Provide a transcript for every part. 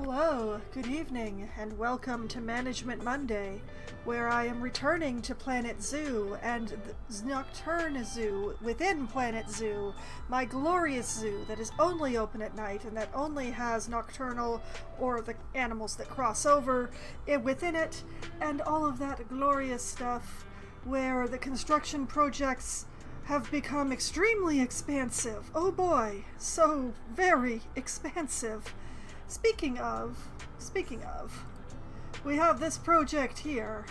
Hello, good evening, and welcome to Management Monday, where I am returning to Planet Zoo and the Nocturne Zoo within Planet Zoo, my glorious zoo that is only open at night and that only has nocturnal or the animals that cross over within it, and all of that glorious stuff where the construction projects have become extremely expansive. Oh boy, so very expansive. Speaking of, we have this project here.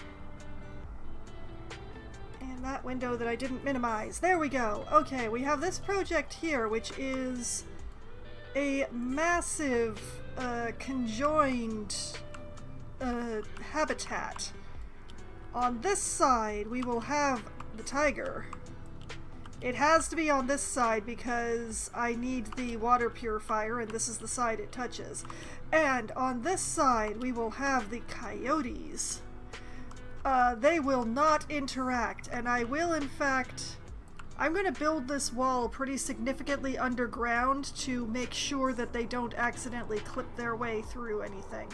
And that window that I didn't minimize. There we go. Okay, we have this project here, which is a massive, conjoined, habitat. On this side, we will have the tiger. It has to be on this side because I need the water purifier, and this is the side it touches. And on this side, we will have the coyotes. They will not interact, and I will, in fact... I'm going to build this wall pretty significantly underground to make sure that they don't accidentally clip their way through anything.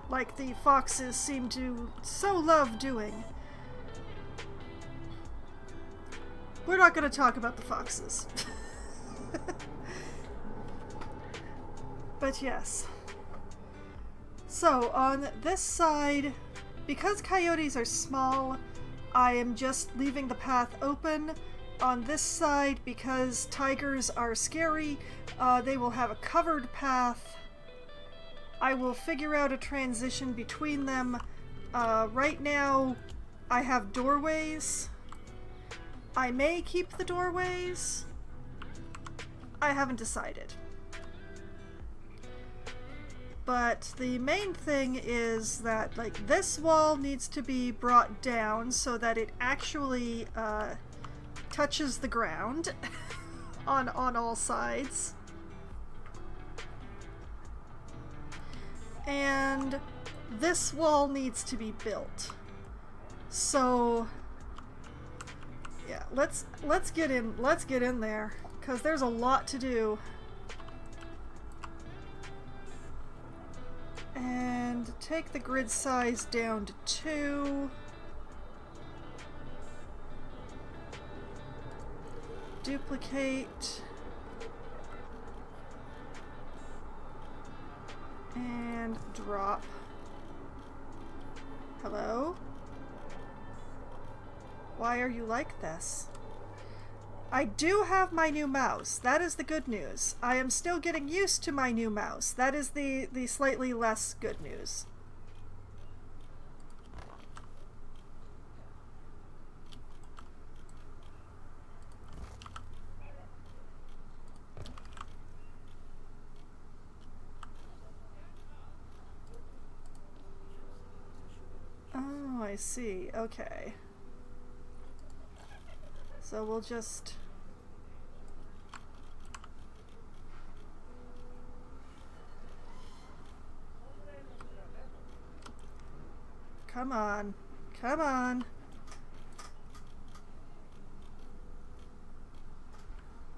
Like the foxes seem to so love doing. We're not going to talk about the foxes. But yes. So on this side, because coyotes are small, I am just leaving the path open. On this side, because tigers are scary, they will have a covered path. I will figure out a transition between them. Right now, I have doorways. I may keep the doorways. I haven't decided. But the main thing is that, like, this wall needs to be brought down so that it actually touches the ground on all sides. And this wall needs to be built. So yeah, let's get in there, because there's a lot to do. And take the grid size down to 2. Duplicate. And drop. Hello? Why are you like this? I do have my new mouse. That is the good news. I am still getting used to my new mouse. That is the slightly less good news. Oh, I see. Okay. So we'll just... Come on. Come on.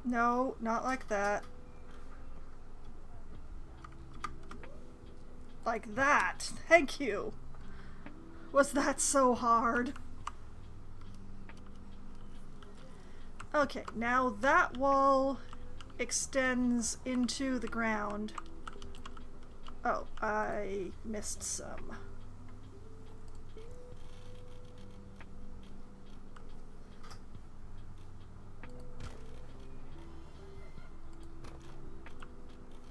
No, not like that. Like that. Thank you. Was that so hard? Okay, now that wall extends into the ground. Oh, I missed some.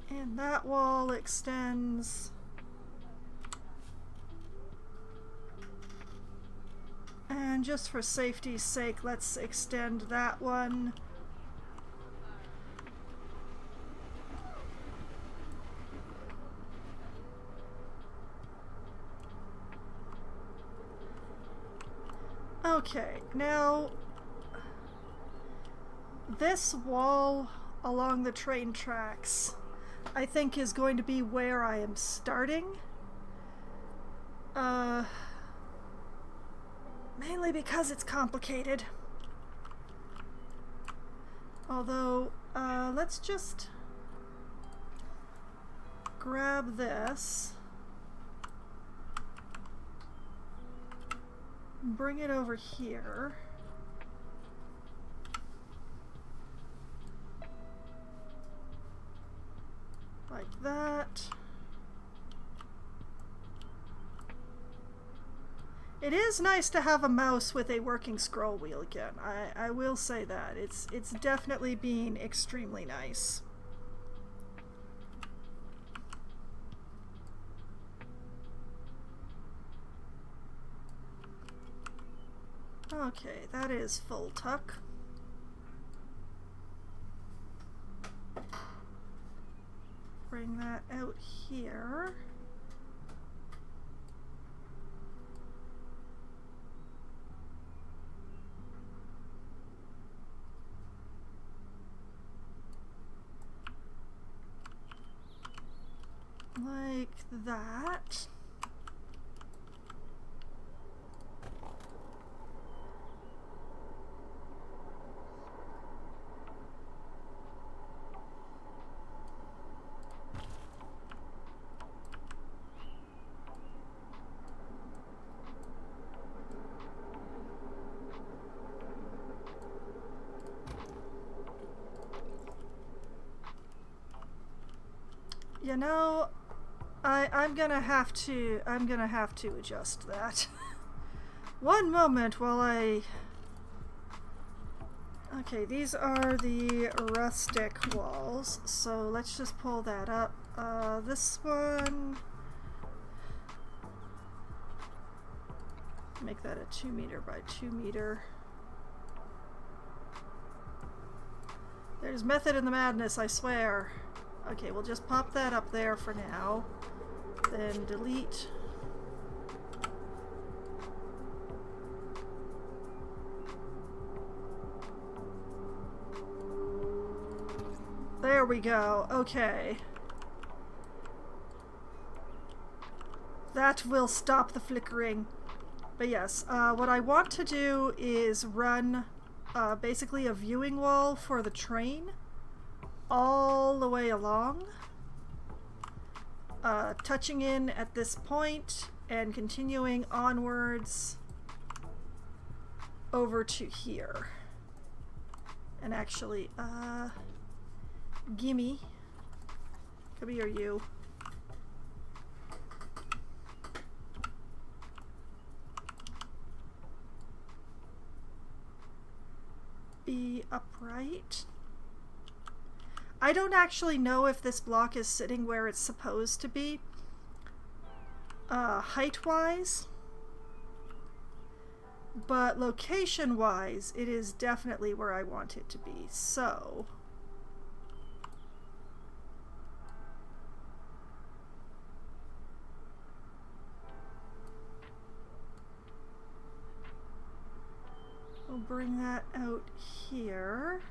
And that wall extends. And just for safety's sake, let's extend that one. Okay, now this wall along the train tracks, I think, is going to be where I am starting. Mainly because it's complicated. Although, let's just grab this, bring it over here. Like that. It is nice to have a mouse with a working scroll wheel again. I will say that. It's definitely been extremely nice. Okay, that is full tuck. Bring that out here. Like that. You know, I'm gonna have to adjust that. One moment while I... Okay, these are the rustic walls, so let's just pull that up. This one... Make that a 2 meter by 2 meter. There's method in the madness, I swear. Okay, we'll just pop that up there for now. Then delete. There we go. Okay. That will stop the flickering. But yes, what I want to do is run basically a viewing wall for the train all the way along, touching in at this point and continuing onwards over to here. And actually, gimme. Come here, you. Be upright. I don't actually know if this block is sitting where it's supposed to be, height-wise, but location-wise, it is definitely where I want it to be, so... We'll bring that out here.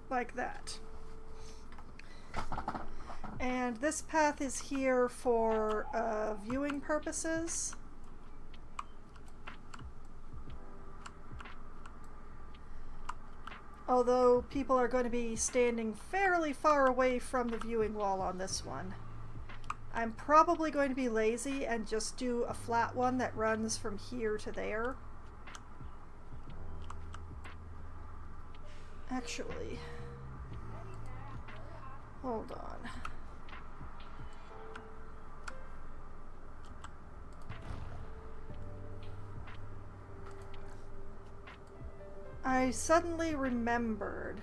Like that. And this path is here for viewing purposes. Although people are going to be standing fairly far away from the viewing wall on this one. I'm probably going to be lazy and just do a flat one that runs from here to there. Actually, hold on. I suddenly remembered.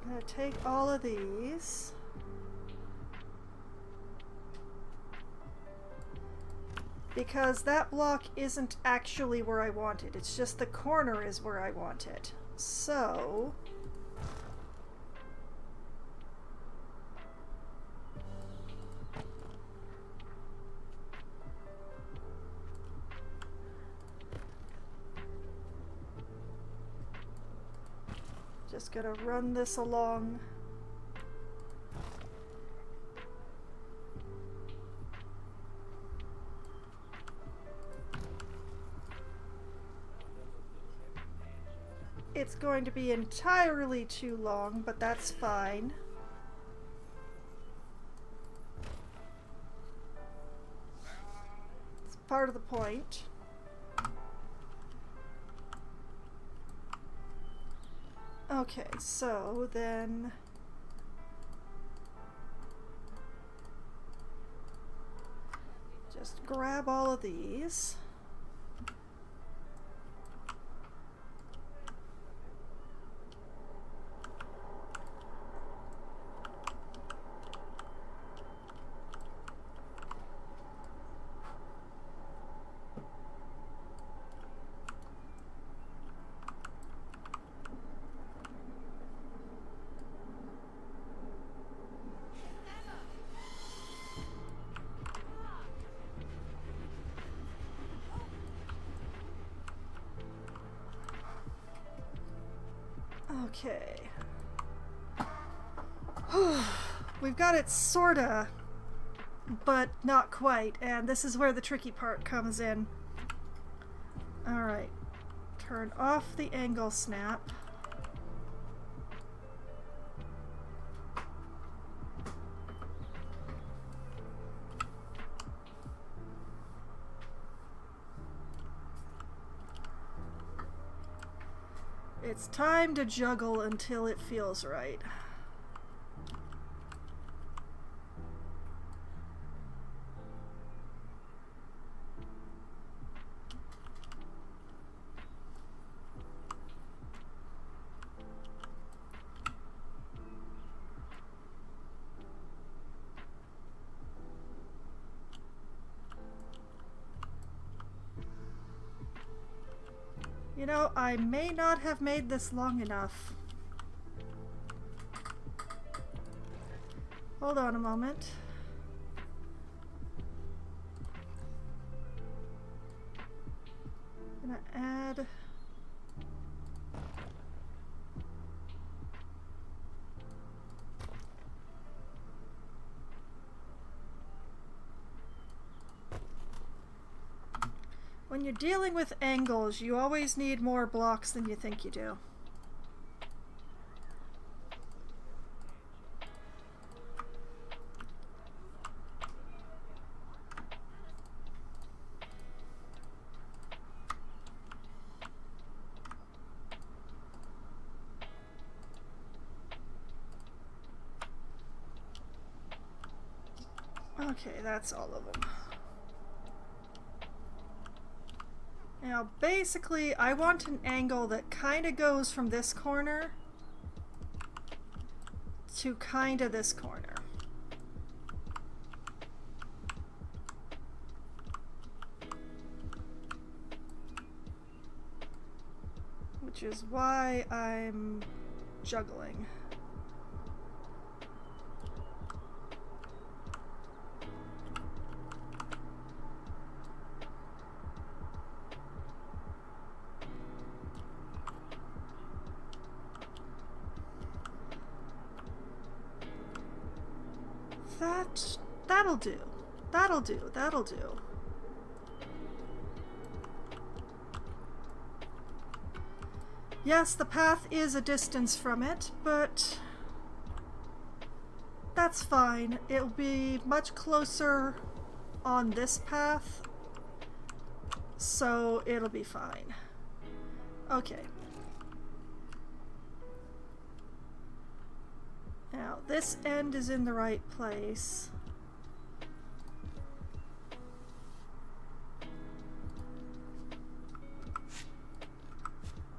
I'm gonna take all of these. Because that block isn't actually where I want it. It's just the corner is where I want it. So... just gonna run this along. it's going to be entirely too long, but that's fine. It's part of the point. Okay, so then just grab all of these. Okay. We've got it sorta, but not quite, and this is where the tricky part comes in. Alright. Turn off the angle snap. It's time to juggle until it feels right. You know, I may not have made this long enough. Hold on a moment. I'm gonna add... When you're dealing with angles, you always need more blocks than you think you do. Okay, that's all of them. Now, basically, I want an angle that kind of goes from this corner to kind of this corner. Which is why I'm juggling. That'll do. That'll do. That'll do. Yes, the path is a distance from it, but that's fine. It'll be much closer on this path, so it'll be fine. Okay. Now, this end is in the right place.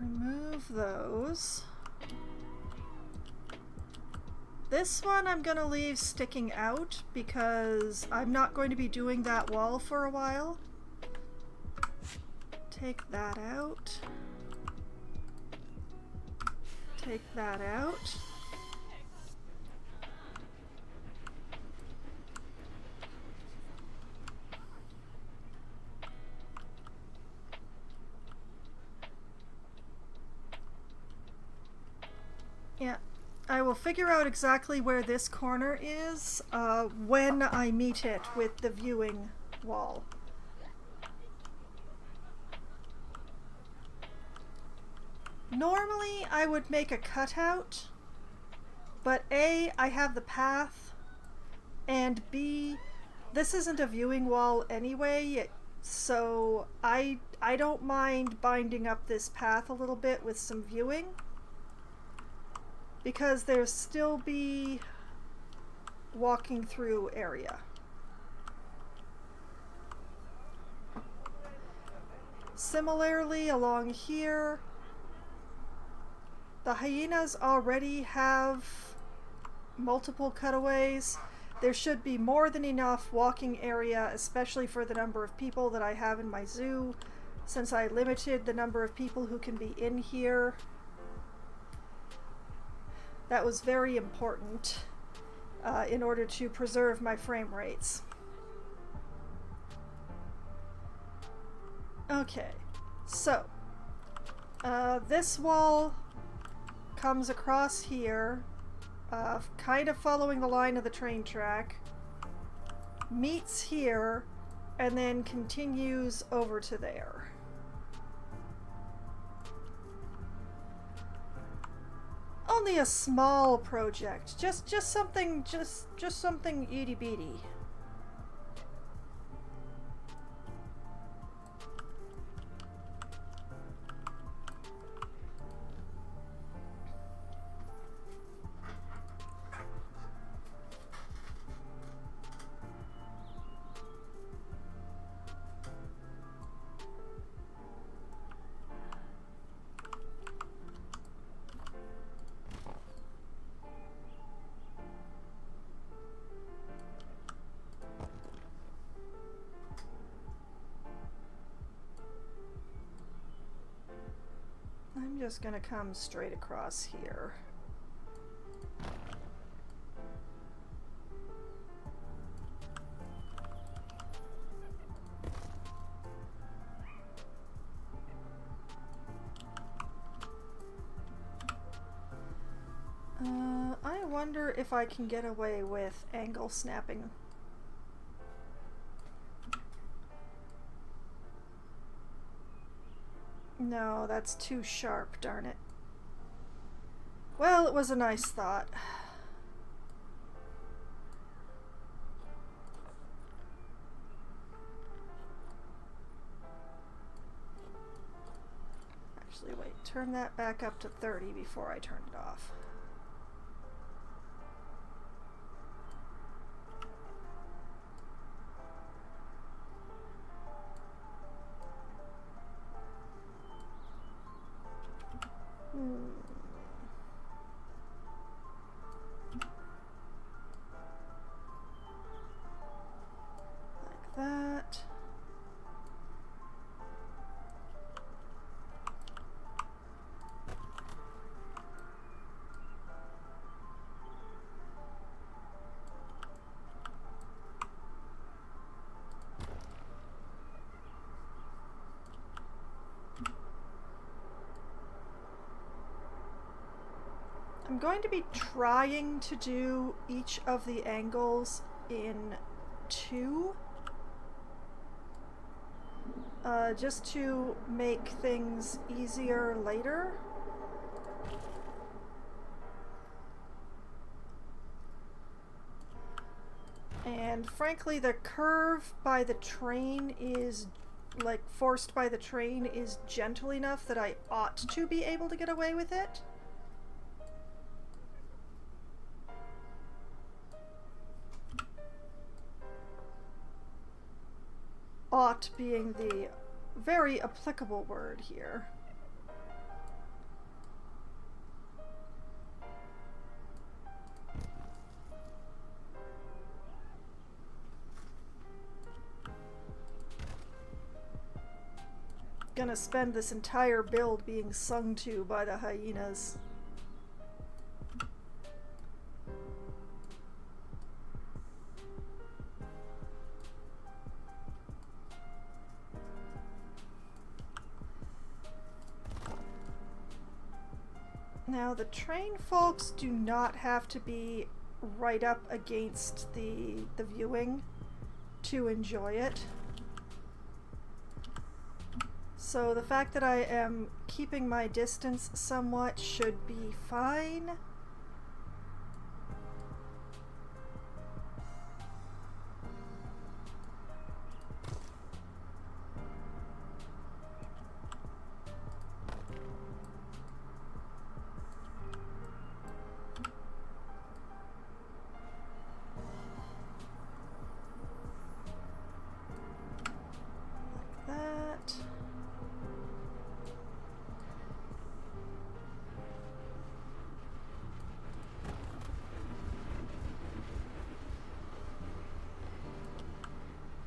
Remove those. This one I'm gonna leave sticking out because I'm not going to be doing that wall for a while. Take that out. Take that out. Yeah, I will figure out exactly where this corner is when I meet it with the viewing wall. Normally I would make a cutout, but A, I have the path, and B, this isn't a viewing wall anyway, so I don't mind binding up this path a little bit with some viewing, because there's still be walking through area. Similarly, along here, the hyenas already have multiple cutaways. There should be more than enough walking area, especially for the number of people that I have in my zoo, since I limited the number of people who can be in here. That was very important in order to preserve my frame rates. Okay, so this wall comes across here, kind of following the line of the train track, meets here, and then continues over to there. Only a small project, just something itty bitty. I'm just gonna come straight across here. I wonder if I can get away with angle snapping. No, that's too sharp, darn it. Well, it was a nice thought. Actually, wait, turn that back up to 30 before I turn it off. Like that. I'm going to be trying to do each of the angles in 2, just to make things easier later. And frankly, the curve by the train is, like, forced by the train is gentle enough that I ought to be able to get away with it. Ought being the very applicable word here. Gonna spend this entire build being sung to by the hyenas. Now, the train folks do not have to be right up against the viewing to enjoy it. So the fact that I am keeping my distance somewhat should be fine.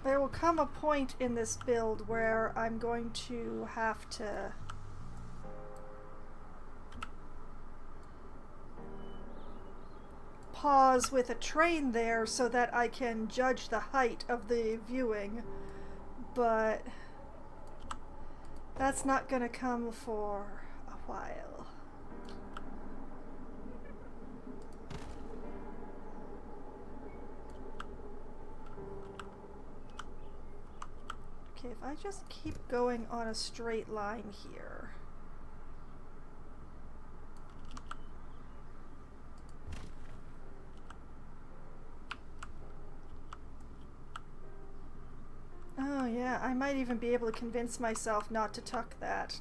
There will come a point in this build where I'm going to have to pause with a train there so that I can judge the height of the viewing, but that's not gonna come for a while. Okay, if I just keep going on a straight line here. Oh yeah, I might even be able to convince myself not to tuck that.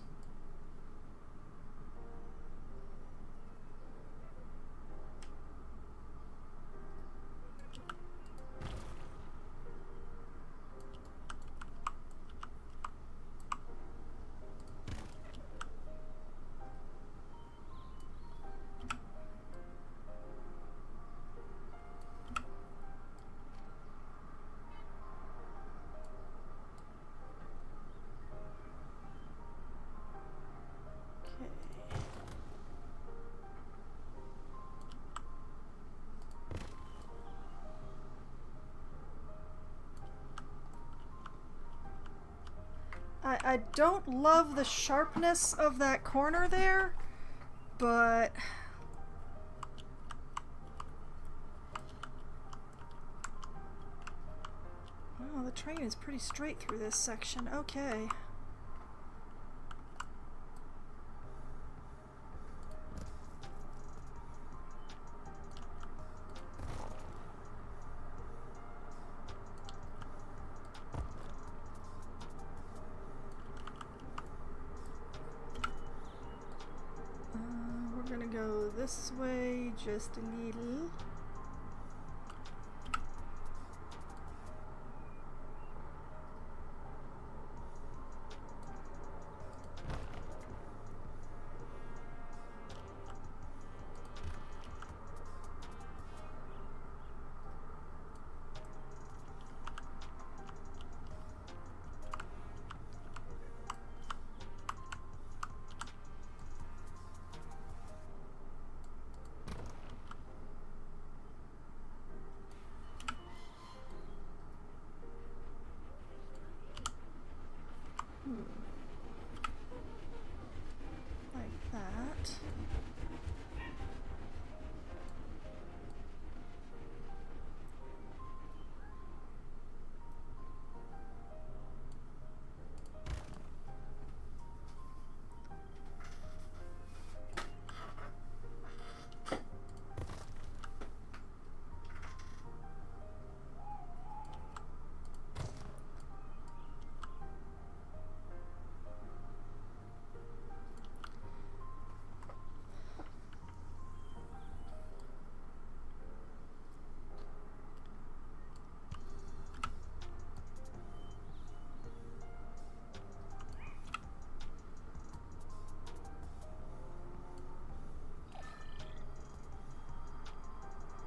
I don't love the sharpness of that corner there, but oh, the train is pretty straight through this section. Okay. We're gonna go this way just a little. Like that.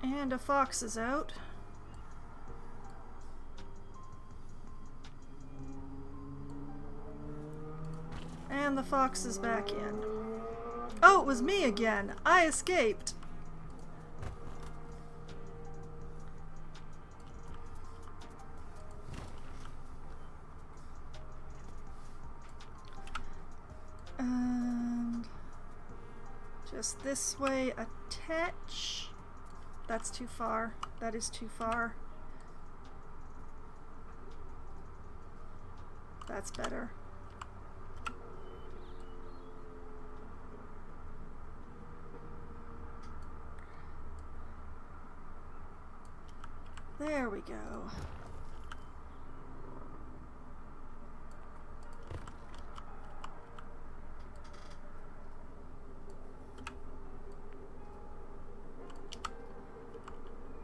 And a fox is out. And the fox is back in. Oh, it was me again. I escaped. And just this way a touch. That's too far. That is too far. That's better. There we go.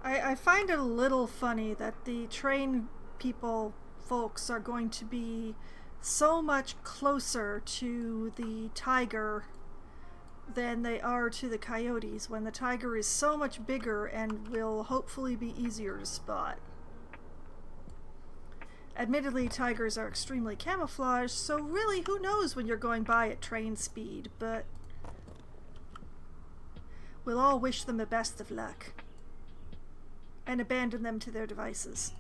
I find it a little funny that the train folks are going to be so much closer to the tiger than they are to the coyotes, when the tiger is so much bigger and will hopefully be easier to spot. Admittedly, tigers are extremely camouflaged, so really who knows when you're going by at train speed, but we'll all wish them the best of luck and abandon them to their devices.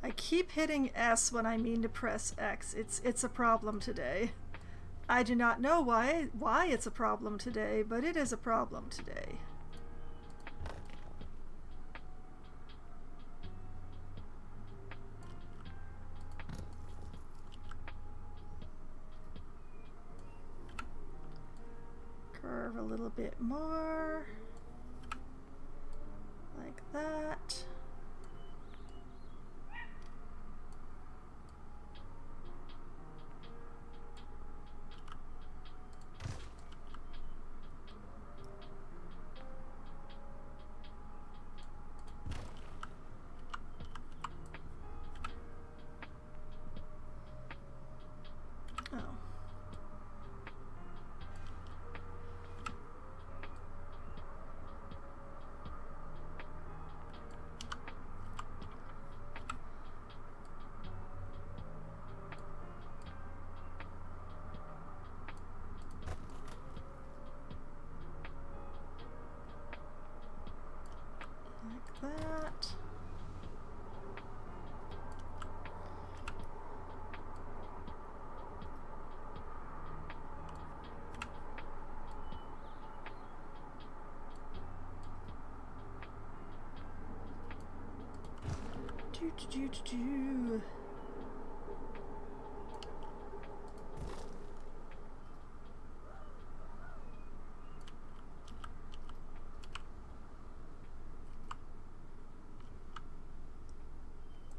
I keep hitting S when I mean to press X. It's a problem today. I do not know why it's a problem today, but it is a problem today. Curve a little bit more, like that. That. Do.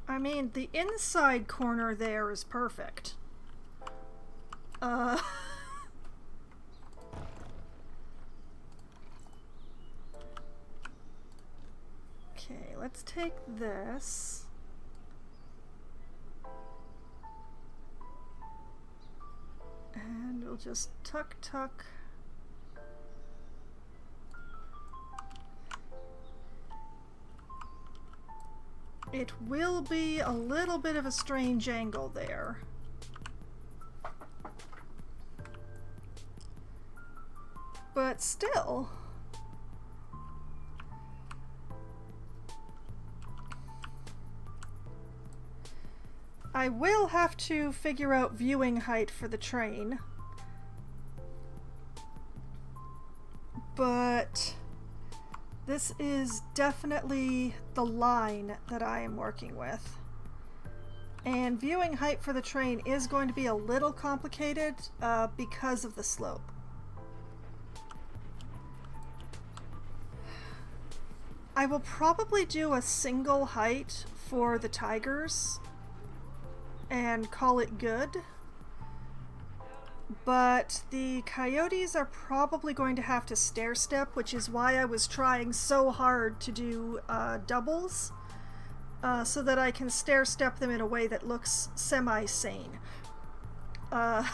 I mean, the inside corner there is perfect. Okay, let's take this. And we'll just tuck. It will be a little bit of a strange angle there. But still. I will have to figure out viewing height for the train. But this is definitely the line that I am working with. And viewing height for the train is going to be a little complicated because of the slope. I will probably do a single height for the tigers and call it good. But the coyotes are probably going to have to stair step, which is why I was trying so hard to do doubles, so that I can stair step them in a way that looks semi-sane. I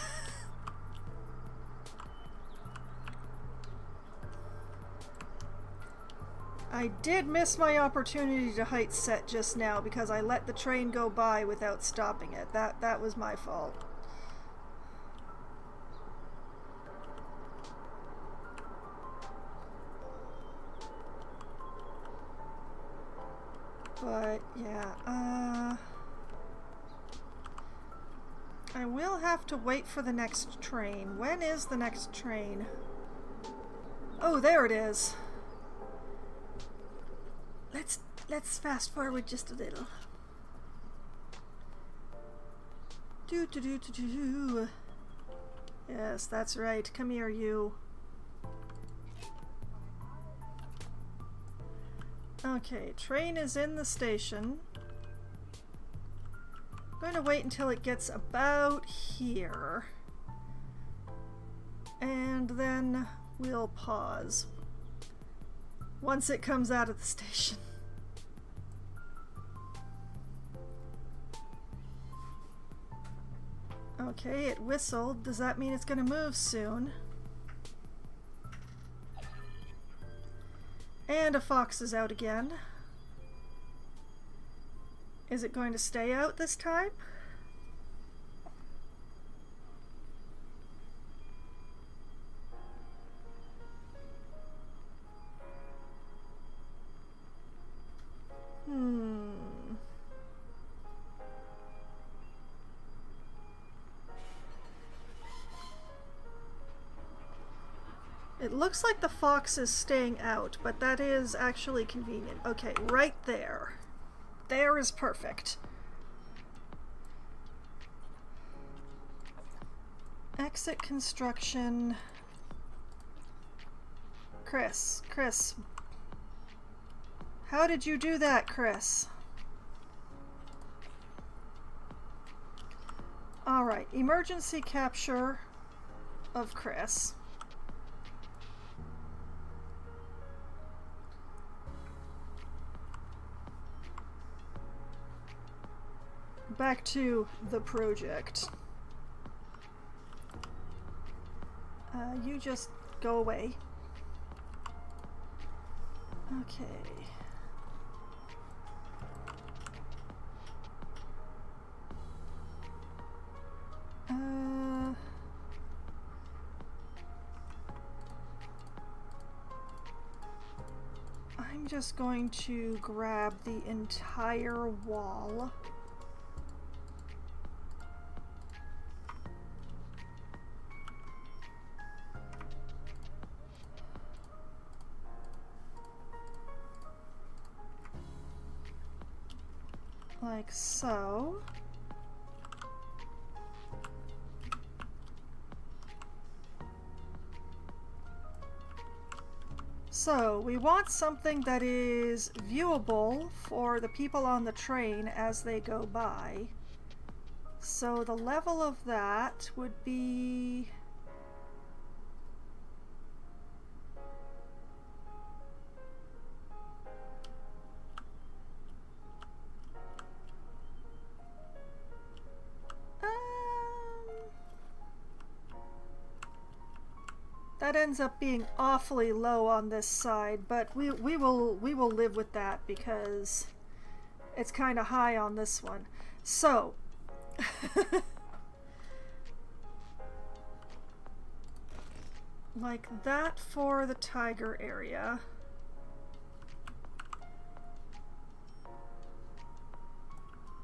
did miss my opportunity to height set just now because I let the train go by without stopping it. That was my fault. But yeah, I will have to wait for the next train. When is the next train? Oh, there it is. Let's fast forward just a little. Yes, that's right. Come here, you. Okay, train is in the station. I'm going to wait until it gets about here. And then we'll pause once it comes out of the station. Okay, it whistled. Does that mean it's going to move soon? And a fox is out again. Is it going to stay out this time? It looks like the fox is staying out, but that is actually convenient. Okay, right there. There is perfect. Exit construction. Chris. How did you do that, Chris? Alright, emergency capture of Chris. Back to the project. You just go away. Okay. I'm just going to grab the entire wall. Like so. So, we want something that is viewable for the people on the train as they go by. So the level of that would be... that ends up being awfully low on this side, but we will live with that because it's kind of high on this one. So like that for the tiger area.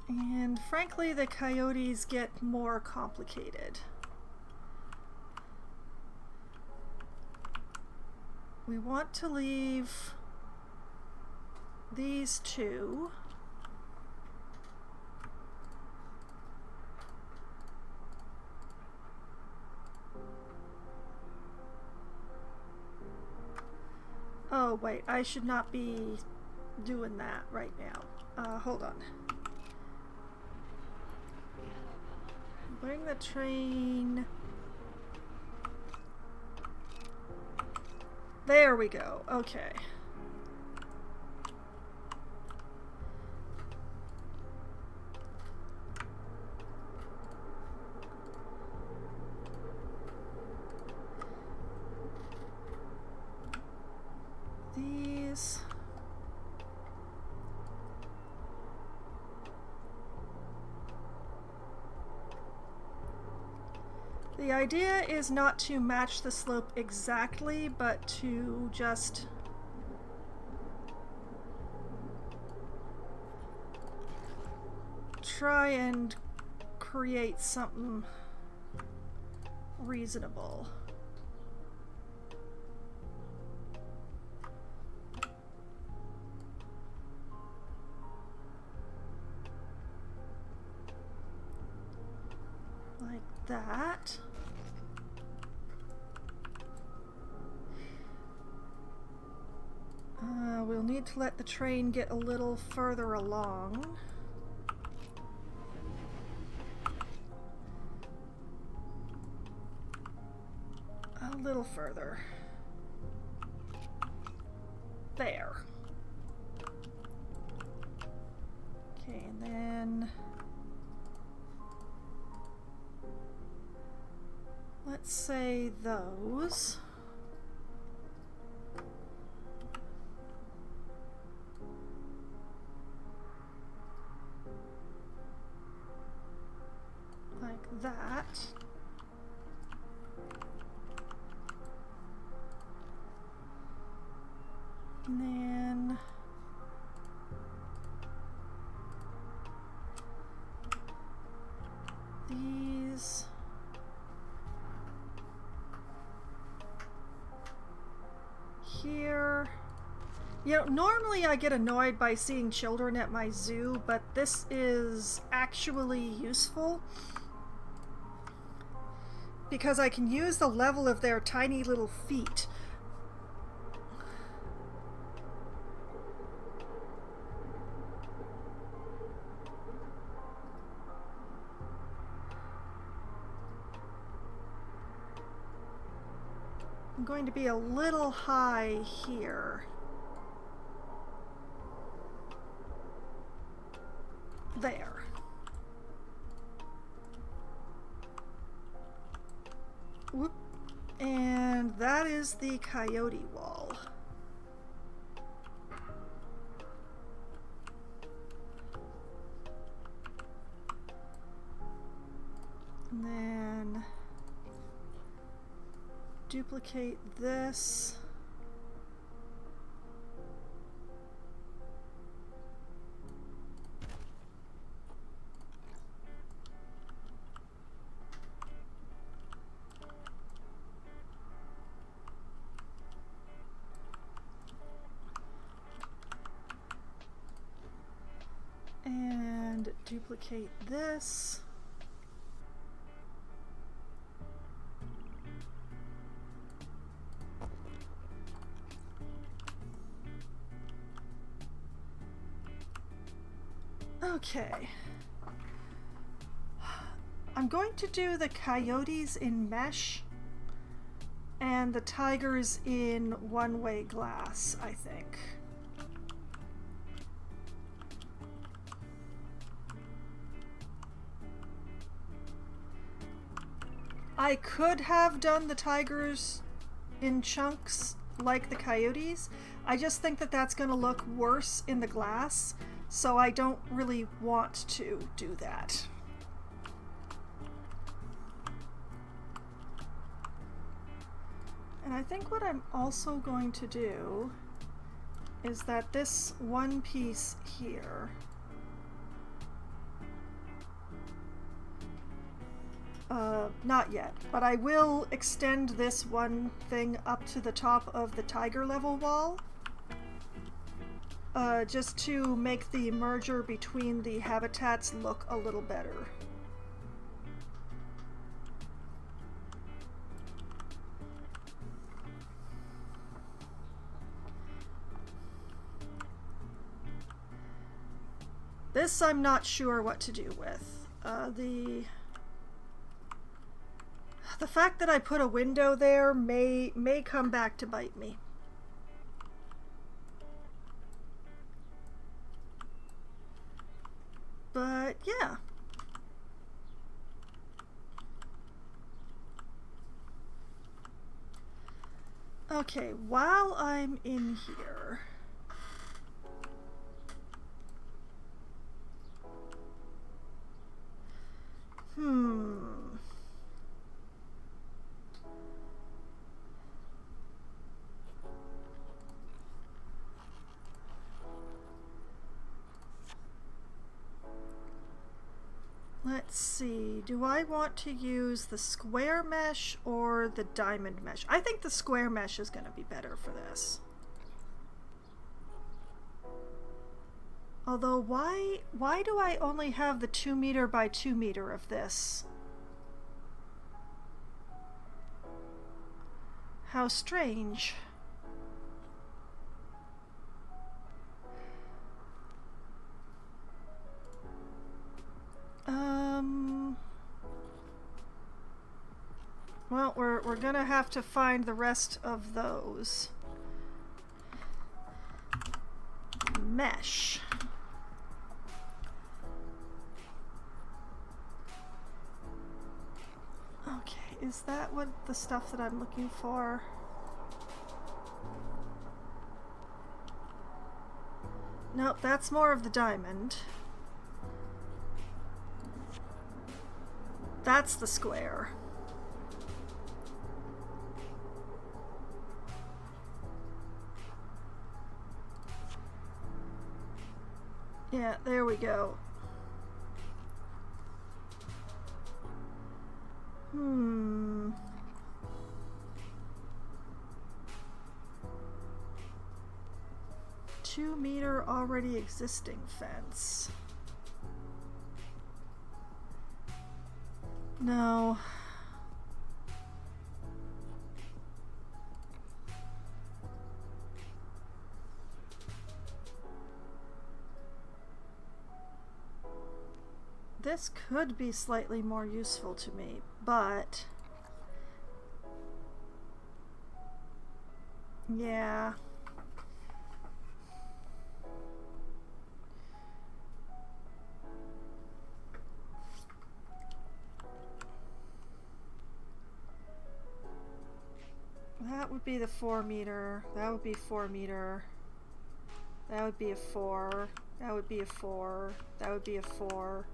And frankly, the coyotes get more complicated. We want to leave these two. Oh wait, I should not be doing that right now. Hold on. Bring the train. There we go. Okay. These. The idea is not to match the slope exactly, but to just try and create something reasonable. Like that. need to let the train get a little further along. A little further. There. Okay, and then let's say those. Like that. And then these here. You know, normally I get annoyed by seeing children at my zoo, but this is actually useful because I can use the level of their tiny little feet. I'm going to be a little high here. There. Whoop. And that is the coyote wall. And then duplicate this. And duplicate this. Okay. I'm going to do the coyotes in mesh and the tigers in one-way glass, I think. I could have done the tigers in chunks like the coyotes. I just think that that's going to look worse in the glass, so I don't really want to do that. And I think what I'm also going to do is that this one piece here, not yet, but I will extend this one thing up to the top of the tiger level wall, just to make the merger between the habitats look a little better. This I'm not sure what to do with. The fact that I put a window there may come back to bite me. But yeah. Okay, while I'm in here, let's see, do I want to use the square mesh or the diamond mesh? I think the square mesh is going to be better for this. Although, why do I only have the 2 meter by 2 meter of this? How strange. Well, we're gonna have to find the rest of those. Mesh. Okay, is that what the stuff that I'm looking for? Nope, that's more of the diamond. That's the square. Yeah, there we go. 2-meter already existing fence. No. This could be slightly more useful to me, but yeah. That would be the 4-meter. That would be 4-meter. That would be a 4. That would be a 4. That would be a 4.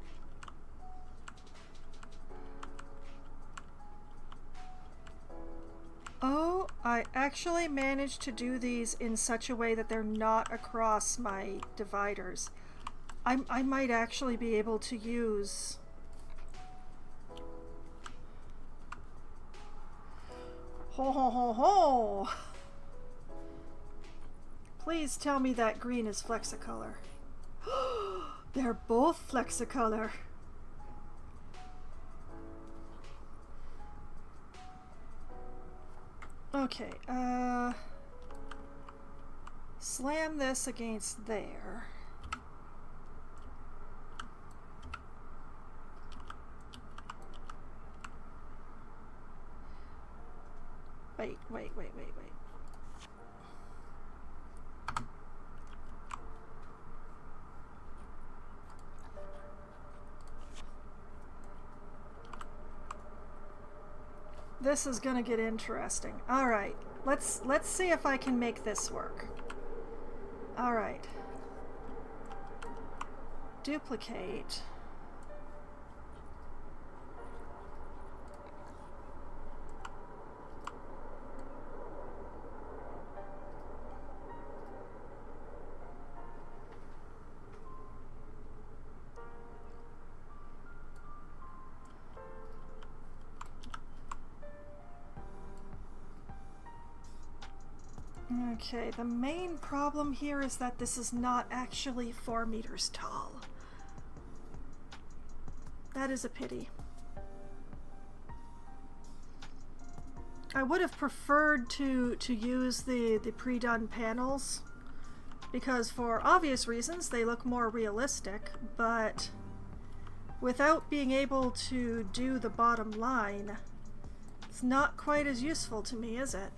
Oh, I actually managed to do these in such a way that they're not across my dividers. I might actually be able to use... Ho ho ho ho! Please tell me that green is Flexicolor. They're both Flexicolor. Okay, slam this against there. Wait. This is gonna get interesting. All right, let's see if I can make this work. All right. Duplicate. Okay, the main problem here is that this is not actually 4 meters tall. That is a pity. I would have preferred to use the pre-done panels because for obvious reasons they look more realistic, but without being able to do the bottom line, it's not quite as useful to me, is it?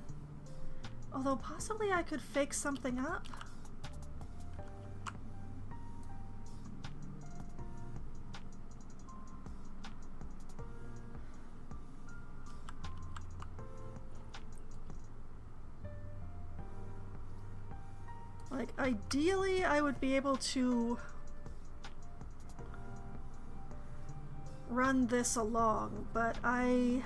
Although possibly I could fake something up. Like, ideally I would be able to run this along, but I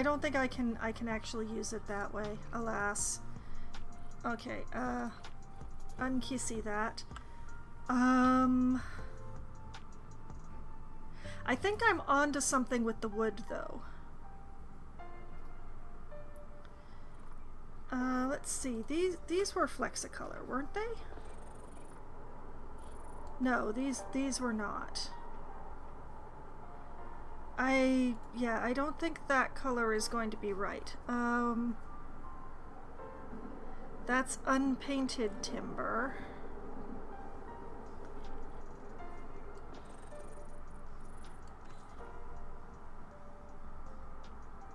don't think I can actually use it that way, alas. Okay, unkissy that. I think I'm onto something with the wood though. Let's see, these were Flexicolor, weren't they? No, these were not. I don't think that color is going to be right. That's unpainted timber.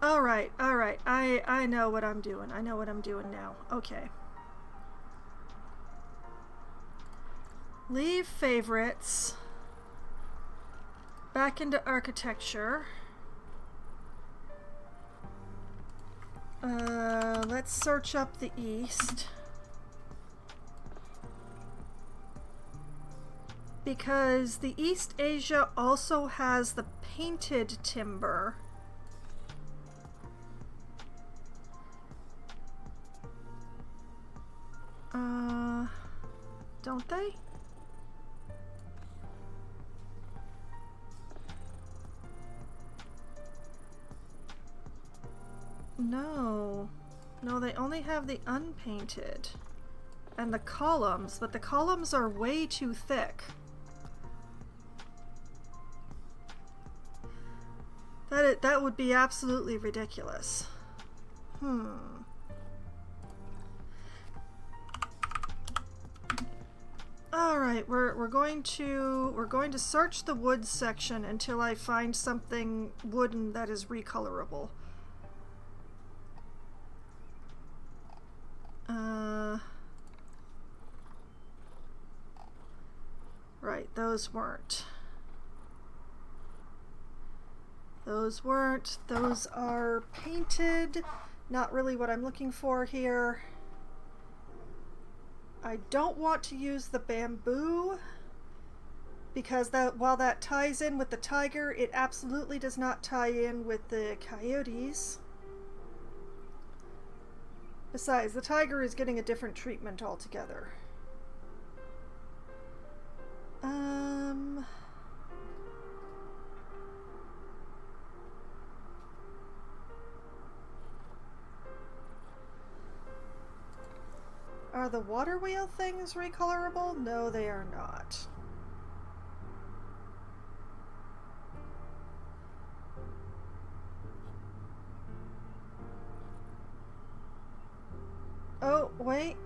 Alright, alright. I know what I'm doing. I know what I'm doing now. Okay. Leave favorites. Back into architecture. Let's search up the east. Because the East Asia also has the painted timber. Don't they? No. No, they only have the unpainted. And the columns, but the columns are way too thick. That would be absolutely ridiculous. Alright, we're going to search the wood section until I find something wooden that is recolorable. Right, those weren't. Those weren't. Those are painted. Not really what I'm looking for here. I don't want to use the bamboo because while that ties in with the tiger, it absolutely does not tie in with the coyotes. Besides, the tiger is getting a different treatment altogether. Are the water wheel things recolorable? No, they are not. Oh, wait.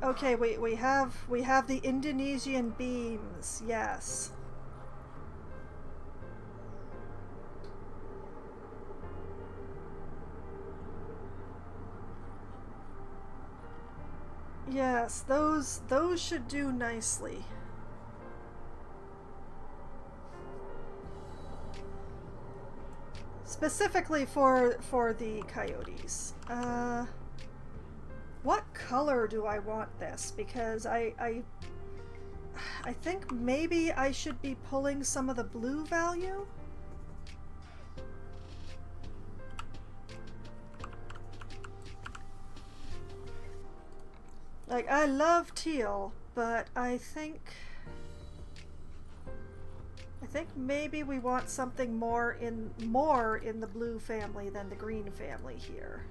Okay, wait, we have the Indonesian beams. Yes. Yes, those should do nicely. Specifically for the coyotes. What color do I want this? Because I think maybe I should be pulling some of the blue value. Like, I love teal, but I think maybe we want something more in the blue family than the green family here.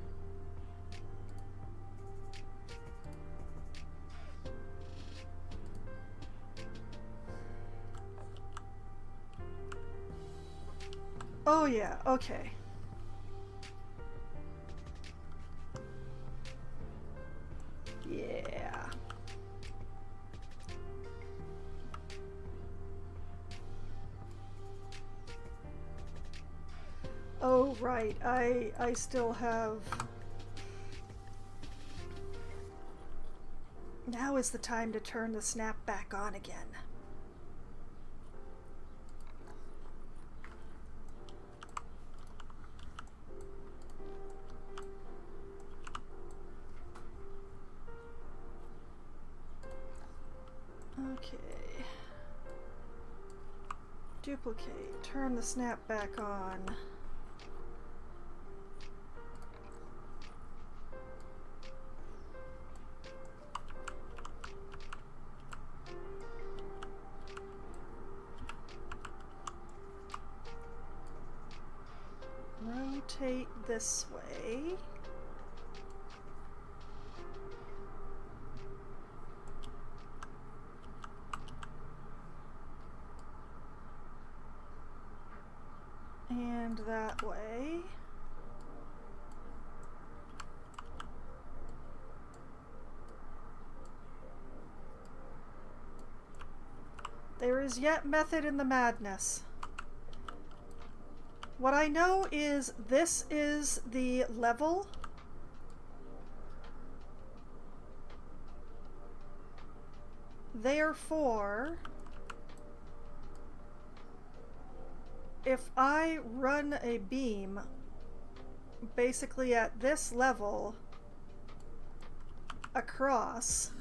Oh yeah, okay. Yeah. Oh right, I still have... Now is the time to turn the snap back on again. Okay. Duplicate. Turn the snap back on. Rotate this way. And that way. There is yet method in the madness. What I know is this is the level. Therefore, if I run a beam basically at this level across,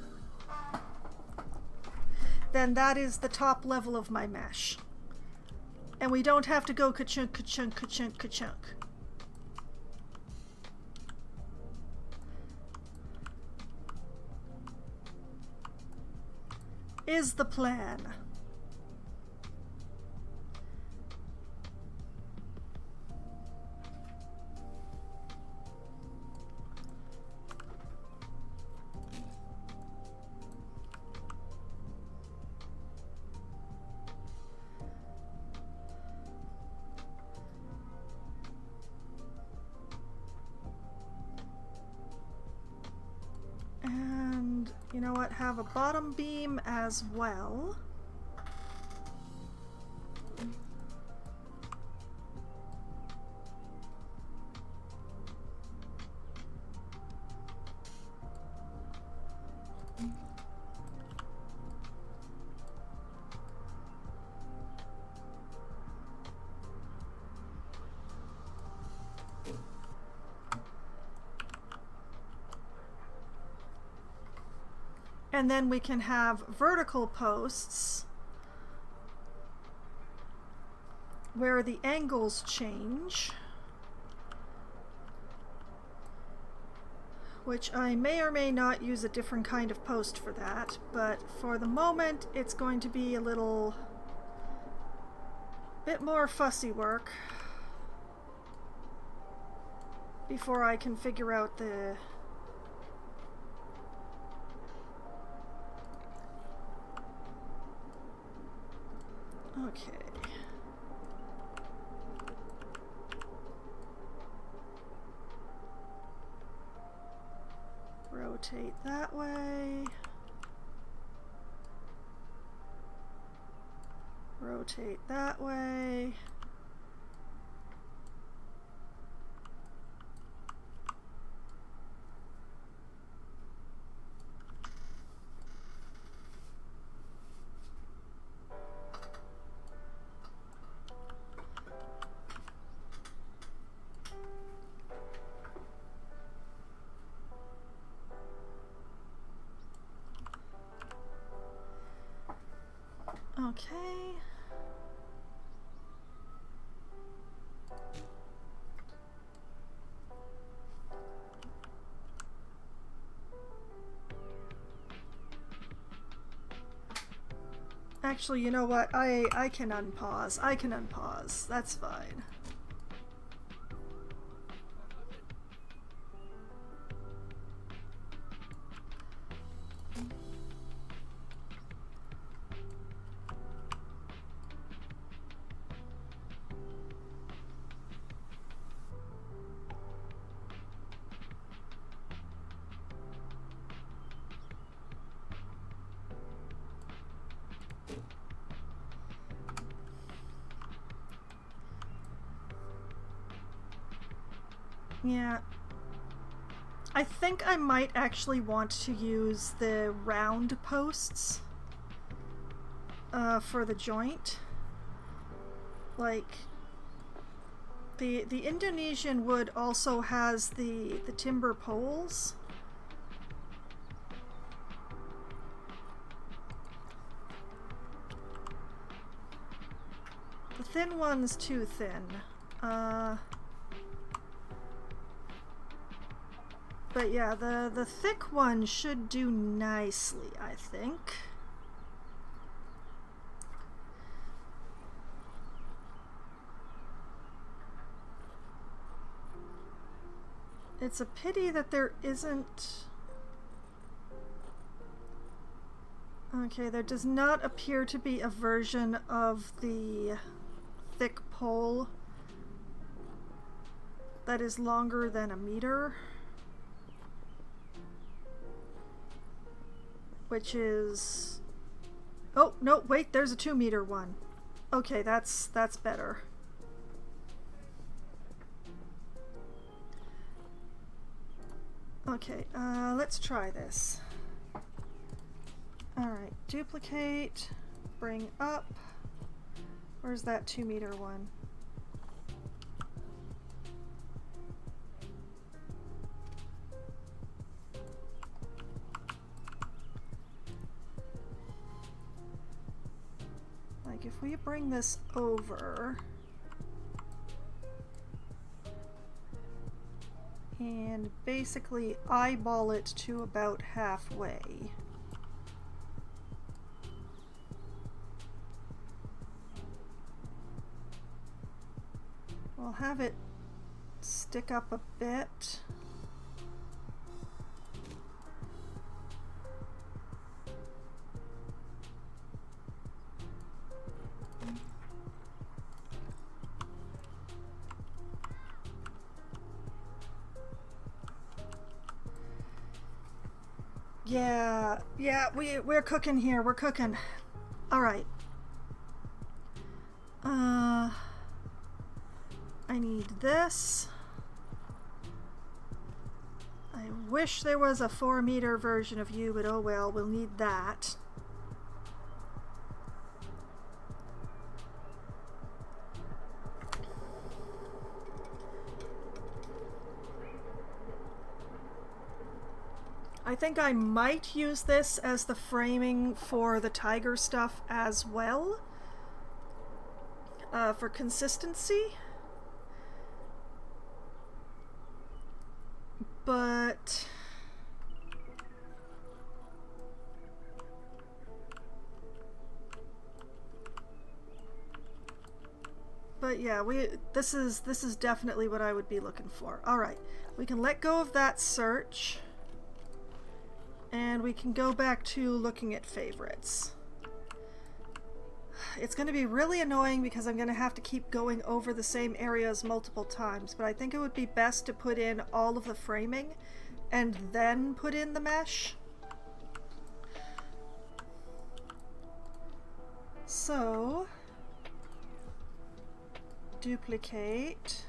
then that is the top level of my mesh. And we don't have to go ka-chunk, ka-chunk, ka-chunk, ka-chunk. Is the plan. And you know what? Have a bottom beam as well. And then we can have vertical posts where the angles change, which I may or may not use a different kind of post for that, but for the moment it's going to be a little bit more fussy work before I can figure out the okay. Rotate that way. Rotate that way. Okay. Actually, you know what? I can unpause. I can unpause. That's fine. Yeah. I think I might actually want to use the round posts for the joint. Like, the Indonesian wood also has the timber poles. The thin one's too thin. But yeah, the thick one should do nicely, I think. It's a pity that there isn't... Okay, there does not appear to be a version of the thick pole that is longer than a meter. Which is... Oh, no, wait, there's a 2 meter one. Okay, that's better. Okay, let's try this. Alright, duplicate, bring up. Where's that 2-meter one? Like, if we bring this over and basically eyeball it to about halfway. We'll have it stick up a bit. Yeah, we're cooking here. We're cooking. All right. I need this. I wish there was a 4-meter version of you, but oh well, we'll need that. I think I might use this as the framing for the tiger stuff as well, for consistency. But yeah, this is definitely what I would be looking for. All right, we can let go of that search. And we can go back to looking at favorites. It's going to be really annoying because I'm going to have to keep going over the same areas multiple times, but I think it would be best to put in all of the framing and then put in the mesh. So, duplicate.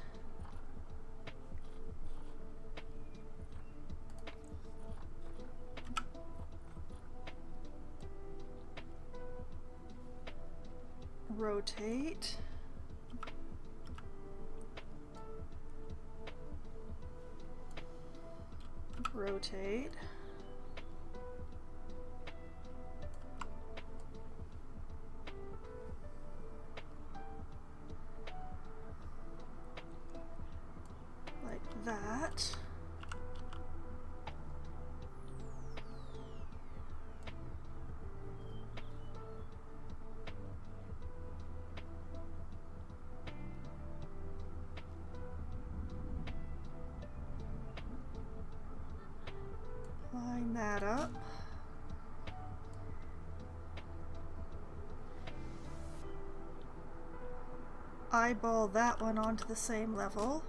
Rotate. Rotate. Like that. Line that up. Eyeball that one onto the same level.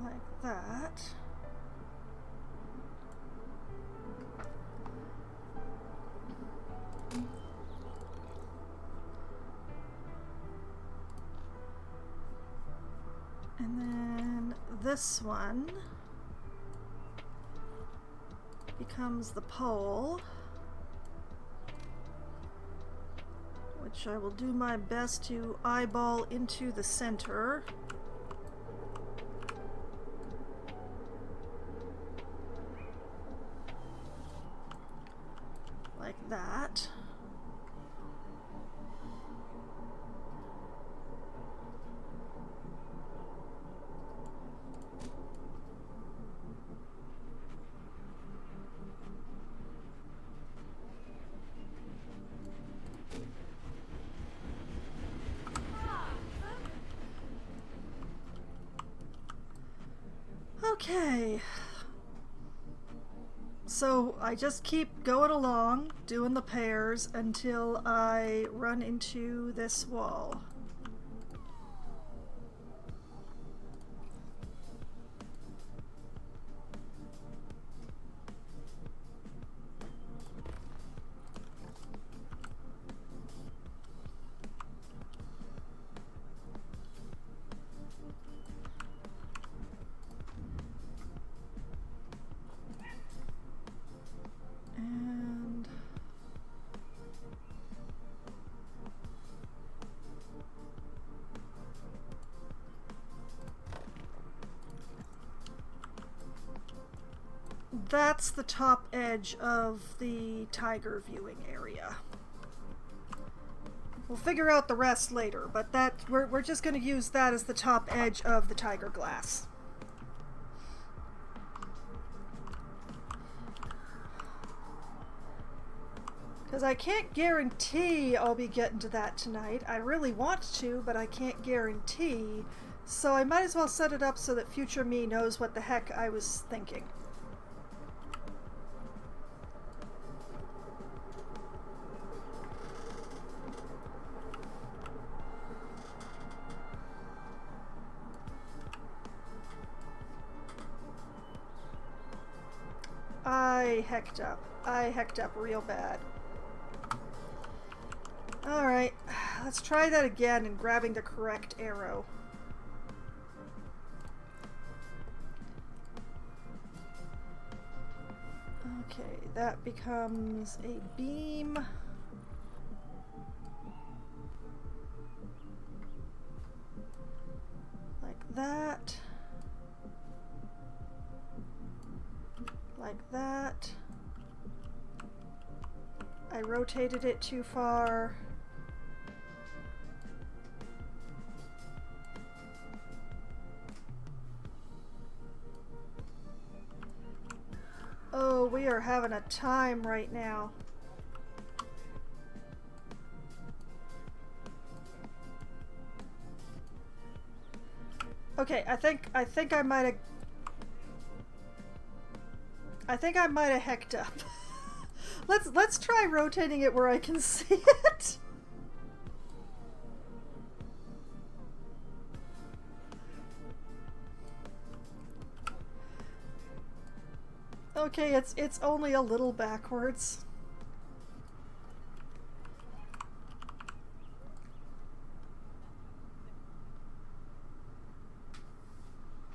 Like that. And then this one becomes the pole, which I will do my best to eyeball into the center. Like that. Okay, so I just keep going along, doing the pairs until I run into this wall. that's the top edge of the tiger viewing area. We'll figure out the rest later, but we're just going to use that as the top edge of the tiger glass. Because I can't guarantee I'll be getting to that tonight. I really want to, but I can't guarantee. So I might as well set it up so that future me knows what the heck I was thinking. I hecked up. I hecked up real bad. Alright, let's try that again and grabbing the correct arrow. Okay, that becomes a beam. Like that. Like that. I rotated it too far. Oh, we are having a time right now. Okay, I think I might have hecked up. Let's try rotating it where I can see it. Okay, it's only a little backwards.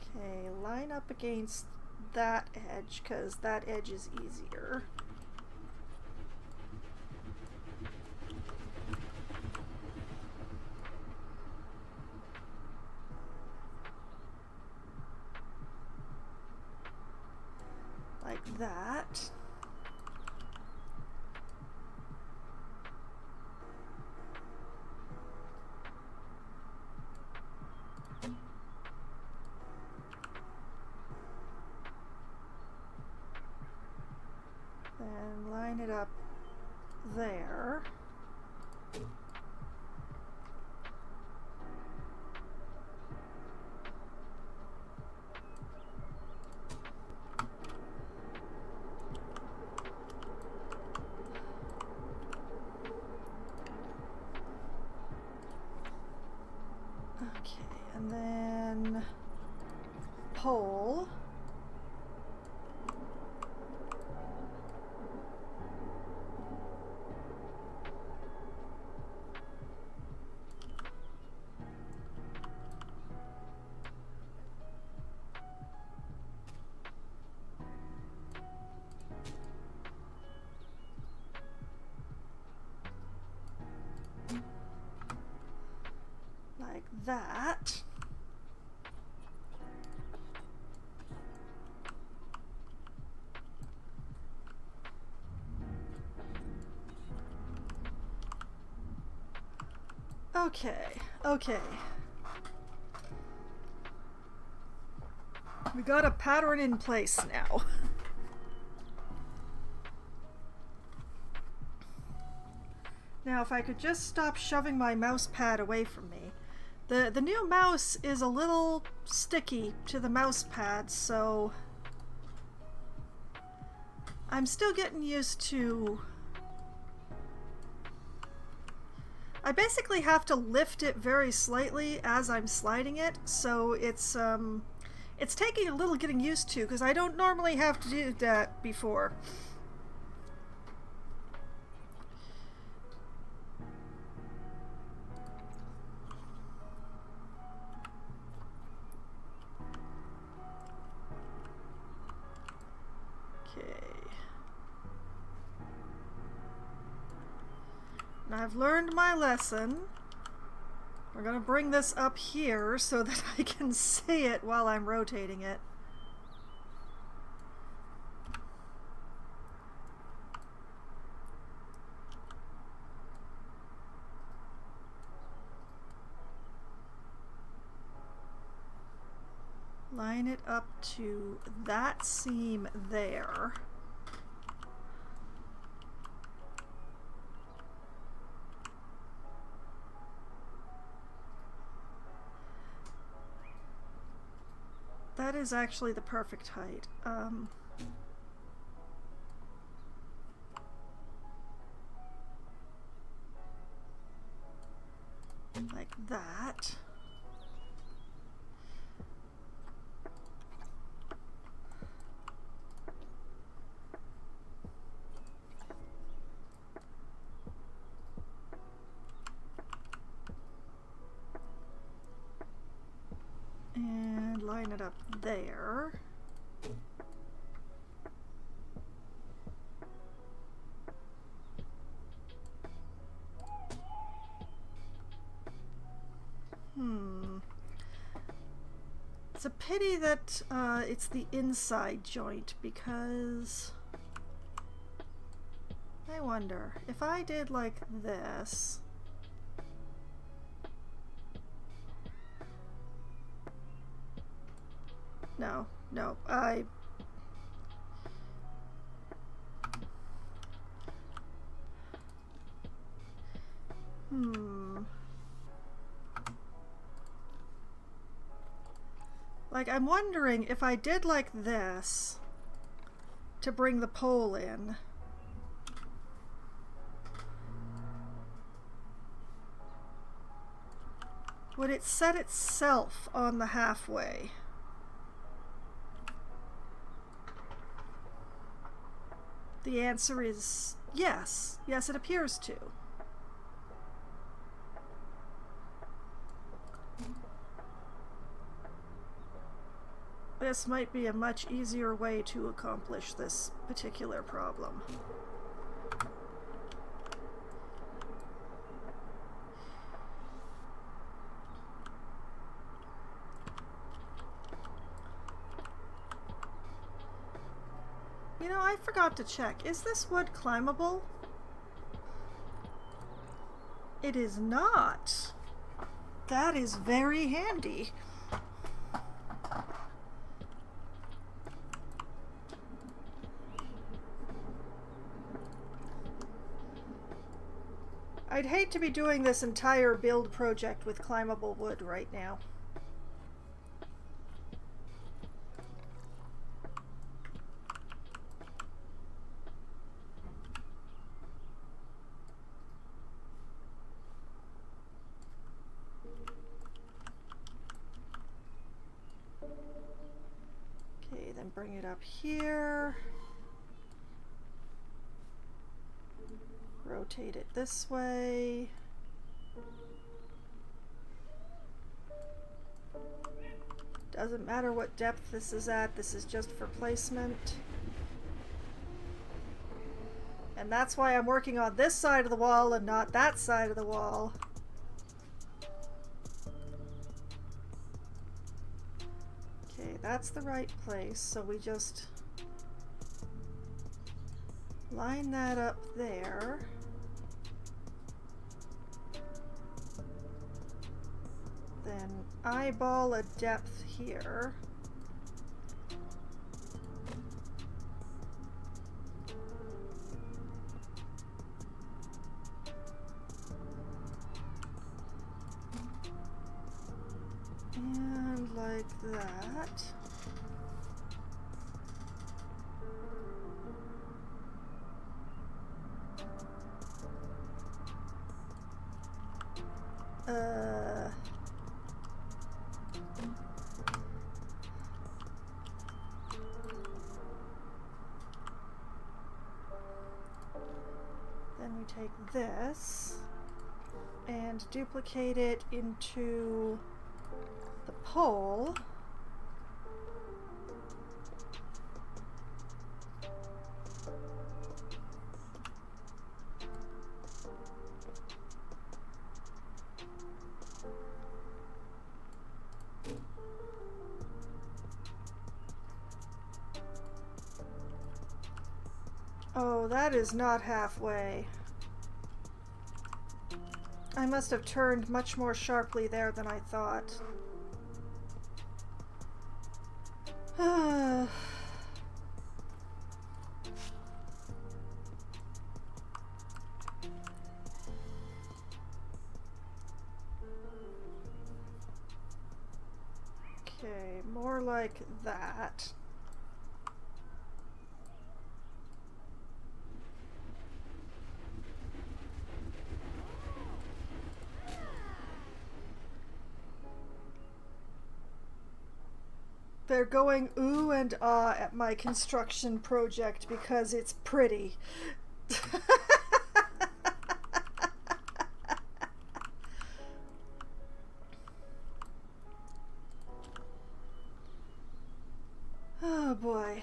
Okay, line up against that edge, because that edge is easier. Like that. Then line it up there. Okay, and then pole. Like that. Okay. We got a pattern in place now. Now, if I could just stop shoving my mouse pad away from me. The new mouse is a little sticky to the mouse pad, so I'm still getting used to... I basically have to lift it very slightly as I'm sliding it, so it's taking a little getting used to, because I don't normally have to do that before. I've learned my lesson. We're gonna bring this up here so that I can see it while I'm rotating it. line it up to that seam there. That is actually the perfect height. Like that. And line it up there. It's a pity that it's the inside joint, because I wonder if I did like this. No, like, I'm wondering if I did like this to bring the pole in. Would it set itself on the halfway? The answer is yes. Yes, it appears to. This might be a much easier way to accomplish this particular problem. You know, I forgot to check. Is this wood climbable? It is not. That is very handy. I'd hate to be doing this entire build project with climbable wood right now. Okay, then bring it up here. Rotate it this way. Doesn't matter what depth this is at, this is just for placement. And that's why I'm working on this side of the wall and not that side of the wall. Okay, that's the right place, so we just line that up there. Then eyeball a depth here. And like that. Then we take this and duplicate it into the pole. Oh, that is not halfway. I must have turned much more sharply there than I thought. Okay, more like that. They're going ooh and ah at my construction project because it's pretty. Oh boy.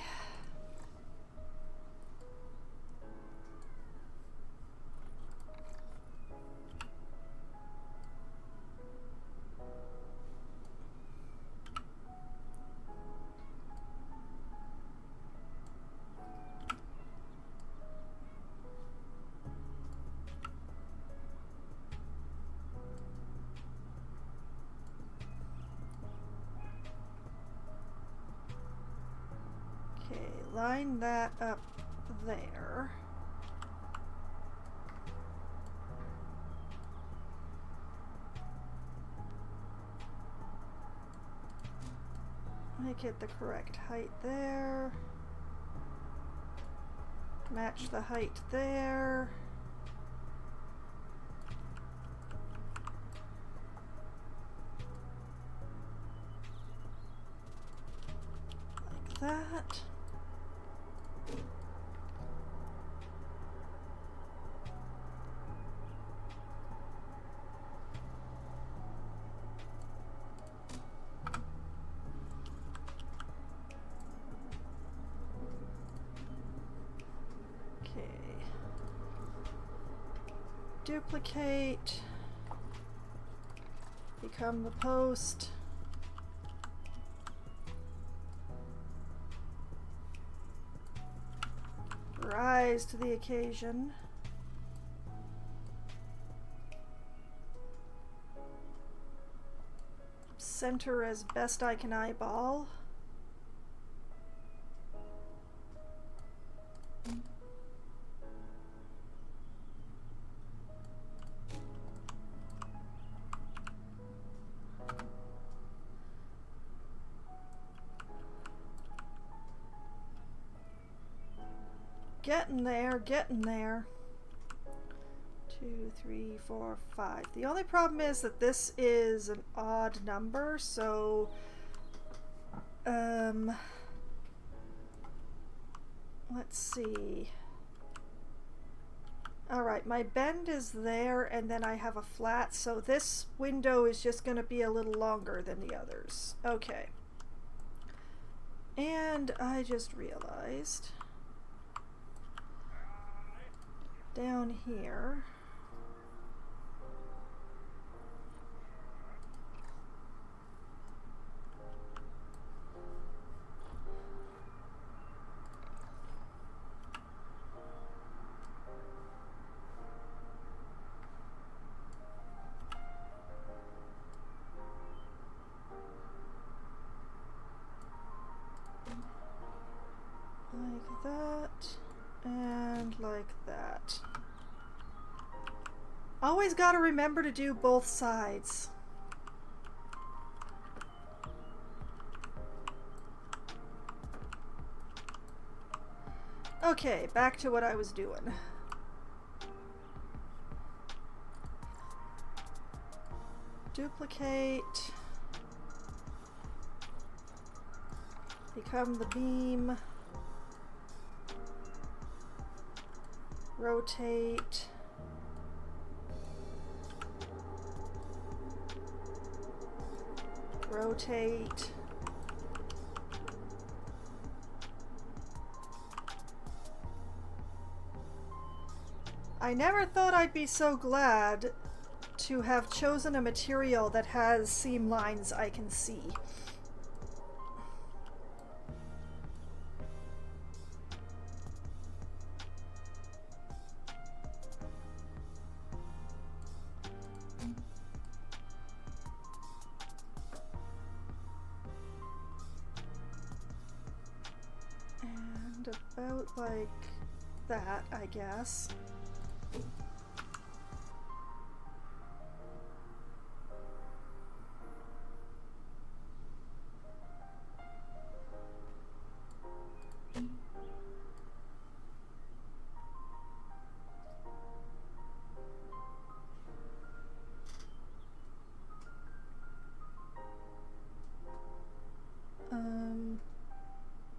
Okay, line that up there. Make it the correct height there. Match the height there. Like that. Duplicate, become the post, rise to the occasion, center as best I can eyeball. Getting there, getting there. 2, 3, 4, 5. The only problem is that this is an odd number, so let's see. Alright, my bend is there and then I have a flat, so this window is just going to be a little longer than the others. Okay. And I just realized down here like that and like that. Always gotta remember to do both sides. Okay, back to what I was doing. Duplicate. Become the beam. Rotate. Rotate. I never thought I'd be so glad to have chosen a material that has seam lines I can see. about like that, I guess.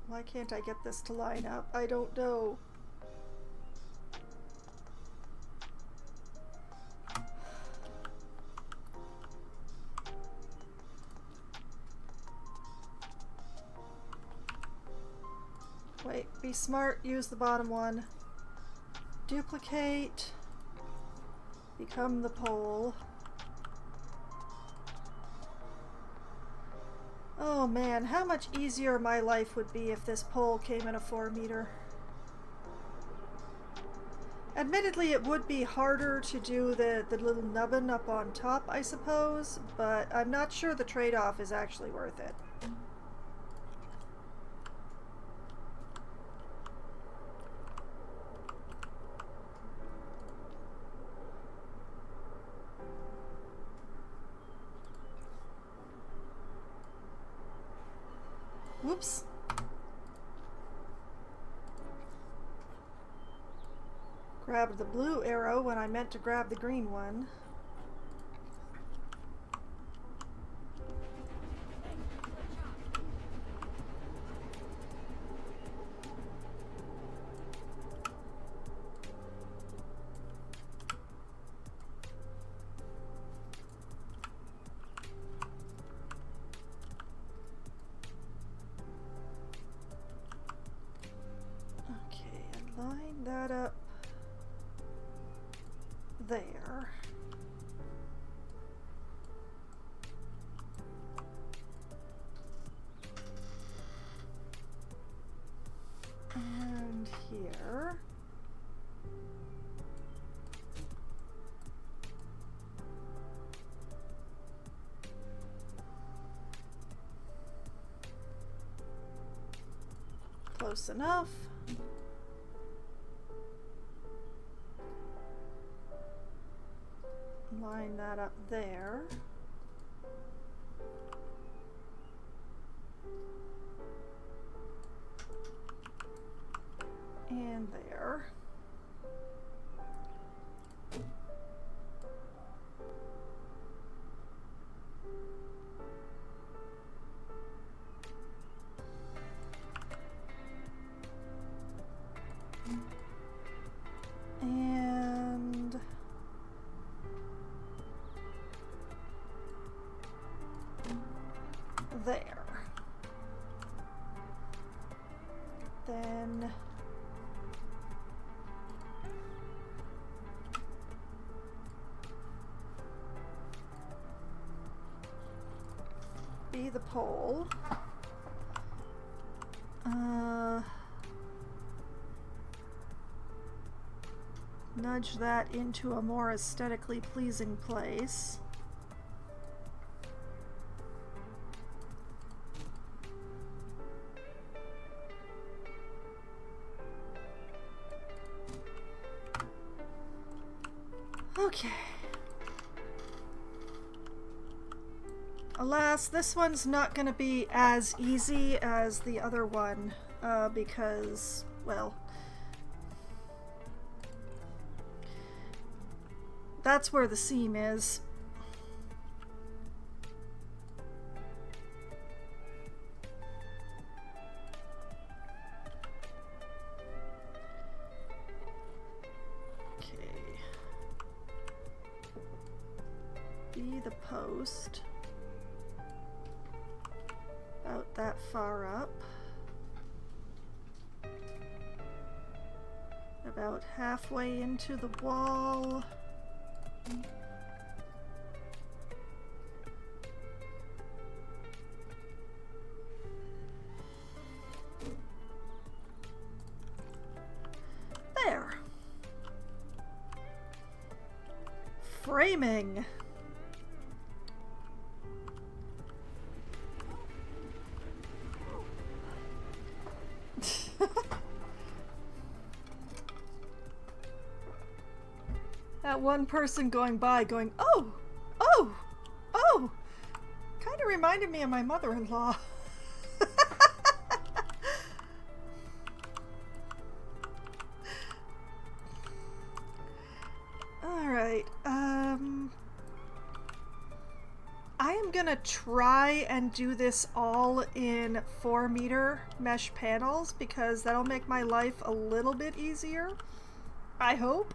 Why can't I get this to line up? I don't know. Wait, be smart, use the bottom one. Duplicate. Become the pole. Oh man, how much easier my life would be if this pole came in a 4 meter. Admittedly, it would be harder to do the little nubbin up on top, I suppose, but I'm not sure the trade-off is actually worth it. Whoops. Grabbed the blue arrow when I meant to grab the green one. Line that up there. And here. Close enough. Line that up there. And there. And there. Then be the pole. Nudge that into a more aesthetically pleasing place. Okay. Alas, this one's not going to be as easy as the other one, because, well, that's where the seam is. Okay. Be the post. About that far up. About halfway into the wall. There. Framing. that one person going by going, oh, oh, oh. Kind of reminded me of my mother-in-law. Alright, I am gonna try and do this all in 4-meter mesh panels because that'll make my life a little bit easier. I hope.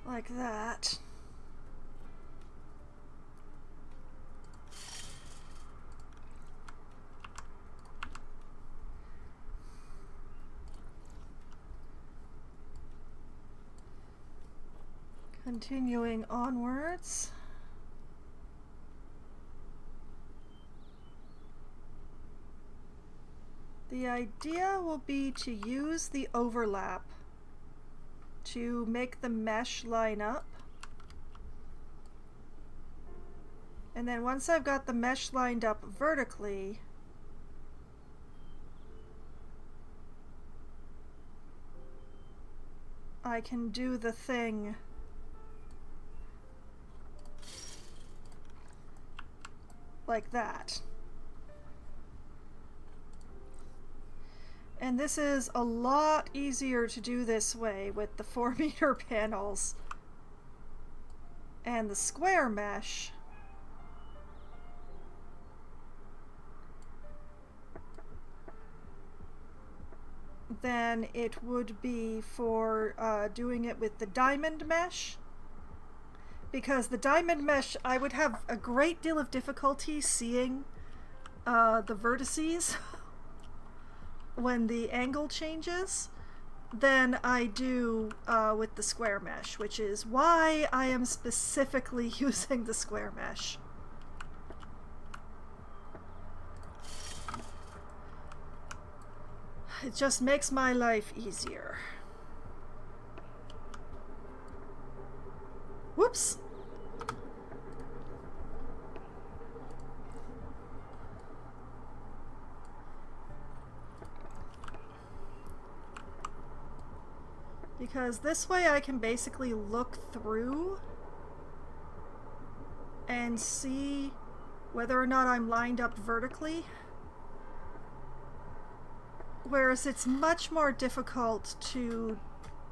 Like that. Continuing onwards. The idea will be to use the overlap to make the mesh line up. And then once I've got the mesh lined up vertically, I can do the thing like that. And this is a lot easier to do this way with the 4-meter panels and the square mesh than it would be for doing it with the diamond mesh. Because the diamond mesh, I would have a great deal of difficulty seeing the vertices when the angle changes than I do with the square mesh, which is why I am specifically using the square mesh. It just makes my life easier. Whoops! Because this way I can basically look through and see whether or not I'm lined up vertically. Whereas it's much more difficult to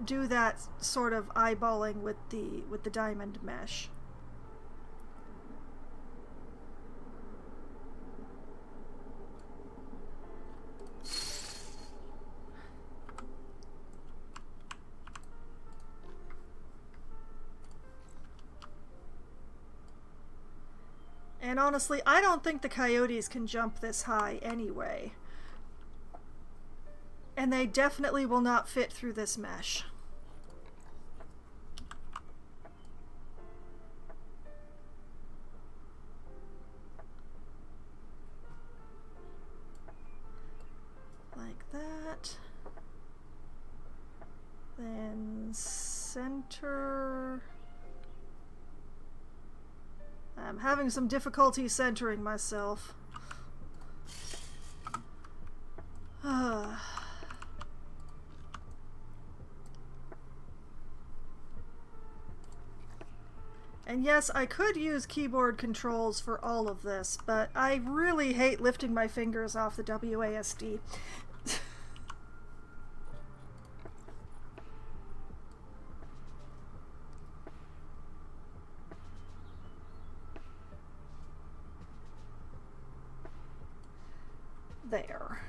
do that sort of eyeballing with the diamond mesh. And honestly, I don't think the coyotes can jump this high anyway. And they definitely will not fit through this mesh. Like that. Then center. I'm having some difficulty centering myself. And yes, I could use keyboard controls for all of this, but I really hate lifting my fingers off the WASD. There.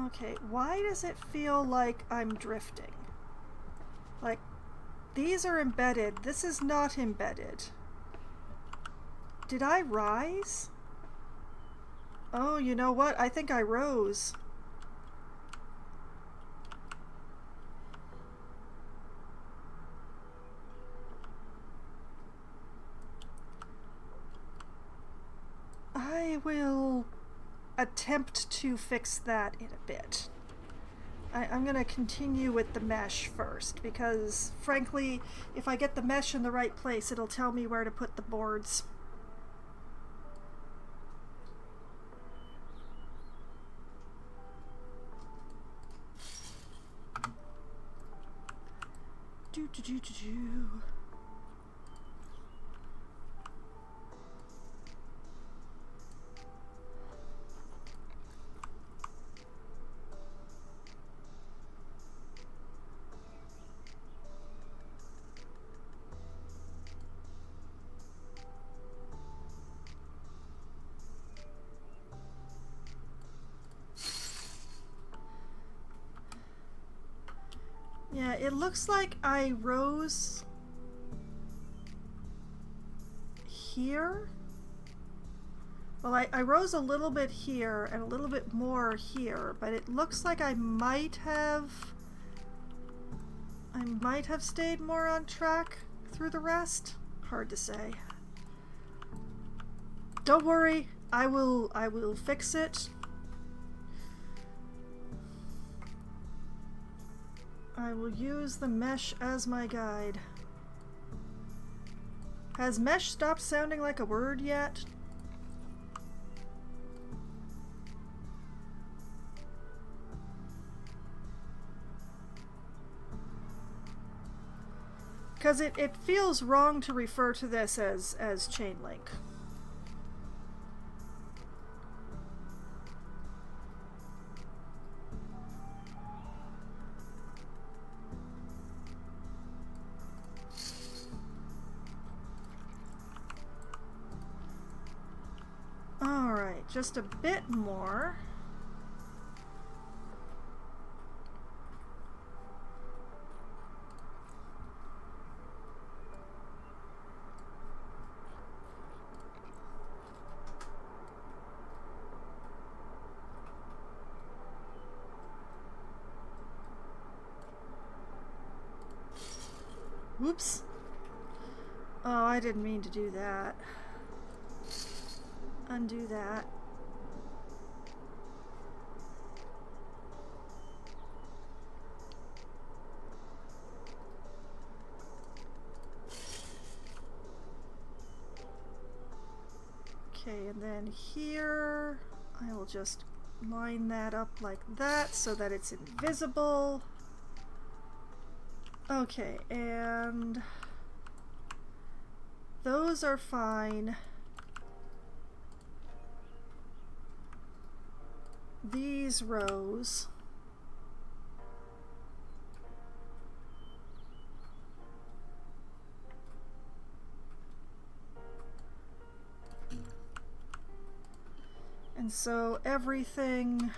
Okay, why does it feel like I'm drifting? Like, these are embedded. This is not embedded. Did I rise? Oh, you know what? I think I rose. I will attempt to fix that in a bit. I'm going to continue with the mesh first because, frankly, if I get the mesh in the right place, it'll tell me where to put the boards. Do. Yeah, it looks like I rose here. Well, I rose a little bit here and a little bit more here, but it looks like I might have stayed more on track through the rest. Hard to say. Don't worry, I will fix it. I will use the mesh as my guide. Has mesh stopped sounding like a word yet? Because it feels wrong to refer to this as chain link. Alright, just a bit more. Whoops. Oh, I didn't mean to do that. Undo that. Okay, and then here I will just line that up like that so that it's invisible. Okay, and those are fine. These rows. And so everything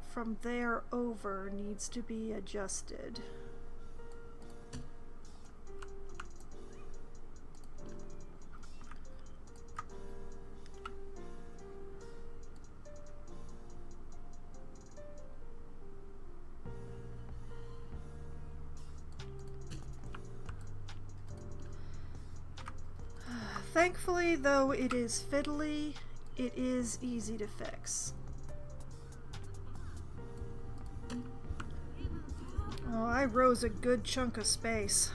from there over needs to be adjusted. Thankfully, though it is fiddly, it is easy to fix. Oh, I rose a good chunk of space.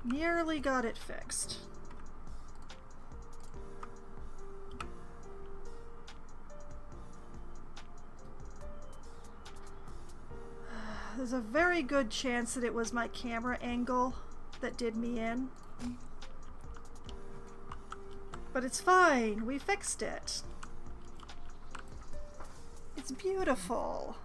Nearly got it fixed. There's a very good chance that it was my camera angle that did me in. But it's fine. We fixed it. It's beautiful.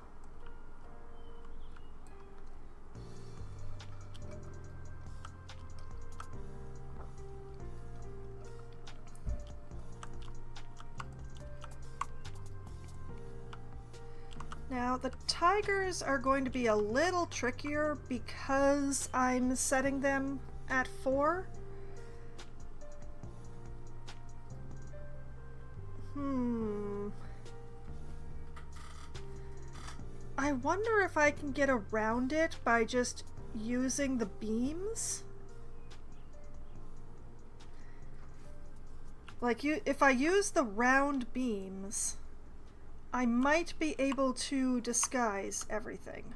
Now, the tigers are going to be a little trickier because I'm setting them at 4. I wonder if I can get around it by just using the beams. Like, if I use the round beams, I might be able to disguise everything.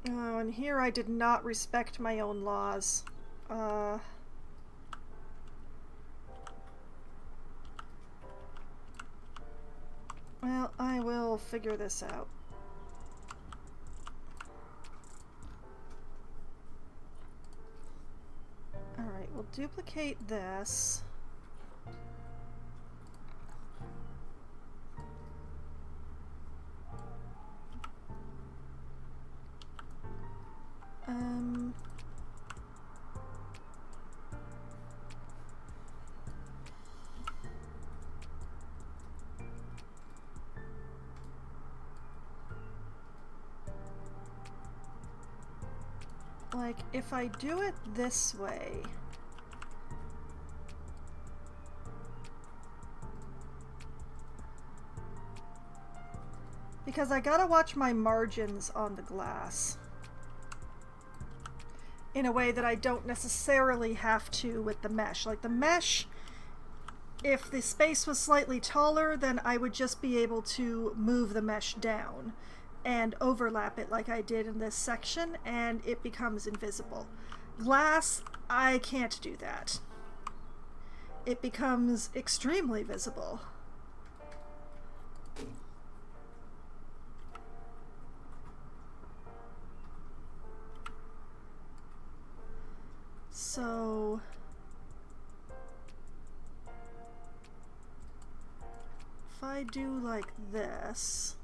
Oh, and here I did not respect my own laws. Well, I will figure this out. Alright, we'll duplicate this. Like, if I do it this way, because I gotta watch my margins on the glass in a way that I don't necessarily have to with the mesh. Like the mesh, if the space was slightly taller, then I would just be able to move the mesh down and overlap it like I did in this section, and it becomes invisible. Glass, I can't do that. It becomes extremely visible. So if I do like this,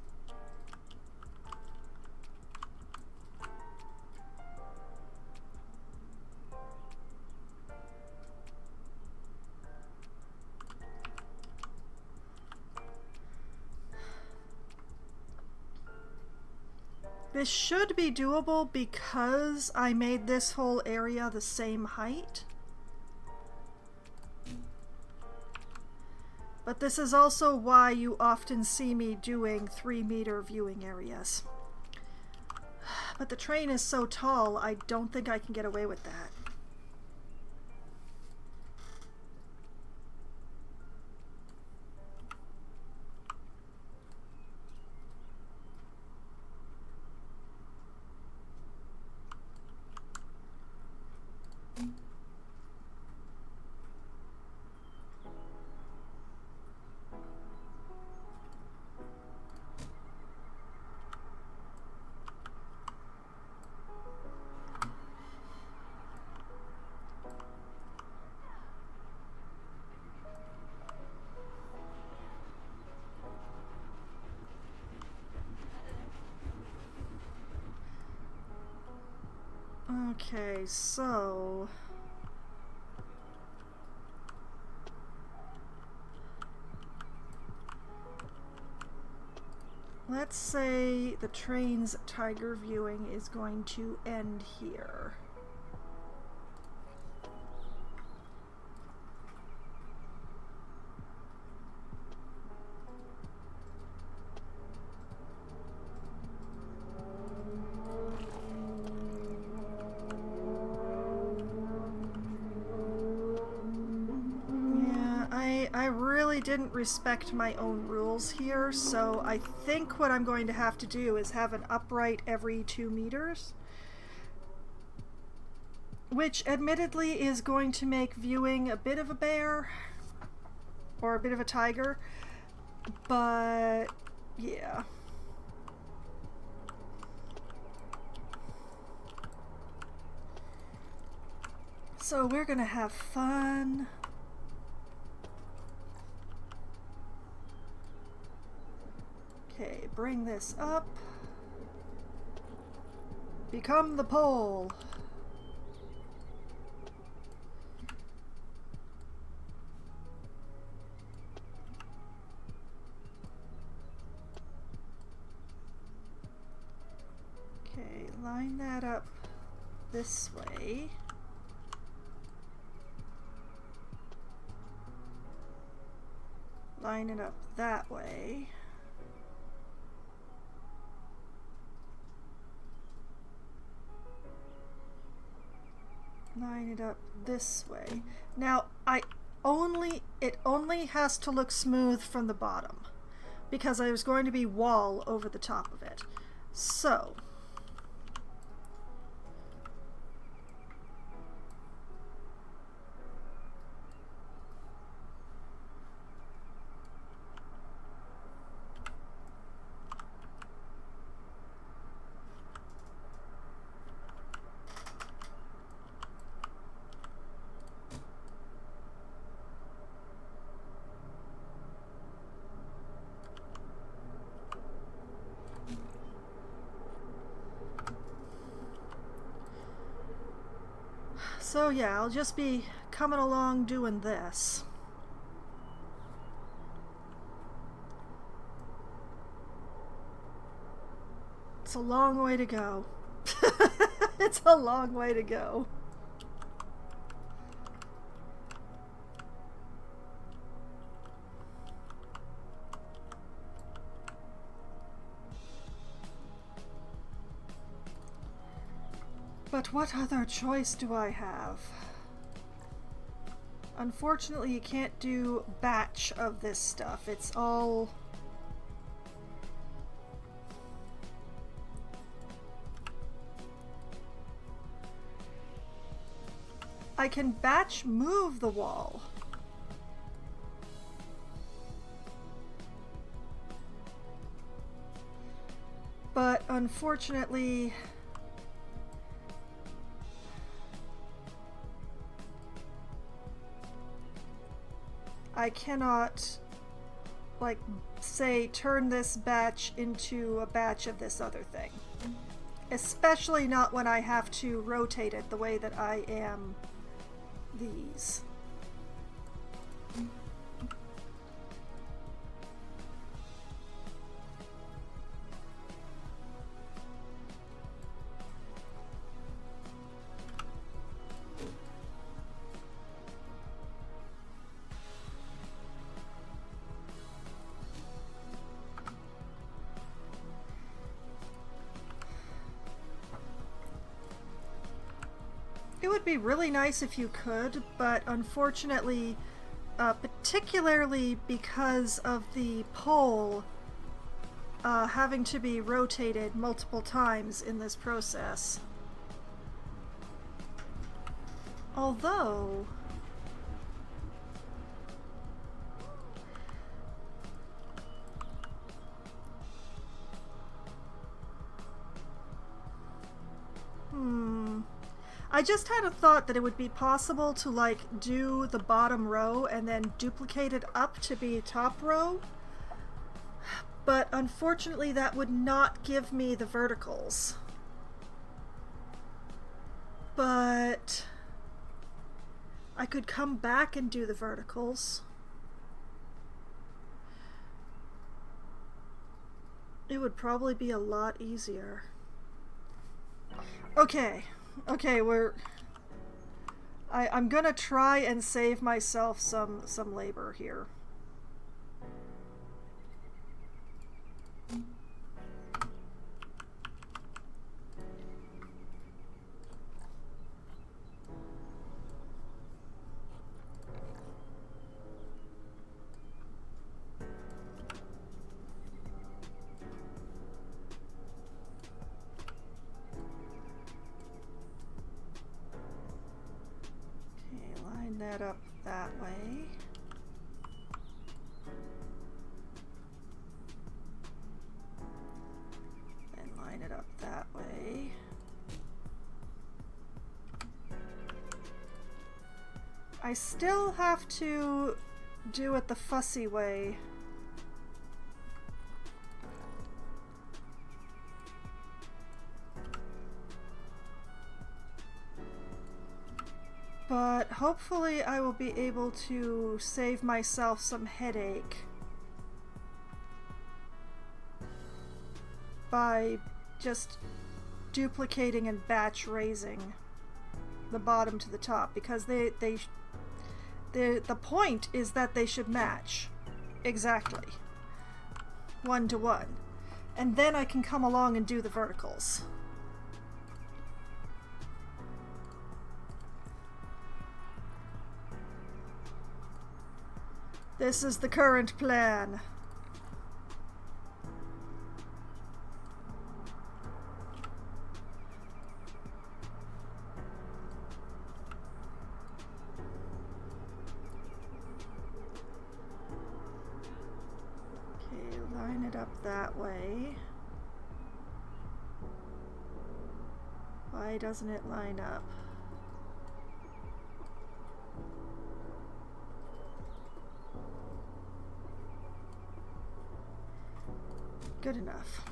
this should be doable because I made this whole area the same height. But this is also why you often see me doing 3-meter viewing areas. But the train is so tall, I don't think I can get away with that. Okay, so let's say the train's tiger viewing is going to end here. I really didn't respect my own rules here, so I think what I'm going to have to do is have an upright every 2 meters. Which admittedly is going to make viewing a bit of a bear, or a bit of a tiger, but yeah. So we're gonna have fun. Okay, bring this up. Become the pole. Okay, line that up this way. Line it up that way. Line it up this way. Now, it only has to look smooth from the bottom because there's going to be wall over the top of it. So, yeah, I'll just be coming along doing this. It's a long way to go. It's a long way to go. But what other choice do I have? Unfortunately, you can't do batch of this stuff. It's all... I can batch move the wall. But unfortunately... I cannot, like, say, turn this batch into a batch of this other thing. Especially not when I have to rotate it the way that I am these. It would be really nice if you could, but unfortunately, particularly because of the pole having to be rotated multiple times in this process. Although... I just had a thought that it would be possible to, like, do the bottom row and then duplicate it up to be top row. But unfortunately that would not give me the verticals. But I could come back and do the verticals. It would probably be a lot easier. Okay, I'm gonna try and save myself some labor here. That up that way. I still have to do it the fussy way. But hopefully I will be able to save myself some headache by just duplicating and batch raising the bottom to the top, because the point is that they should match exactly 1 to 1, and then I can come along and do the verticals. This is the current plan. Okay, line it up that way. Why doesn't it line up? Good enough.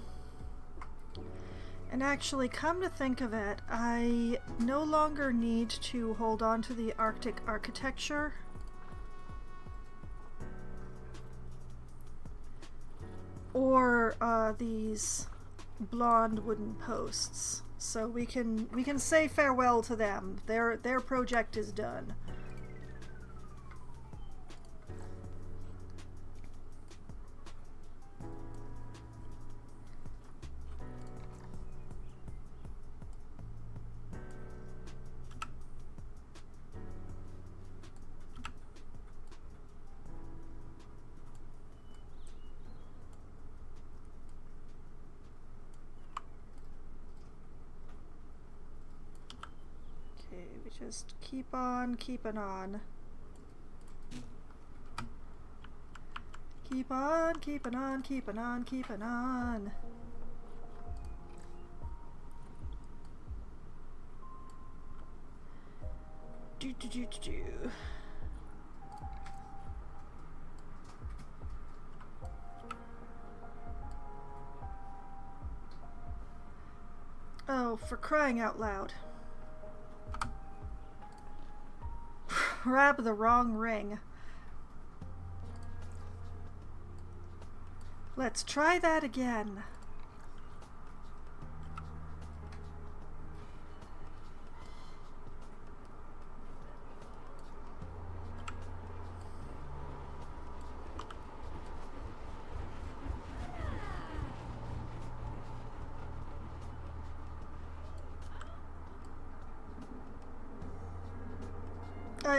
And actually, come to think of it, I no longer need to hold on to the Arctic architecture. Or these blonde wooden posts. So we can say farewell to them. Their project is done. Just keep on keeping on. Keep on keeping on, keeping on, keeping on. Do. Oh, for crying out loud. Grab the wrong ring. Let's try that again.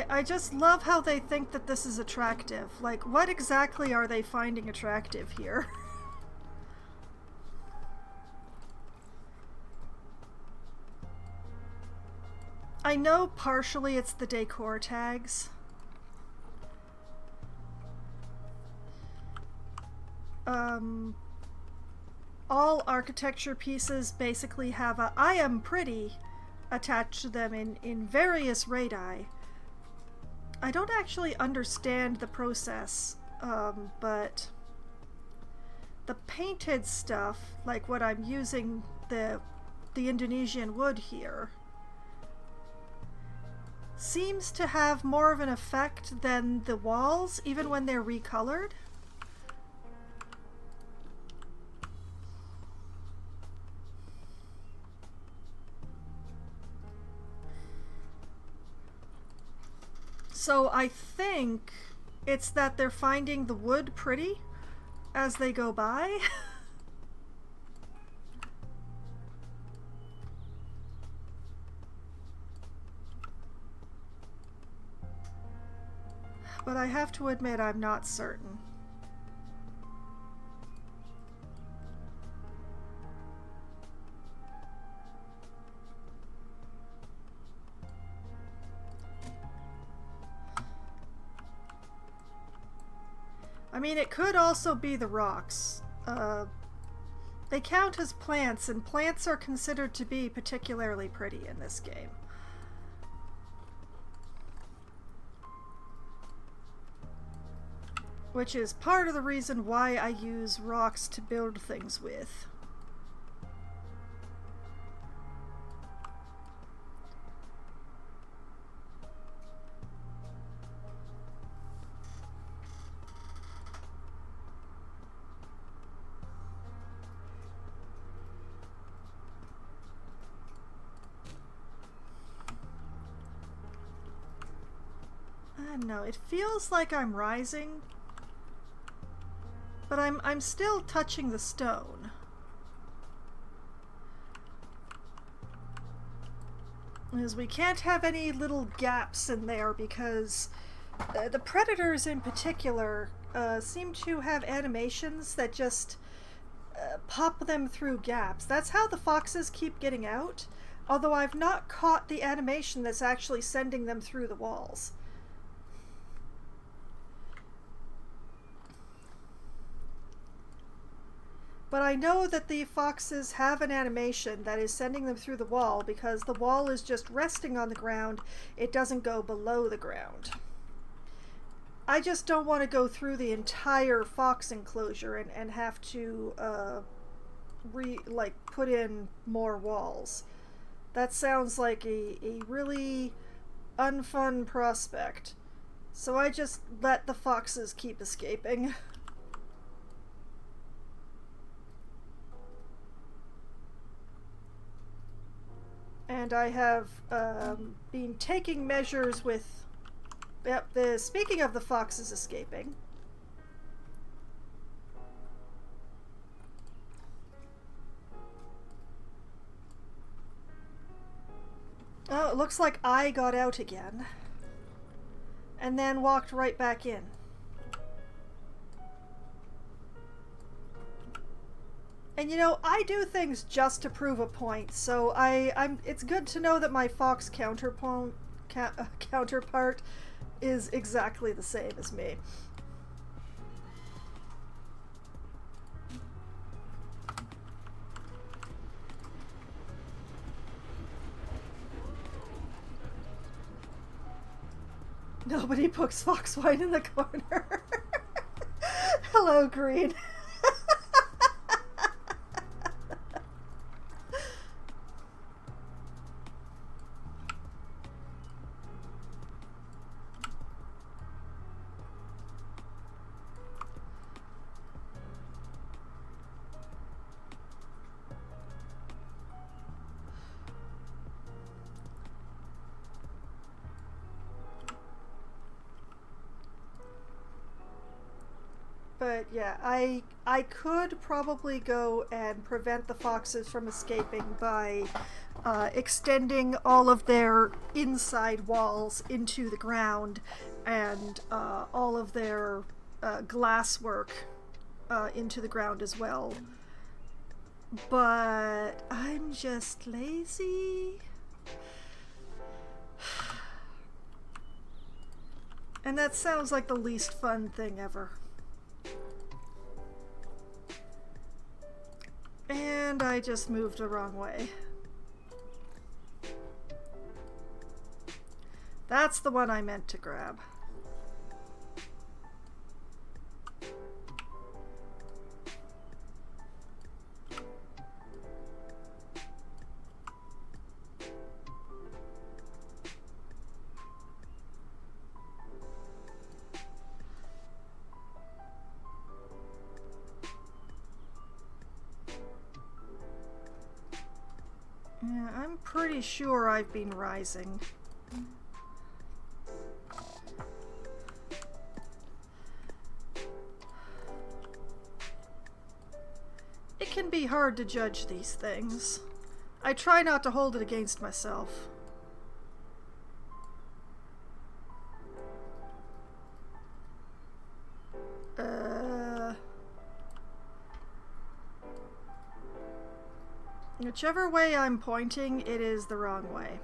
I just love how they think that this is attractive. Like, what exactly are they finding attractive here? I know partially it's the decor tags. All architecture pieces basically have a "I am pretty" attached to them in various radii. I don't actually understand the process, but the painted stuff, like what I'm using, the Indonesian wood here, seems to have more of an effect than the walls, even when they're recolored. So I think it's that they're finding the wood pretty as they go by. But I have to admit, I'm not certain. I mean, it could also be the rocks. They count as plants, and plants are considered to be particularly pretty in this game. Which is part of the reason why I use rocks to build things with. I don't know, it feels like I'm rising, but I'm still touching the stone. Because we can't have any little gaps in there because the predators in particular seem to have animations that just pop them through gaps. That's how the foxes keep getting out, although I've not caught the animation that's actually sending them through the walls. But I know that the foxes have an animation that is sending them through the wall because the wall is just resting on the ground. It doesn't go below the ground. I just don't want to go through the entire fox enclosure and have to put in more walls. That sounds like a really unfun prospect. So I just let the foxes keep escaping. And I have been taking measures with... Yep, speaking of the foxes escaping. Oh, it looks like I got out again. And then walked right back in. And you know, I do things just to prove a point, so it's good to know that my fox counterpart is exactly the same as me. Nobody puts fox wine in the corner. Hello, Green. But yeah, I could probably go and prevent the foxes from escaping by extending all of their inside walls into the ground and all of their glass work into the ground as well. But I'm just lazy. And that sounds like the least fun thing ever. And I just moved the wrong way. That's the one I meant to grab. Yeah, I'm pretty sure I've been rising. It can be hard to judge these things. I try not to hold it against myself. Whichever way I'm pointing, it is the wrong way.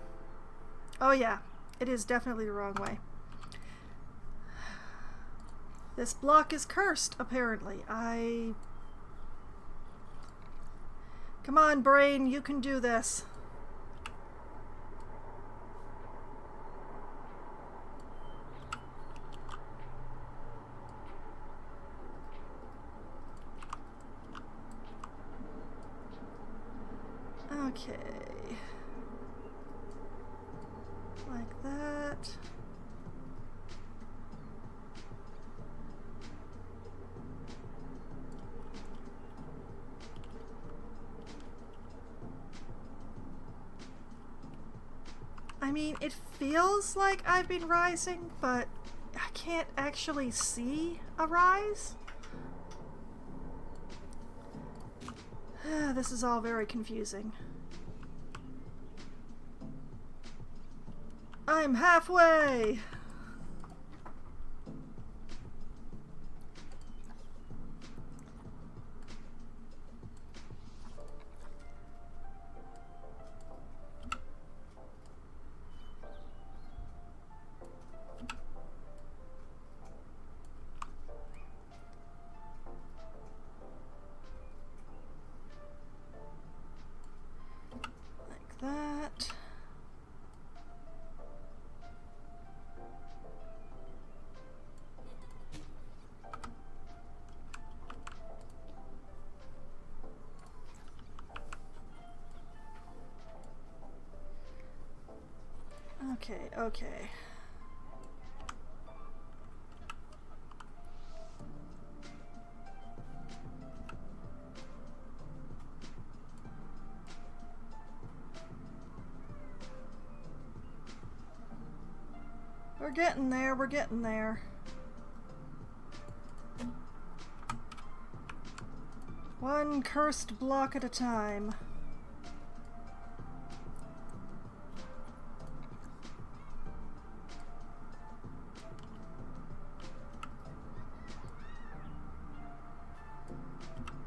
Oh yeah, it is definitely the wrong way. This block is cursed, apparently. Come on, brain, you can do this. Okay. Like that. I mean, it feels like I've been rising, but I can't actually see a rise. This is all very confusing. I'm halfway! That. Okay, okay. We're getting there, we're getting there. One cursed block at a time.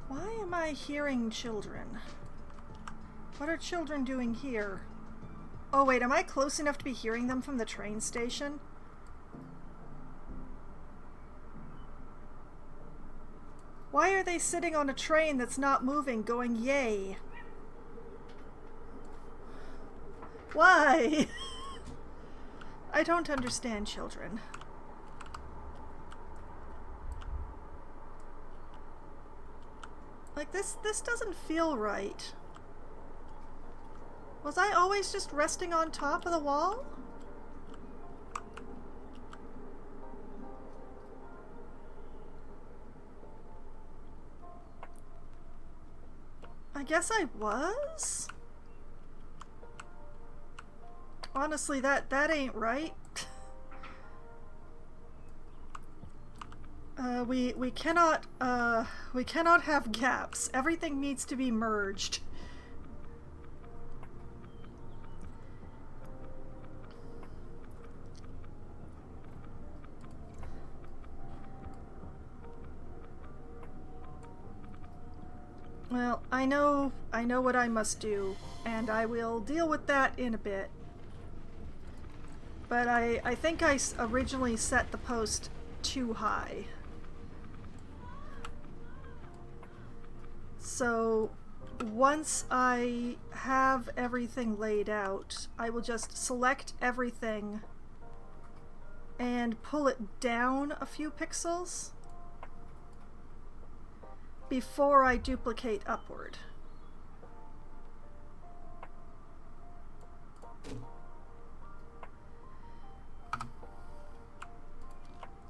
Why am I hearing children? What are children doing here? Oh wait, am I close enough to be hearing them from the train station? Why are they sitting on a train that's not moving, going yay? Why? I don't understand children. Like, this doesn't feel right. Was I always just resting on top of the wall? I guess I was? Honestly, that ain't right. We cannot have gaps. Everything needs to be merged. Well, I know what I must do, and I will deal with that in a bit. But I think I originally set the post too high. So once I have everything laid out, I will just select everything and pull it down a few pixels before I duplicate upward.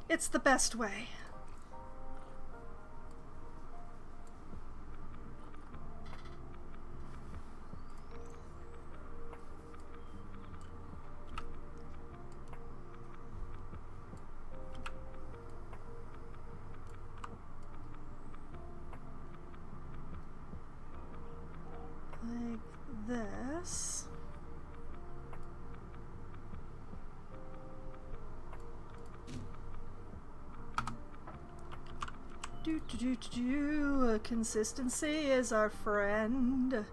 It's the best way. Like this. Consistency is our friend.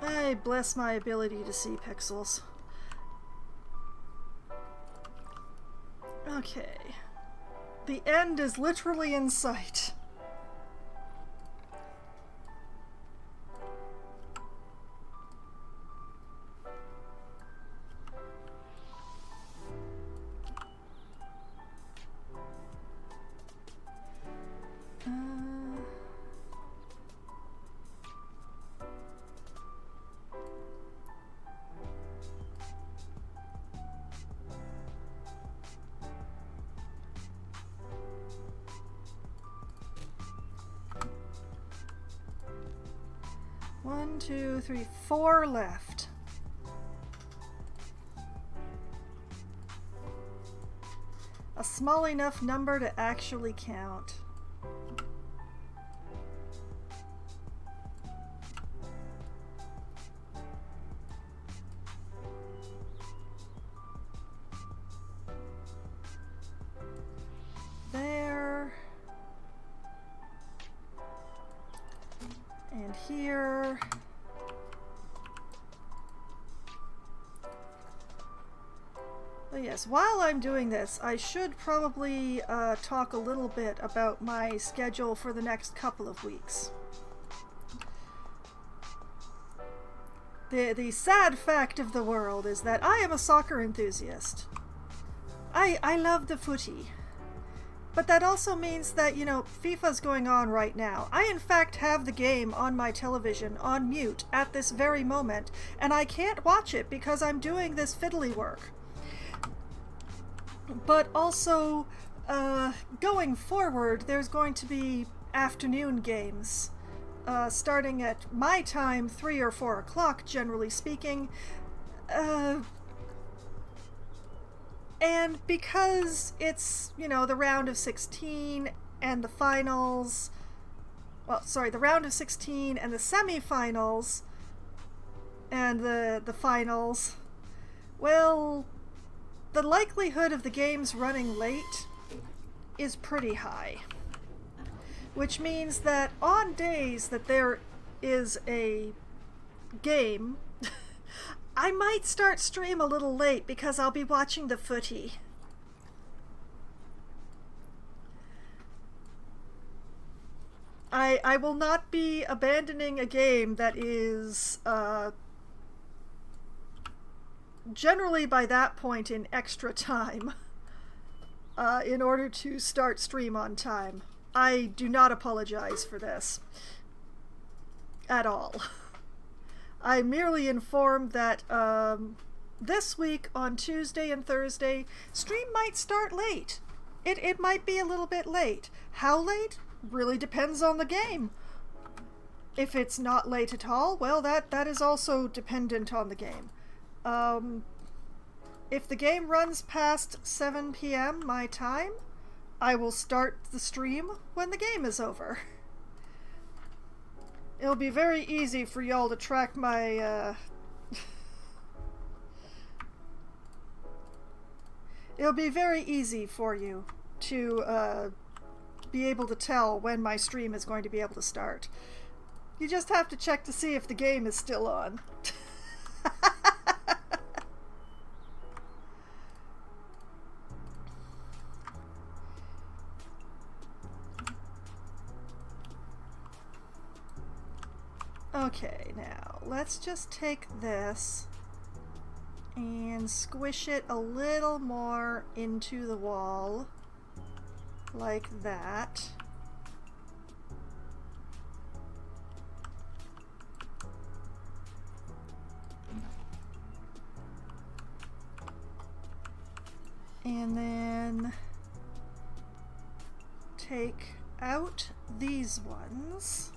I bless my ability to see pixels. Okay. The end is literally in sight. One, two, three, 4 left. A small enough number to actually count. There. And here. But yes, while I'm doing this, I should probably talk a little bit about my schedule for the next couple of weeks. The sad fact of the world is that I am a soccer enthusiast. I love the footy. But that also means that, you know, FIFA's going on right now. I, in fact, have the game on my television on mute at this very moment, and I can't watch it because I'm doing this fiddly work. But also, going forward, there's going to be afternoon games, starting at my time, 3 or 4 o'clock, generally speaking. And because it's, you know, the round of 16 and the finals, well, sorry, the round of 16 and the semifinals and the finals, well, the likelihood of the games running late is pretty high. Which means that on days that there is a game, I might start stream a little late because I'll be watching the footy. I will not be abandoning a game that is generally by that point in extra time in order to start stream on time. I do not apologize for this at all. I merely informed that this week on Tuesday and Thursday, stream might start late. It might be a little bit late. How late? Really depends on the game. If it's not late at all, well, that is also dependent on the game. If the game runs past 7 p.m. my time, I will start the stream when the game is over. It'll be very easy for y'all to track my, It'll be very easy for you to, be able to tell when my stream is going to be able to start. You just have to check to see if the game is still on. Okay, now let's just take this and squish it a little more into the wall, like that. And then take out these ones.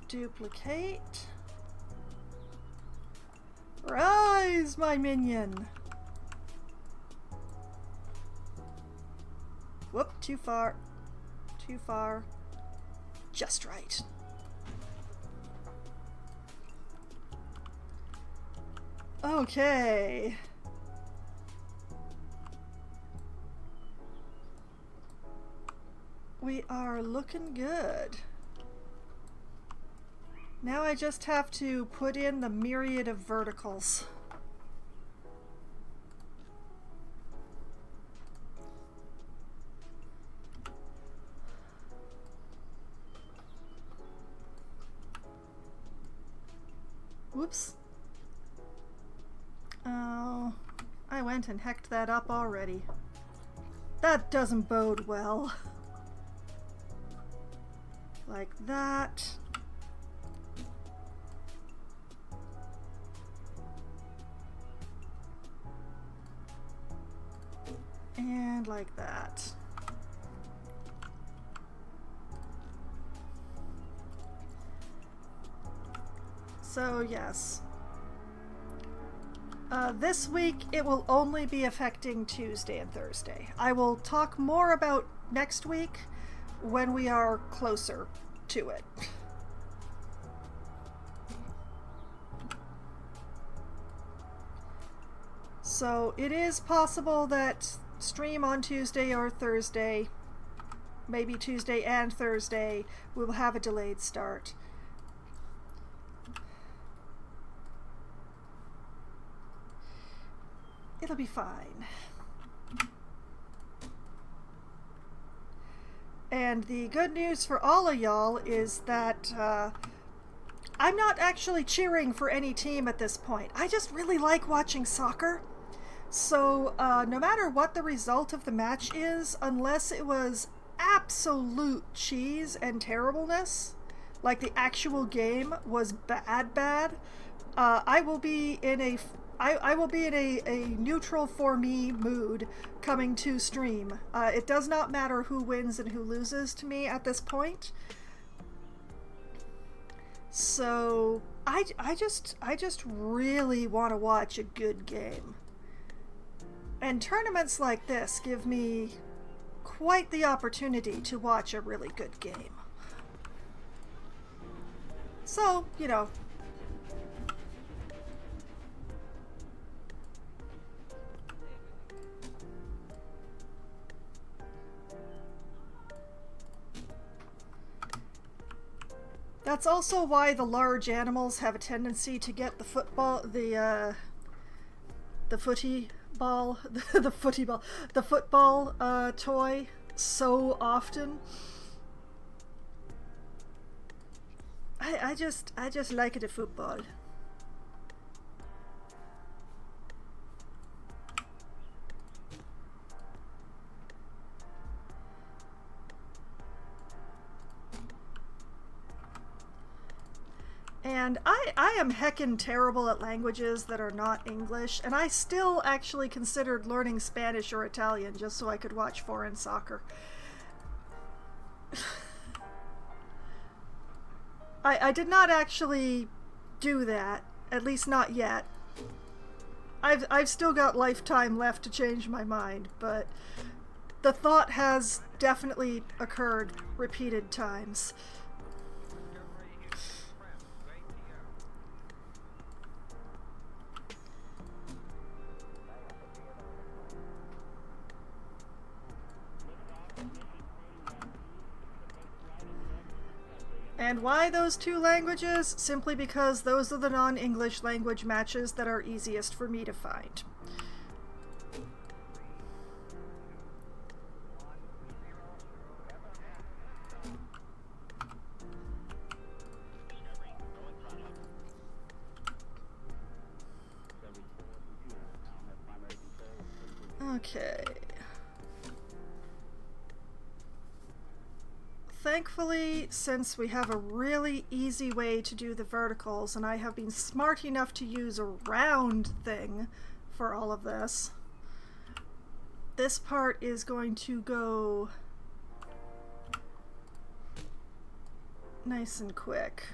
Duplicate. Rise, my minion! Whoop, too far. Too far. Just right. Okay. We are looking good. Now I just have to put in the myriad of verticals. Whoops. Oh, I went and hecked that up already. That doesn't bode well. Like that. And like that. So yes. This week it will only be affecting Tuesday and Thursday. I will talk more about next week when we are closer to it. So it is possible that stream on Tuesday or Thursday, maybe Tuesday and Thursday, we will have a delayed start. It'll be fine. And the good news for all of y'all is that I'm not actually cheering for any team at this point. I just really like watching soccer. So no matter what the result of the match is, unless it was absolute cheese and terribleness, like the actual game was bad, I will be in a neutral for me mood coming to stream. It does not matter who wins and who loses to me at this point. So I just really want to watch a good game. And tournaments like this give me quite the opportunity to watch a really good game. So, you know. That's also why the large animals have a tendency to get the football, the football toy so often. I just like it, a football. And I am heckin' terrible at languages that are not English, and I still actually considered learning Spanish or Italian just so I could watch foreign soccer. I did not actually do that, at least not yet. I've still got lifetime left to change my mind, but the thought has definitely occurred repeated times. And why those two languages? Simply because those are the non-English language matches that are easiest for me to find. Okay. Thankfully, since we have a really easy way to do the verticals, and I have been smart enough to use a round thing for all of this, this part is going to go nice and quick.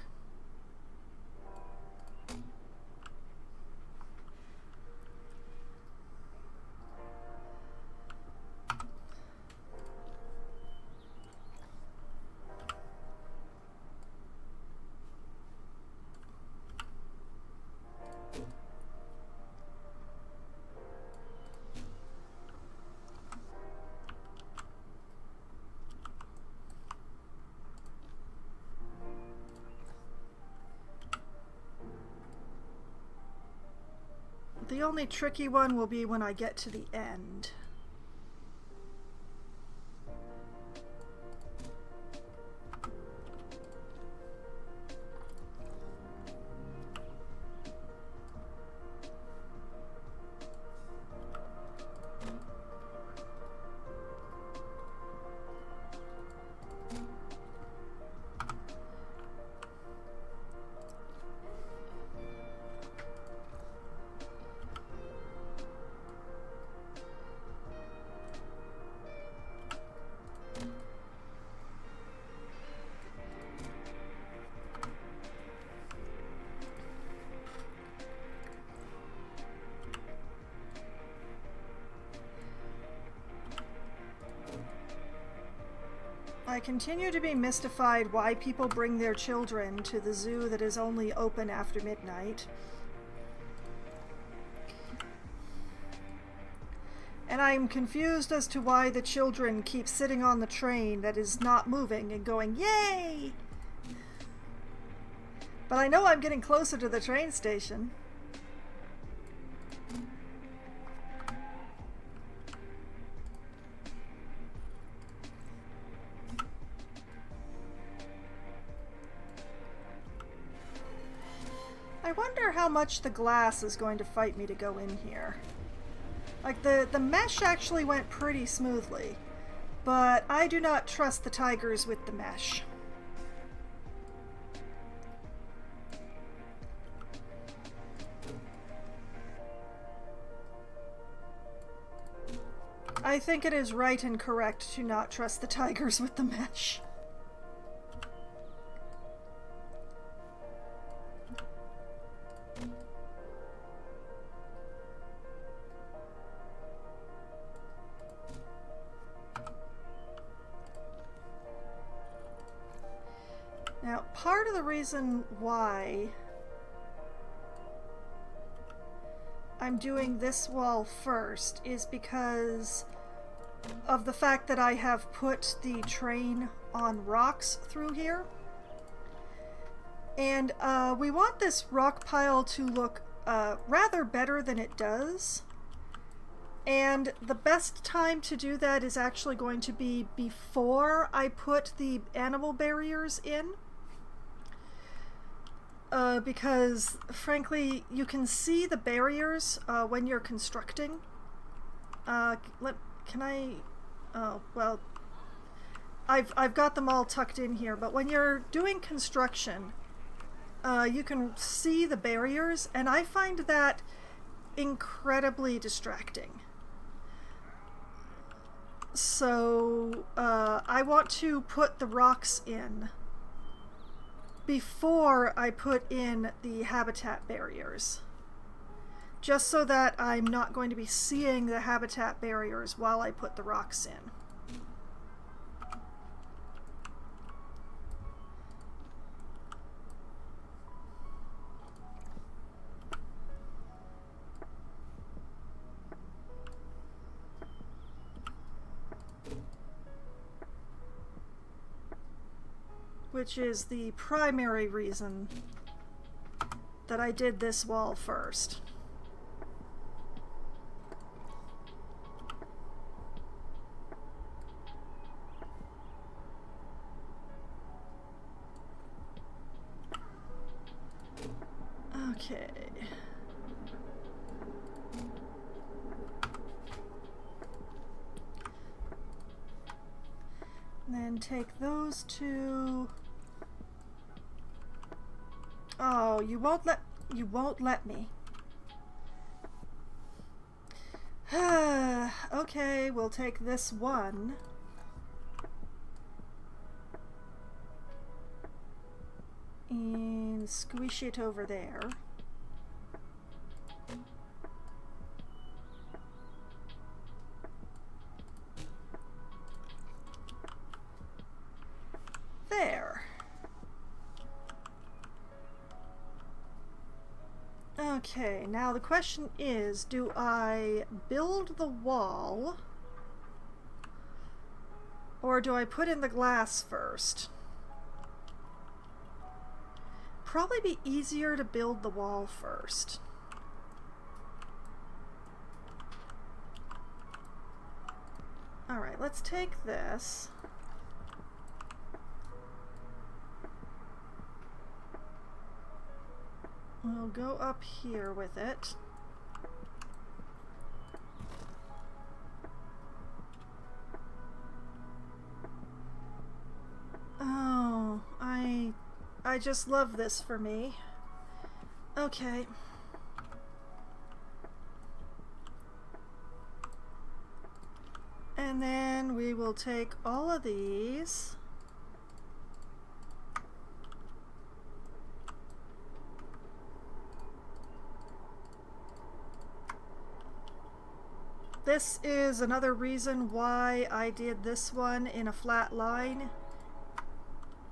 The only tricky one will be when I get to the end. I continue to be mystified why people bring their children to the zoo that is only open after midnight. And I'm confused as to why the children keep sitting on the train that is not moving and going, yay! But I know I'm getting closer to the train station. I wonder how much the glass is going to fight me to go in here. Like, the mesh actually went pretty smoothly, but I do not trust the tigers with the mesh. I think it is right and correct to not trust the tigers with the mesh. Now, part of the reason why I'm doing this wall first is because of the fact that I have put the train on rocks through here. And we want this rock pile to look rather better than it does. And the best time to do that is actually going to be before I put the animal barriers in. Because, frankly, you can see the barriers when you're constructing. Can I... Oh, well... I've got them all tucked in here, but when you're doing construction, you can see the barriers, and I find that incredibly distracting. So, I want to put the rocks in before I put in the habitat barriers, just so that I'm not going to be seeing the habitat barriers while I put the rocks in. Which is the primary reason that I did this wall first. Okay. And then take those two. Oh, you won't let me. Okay, we'll take this one. And squish it over there. There. Okay, now the question is, do I build the wall or do I put in the glass first? Probably be easier to build the wall first. Alright, let's take this. We'll go up here with it. Oh, I just love this for me. Okay. And then we will take all of these. This is another reason why I did this one in a flat line,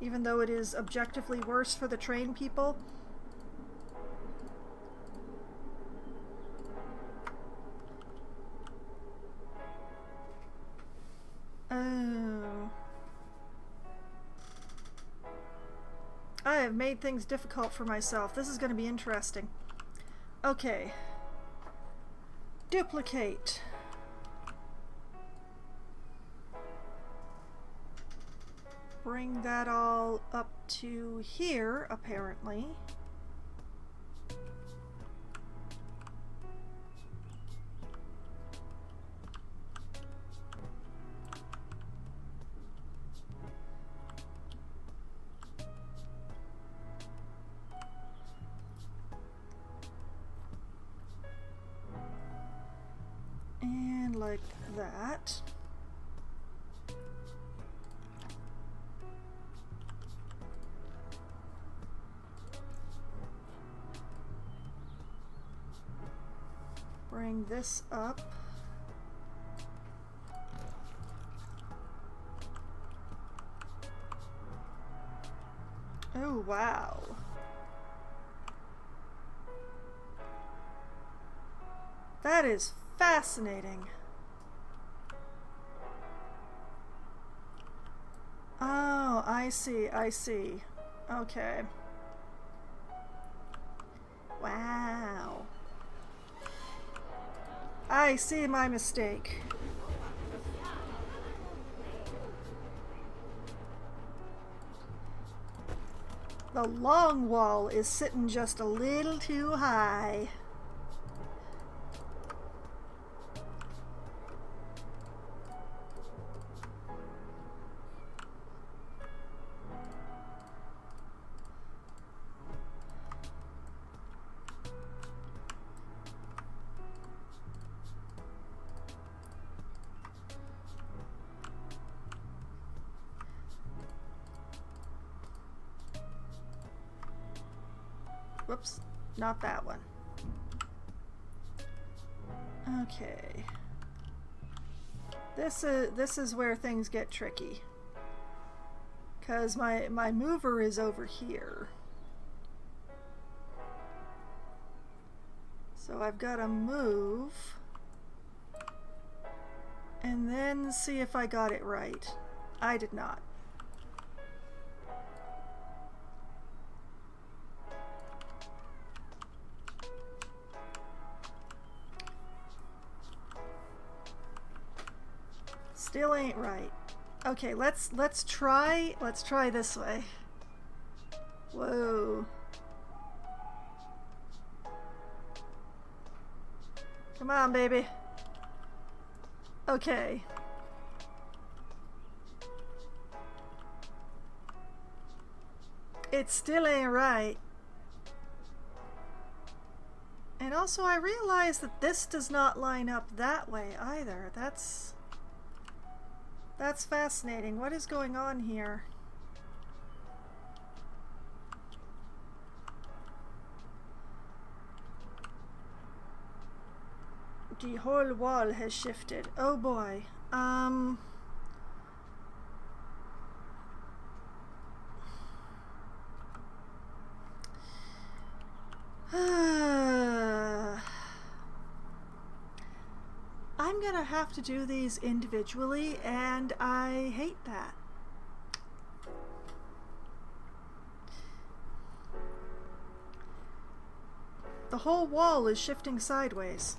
even though it is objectively worse for the train people. Oh. I have made things difficult for myself. This is going to be interesting. Okay. Duplicate. Bring that all up to here, apparently. And like that. Bring this up. Oh, wow. That is fascinating. Oh, I see, I see. Okay. Wow. I see my mistake. The long wall is sitting just a little too high. Whoops, not that one. Okay. This is where things get tricky. 'Cause my mover is over here. So I've got to move and then see if I got it right. I did not. Still ain't right. Okay, let's try this way. Whoa. Come on, baby. Okay. It still ain't right. And also I realize that this does not line up that way either. That's fascinating. What is going on here? The whole wall has shifted. Oh boy. I'm gonna have to do these individually, and I hate that. The whole wall is shifting sideways.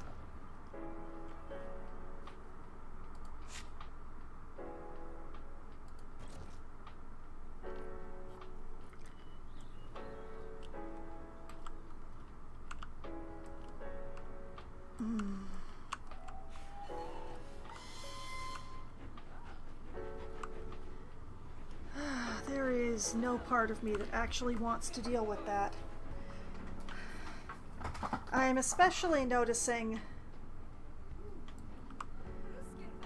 There is no part of me that actually wants to deal with that. I'm especially noticing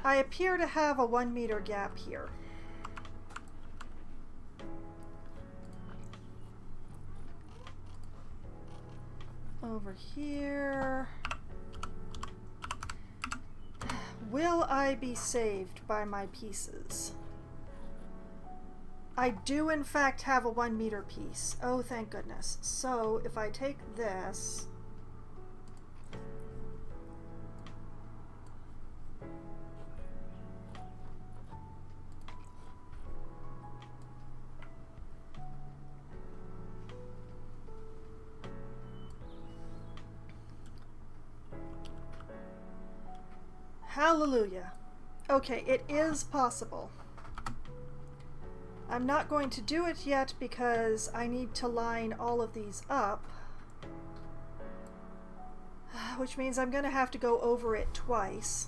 I appear to have a 1 meter gap here. Over here. Will I be saved by my pieces? I do in fact have a 1 meter piece. Oh, thank goodness. So if I take this, hallelujah. Okay, it is possible. I'm not going to do it yet because I need to line all of these up, which means I'm going to have to go over it twice.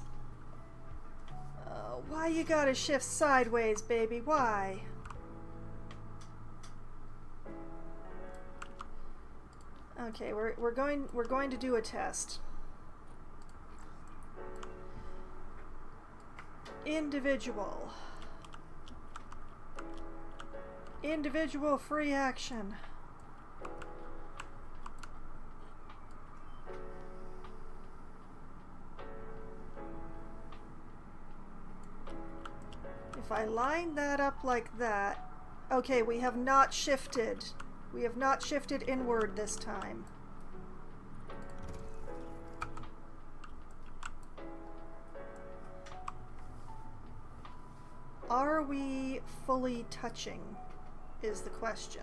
Why you gotta shift sideways, baby? Why? Okay, we're going to do a test. Individual free action. If I line that up like that, okay, we have not shifted. We have not shifted inward this time. Are we fully touching, is the question.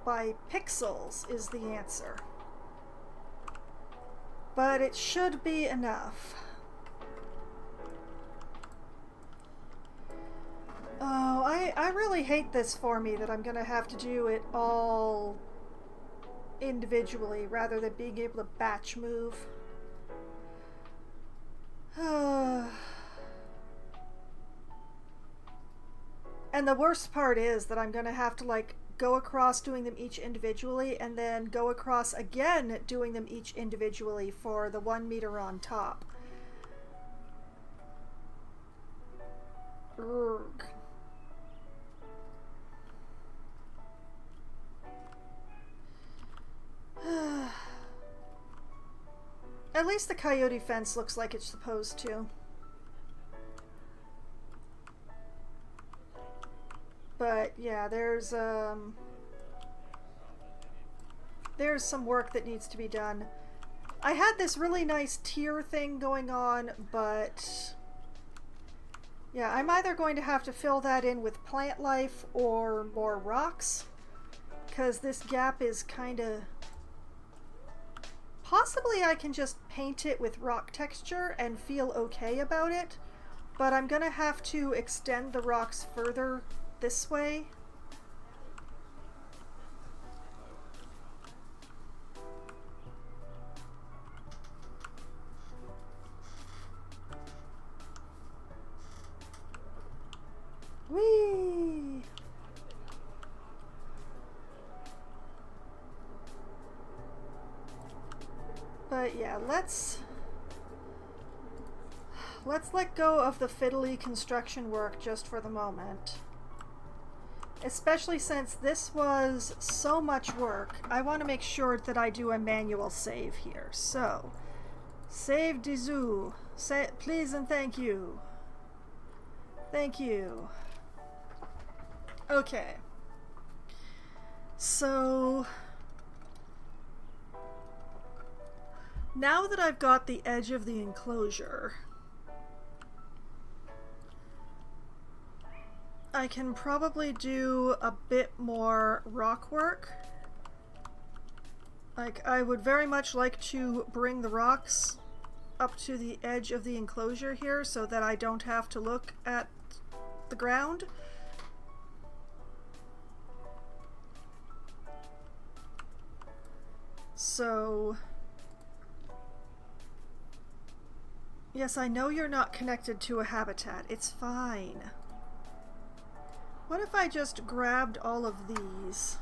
By pixels is the answer. But it should be enough. Oh, I really hate this for me, that I'm gonna have to do it all individually rather than being able to batch move. And the worst part is that I'm gonna have to like go across doing them each individually and then go across again doing them each individually for the 1 meter on top. Urgh. At least the coyote fence looks like it's supposed to. But yeah, there's some work that needs to be done. I had this really nice tier thing going on, but yeah, I'm either going to have to fill that in with plant life or more rocks, because this gap is kind of... Possibly I can just paint it with rock texture and feel okay about it, but I'm gonna have to extend the rocks further this way. Whee! But yeah, let's let go of the fiddly construction work just for the moment. Especially since this was so much work, I want to make sure that I do a manual save here. So, save de zoo. Please and thank you. Thank you. Okay. So, now that I've got the edge of the enclosure, I can probably do a bit more rock work. Like, I would very much like to bring the rocks up to the edge of the enclosure here so that I don't have to look at the ground. So... Yes, I know you're not connected to a habitat. It's fine. What if I just grabbed all of these?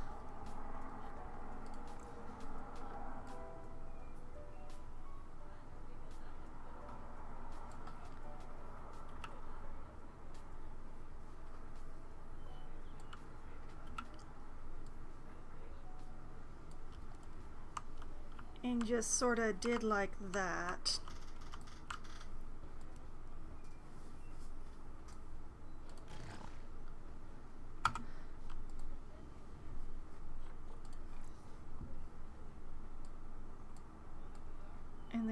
And just sort of did like that.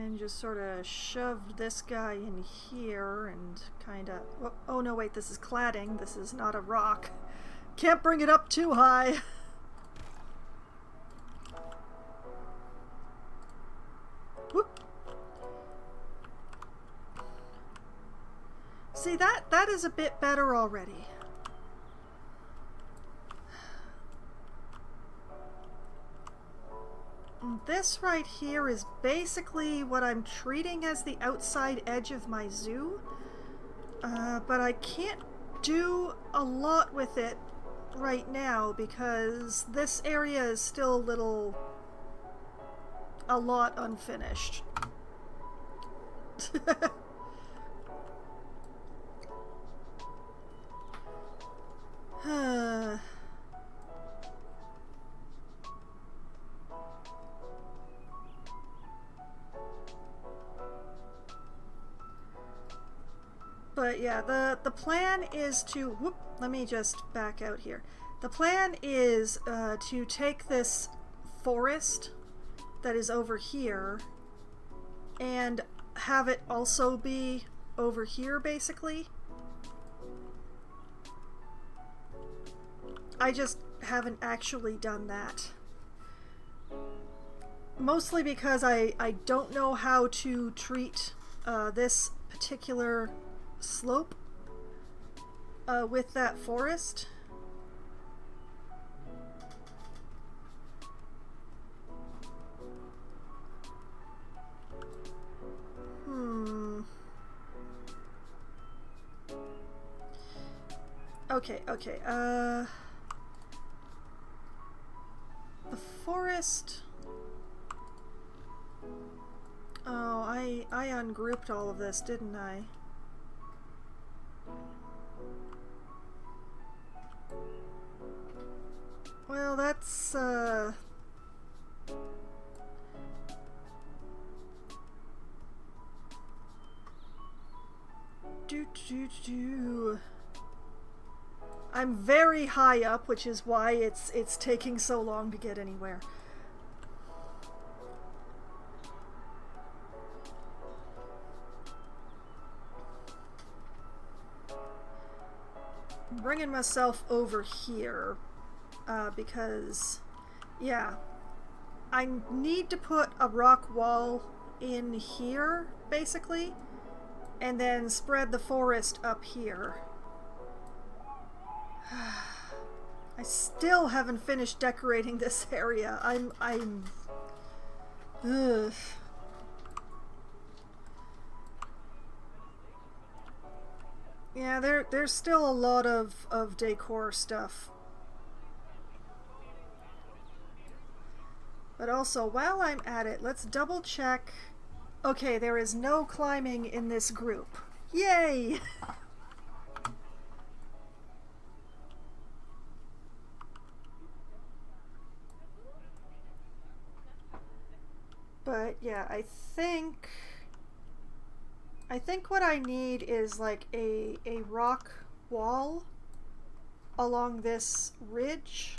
And just sort of shoved this guy in here and kind of... Oh no, wait, this is cladding. This is not a rock. Can't bring it up too high. Whoop. See, that is a bit better already. This right here is basically what I'm treating as the outside edge of my zoo. But I can't do a lot with it right now because this area is still a lot unfinished. But yeah, the plan is to... Whoop, let me just back out here. The plan is to take this forest that is over here and have it also be over here, basically. I just haven't actually done that. Mostly because I don't know how to treat this particular slope with that forest. Okay, the forest... Oh, I ungrouped all of this, didn't I? Well, that's, I'm very high up, which is why it's taking so long to get anywhere. I'm bringing myself over here. Because, yeah, I need to put a rock wall in here, basically, and then spread the forest up here. I still haven't finished decorating this area. Ugh. Yeah, there's still a lot of decor stuff. But also, while I'm at it, let's double check. Okay, there is no climbing in this group. Yay! But yeah, I think what I need is like a rock wall along this ridge.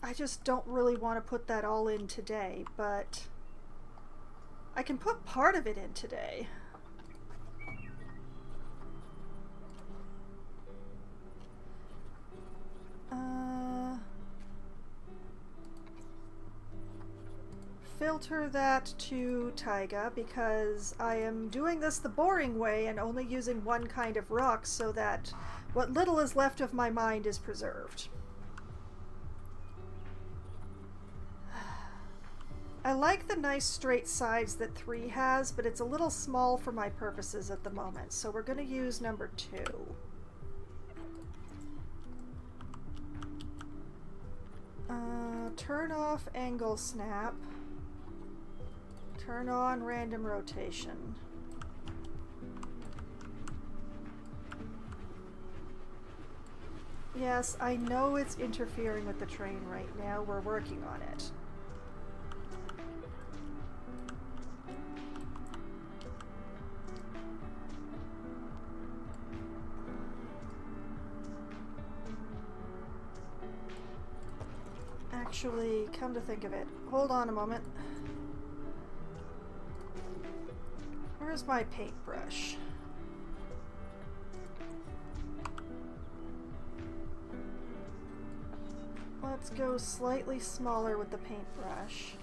I just don't really want to put that all in today, but I can put part of it in today. Filter that to taiga because I am doing this the boring way and only using one kind of rock so that what little is left of my mind is preserved. I like the nice straight sides that 3 has, but it's a little small for my purposes at the moment, so we're going to use number 2. Turn off angle snap. Turn on random rotation. Yes, I know it's interfering with the train right now. We're working on it. actually, come to think of it, hold on a moment. Where's my paintbrush? Let's go slightly smaller with the paintbrush.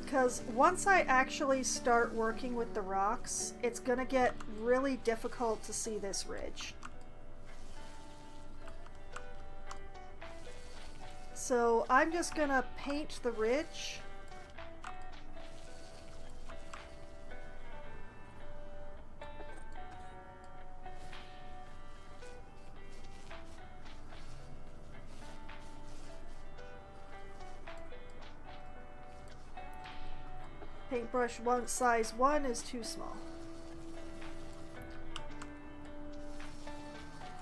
Because once I actually start working with the rocks, it's gonna get really difficult to see this ridge. So I'm just gonna paint the ridge. Paintbrush size 1 is too small.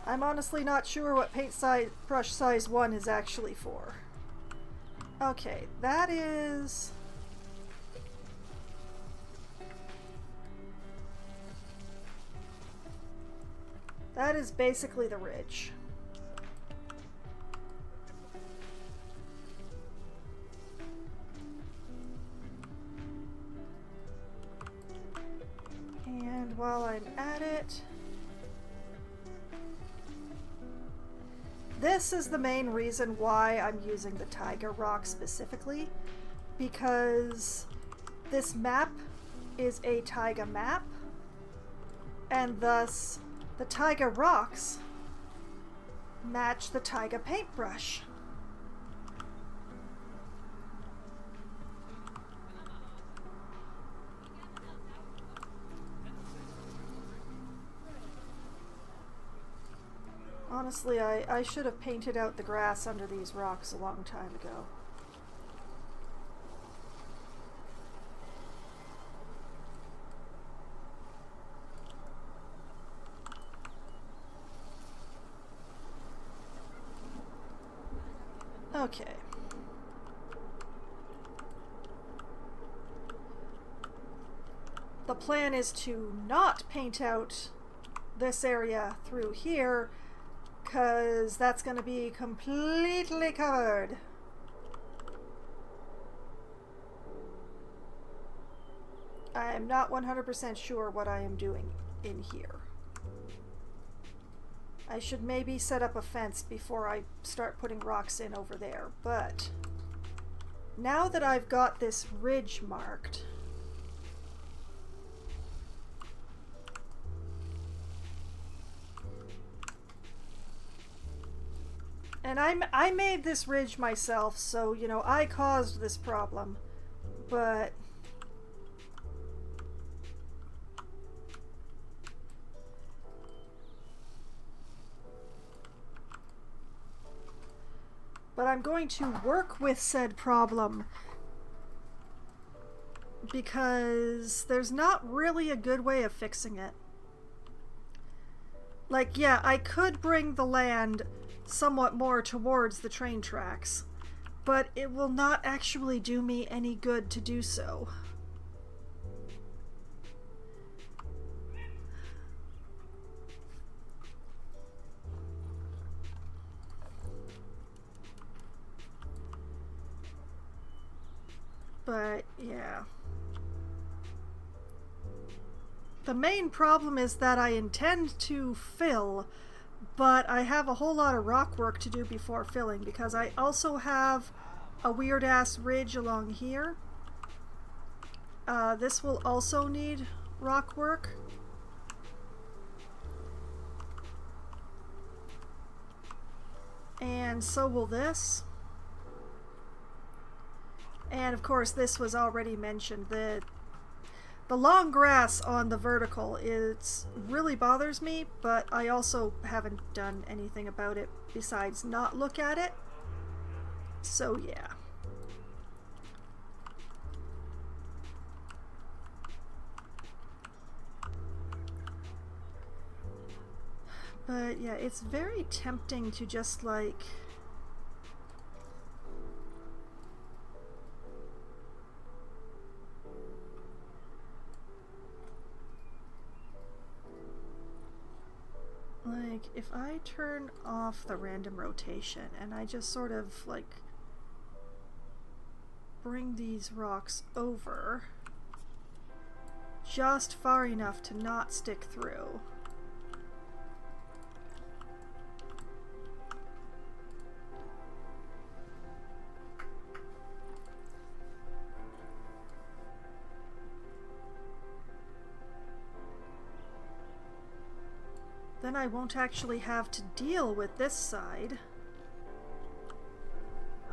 I'm honestly not sure what paintbrush size 1 is actually for. Okay, that is... that is basically the ridge. And while I'm at it, this is the main reason why I'm using the taiga rock specifically, because this map is a taiga map, and thus the taiga rocks match the taiga paintbrush. Honestly, I should have painted out the grass under these rocks a long time ago. Okay. The plan is to not paint out this area through here, because that's going to be completely covered. I'm not 100% sure what I am doing in here. I should maybe set up a fence before I start putting rocks in over there, but now that I've got this ridge marked, and I made this ridge myself, so, you know, I caused this problem, but I'm going to work with said problem because there's not really a good way of fixing it. Like, yeah, I could bring the land somewhat more towards the train tracks, but it will not actually do me any good to do so. But, yeah. The main problem is that I intend to fill, but I have a whole lot of rock work to do before filling, because I also have a weird-ass ridge along here. This will also need rock work. And so will this. And of course this was already mentioned. The long grass on the vertical really bothers me, but I also haven't done anything about it besides not look at it. So yeah. But yeah, it's very tempting to just like if I turn off the random rotation and I just sort of like bring these rocks over just far enough to not stick through. Then I won't actually have to deal with this side.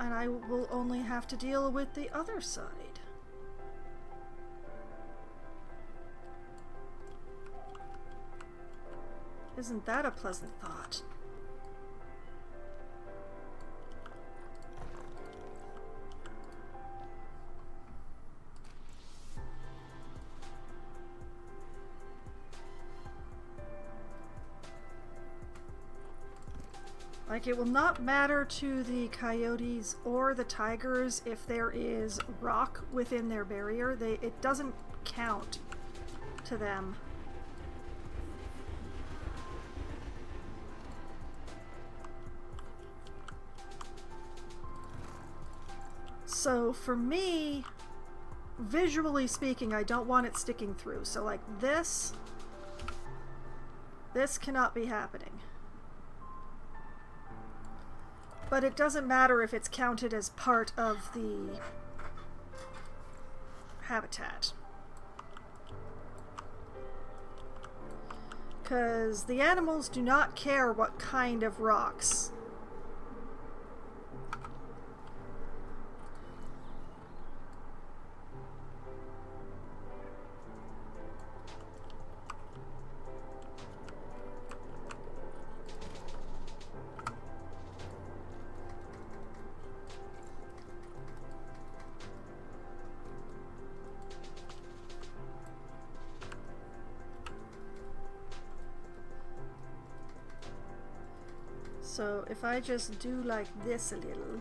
And I will only have to deal with the other side. Isn't that a pleasant thought? Like, it will not matter to the coyotes or the tigers if there is rock within their barrier. It doesn't count to them. So for me, visually speaking, I don't want it sticking through. So like this cannot be happening. But it doesn't matter if it's counted as part of the habitat. Because the animals do not care what kind of rocks. So if I just do like this a little,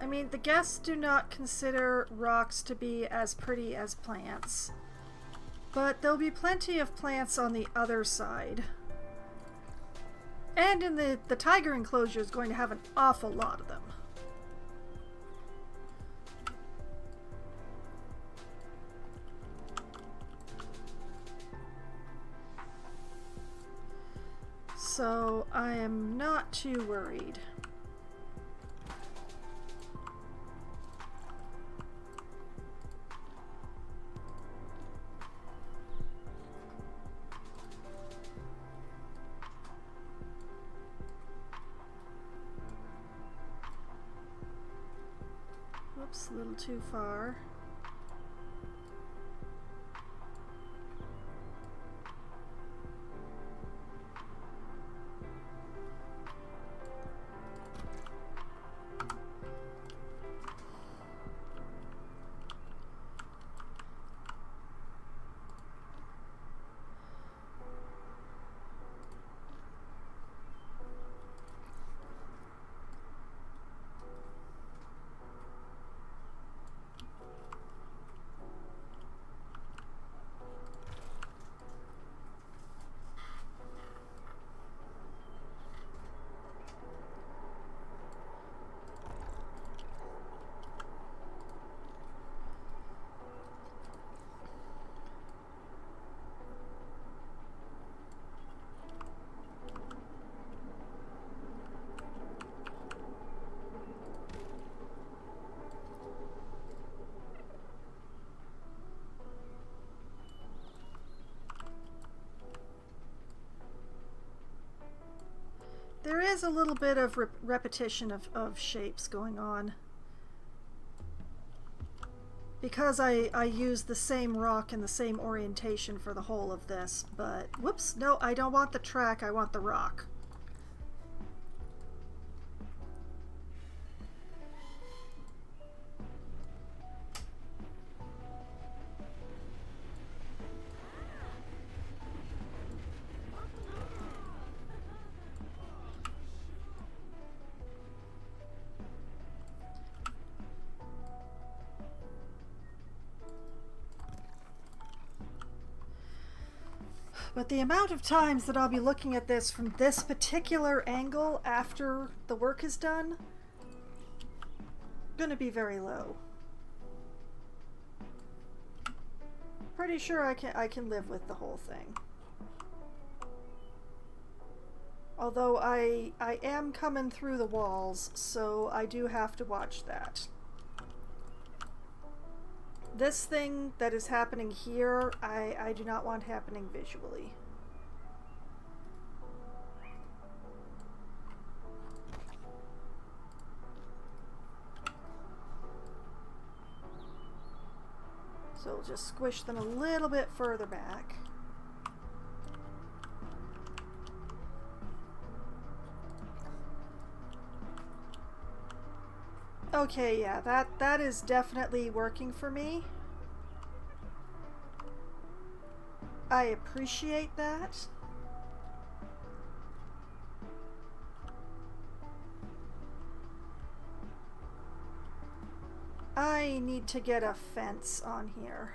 I mean, the guests do not consider rocks to be as pretty as plants, but there'll be plenty of plants on the other side. And in the tiger enclosure is going to have an awful lot of them. So I am not too worried. Whoops, a little too far. There is a little bit of repetition of shapes going on. Because I use the same rock and the same orientation for the whole of this, but whoops, no, I don't want the track, I want the rock. But the amount of times that I'll be looking at this from this particular angle after the work is done, gonna be very low. Pretty sure I can live with the whole thing. Although I am coming through the walls, so I do have to watch that. This thing that is happening here, I do not want happening visually. So we'll just squish them a little bit further back. Okay, yeah, that is definitely working for me. I appreciate that. I need to get a fence on here.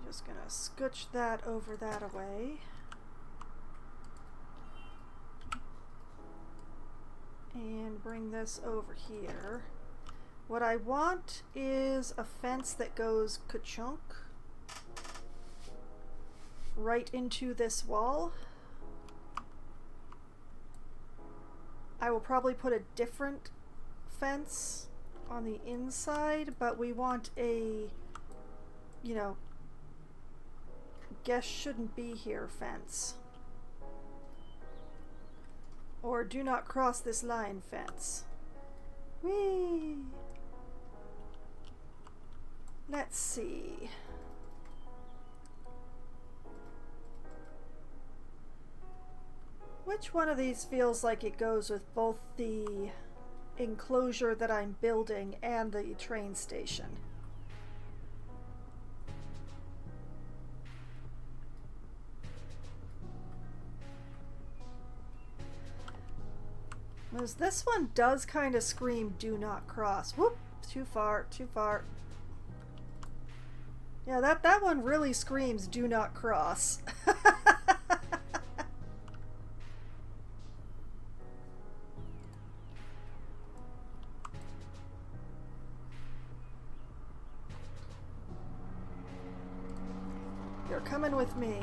Just gonna scooch that over that away. And bring this over here. What I want is a fence that goes ka-chunk right into this wall. I will probably put a different fence on the inside, but we want a, you know, guest shouldn't be here fence. Or do not cross this line fence. Whee! Let's see. Which one of these feels like it goes with both the enclosure that I'm building and the train station? Because this one does kind of scream, do not cross. Whoop! Too far, too far. Yeah, that one really screams, do not cross. You're coming with me.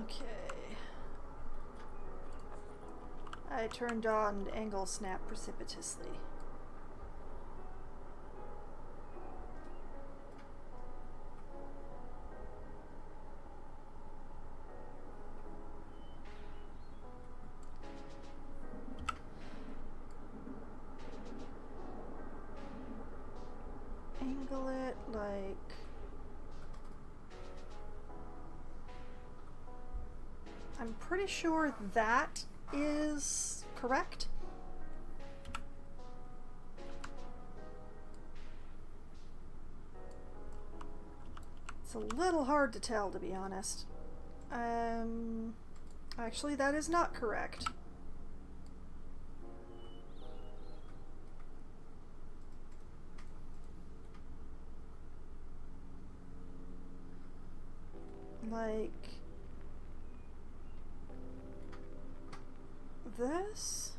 Okay. I turned on angle snap precipitously. Angle it like... I'm pretty sure that is correct. It's a little hard to tell, to be honest. Actually, that is not correct. Like... this?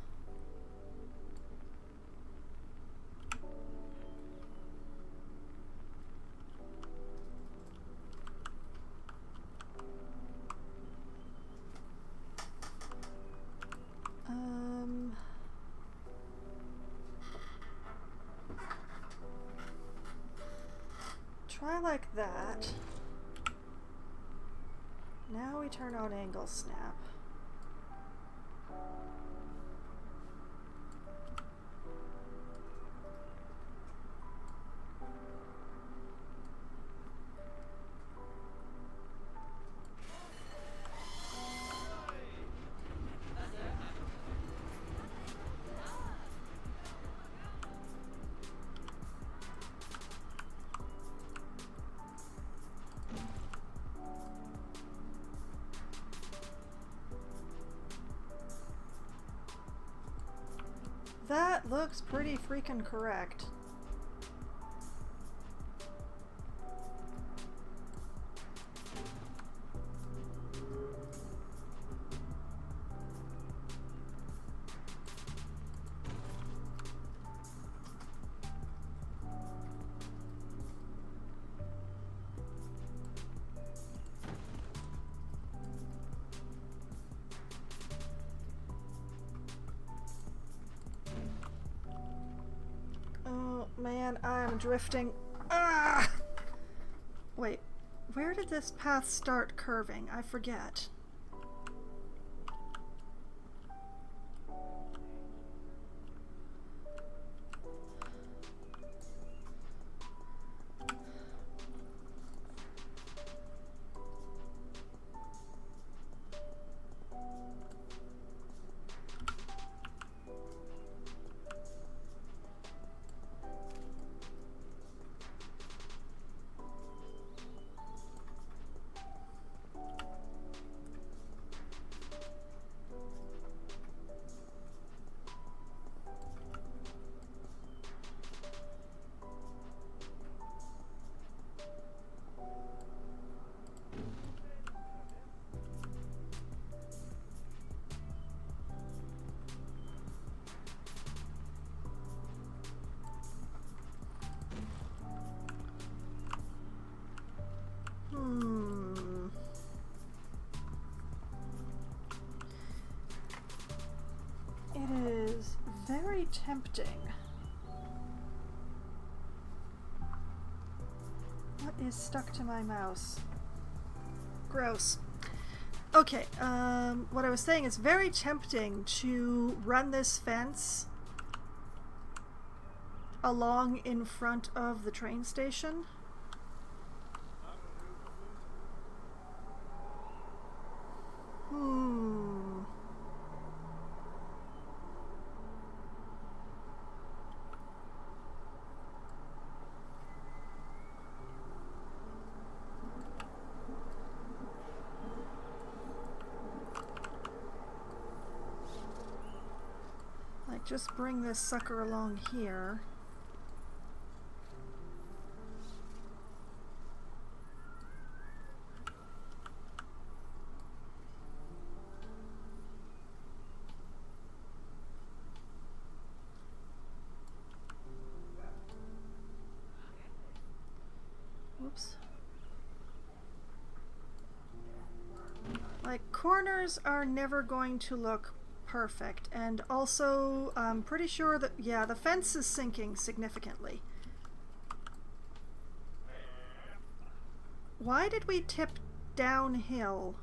try like that. Now we turn on angle snap. That looks pretty freaking correct. Oh man, I'm drifting. Ah! Wait, where did this path start curving? I forget. It is very tempting. What is stuck to my mouse? Gross. Okay, what I was saying is very tempting to run this fence along in front of the train station. Like, just bring this sucker along here. Whoops. Like, corners are never going to look perfect, and also I'm pretty sure that, yeah, the fence is sinking significantly. Why did we tip downhill?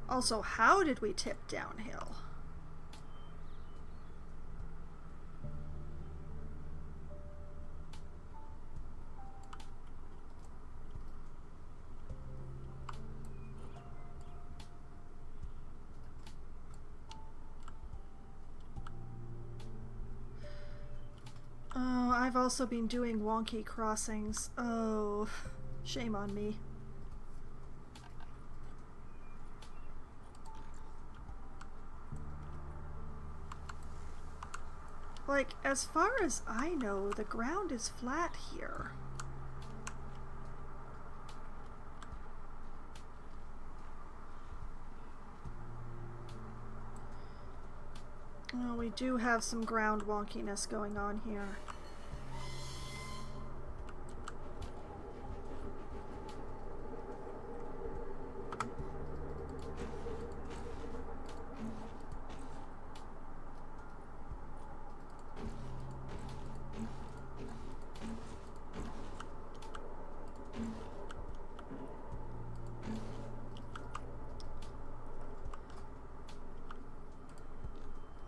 Also, how did we tip downhill? Oh, I've also been doing wonky crossings. Oh, shame on me. Like, as far as I know, the ground is flat here. Oh, we do have some ground wonkiness going on here.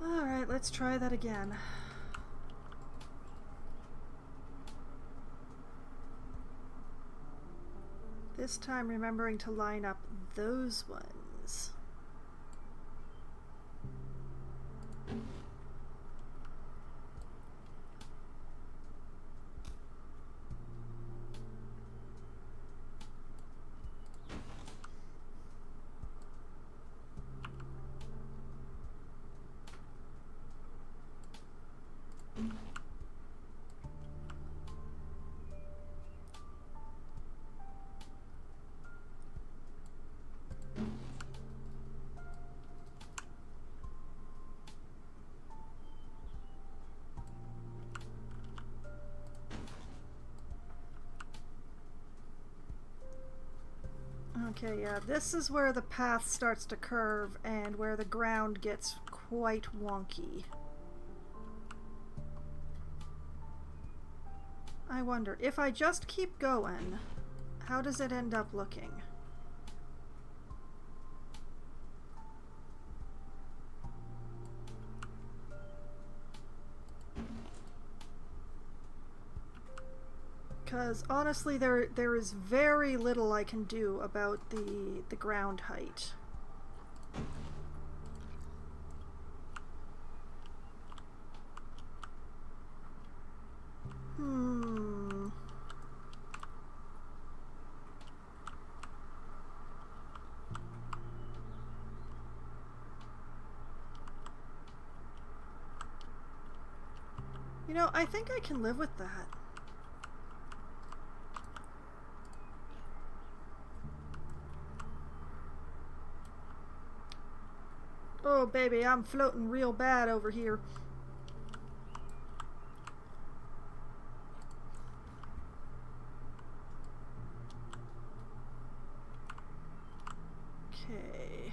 Alright, let's try that again. This time remembering to line up those ones. Okay, yeah, this is where the path starts to curve and where the ground gets quite wonky. I wonder, if I just keep going, how does it end up looking? Because honestly, there is very little I can do about the ground height. You know, I think I can live with that. Oh, baby, I'm floating real bad over here. Okay.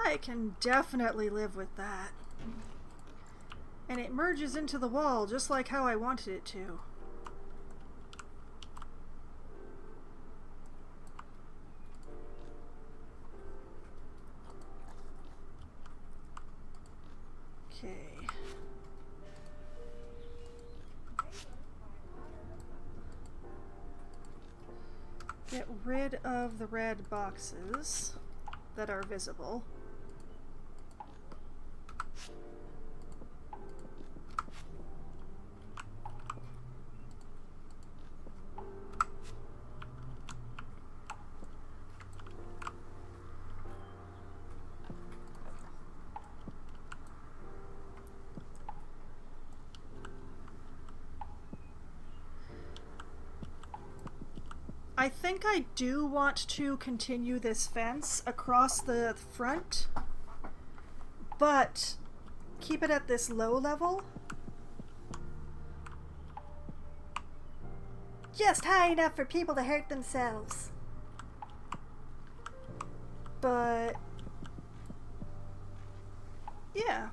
I can definitely live with that. And it merges into the wall just like how I wanted it to. Okay. Get rid of the red boxes that are visible. I think I do want to continue this fence across the front, but keep it at this low level. Just high enough for people to hurt themselves. But yeah.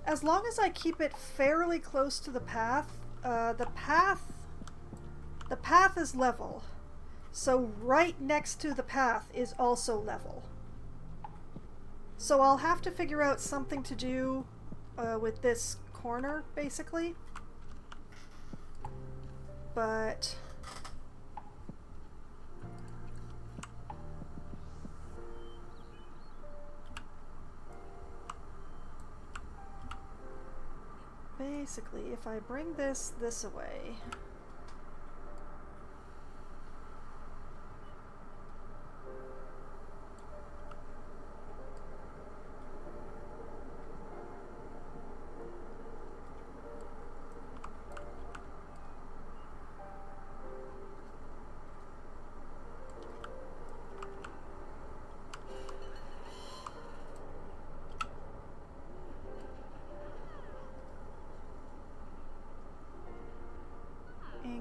As long as I keep it fairly close to the path, the path is level. So right next to the path is also level. So I'll have to figure out something to do with this corner, basically. But basically, if I bring this away,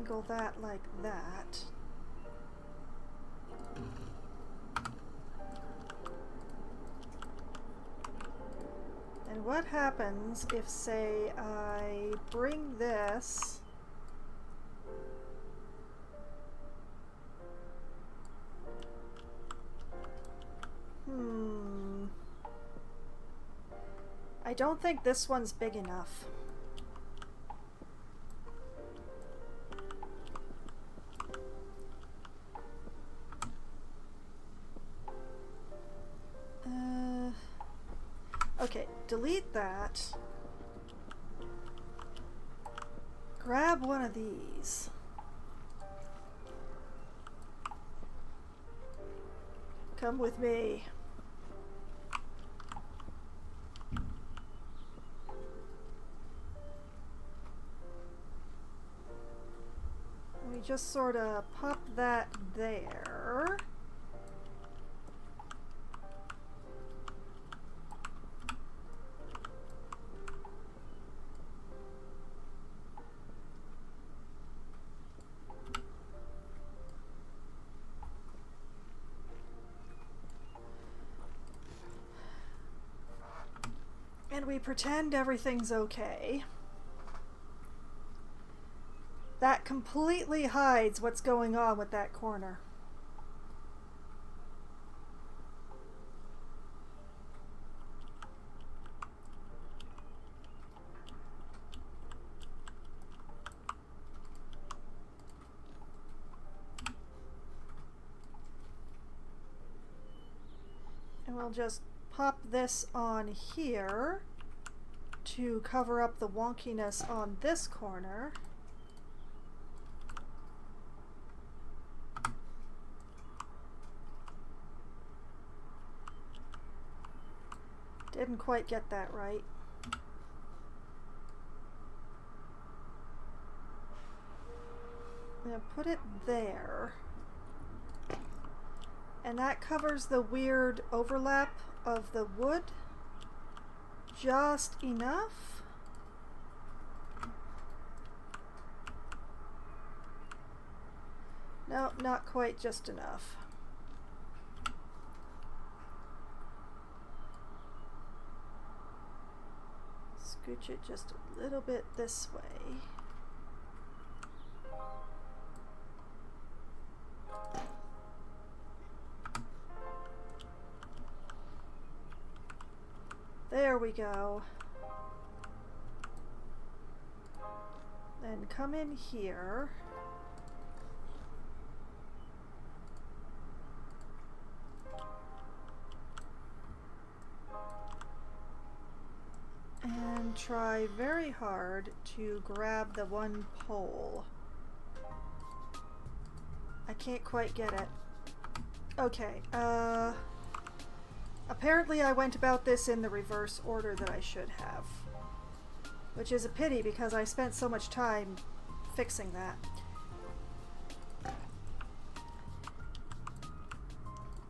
angle that like that. And what happens if, say, I bring this I don't think this one's big enough. Okay, delete that. Grab one of these. Come with me. We just sort of pop that there. And we pretend everything's okay. That completely hides what's going on with that corner. And we'll just pop this on here to cover up the wonkiness on this corner. Didn't quite get that right. I'm gonna put it there. And that covers the weird overlap of the wood just enough. No, not quite just enough. Scooch it just a little bit this way. There we go. Then come in here. And try very hard to grab the one pole. I can't quite get it. Okay, apparently I went about this in the reverse order that I should have. Which is a pity because I spent so much time fixing that.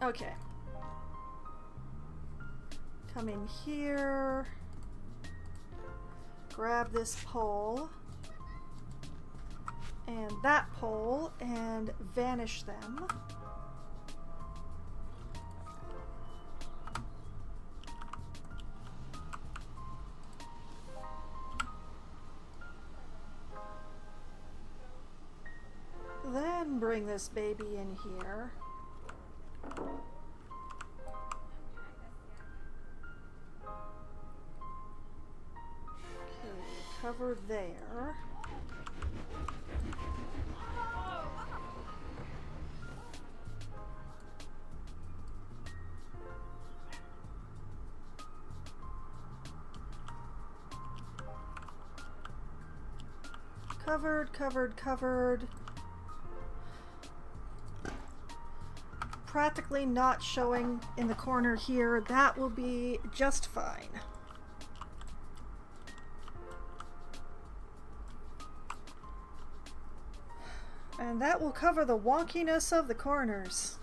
Okay. Come in here. Grab this pole. And that pole and vanish them. Then bring this baby in here. Okay, cover there. Covered, covered, covered. Practically not showing in the corner here. That will be just fine. And that will cover the wonkiness of the corners.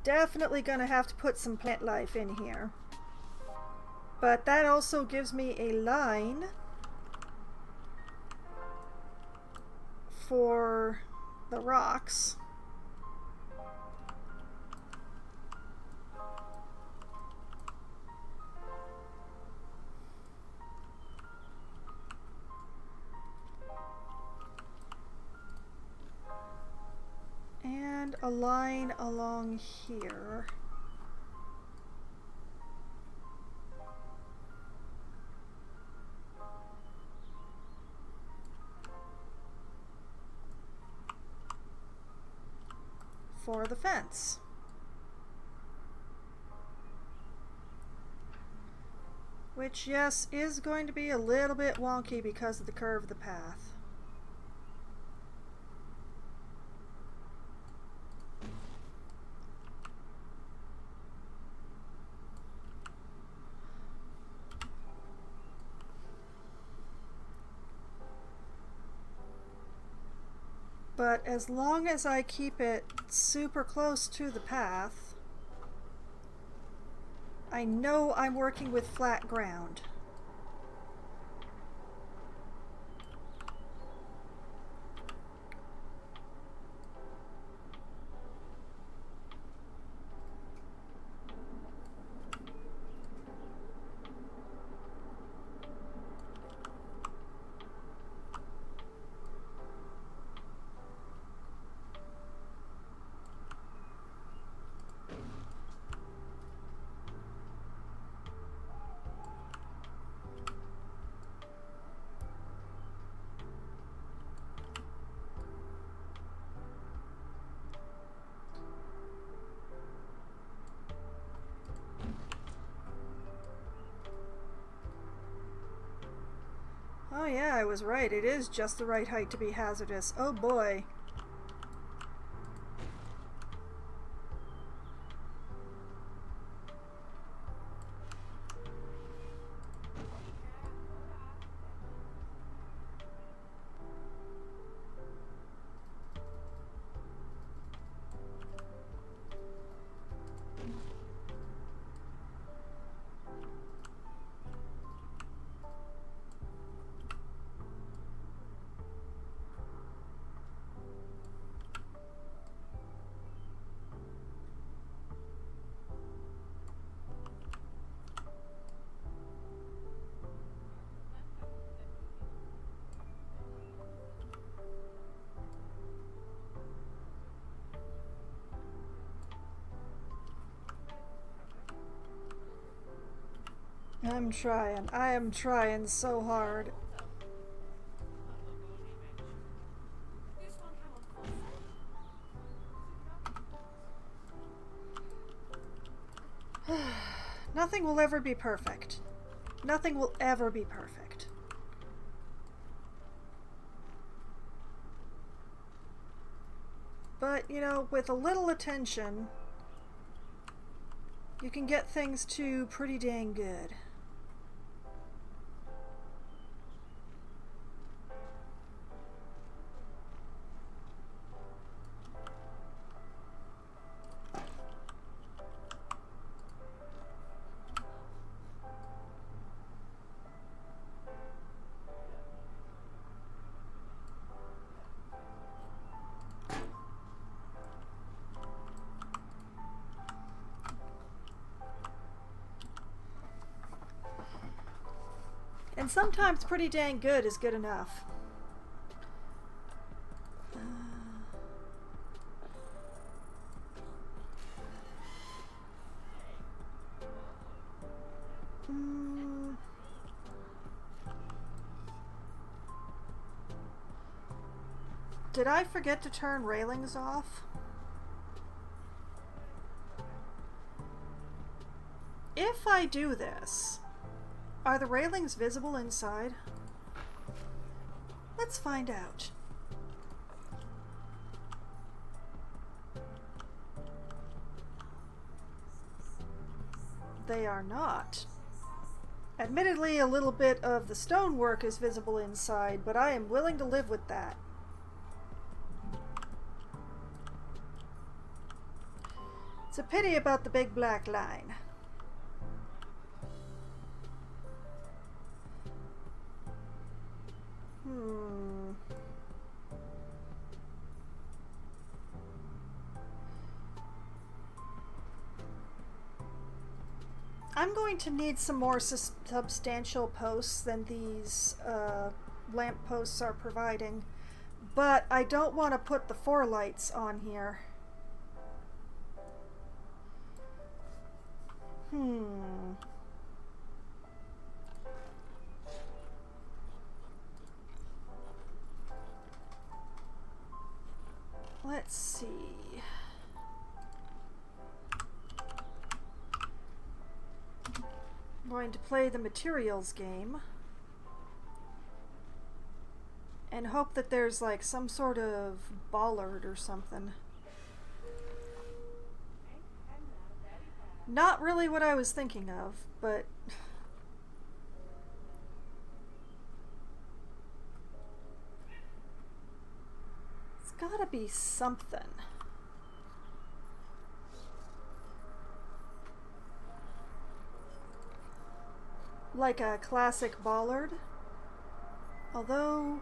Definitely gonna have to put some plant life in here. But that also gives me a line for the rocks. And a line along here. For the fence. Which, yes, is going to be a little bit wonky because of the curve of the path. But as long as I keep it super close to the path, I know I'm working with flat ground. Oh yeah, I was right. It is just the right height to be hazardous. Oh boy. I'm trying. I am trying so hard. Nothing will ever be perfect. Nothing will ever be perfect. But, you know, with a little attention, you can get things to pretty dang good. And sometimes pretty dang good is good enough. Did I forget to turn railings off? If I do this, are the railings visible inside? Let's find out. They are not. Admittedly, a little bit of the stonework is visible inside, but I am willing to live with that. It's a pity about the big black line. I'm going to need some more substantial posts than these lamp posts are providing, but I don't want to put the 4 lights on here. Let's see. I'm going to play the materials game and hope that there's like some sort of bollard or something. Not really what I was thinking of, but it's gotta be something. Like a classic bollard. Although,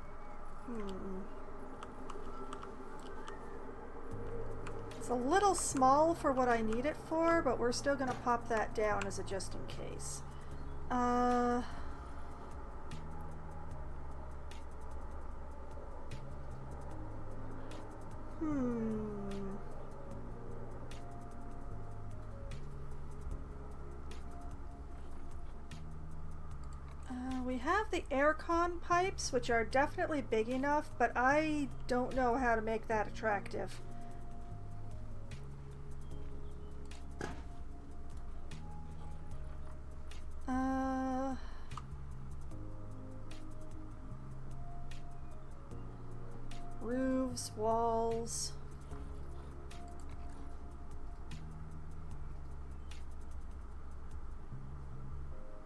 it's a little small for what I need it for, but we're still gonna pop that down as a just in case. We have the aircon pipes, which are definitely big enough, but I don't know how to make that attractive. Roofs, walls.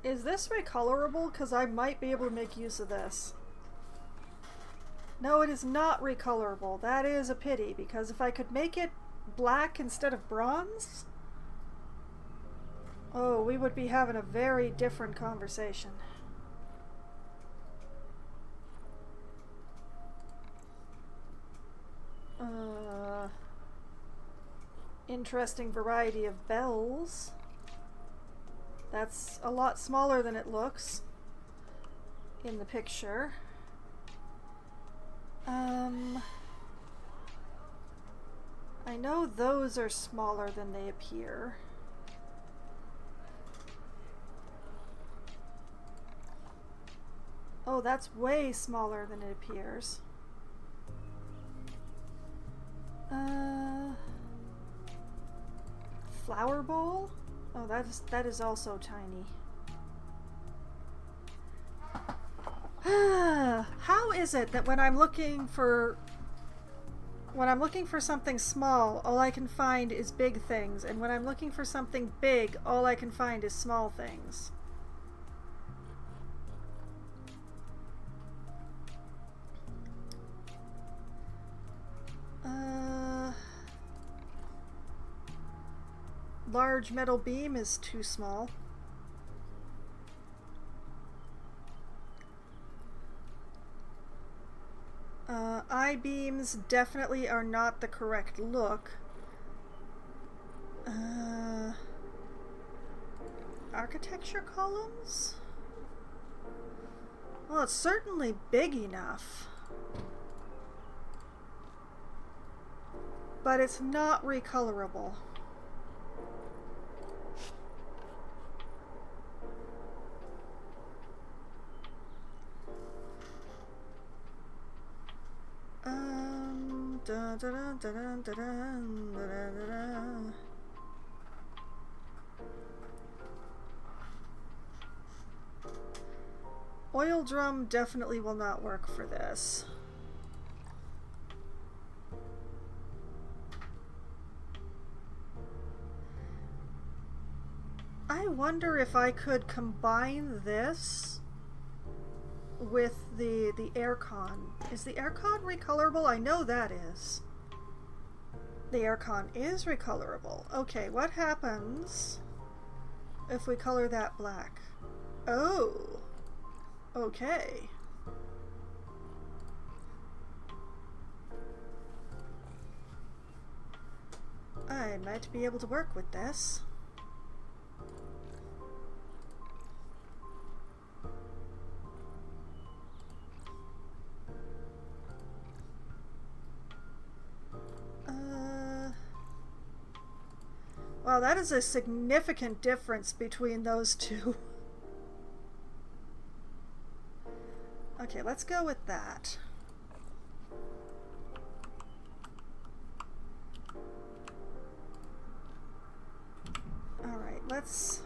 Is this recolorable? Because I might be able to make use of this. No, it is not recolorable. That is a pity, because if I could make it black instead of bronze, oh, we would be having a very different conversation. Interesting variety of bells. That's a lot smaller than it looks in the picture. I know those are smaller than they appear. Oh, that's way smaller than it appears. Flower bowl? Oh, that is also tiny. How is it that when I'm looking for something small, all I can find is big things, and when I'm looking for something big, all I can find is small things? Large metal beam is too small. I-beams definitely are not the correct look. Architecture columns? Well, it's certainly big enough. But it's not recolorable. Oil drum definitely will not work for this. I wonder if I could combine this with the aircon. Is the aircon recolorable? I know that is. The aircon is recolorable. Okay, what happens if we color that black? Oh, okay. I might be able to work with this. Wow, that is a significant difference between those two. Okay, let's go with that. Alright, let's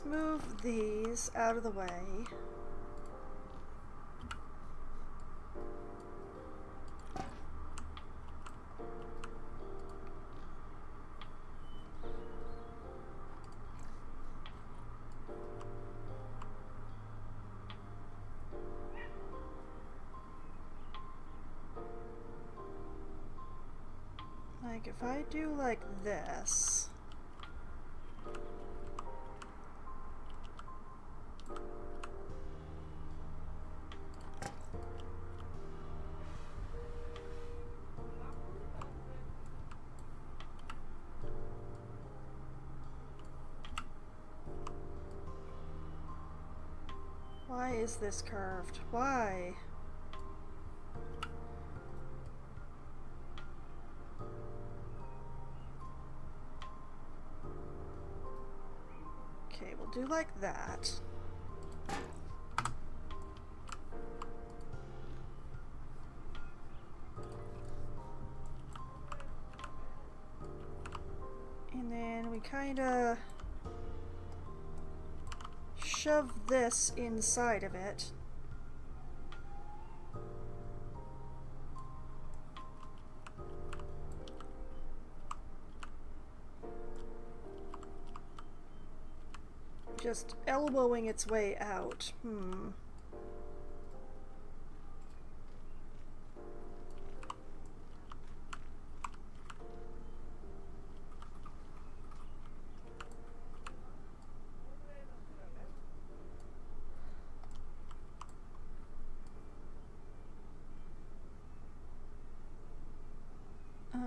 move these out of the way. Like, if I do like this... Why is this curved? Why? Okay, we'll do like that. And then we kind of shove this inside of it. Just elbowing its way out.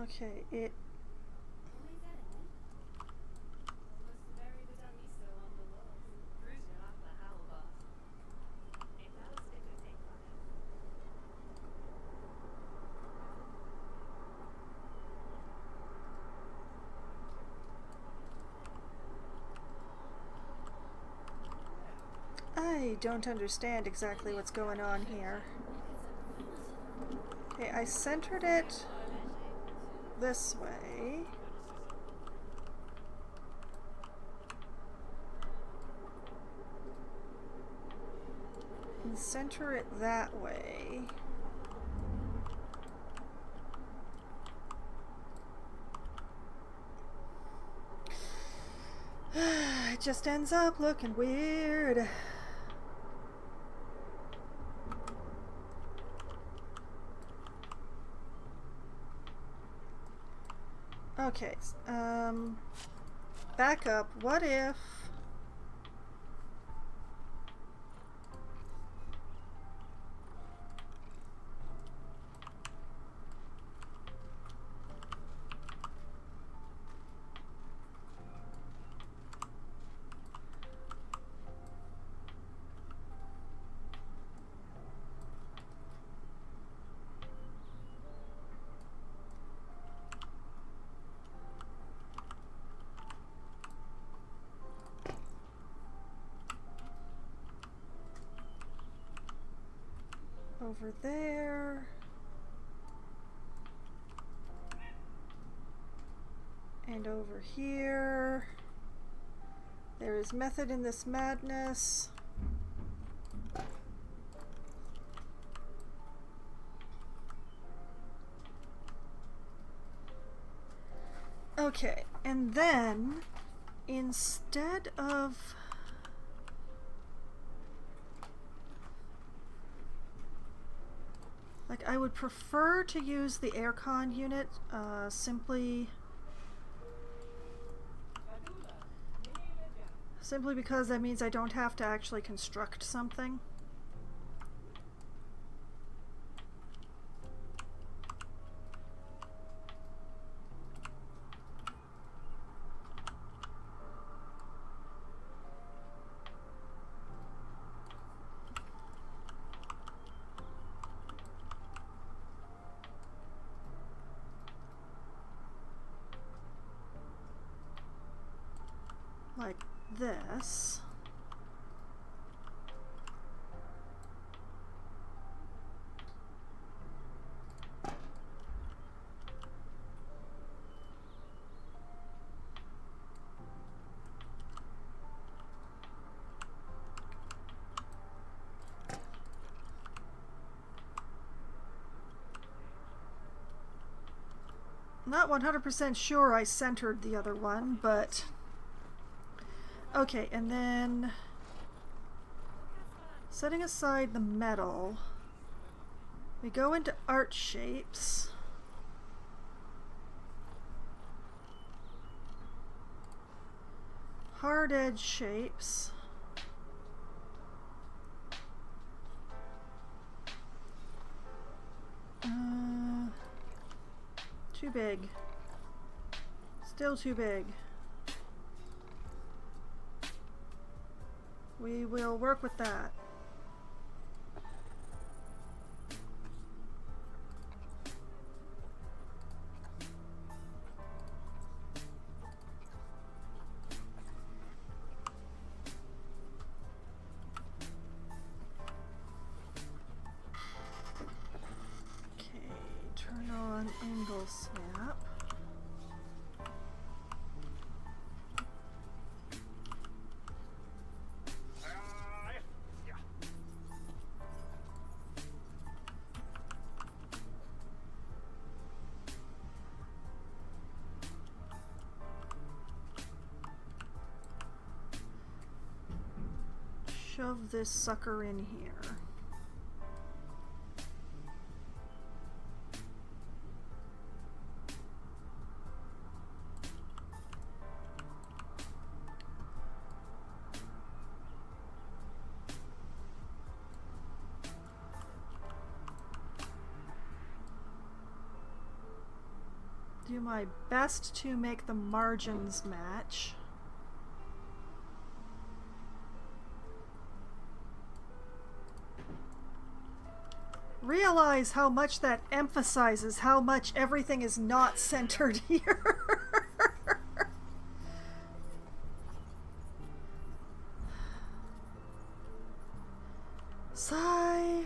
Okay, it... I don't understand exactly what's going on here. Okay, I centered it this way. And center it that way. It just ends up looking weird. Okay, back up. What if... over there. And over here. There is method in this madness. Okay, and then instead of... Like, I would prefer to use the aircon unit, simply because that means I don't have to actually construct something. like this. Not 100% sure I centered the other one, but okay, and then setting aside the metal, we go into art shapes. Hard edge shapes. Too big. Still too big. We will work with that. Angle snap. Shove this sucker in here. Do my best to make the margins match. Realize how much that emphasizes how much everything is not centered here. Sigh.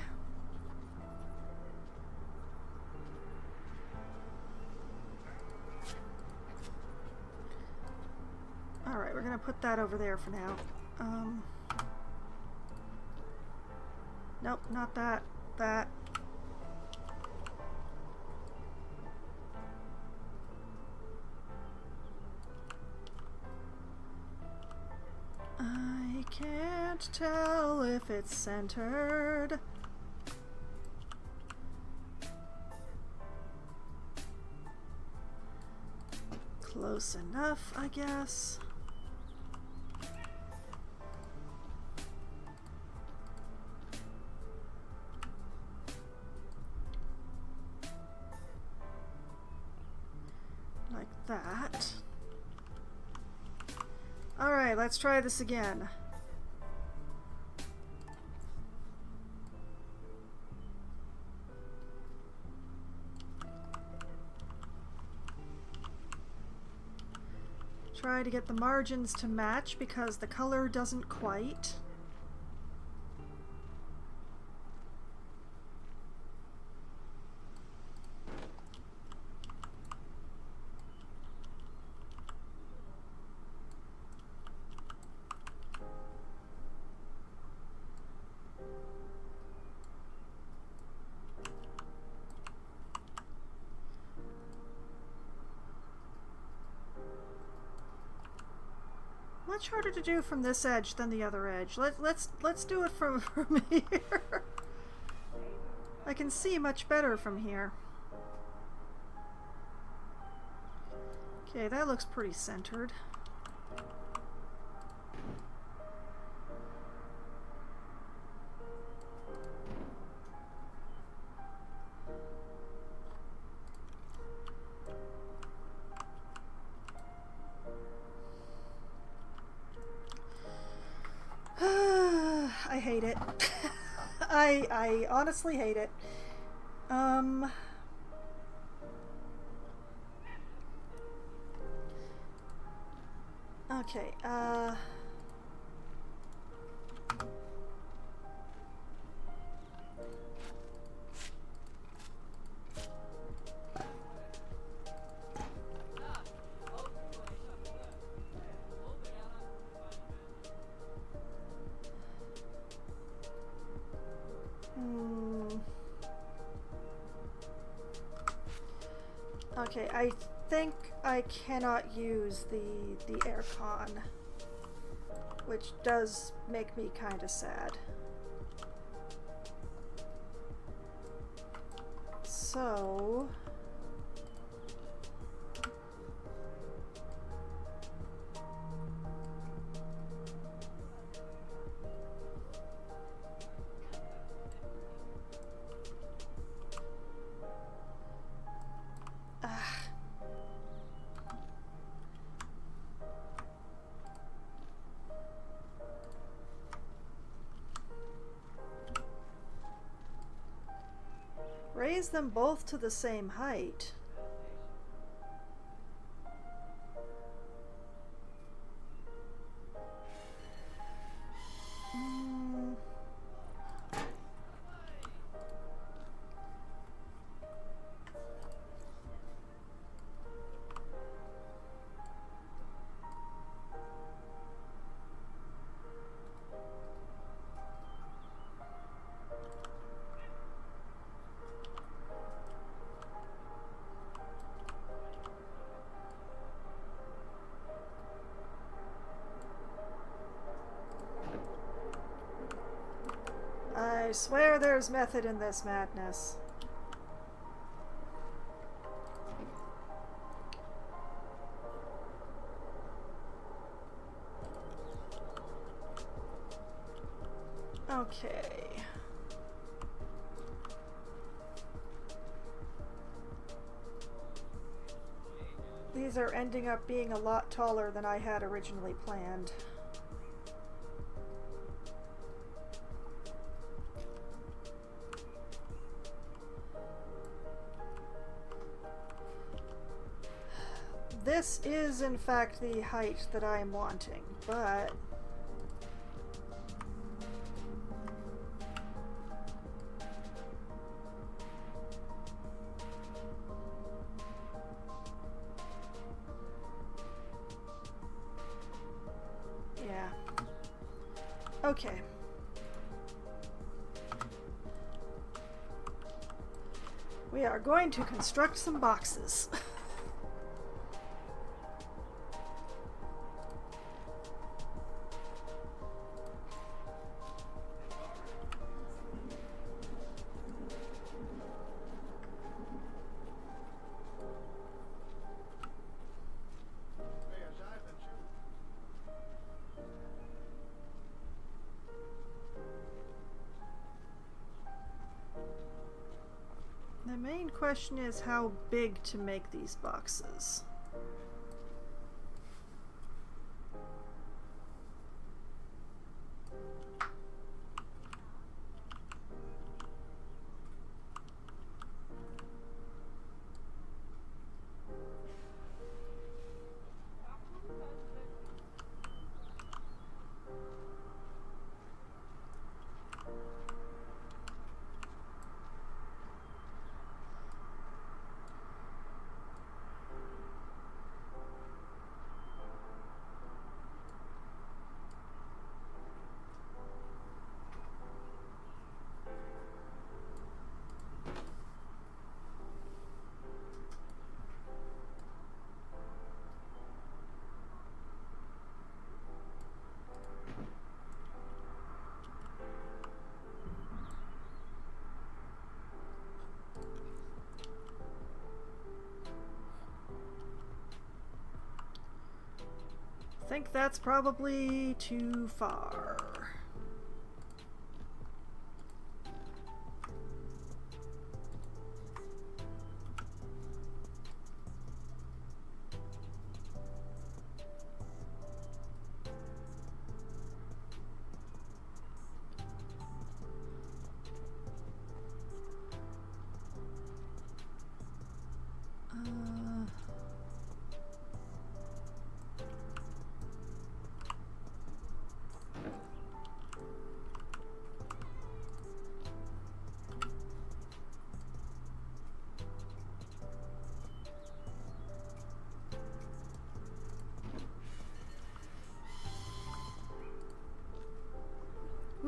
Alright, we're gonna put that over there for now. Nope, not that. That. I can't tell if it's centered. Close enough, I guess. Like that. Alright, let's try this again. Try to get the margins to match because the color doesn't quite. Much harder to do from this edge than the other edge. Let's do it from here. I can see much better from here. Okay, that looks pretty centered. I hate it. I honestly hate it. Okay, okay, I think I cannot use the aircon, which does make me kind of sad. So raise them both to the same height. I swear there's method in this madness. Okay. These are ending up being a lot taller than I had originally planned. This is, in fact, the height that I am wanting, but yeah. Okay. We are going to construct some boxes. The main question is how big to make these boxes. I think that's probably too far.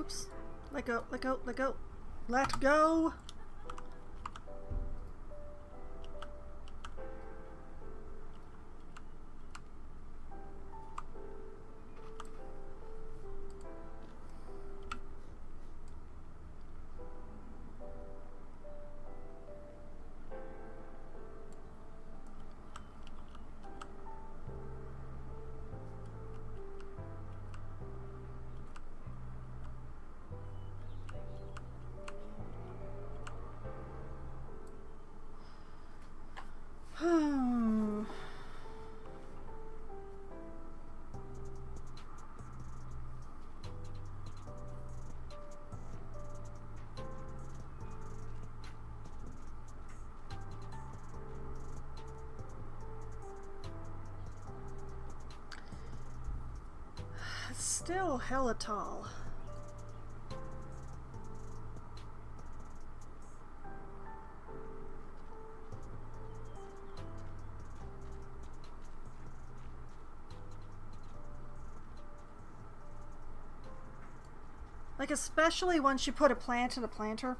Oops. Let go, let go, let go. Let go! Still hella tall. Like, especially once you put a plant in a planter.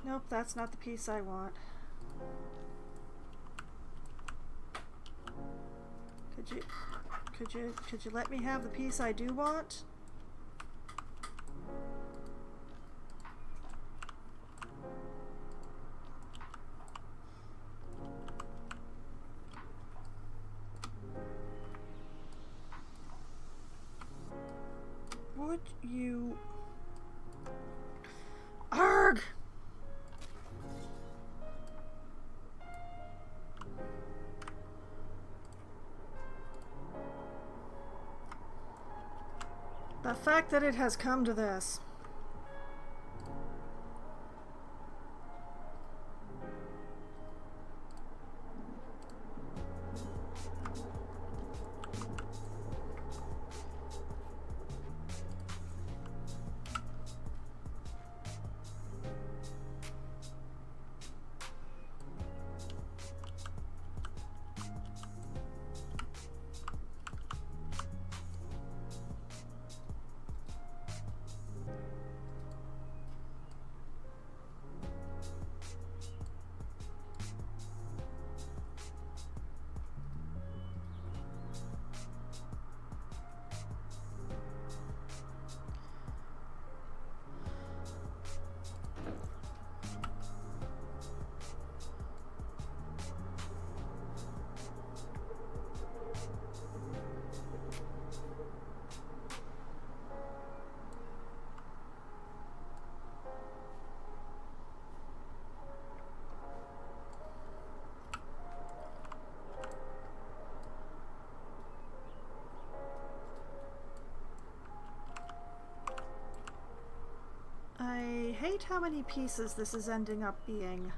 Nope, that's not the piece I want. Could you let me have the piece I do want? Would you... Arg! The fact that it has come to this. I hate how many pieces this is ending up being.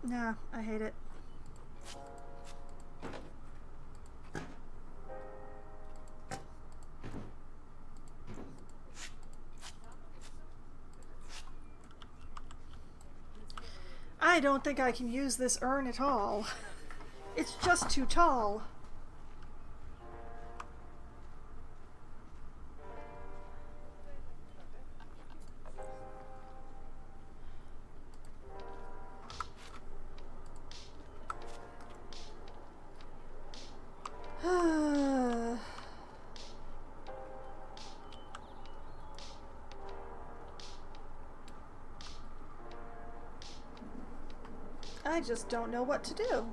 Nah, I hate it. I don't think I can use this urn at all. It's just too tall. I just don't know what to do.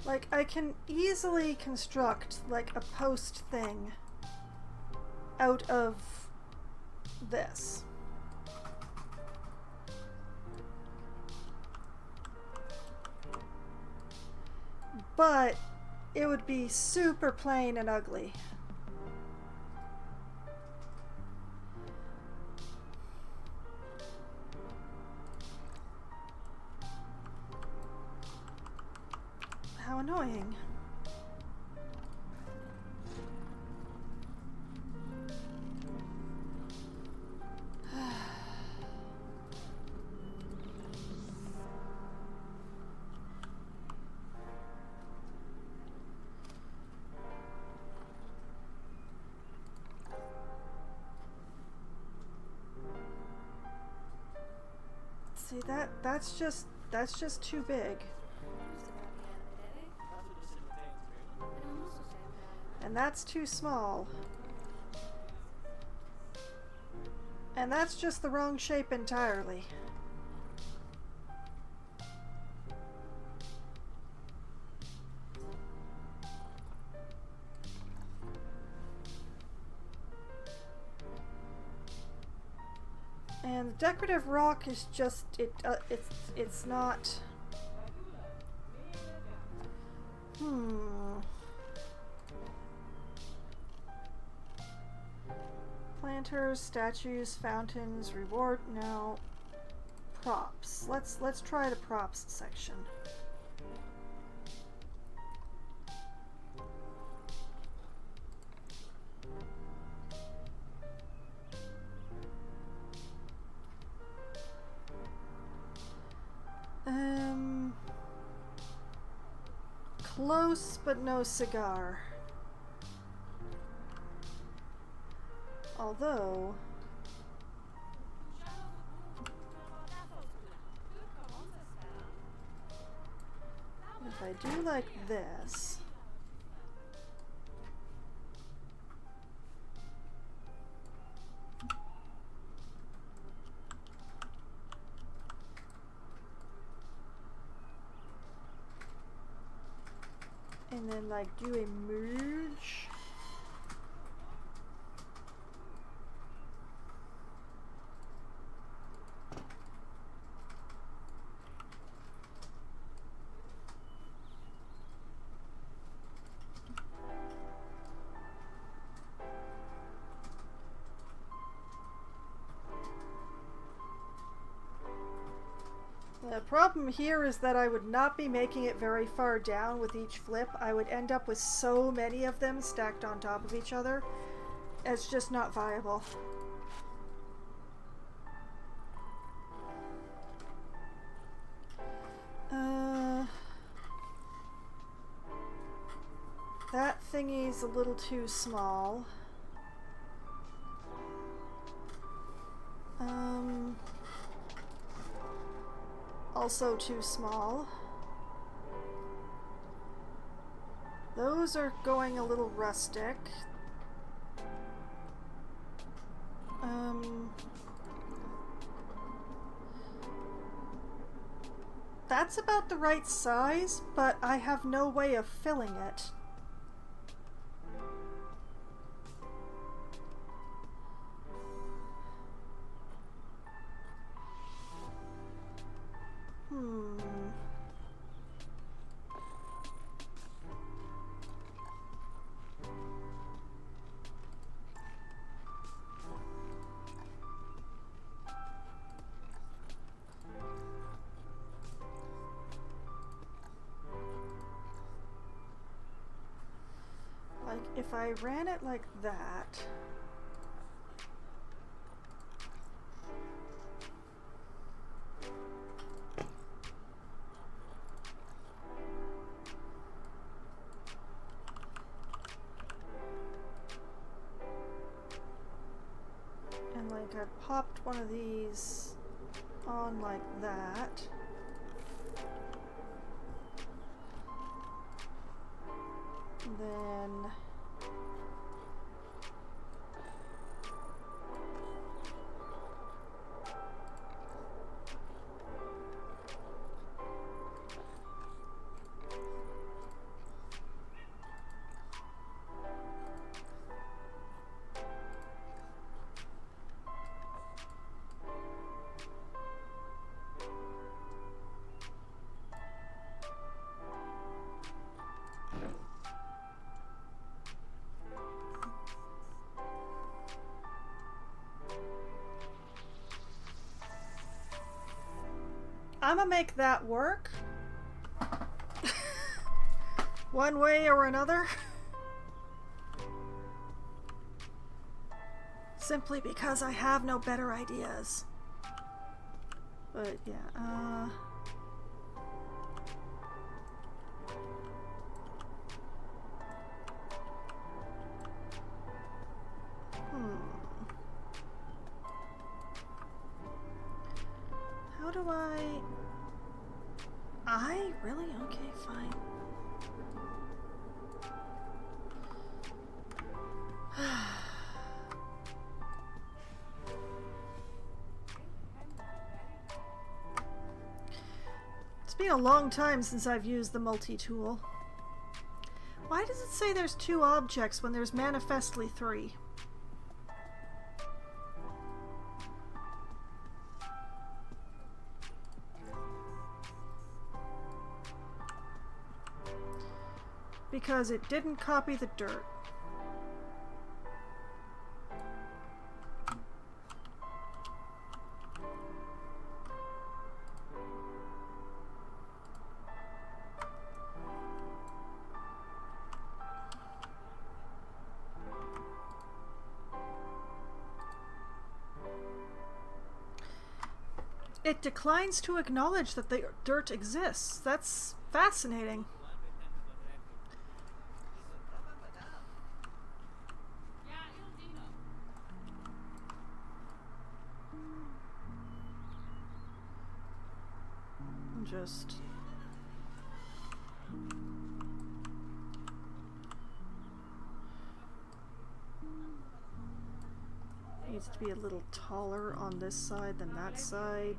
Like, I can easily construct, like, a post thing out of this. But it would be super plain and ugly. How annoying. See, that's just too big. And that's too small. And that's just the wrong shape entirely. And the decorative rock is just it's not. Planters, statues, fountains, reward. No. Props. Let's try the props section. Close but no cigar. Although if I do like this, and then like do a merge. The problem here is that I would not be making it very far down with each flip. I would end up with so many of them stacked on top of each other. It's just not viable. That thingy's a little too small. Also too small. Those are going a little rustic. That's about the right size, but I have no way of filling it. Like, if I ran it like that, popped one of these on like that. Then I'm gonna make that work one way or another, simply because I have no better ideas. But yeah, how do I really? Okay, fine. It's been a long time since I've used the multi-tool. Why does it say there's 2 objects when there's manifestly 3? Because it didn't copy the dirt. It declines to acknowledge that the dirt exists. That's fascinating. Just needs to be a little taller on this side than that side.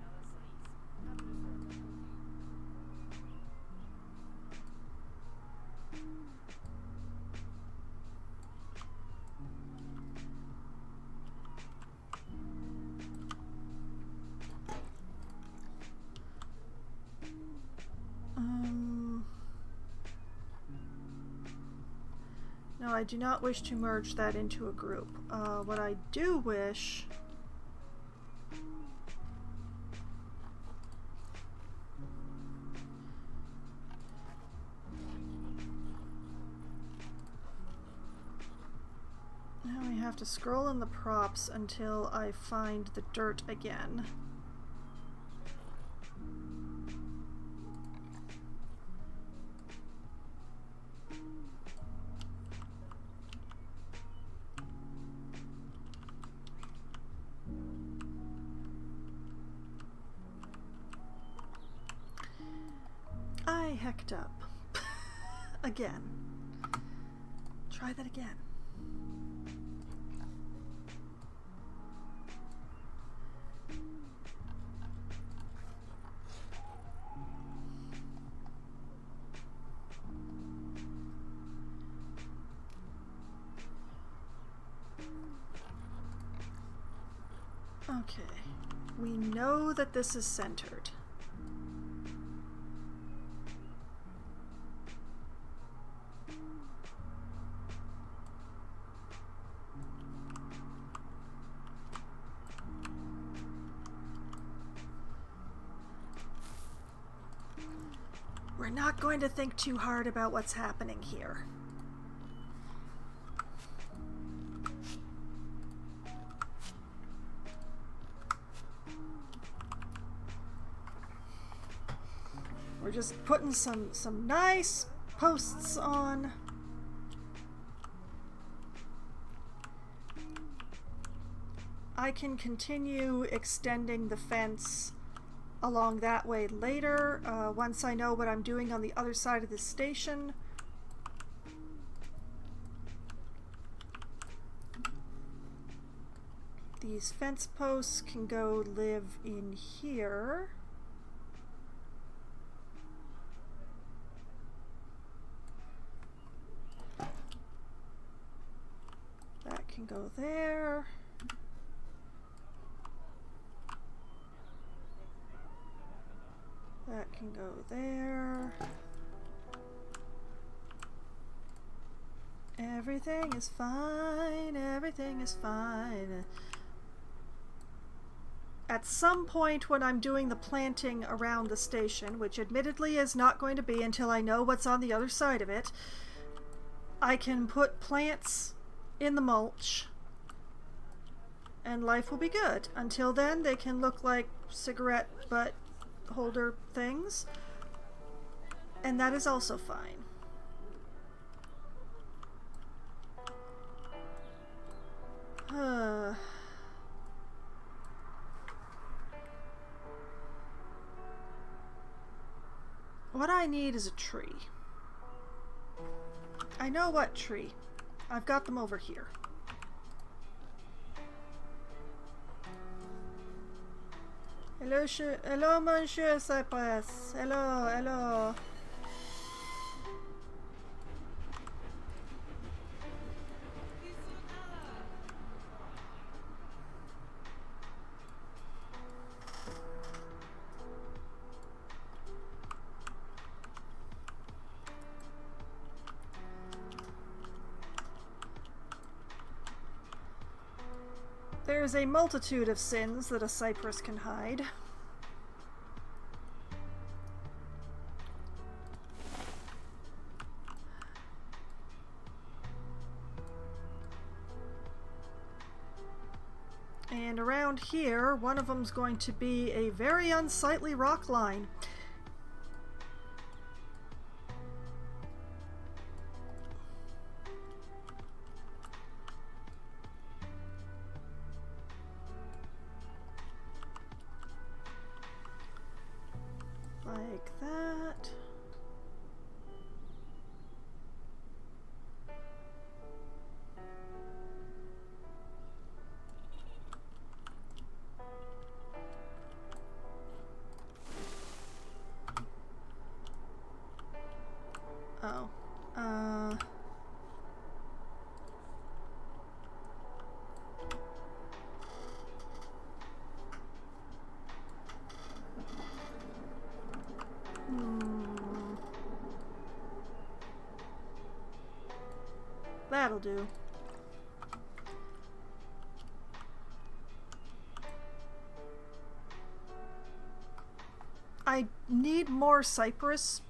No, I do not wish to merge that into a group. What I do wish... Now we have to scroll in the props until I find the dirt again. I hecked up. Again. Try that again. Okay. We know that this is centered. We're not going to think too hard about what's happening here. We're just putting some nice posts on. I can continue extending the fence along that way later, once I know what I'm doing on the other side of the station. These fence posts can go live in here. That can go there. That can go there. Everything is fine. Everything is fine. At some point when I'm doing the planting around the station, which admittedly is not going to be until I know what's on the other side of it, I can put plants in the mulch and life will be good. Until then, they can look like cigarette butt holder things, and that is also fine. What I need is a tree. I know what tree. I've got them over here. Hello, Monsieur Cypress. Hello. There's a multitude of sins that a cypress can hide. And around here, one of them's going to be a very unsightly rock line. Like that. Oh. That'll do. I need more cypress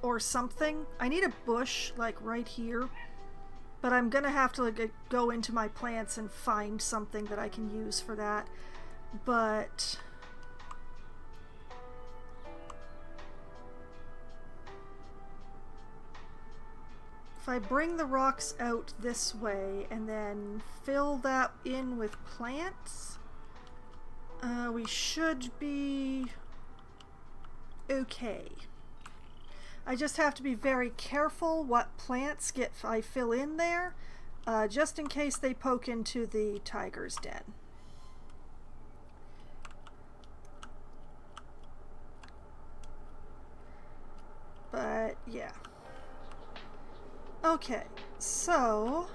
or something. I need a bush like right here, but I'm gonna have to like, go into my plants and find something that I can use for that. But if I bring the rocks out this way and then fill that in with plants, we should be okay. I just have to be very careful what plants I fill in there, just in case they poke into the tiger's den. But yeah. Okay, so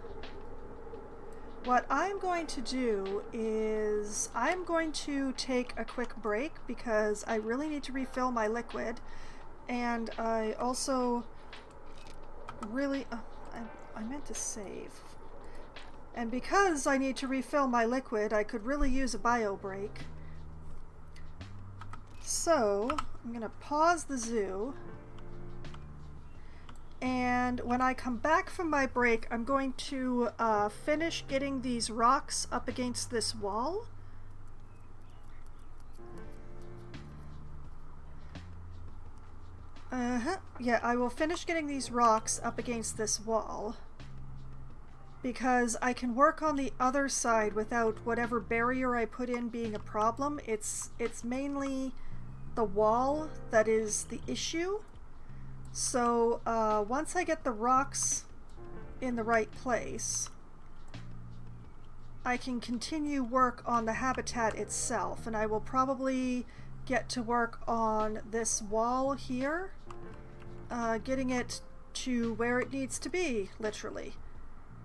what I'm going to do is I'm going to take a quick break because I really need to refill my liquid, and I also really I meant to save, and because I need to refill my liquid, I could really use a bio break. So I'm gonna pause the zoo. And when I come back from my break, I'm going to finish getting these rocks up against this wall. Yeah, I will finish getting these rocks up against this wall. because I can work on the other side without whatever barrier I put in being a problem. It's mainly the wall that is the issue. So once I get the rocks in the right place, I can continue work on the habitat itself, and I will probably get to work on this wall here, getting it to where it needs to be, literally,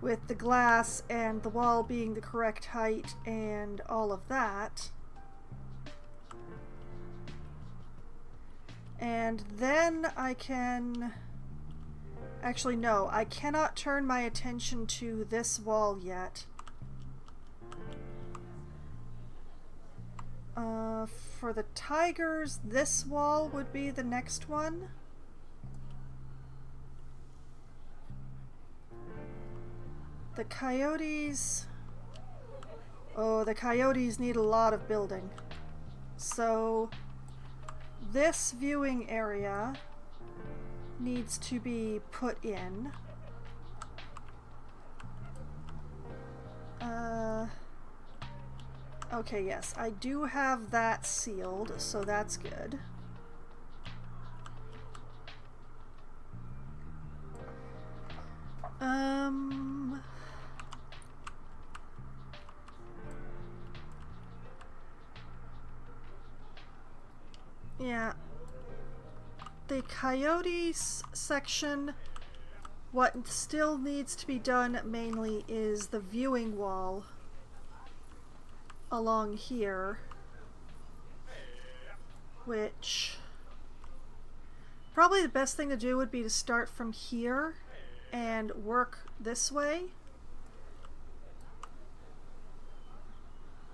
with the glass and the wall being the correct height and all of that. And then I can... Actually, no, I cannot turn my attention to this wall yet. For the tigers, this wall would be the next one. The coyotes... Oh, the coyotes need a lot of building. So this viewing area needs to be put in. Okay, yes, I do have that sealed, so that's good. Yeah. The coyotes section, what still needs to be done mainly is the viewing wall along here, which probably the best thing to do would be to start from here and work this way.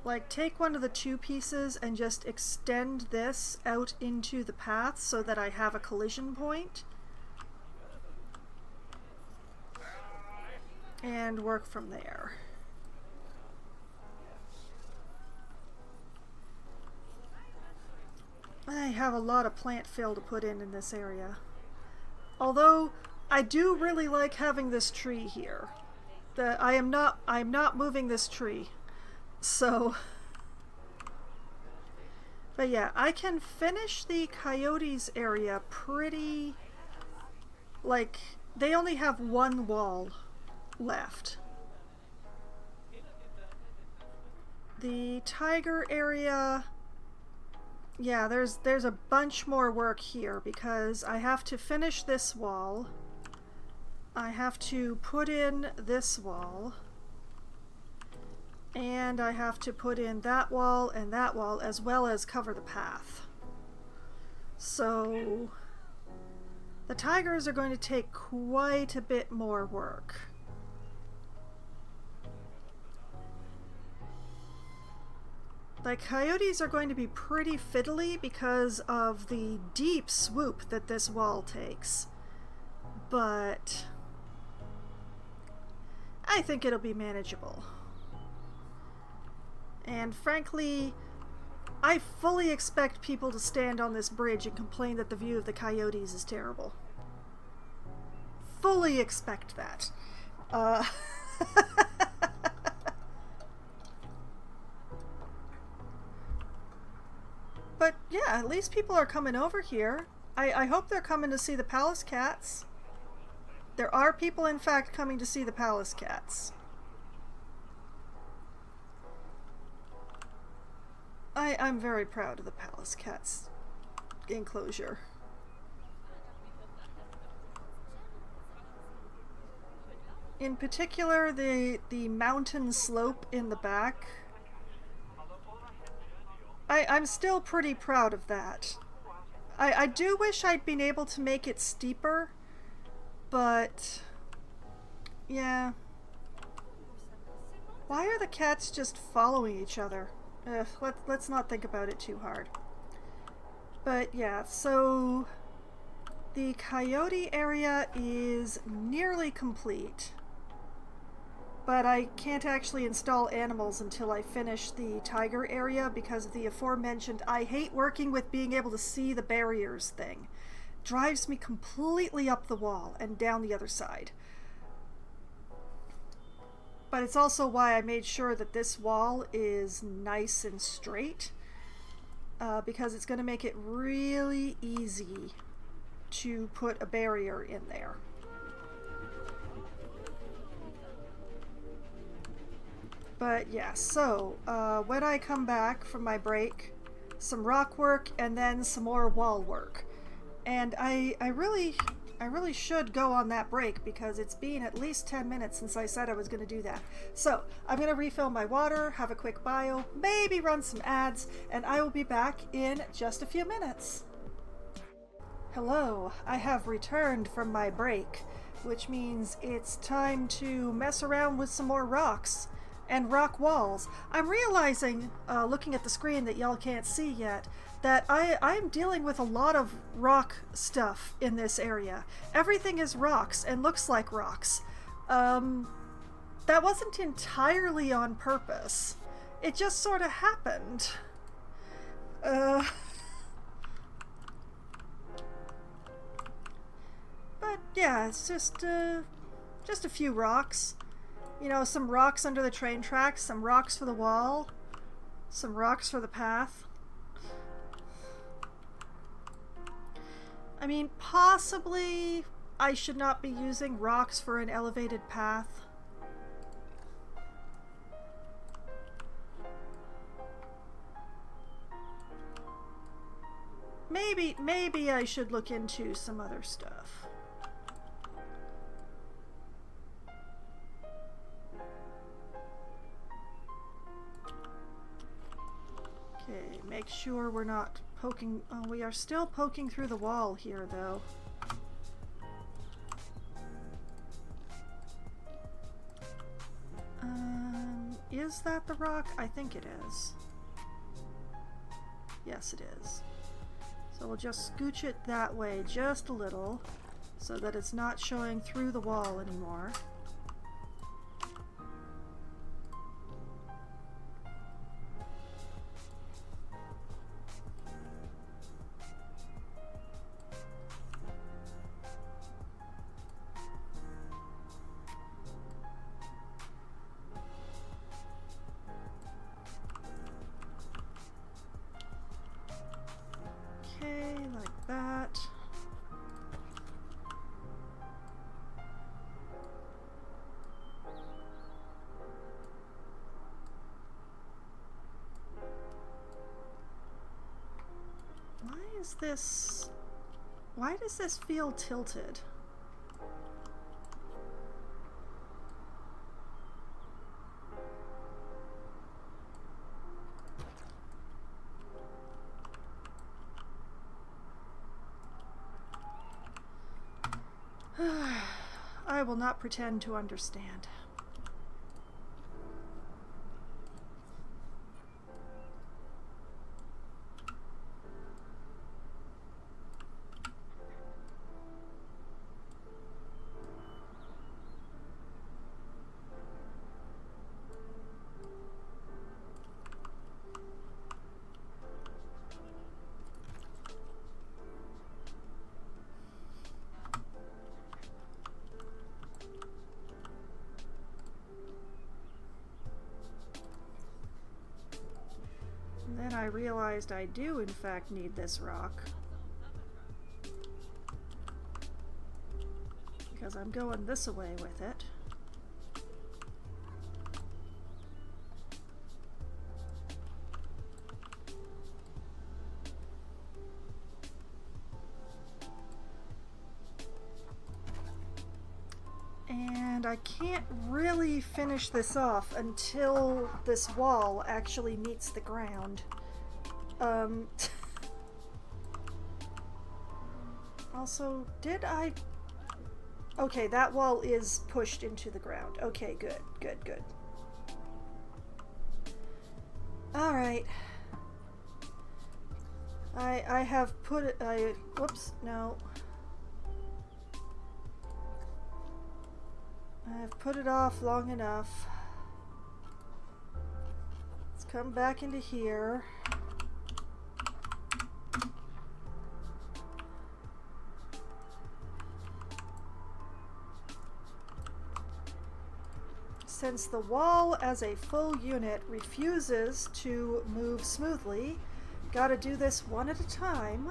Like, take one of the two pieces and just extend this out into the path so that I have a collision point. And work from there. I have a lot of plant fill to put in this area. Although, I do really like having this tree here. I'm not moving this tree. So, but yeah, I can finish the coyotes area pretty, like, they only have one wall left. The tiger area, yeah, there's a bunch more work here because I have to finish this wall. I have to put in this wall. And I have to put in that wall and that wall as well as cover the path. So the tigers are going to take quite a bit more work. The coyotes are going to be pretty fiddly because of the deep swoop that this wall takes. But I think it'll be manageable. And frankly, I fully expect people to stand on this bridge and complain that the view of the coyotes is terrible. Fully expect that. But yeah, at least people are coming over here. I hope they're coming to see the palace cats. There are people, in fact, coming to see the palace cats. I'm very proud of the palace cats enclosure. In particular, the mountain slope in the back. I'm still pretty proud of that. I do wish I'd been able to make it steeper, but yeah. Why are the cats just following each other? Let's not think about it too hard. But yeah, so the coyote area is nearly complete. But I can't actually install animals until I finish the tiger area because of the aforementioned I hate working with being able to see the barriers thing. Drives me completely up the wall and down the other side. But it's also why I made sure that this wall is nice and straight, because it's going to make it really easy to put a barrier in there. But yeah, so when I come back from my break, some rock work and then some more wall work. And I really should go on that break because it's been at least 10 minutes since I said I was going to do that. So I'm going to refill my water, have a quick bio, maybe run some ads, and I will be back in just a few minutes. Hello, I have returned from my break, which means it's time to mess around with some more rocks and rock walls. I'm realizing, looking at the screen that y'all can't see yet, that I'm dealing with a lot of rock stuff in this area. Everything is rocks and looks like rocks. That wasn't entirely on purpose. It just sort of happened. But yeah, it's just a few rocks. You know, some rocks under the train tracks, some rocks for the wall, some rocks for the path. I mean, possibly I should not be using rocks for an elevated path. Maybe I should look into some other stuff. Okay, make sure we're not poking. Oh, we are still poking through the wall here, though. Is that the rock? I think it is. Yes, it is. So we'll just scooch it that way just a little so that it's not showing through the wall anymore. Like that. Why does this feel tilted? I will not pretend to understand. Then I realized I do in fact need this rock, because I'm going this way with it. And I can't really finish this off until this wall actually meets the ground. Also, did I... Okay, that wall is pushed into the ground. Okay, good, good, good. Alright. I have put it... whoops, no. I've put it off long enough. Let's come back into here. since the wall as a full unit refuses to move smoothly, gotta do this one at a time,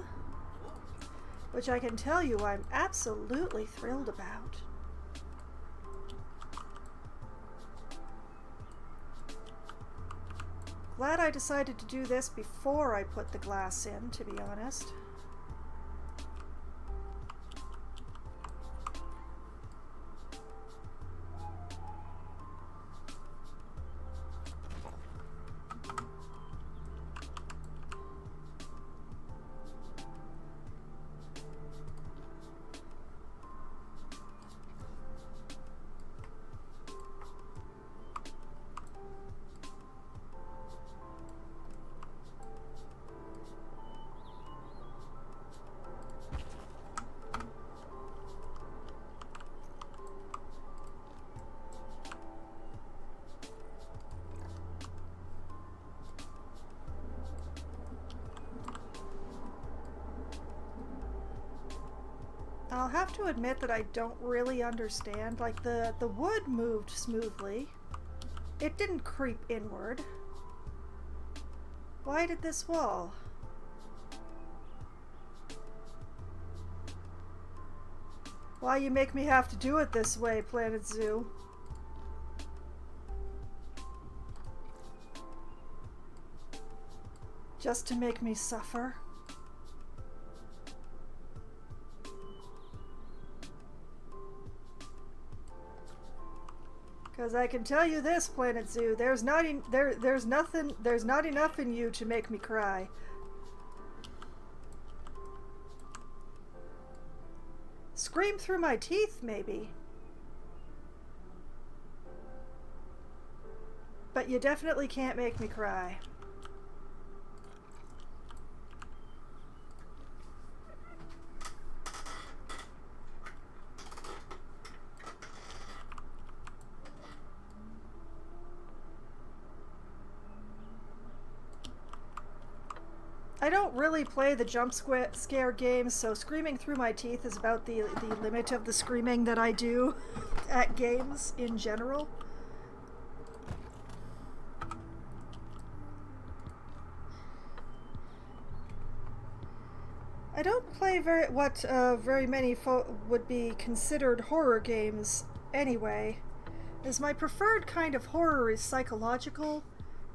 which I can tell you I'm absolutely thrilled about. Glad I decided to do this before I put the glass in, to be honest. I'll have to admit that I don't really understand. Like, the wood moved smoothly. It didn't creep inward. Why did this wall? Why you make me have to do it this way, Planet Zoo? Just to make me suffer? Because I can tell you this, Planet Zoo, there's not enough in you to make me cry. Scream through my teeth, maybe. But you definitely can't make me cry. I don't really play the jump scare games, so screaming through my teeth is about the limit of the screaming that I do at games in general. I don't play very many would be considered horror games anyway, as my preferred kind of horror is psychological,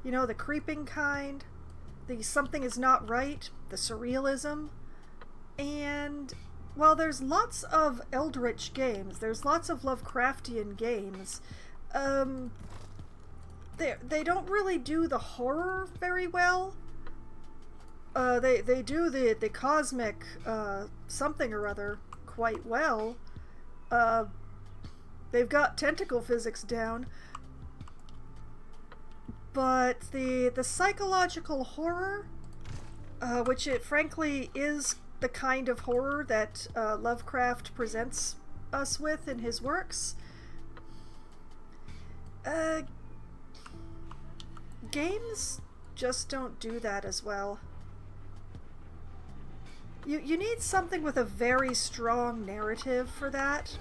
you know, the creeping kind. The something is not right, the surrealism, and while there's lots of Eldritch games, there's lots of Lovecraftian games, they don't really do the horror very well. They do the cosmic something or other quite well. They've got tentacle physics down. But the psychological horror, which it frankly is the kind of horror that Lovecraft presents us with in his works, games just don't do that as well. You need something with a very strong narrative for that.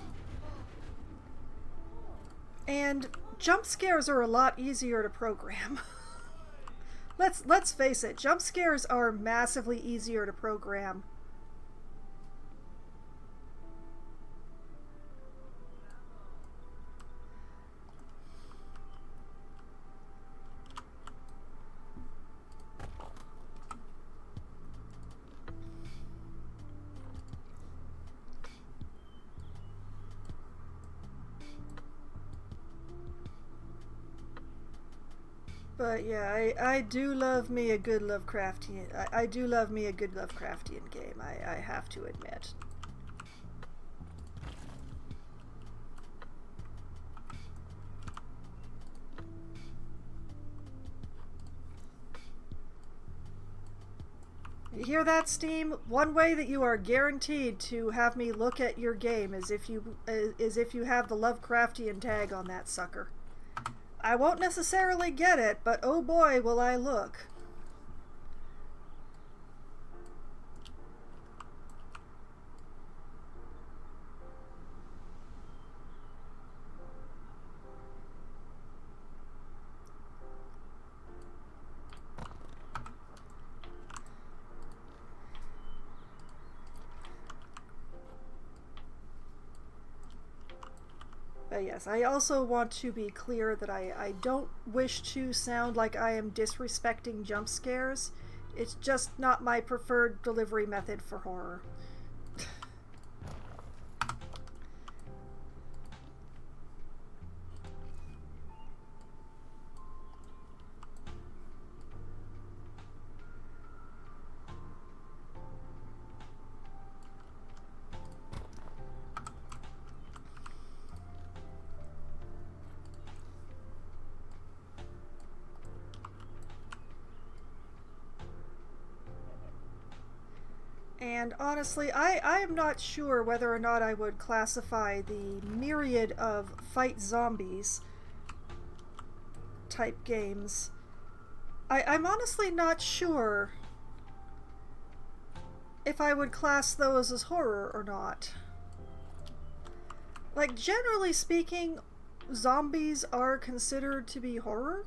And jump scares are a lot easier to program. Let's face it, jump scares are massively easier to program. But yeah, I do love me a good Lovecraftian. I do love me a good Lovecraftian game, I have to admit. You hear that, Steam? One way that you are guaranteed to have me look at your game is if you have the Lovecraftian tag on that sucker. I won't necessarily get it, but oh boy, will I look. Yes, I also want to be clear that I don't wish to sound like I am disrespecting jump scares. It's just not my preferred delivery method for horror. And honestly, I am not sure whether or not I would classify the myriad of fight zombies type games. I'm honestly not sure if I would class those as horror or not. Like, generally speaking, zombies are considered to be horror.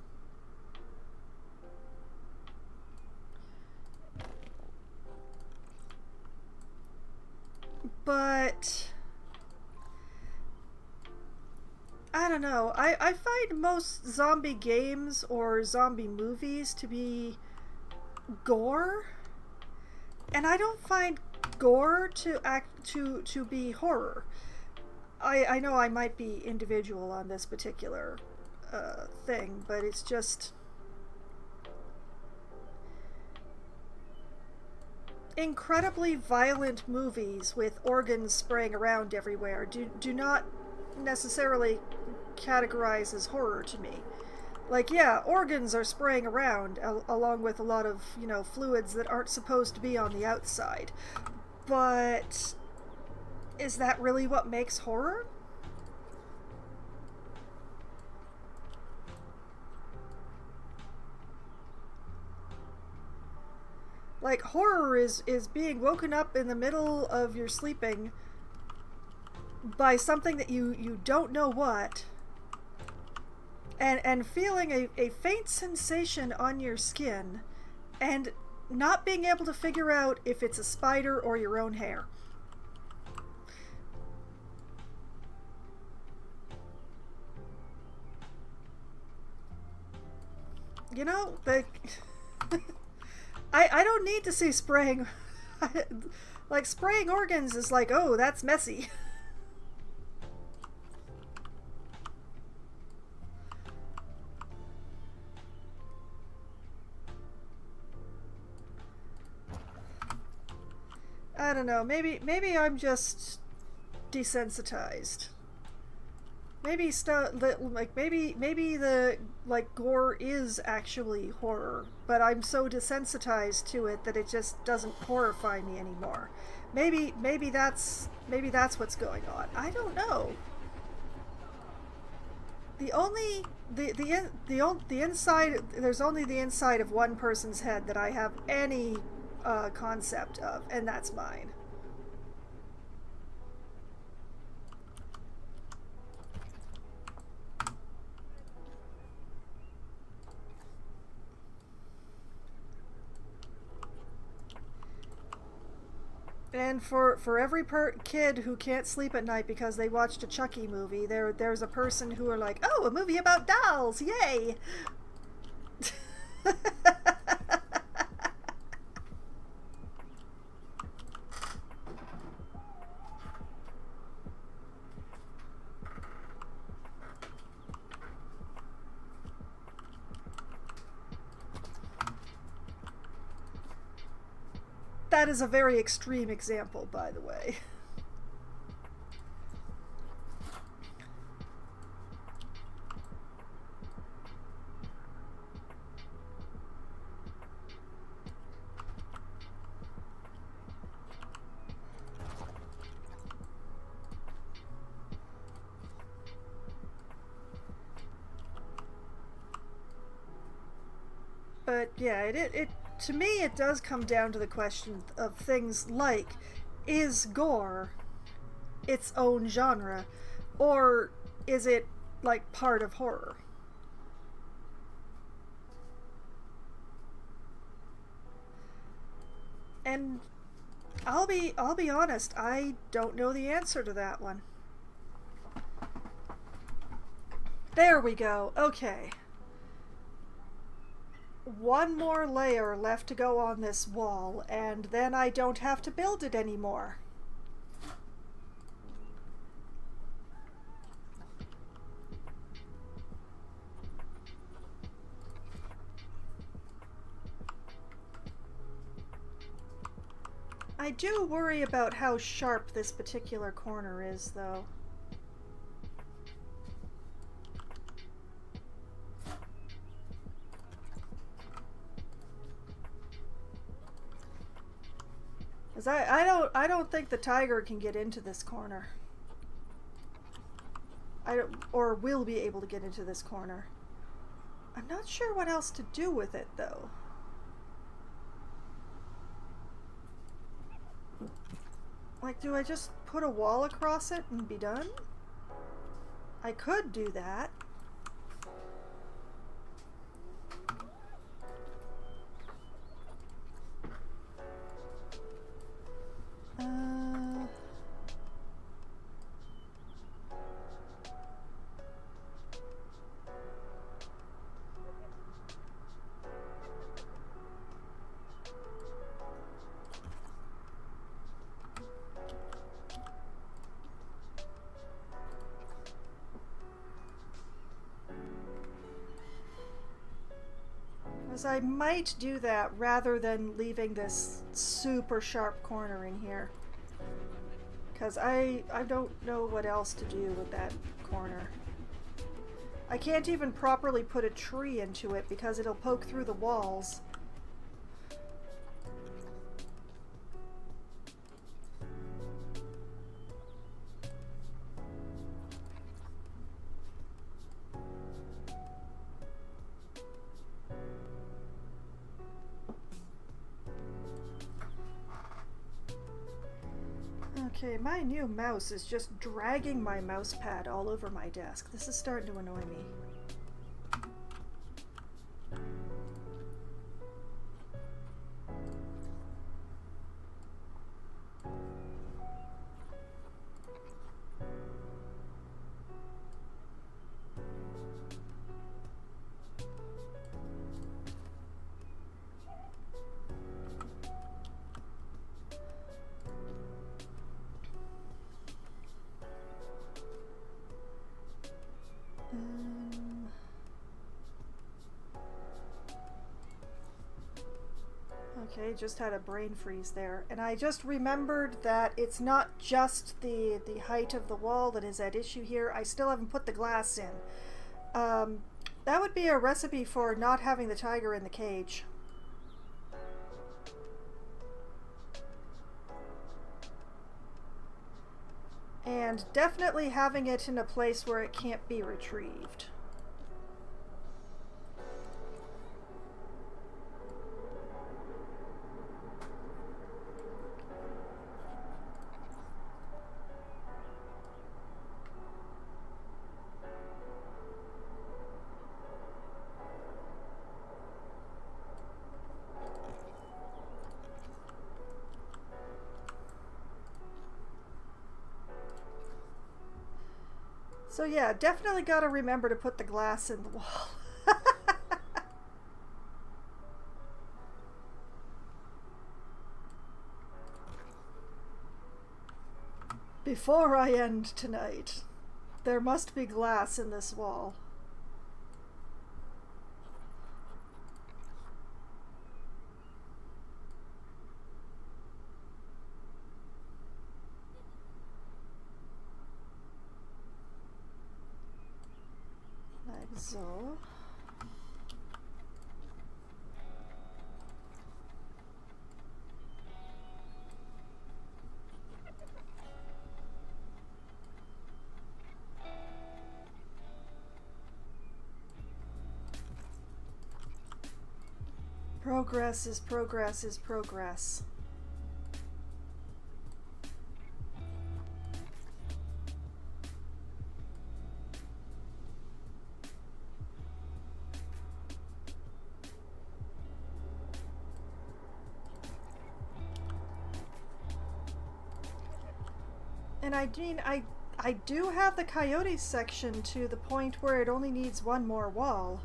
But I don't know. I find most zombie games or zombie movies to be gore, and I don't find gore to be horror. I know I might be individual on this particular thing, but it's just incredibly violent movies with organs spraying around everywhere do not necessarily categorize as horror to me. Like, yeah, organs are spraying around along with a lot of, fluids that aren't supposed to be on the outside. But is that really what makes horror? Like, horror is being woken up in the middle of your sleeping by something that you don't know what, and feeling a faint sensation on your skin, and not being able to figure out if it's a spider or your own hair. Like, I don't need to see spraying. Like, spraying organs is like, oh, that's messy. I don't know. Maybe I'm just desensitized. Maybe maybe the gore is actually horror, but I'm so desensitized to it that it just doesn't horrify me anymore. Maybe that's what's going on. I don't know. The only the inside there's only the inside of one person's head that I have any concept of, and that's mine. And for every kid who can't sleep at night because they watched a Chucky movie, there's a person who are like, oh, a movie about dolls, yay! That is a very extreme example, by the way. But yeah, it to me it does come down to the question of things like, is gore its own genre, or is it like part of horror? And I'll be honest, I don't know the answer to that one. There we go. Okay. One more layer left to go on this wall, and then I don't have to build it anymore. I do worry about how sharp this particular corner is, though. Because I don't think the tiger can get into this corner. Or will be able to get into this corner. I'm not sure what else to do with it, though. Like, do I just put a wall across it and be done? I could do that. I might do that rather than leaving this super sharp corner in here. Because I don't know what else to do with that corner. I can't even properly put a tree into it because it'll poke through the walls. Okay, my new mouse is just dragging my mouse pad all over my desk. This is starting to annoy me. Okay, just had a brain freeze there. And I just remembered that it's not just the height of the wall that is at issue here. I still haven't put the glass in. That would be a recipe for not having the tiger in the cage. And definitely having it in a place where it can't be retrieved. So yeah, definitely gotta remember to put the glass in the wall. Before I end tonight, there must be glass in this wall. Like so. Progress is progress is progress. And I mean, I do have the coyote section to the point where it only needs one more wall.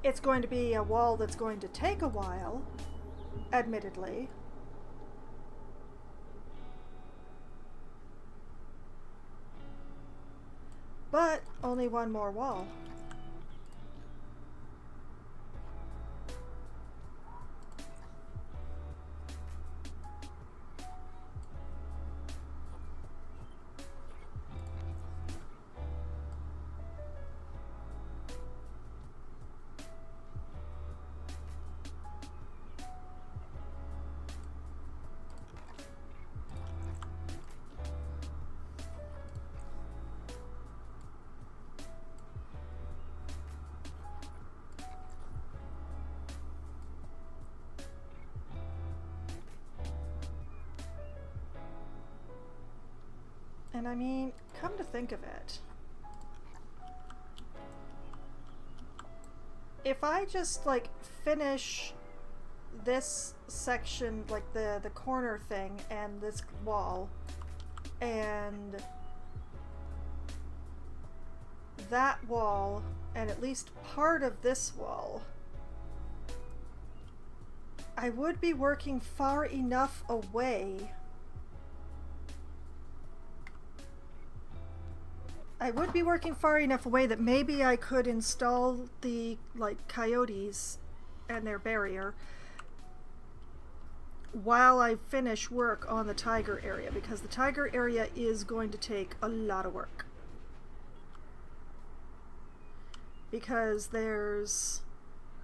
It's going to be a wall that's going to take a while, admittedly. But only one more wall. And I mean, come to think of it, if I just like finish this section, like the corner thing and this wall and that wall and at least part of this wall, I would be working far enough away. I would be working far enough away that maybe I could install the like coyotes and their barrier while I finish work on the tiger area, because the tiger area is going to take a lot of work. Because there's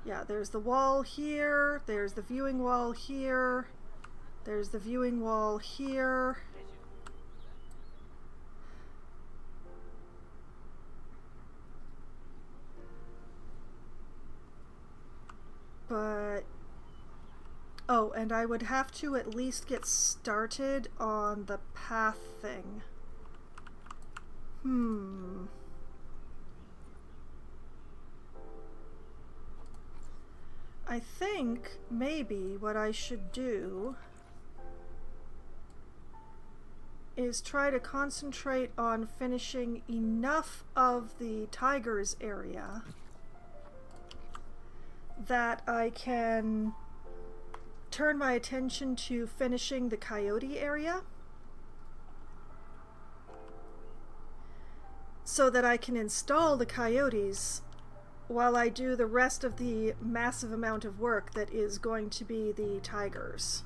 the wall here, there's the viewing wall here, there's the viewing wall here. But, oh, and I would have to at least get started on the path thing. I think maybe what I should do is try to concentrate on finishing enough of the tigers area that I can turn my attention to finishing the coyote area, so that I can install the coyotes while I do the rest of the massive amount of work that is going to be the tigers.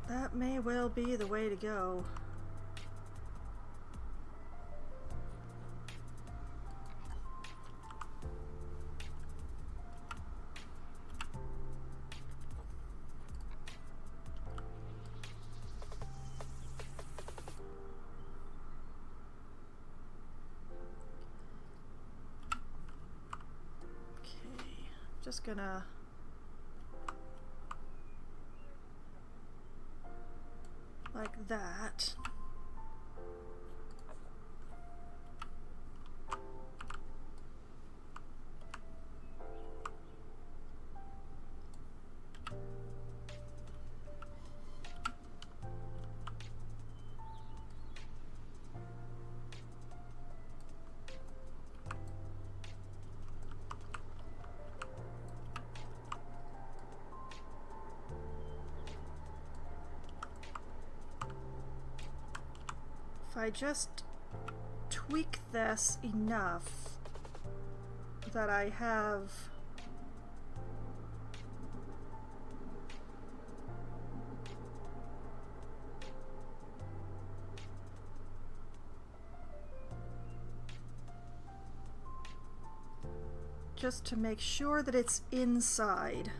That may well be the way to go. Just gonna like that. If I just tweak this enough that I have just to make sure that it's inside.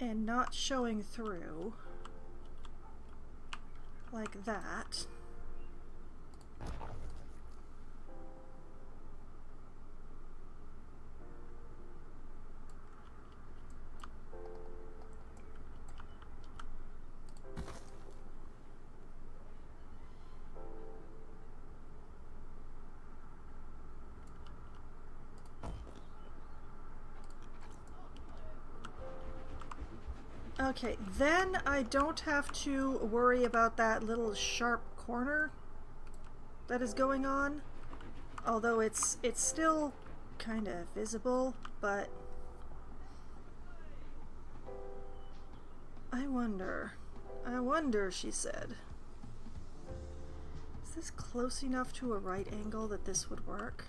And not showing through like that. Okay, then I don't have to worry about that little sharp corner that is going on. Although it's still kind of visible, but I wonder, she said. Is this close enough to a right angle that this would work?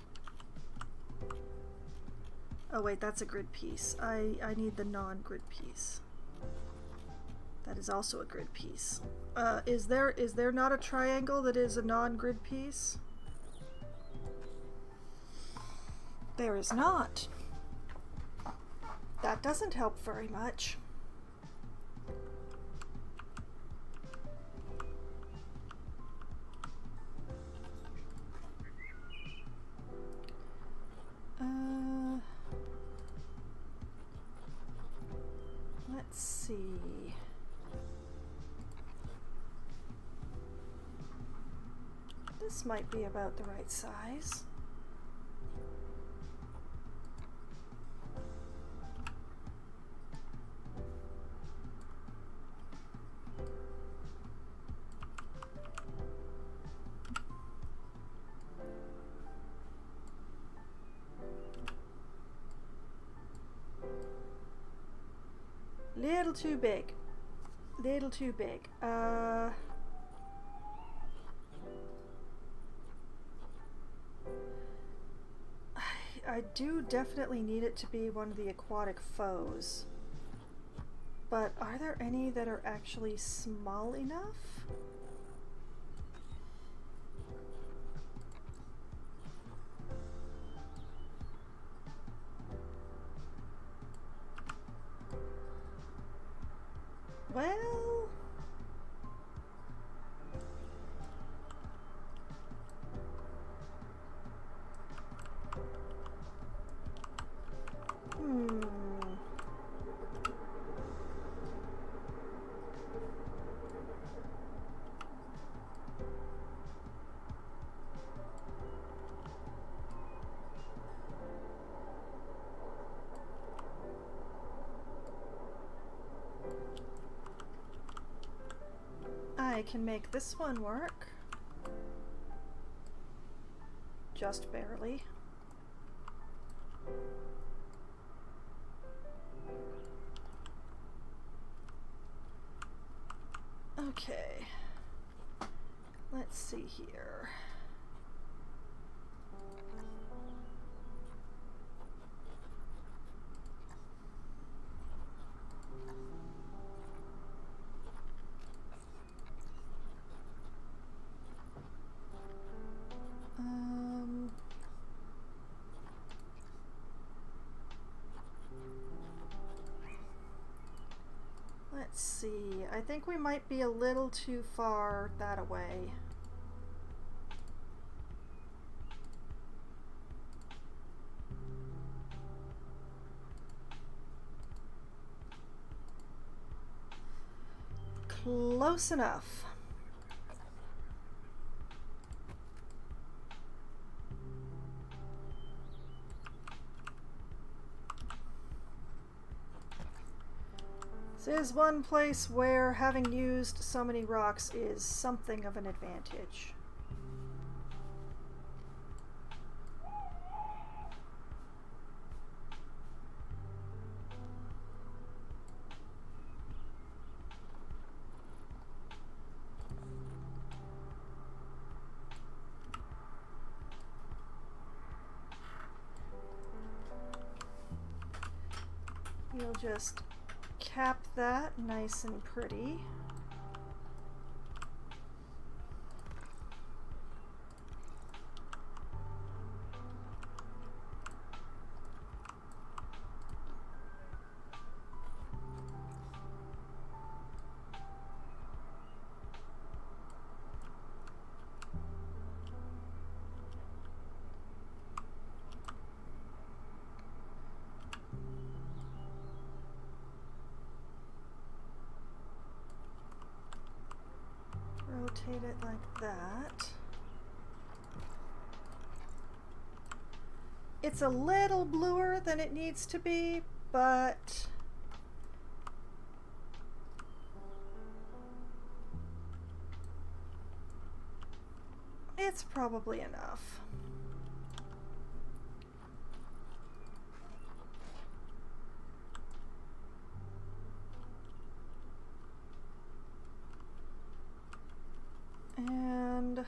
Oh wait, that's a grid piece. I need the non-grid piece. That is also a grid piece. Is there not a triangle that is a non-grid piece? There is not. That doesn't help very much. Let's see. This might be about the right size. Little too big. Little too big. I do definitely need it to be one of the aquatic foes. But are there any that are actually small enough? Well... I can make this one work. Just barely. Okay. Let's see here. Let's see. I think we might be a little too far that away. Close enough. This is one place where having used so many rocks is something of an advantage. You'll just cap that nice and pretty. Rotate it like that. It's a little bluer than it needs to be, but it's probably enough. And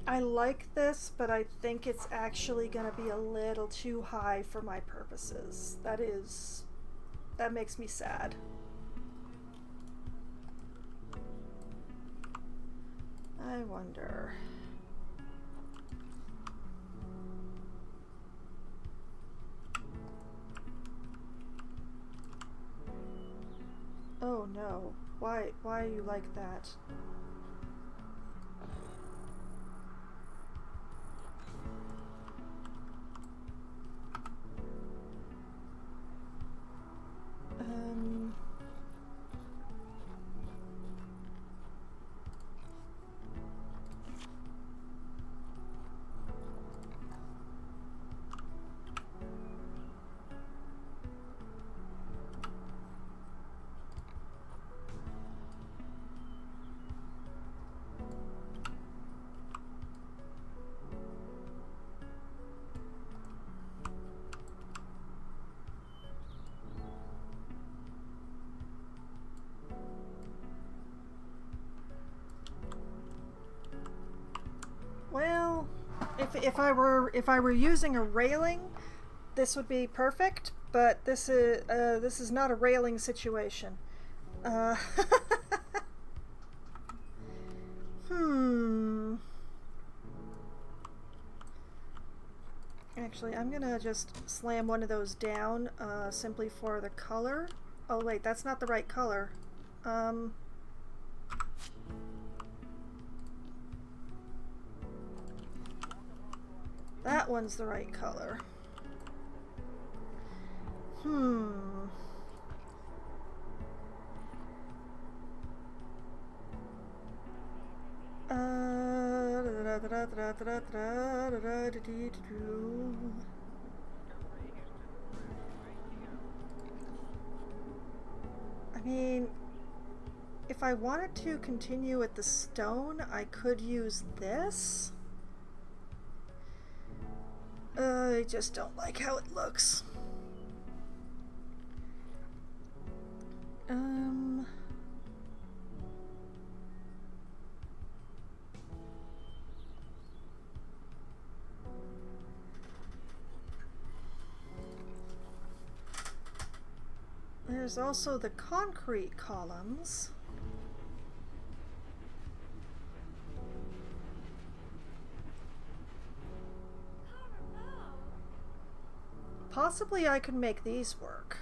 I like this, but I think it's actually going to be a little too high for my purposes. That makes me sad. I wonder. Oh no. Why are you like that? Well, if I were using a railing, this would be perfect. But this is not a railing situation. Actually, I'm gonna just slam one of those down simply for the color. Oh wait, that's not the right color. That one's the right color. I mean, if I wanted to continue with the stone, I could use this. I just don't like how it looks. There's also the concrete columns. Possibly I could make these work.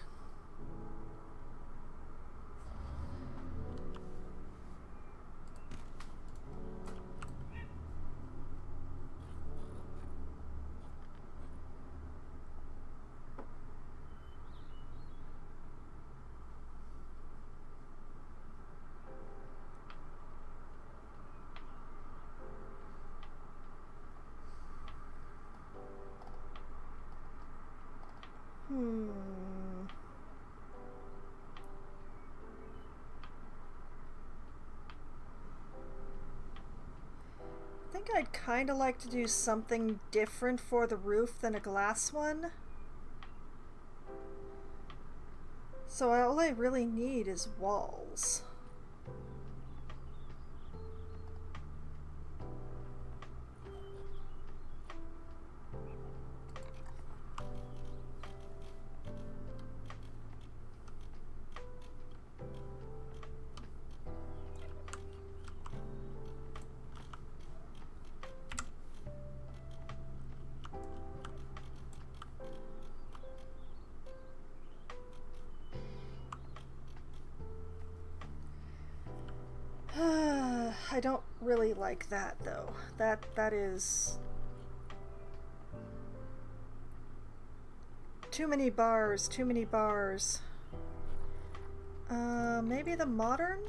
I think I'd kind of like to do something different for the roof than a glass one. So all I really need is walls. I don't really like that though. That is too many bars, too many bars. Maybe the modern?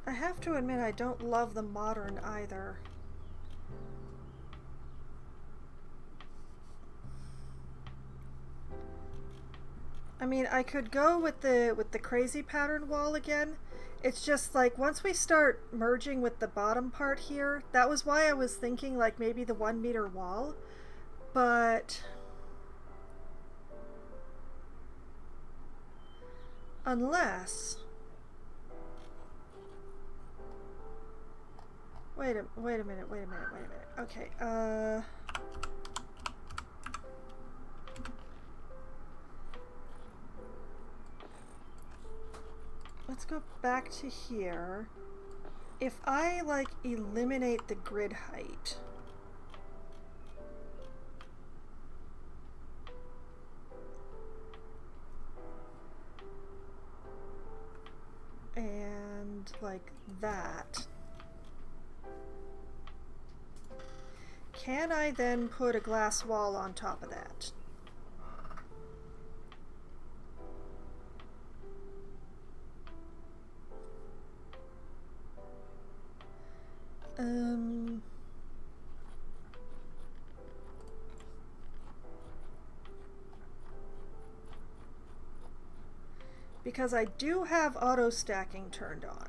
I have to admit I don't love the modern either. I mean, I could go with the crazy pattern wall again. It's just like once we start merging with the bottom part here, that was why I was thinking like maybe the 1 meter wall, but unless wait a minute. Okay, let's go back to here. If I like eliminate the grid height, and like that, can I then put a glass wall on top of that? Because I do have auto stacking turned on.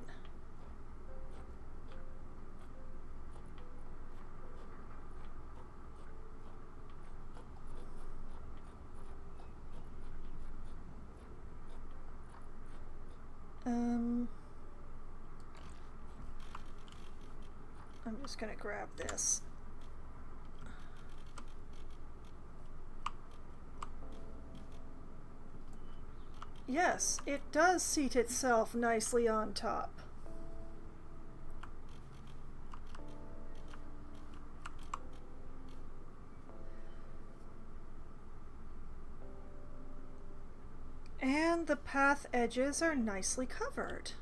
I'm just gonna grab this. Yes, it does seat itself nicely on top. And the path edges are nicely covered.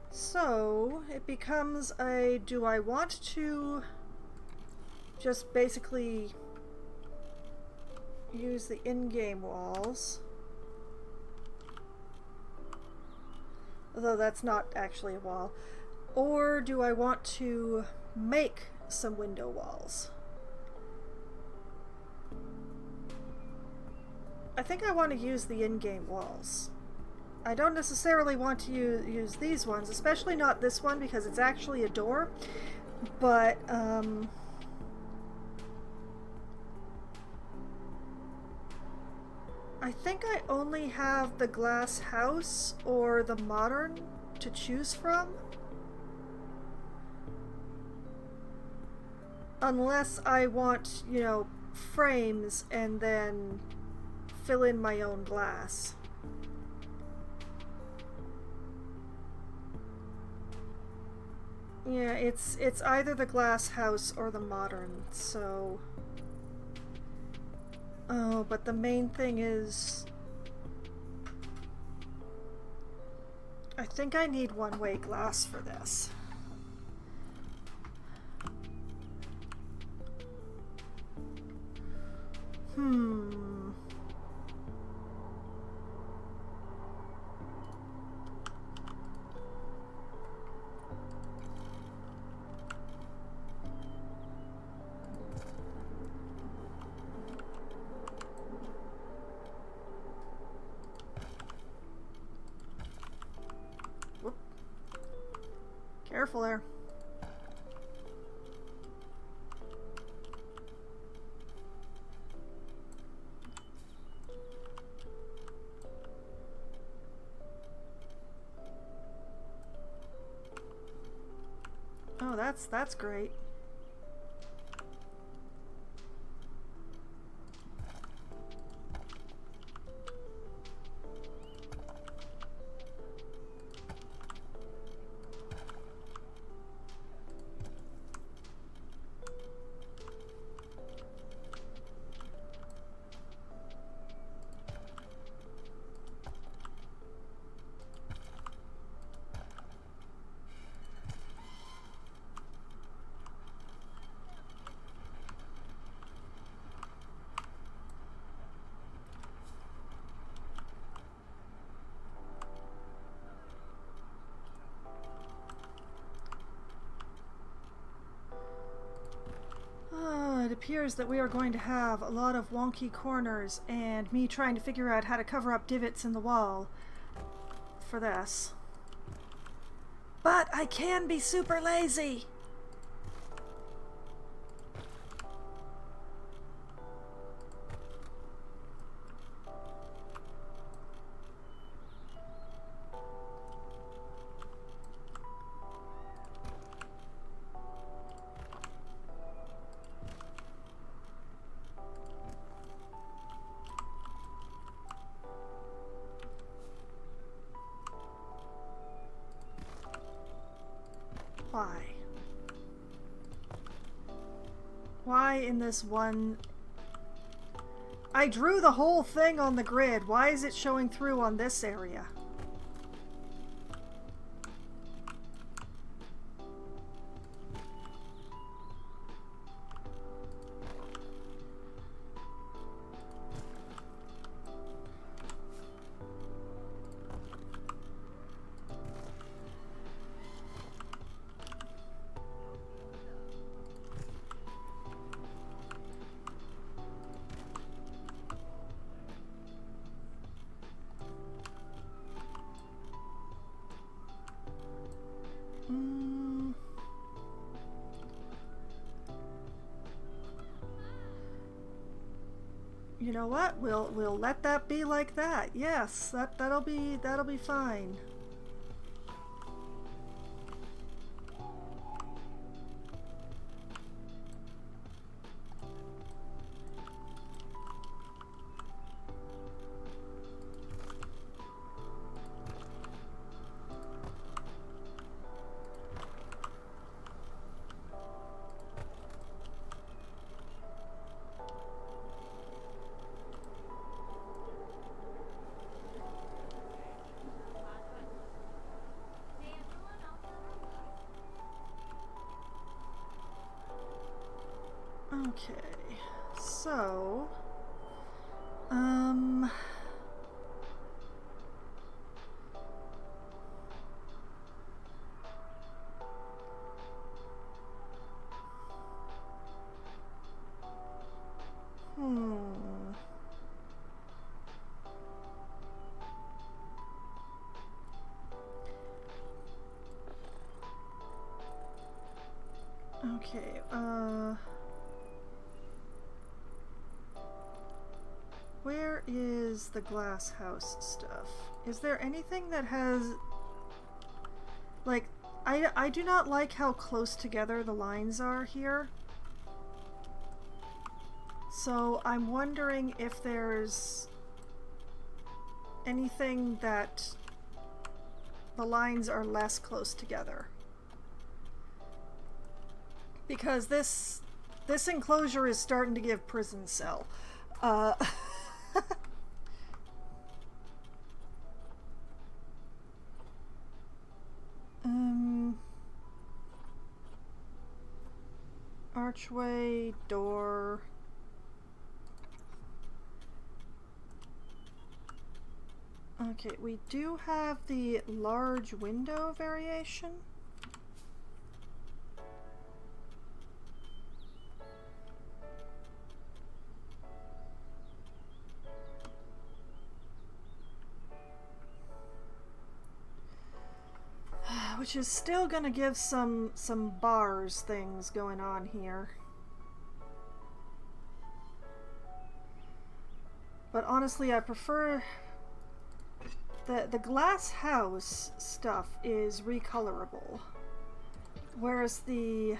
So it becomes a, do I want to just basically use the in-game walls, although that's not actually a wall, or do I want to make some window walls? I think I want to use the in-game walls. I don't necessarily want to use these ones, especially not this one because it's actually a door, but I think I only have the glass house or the modern to choose from. Unless I want, you know, frames and then fill in my own glass. Yeah, it's either the glass house or the modern, so... Oh, but the main thing is... I think I need one-way glass for this. Whoop. Careful there. Oh, that's great. appears that we are going to have a lot of wonky corners and me trying to figure out how to cover up divots in the wall for this. But I can be super lazy! Why? Why in this one... I drew the whole thing on the grid. Why is it showing through on this area? You know what? We'll let that be like that. Yes, that'll be fine. Okay, so, okay, where is the glass house stuff? Is there anything that has... Like, I do not like how close together the lines are here. So I'm wondering if there's anything that the lines are less close together. Because this enclosure is starting to give prison cell. Archway, door. Okay, we do have the large window variation. Which is still gonna give some bars things going on here. But honestly, I prefer the glass house stuff is recolorable. Whereas the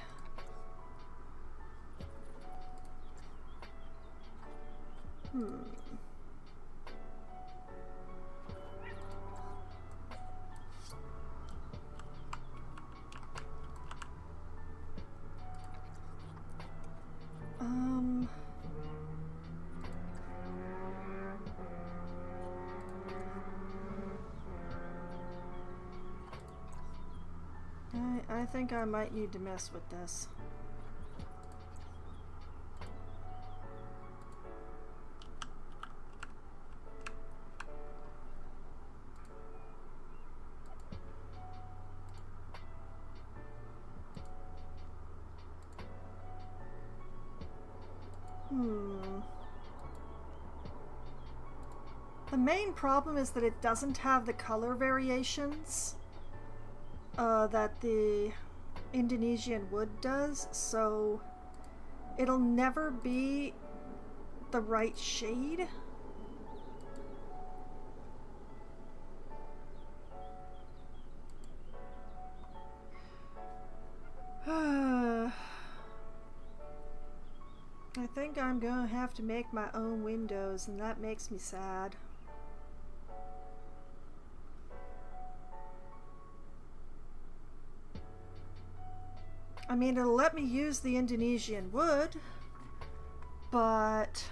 I think I might need to mess with this. The main problem is that it doesn't have the color variations that the Indonesian wood does, so it'll never be the right shade. I think I'm gonna have to make my own windows, and that makes me sad. I mean, it'll let me use the Indonesian wood, but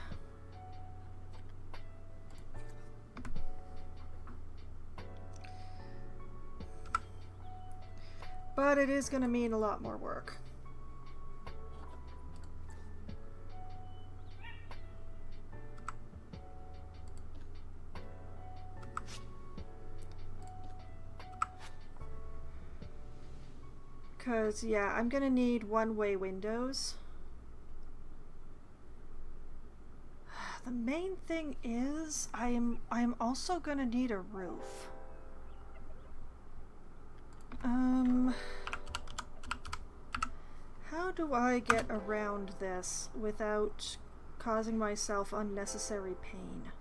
it is going to mean a lot more work. Because, yeah, I'm going to need one-way windows. The main thing is I'm also going to need a roof. How do I get around this without causing myself unnecessary pain?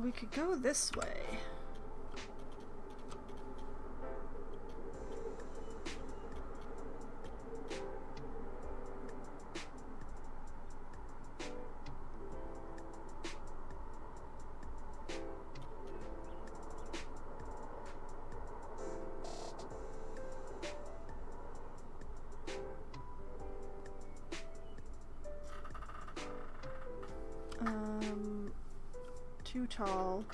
We could go this way. Too tall.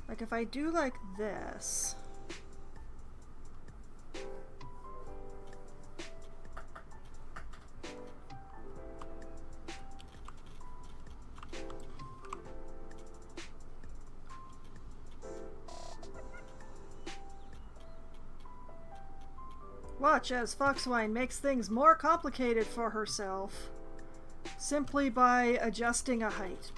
Like if I do like this. Watch as Foxwine makes things more complicated for herself. Simply by adjusting a height.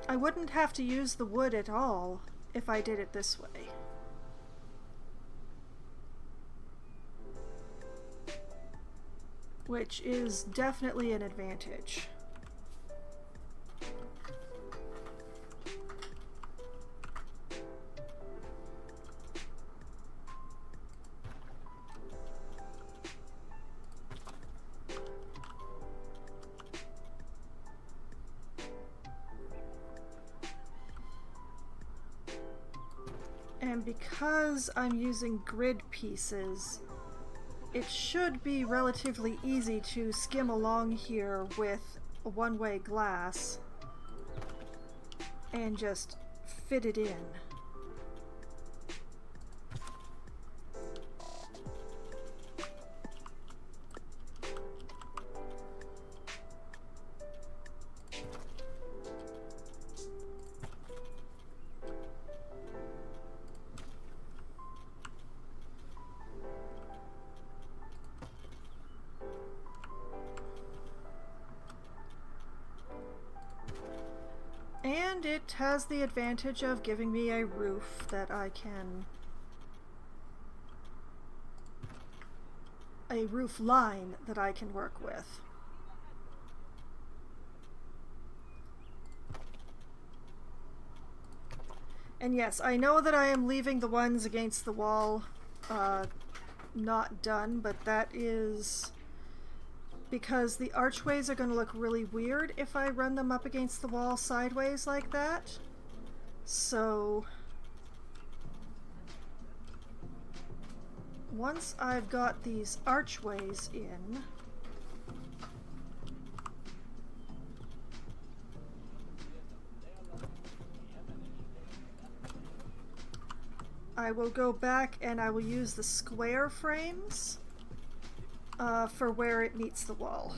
I wouldn't have to use the wood at all if I did it this way. Which is definitely an advantage. And because I'm using grid pieces, it should be relatively easy to skim along here with a one-way glass and just fit it in. And it has the advantage of giving me a roof that I can... a roof line that I can work with. And yes, I know that I am leaving the ones against the wall not done, but that is because the archways are going to look really weird if I run them up against the wall sideways like that. So once I've got these archways in, I will go back and I will use the square frames for where it meets the wall.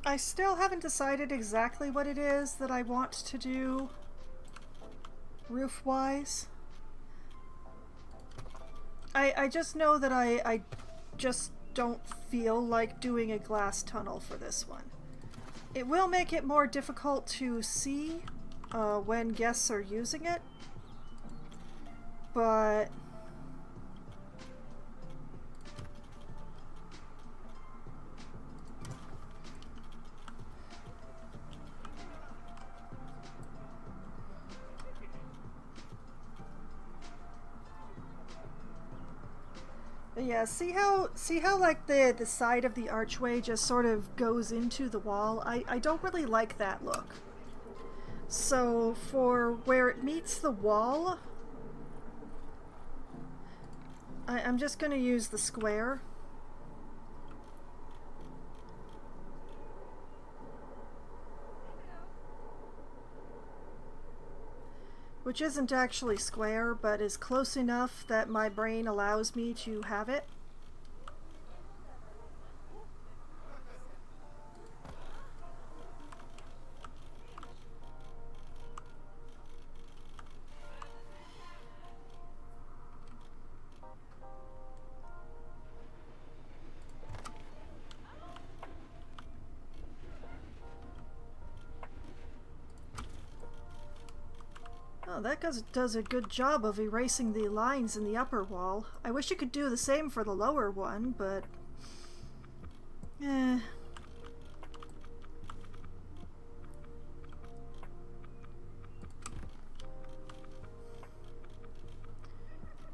I still haven't decided exactly what it is that I want to do roof-wise. I just know that I just don't feel like doing a glass tunnel for this one. It will make it more difficult to see when guests are using it, but yeah, see how like the side of the archway just sort of goes into the wall? I don't really like that look. So for where it meets the wall, I'm just going to use the square. Which isn't actually square, but is close enough that my brain allows me to have it. Oh, that does a good job of erasing the lines in the upper wall. I wish you could do the same for the lower one, but...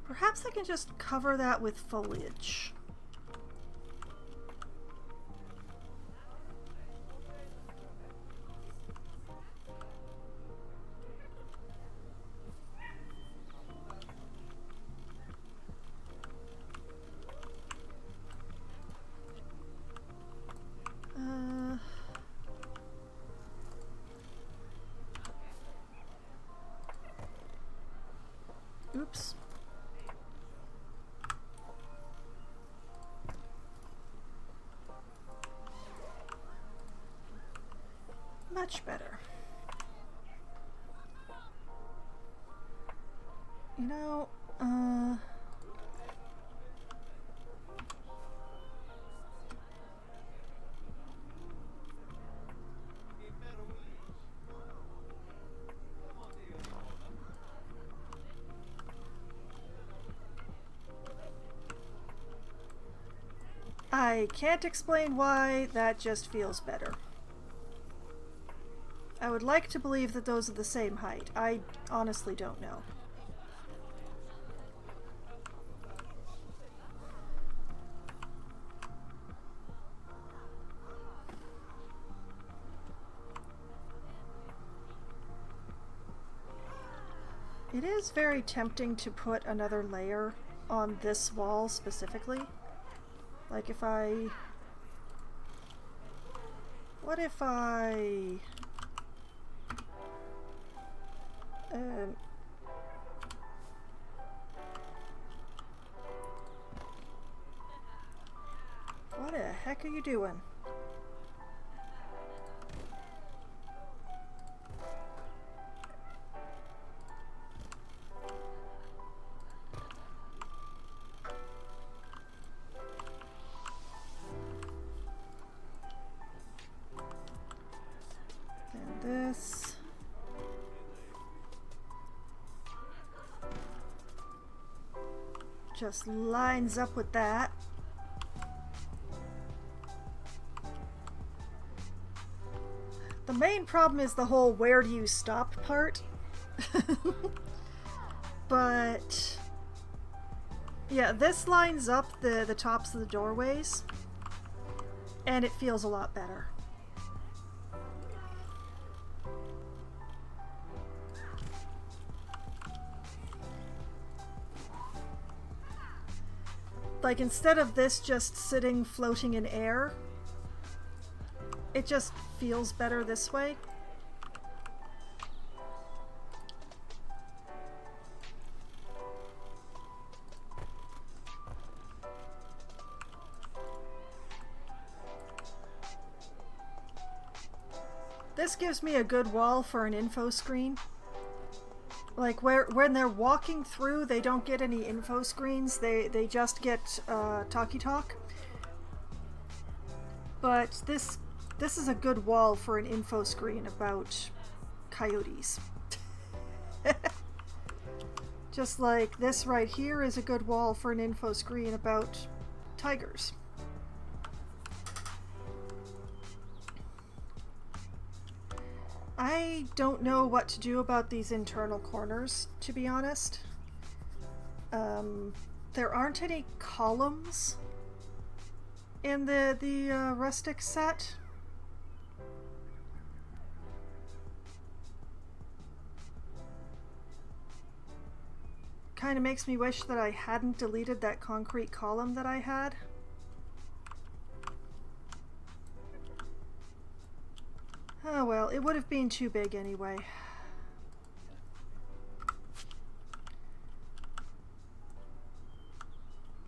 Perhaps I can just cover that with foliage. Oops. Much better. You know, I can't explain why, that just feels better. I would like to believe that those are the same height. I honestly don't know. It is very tempting to put another layer on this wall specifically. Like if I... What if I... What the heck are you doing? And this. just lines up with that. The main problem is the whole where do you stop part. But yeah, this lines up the tops of the doorways and it feels a lot better. Like, instead of this just sitting floating in air, it just feels better this way. This gives me a good wall for an info screen. Like, when they're walking through, they don't get any info screens. They just get talkie talk. But this is a good wall for an info screen about coyotes. Just like this right here is a good wall for an info screen about tigers. I don't know what to do about these internal corners, to be honest. There aren't any columns in the rustic set. Kind of makes me wish that I hadn't deleted that concrete column that I had. Oh well, it would have been too big anyway.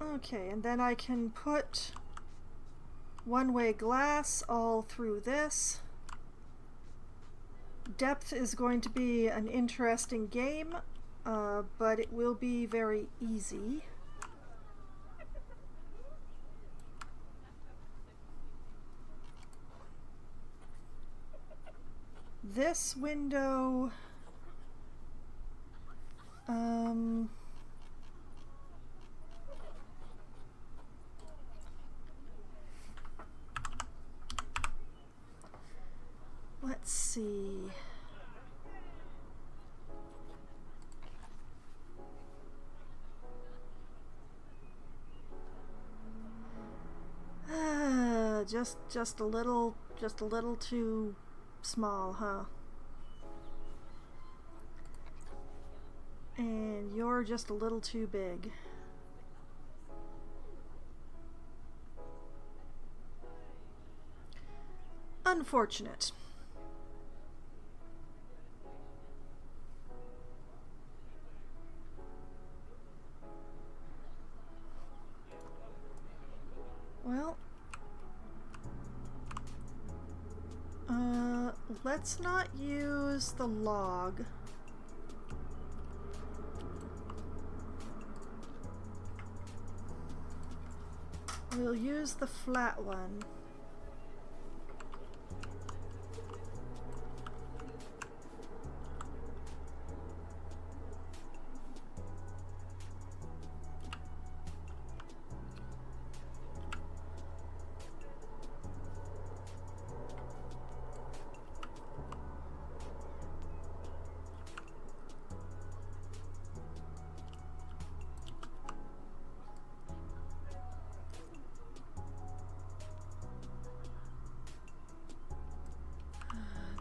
Okay, and then I can put one-way glass all through this. Depth is going to be an interesting game, but it will be very easy. This window, let's see. Just a little too small, huh? And you're just a little too big. Unfortunate. Well, let's not use the log. We'll use the flat one.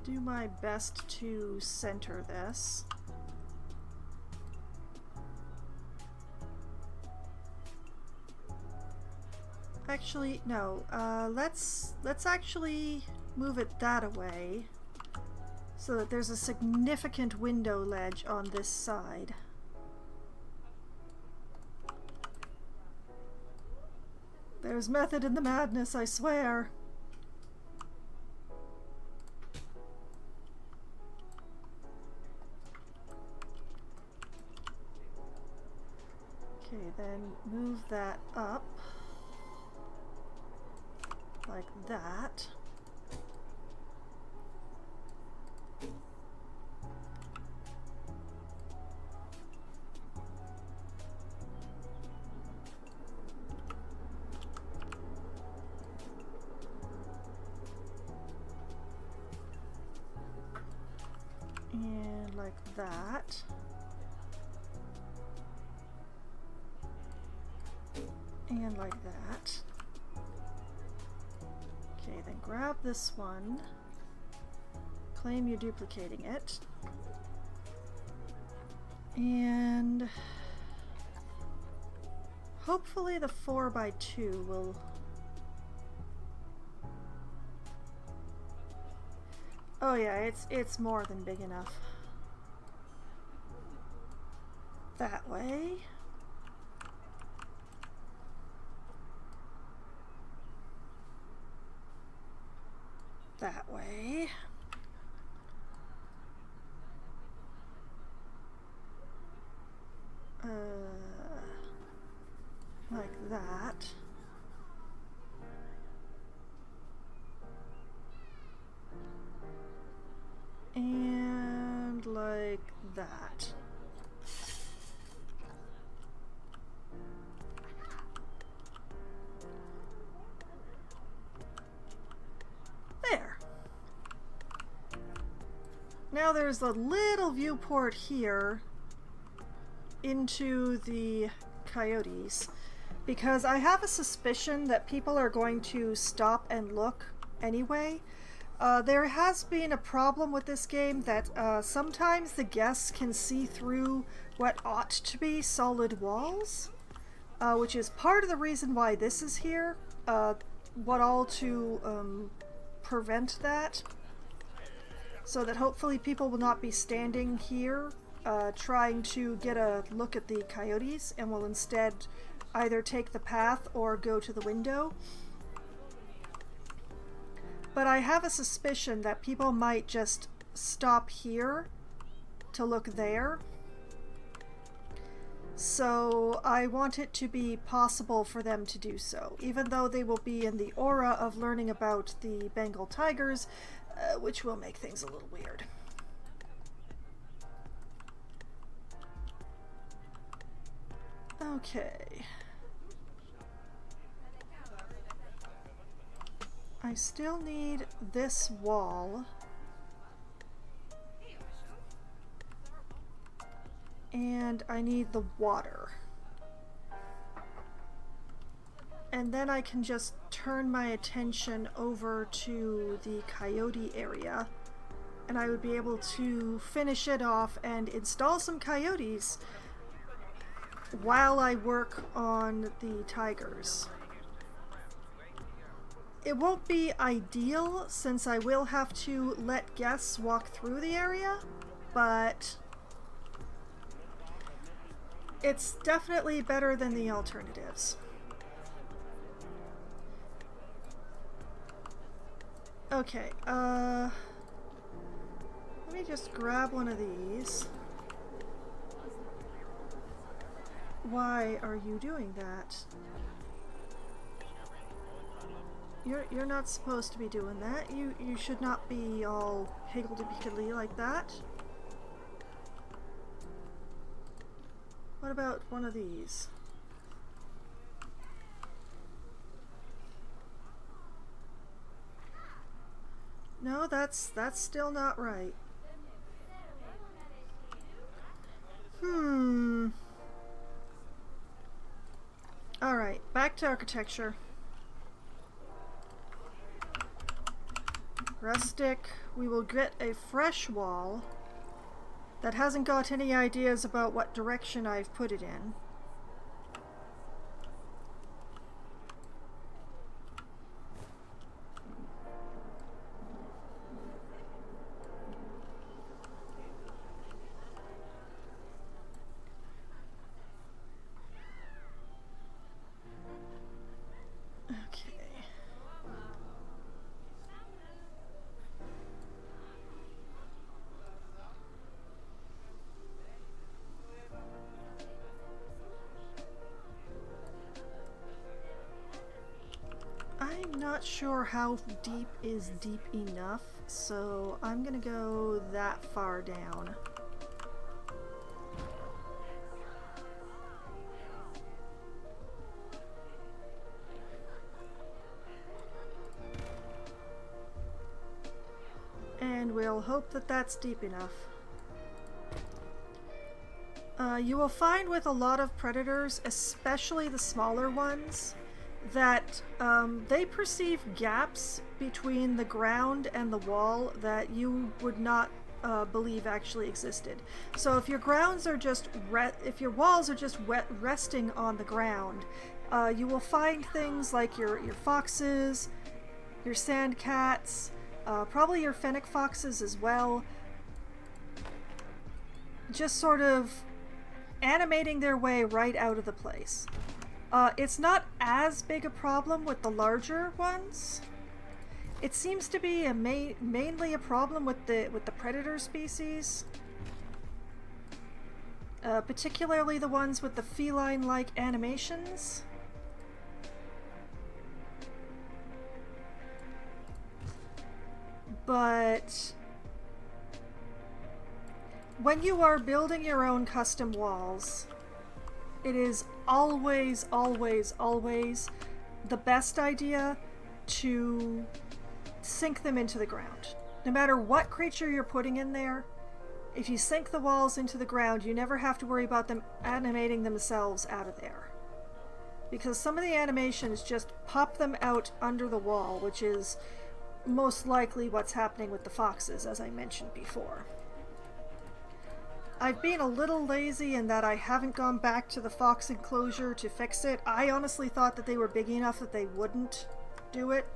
Do my best to center this. Actually, no. Let's actually move it that away so that there's a significant window ledge on this side. There's method in the madness, I swear. Okay, then move that up like that. And like that. And like that. Okay, then grab this one. Claim you're duplicating it. And hopefully the 4x2 will... Oh yeah, it's more than big enough. That way. That way. Like that. And like that. There. Now there's a little viewport here into the coyotes, because I have a suspicion that people are going to stop and look anyway. There has been a problem with this game that sometimes the guests can see through what ought to be solid walls, which is part of the reason why this is here. What all to prevent that, so that hopefully people will not be standing here trying to get a look at the coyotes, and will instead either take the path or go to the window. But I have a suspicion that people might just stop here to look there. So I want it to be possible for them to do so, even though they will be in the aura of learning about the Bengal tigers, which will make things a little weird. Okay. I still need this wall. And I need the water. And then I can just turn my attention over to the coyote area, and I would be able to finish it off and install some coyotes while I work on the tigers. It won't be ideal since I will have to let guests walk through the area, but it's definitely better than the alternatives. Okay, let me just grab one of these. Why are you doing that? You're not supposed to be doing that. You should not be all higgledy-piggledy like that. What about one of these? No, that's still not right. Alright, back to architecture. Rustic. We will get a fresh wall that hasn't got any ideas about what direction I've put it in. Not sure how deep is deep enough, so I'm gonna go that far down. And we'll hope that that's deep enough. You will find with a lot of predators, especially the smaller ones, that they perceive gaps between the ground and the wall that you would not believe actually existed. So if your grounds are just if your walls are just resting on the ground, you will find things like your foxes, your sand cats, probably your fennec foxes as well, just sort of animating their way right out of the place. It's not as big a problem with the larger ones. It seems to be mainly a problem with the predator species, particularly the ones with the feline-like animations. But when you are building your own custom walls, it is always, always, always the best idea to sink them into the ground. No matter what creature you're putting in there, if you sink the walls into the ground, you never have to worry about them animating themselves out of there. Because some of the animations just pop them out under the wall, which is most likely what's happening with the foxes, as I mentioned before. I've been a little lazy in that I haven't gone back to the fox enclosure to fix it. I honestly thought that they were big enough that they wouldn't do it.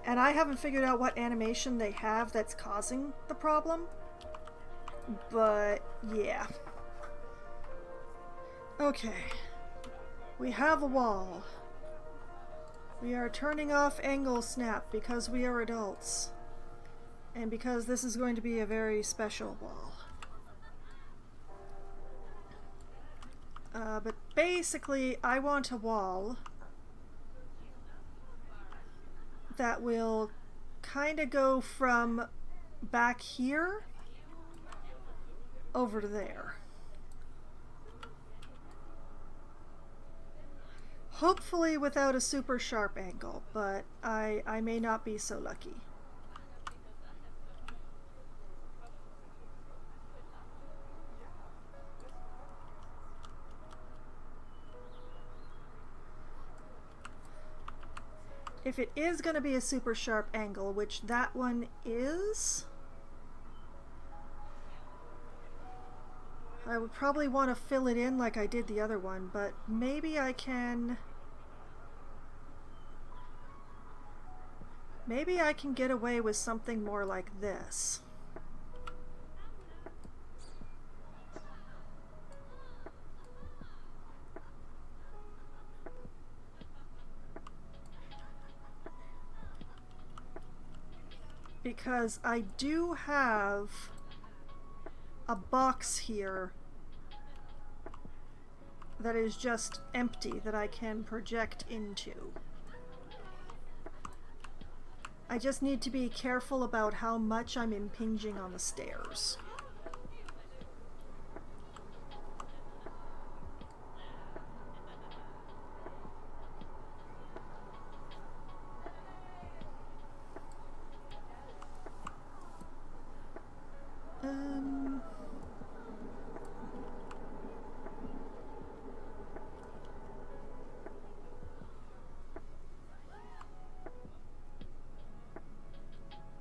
And I haven't figured out what animation they have that's causing the problem. But yeah. Okay. We have a wall. We are turning off angle snap because we are adults. And because this is going to be a very special wall. But basically, I want a wall that will kind of go from back here over to there. Hopefully without a super sharp angle, but I may not be so lucky. If it is going to be a super sharp angle, which that one is, I would probably want to fill it in like I did the other one, but maybe I can get away with something more like this. Because I do have a box here that is just empty that I can project into. I just need to be careful about how much I'm impinging on the stairs.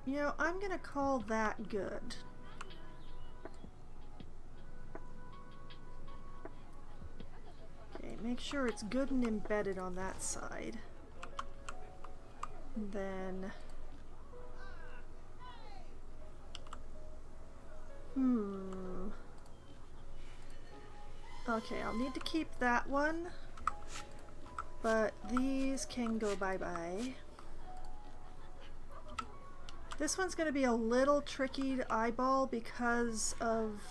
You know, I'm gonna call that good. Okay, make sure it's good and embedded on that side. And then... Okay, I'll need to keep that one. But these can go bye-bye. This one's going to be a little tricky to eyeball because of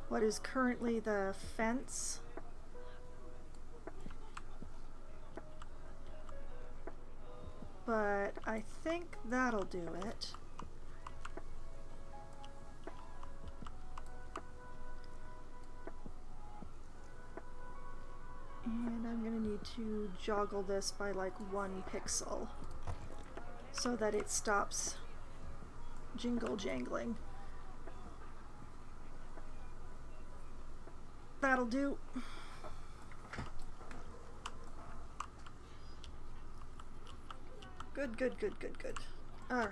what is currently the fence. But I think that'll do it. And I'm going to need to joggle this by like 1 pixel so that it stops jingle jangling. That'll do. Good, good, good, good, good. Alright.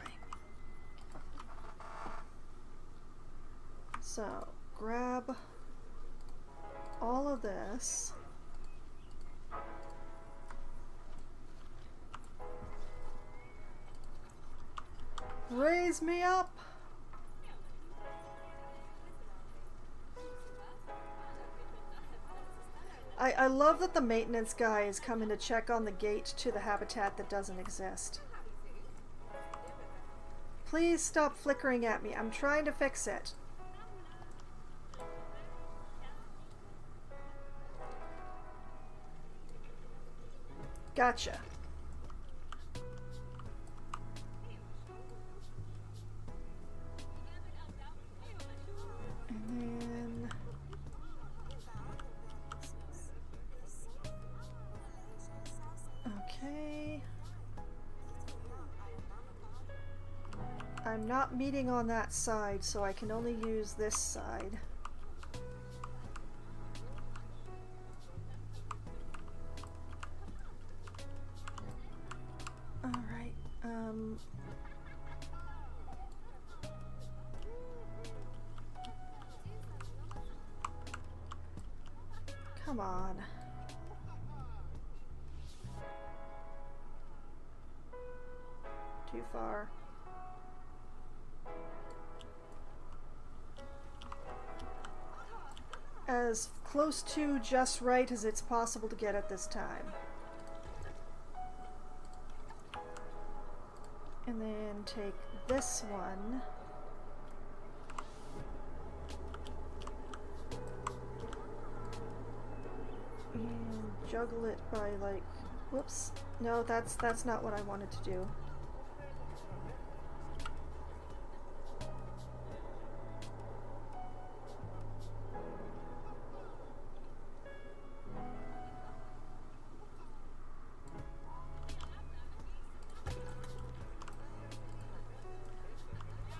So, grab all of this. Raise me up! I love that the maintenance guy is coming to check on the gate to the habitat that doesn't exist. Please stop flickering at me. I'm trying to fix it. Gotcha. And then... Okay. I'm not meeting on that side, so I can only use this side. Alright, come on. Too far. As close to just right as it's possible to get at this time. And then take this one. And juggle it by like, whoops. No, that's not what I wanted to do.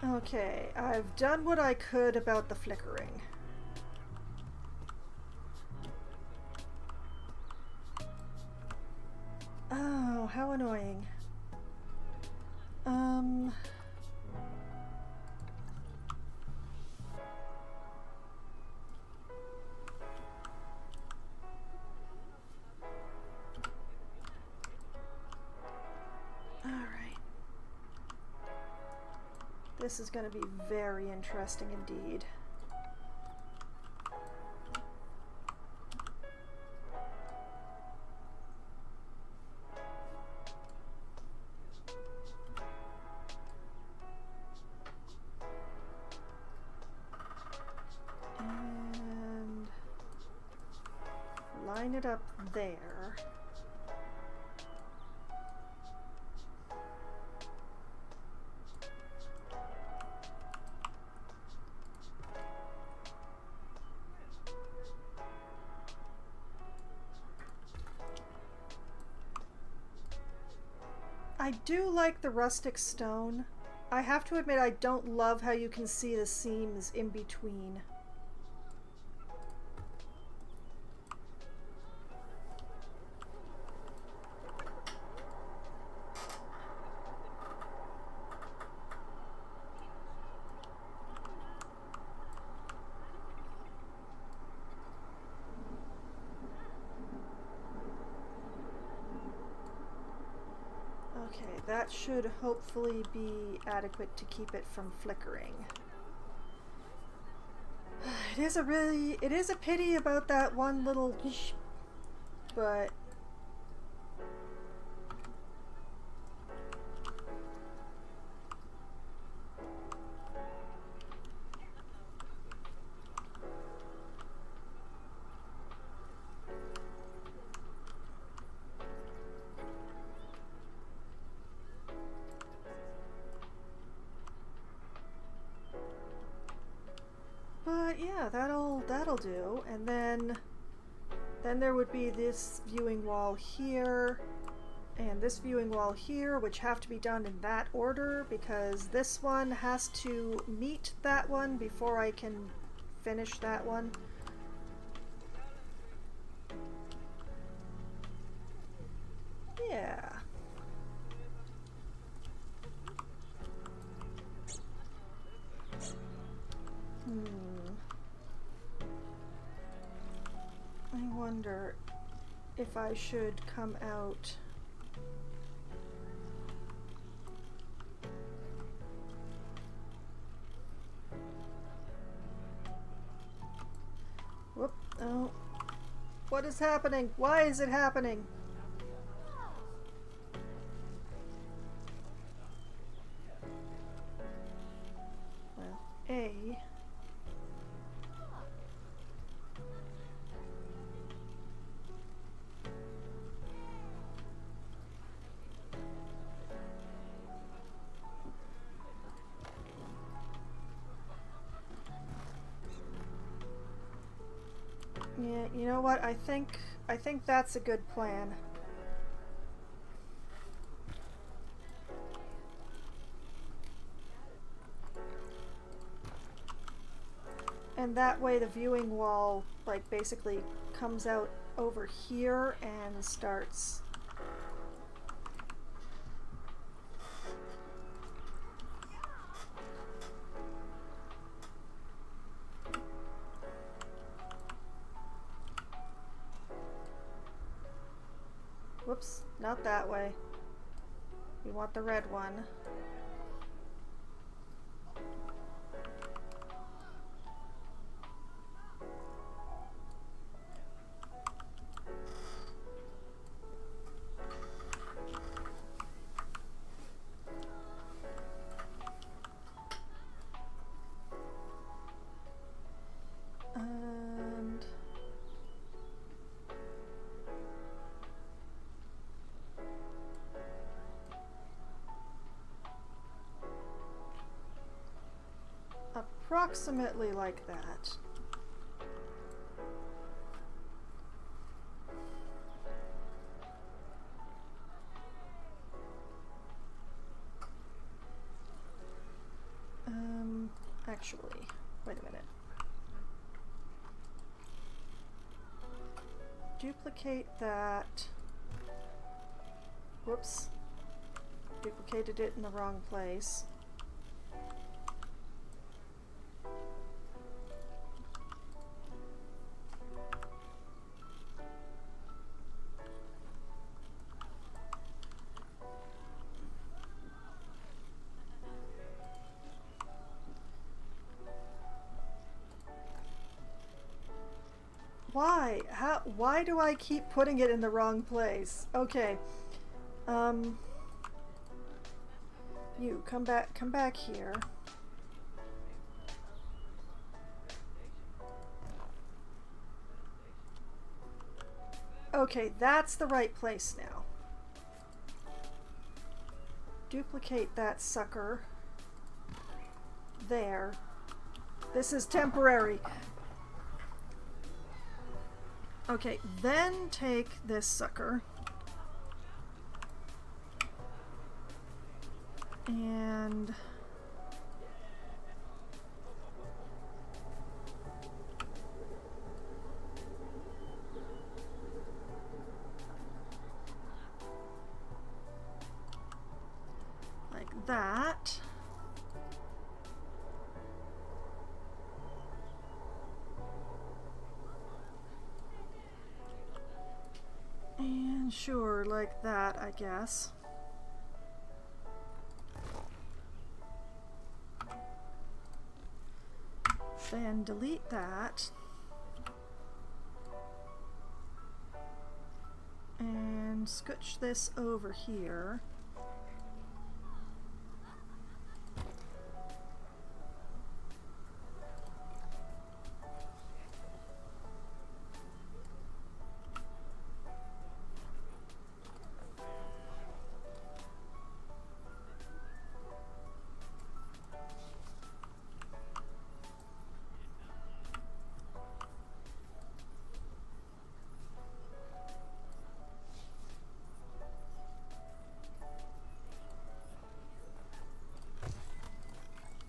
Okay, I've done what I could about the flickering. Oh, how annoying. This is going to be very interesting indeed. And line it up there. I do like the rustic stone. I have to admit I don't love how you can see the seams in between. Okay, that should hopefully be adequate to keep it from flickering. It is a pity about that one little but yeah, that'll do. And then there would be this viewing wall here and this viewing wall here, which have to be done in that order because this one has to meet that one before I can finish that one. Yeah. I wonder if I should come out. Whoop. Oh. What is happening? Why is it happening? Well, A. Yeah, you know what? I think that's a good plan. And that way the viewing wall like basically comes out over here and starts. Whoops, not that way. We want the red one. And approximately like that. Actually, wait a minute. Duplicate that. Whoops. Duplicated it in the wrong place. Why? Why do I keep putting it in the wrong place? Okay. You come back here. Okay, that's the right place now. Duplicate that sucker. There. This is temporary. Okay, then take this sucker and like that. And sure, like that, I guess. Then delete that. And scooch this over here.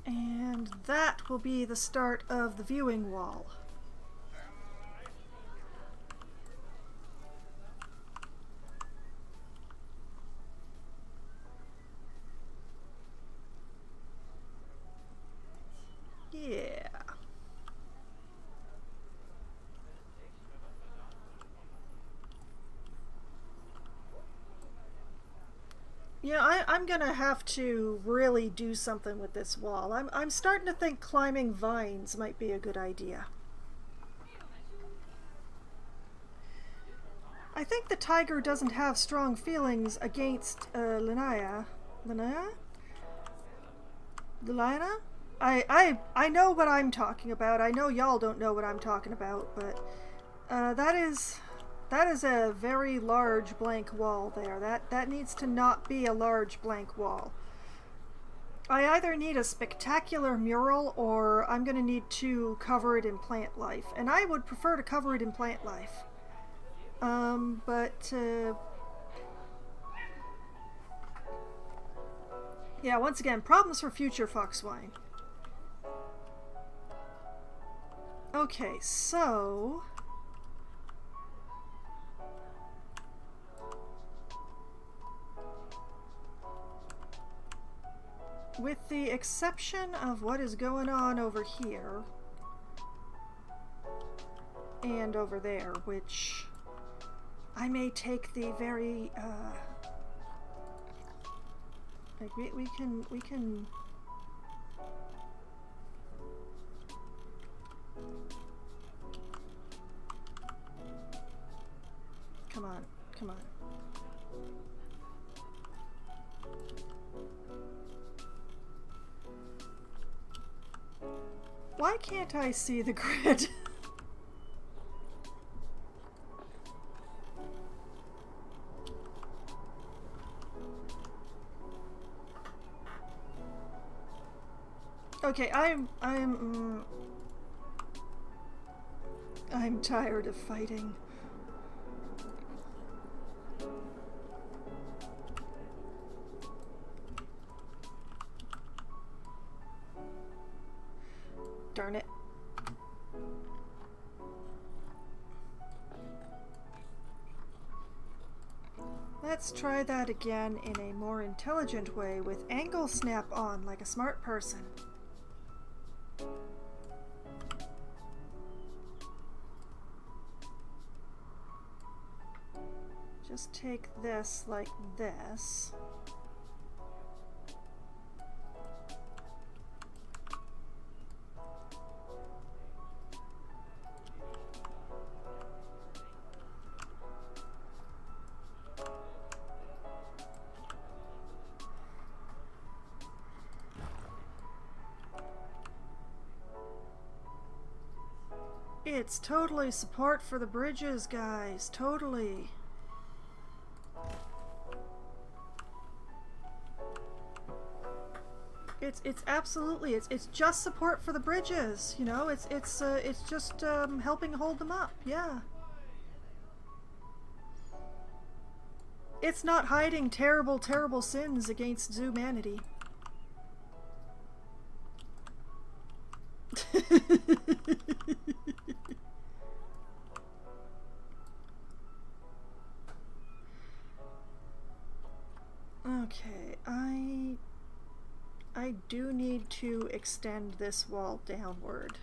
And that will be the start of the viewing wall. Yeah. You know, I'm gonna have to really do something with this wall. I'm starting to think climbing vines might be a good idea. I think the tiger doesn't have strong feelings against Linnea. Linnea? Linnea? I know what I'm talking about. I know y'all don't know what I'm talking about, but that is a very large blank wall there. That needs to not be a large blank wall. I either need a spectacular mural or I'm going to need to cover it in plant life. And I would prefer to cover it in plant life. Yeah, once again, problems for future foxwine. Okay, so with the exception of what is going on over here and over there, which I may take the very like we can come on. Why can't I see the grid? Okay, I'm tired of fighting. Darn it. Let's try that again in a more intelligent way with angle snap on like a smart person. Just take this like this. It's totally support for the bridges, guys. Totally. It's absolutely it's just support for the bridges. You know, it's just helping hold them up. Yeah. It's not hiding terrible, terrible sins against zoomanity. Okay, I do need to extend this wall downward.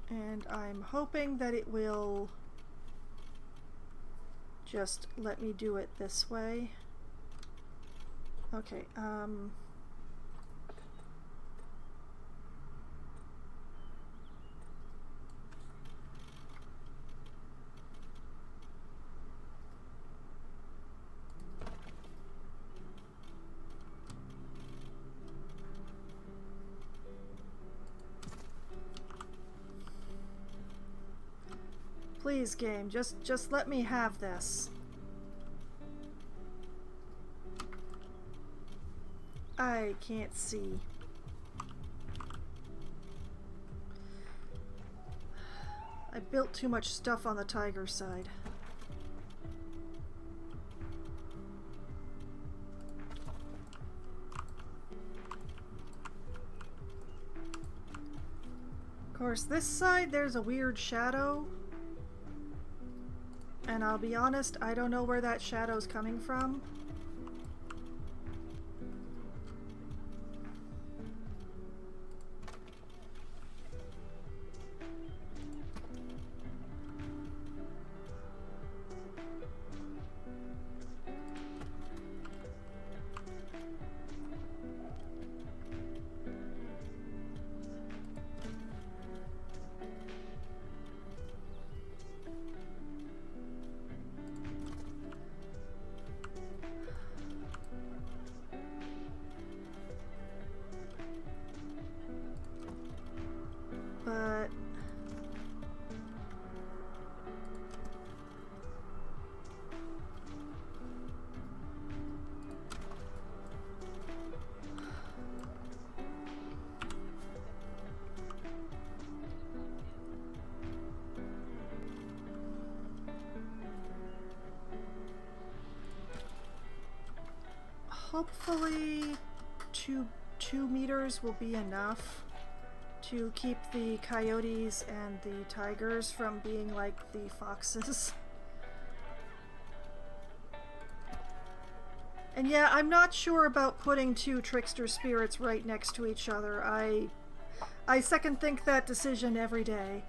And I'm hoping that it will just let me do it this way. Okay, please, game, just let me have this. I can't see. I built too much stuff on the tiger side. Of course, this side there's a weird shadow. And I'll be honest, I don't know where that shadow's coming from. hopefully two meters will be enough to keep the coyotes and the tigers from being like the foxes. And yeah, I'm not sure about putting two trickster spirits right next to each other. I second think that decision every day.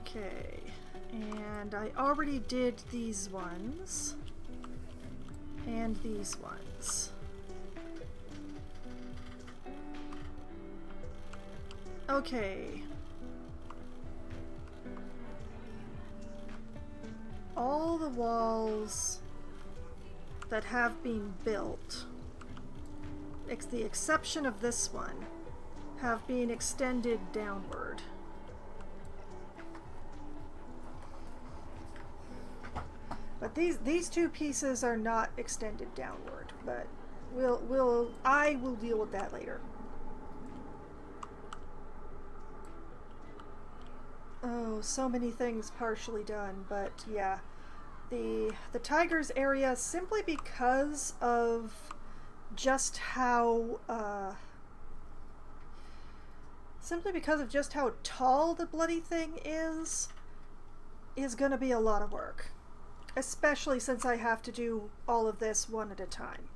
Okay, and I already did these ones, and these ones. Okay. All the walls that have been built, the exception of this one, have been extended downward. But these two pieces are not extended downward, but I will deal with that later. Oh, so many things partially done, but yeah. The tigers area, simply because of just how tall the bloody thing is gonna be a lot of work. Especially since I have to do all of this one at a time.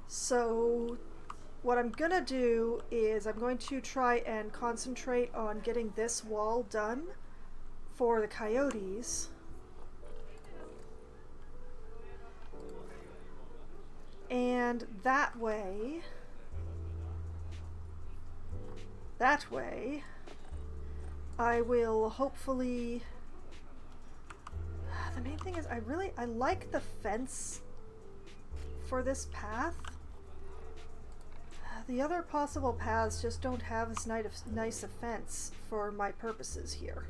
So what I'm gonna do is I'm going to try and concentrate on getting this wall done for the coyotes. And that way I will hopefully... The main thing is I like the fence for this path. The other possible paths just don't have as nice a fence for my purposes here.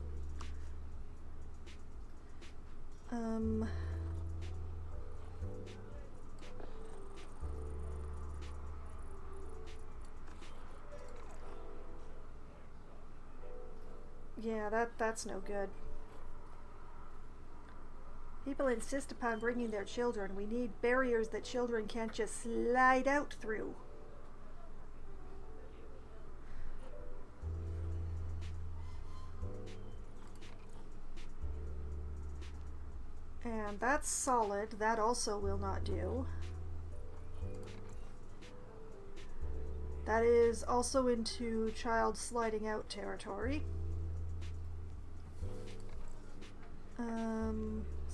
Yeah, that's no good. People insist upon bringing their children. We need barriers that children can't just slide out through. And that's solid. That also will not do. That is also into child sliding out territory.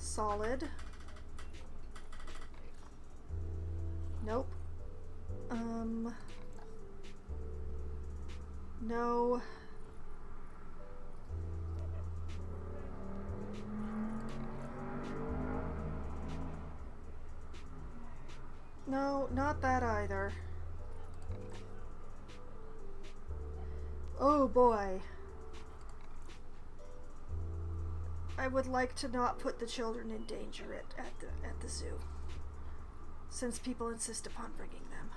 Solid. Nope. No. No, not that either. Oh boy. I would like to not put the children in danger at the zoo, since people insist upon bringing them.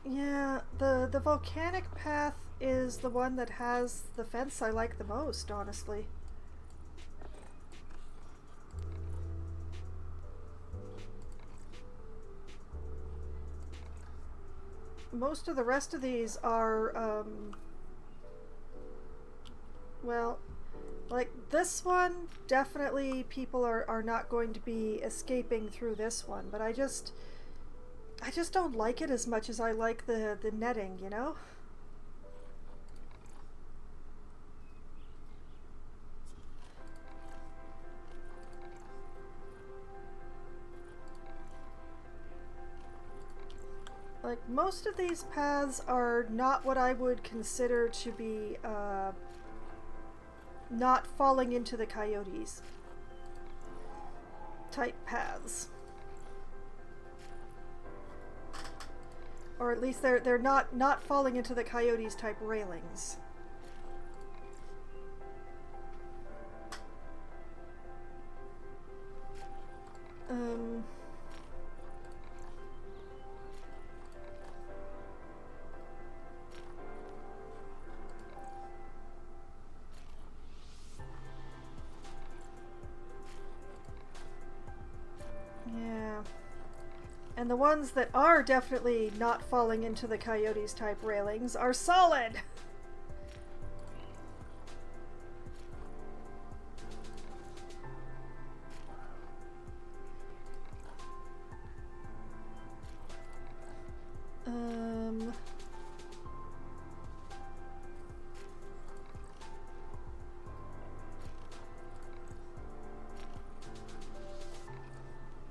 Yeah, the volcanic path is the one that has the fence I like the most, honestly. Most of the rest of these are, well, like this one, definitely people are not going to be escaping through this one, but I just don't like it as much as I like the netting, you know? Like, most of these paths are not what I would consider to be, not falling into the coyotes type paths. Or at least they're not falling into the coyotes type railings. Yeah. And the ones that are definitely not falling into the coyotes type railings are solid!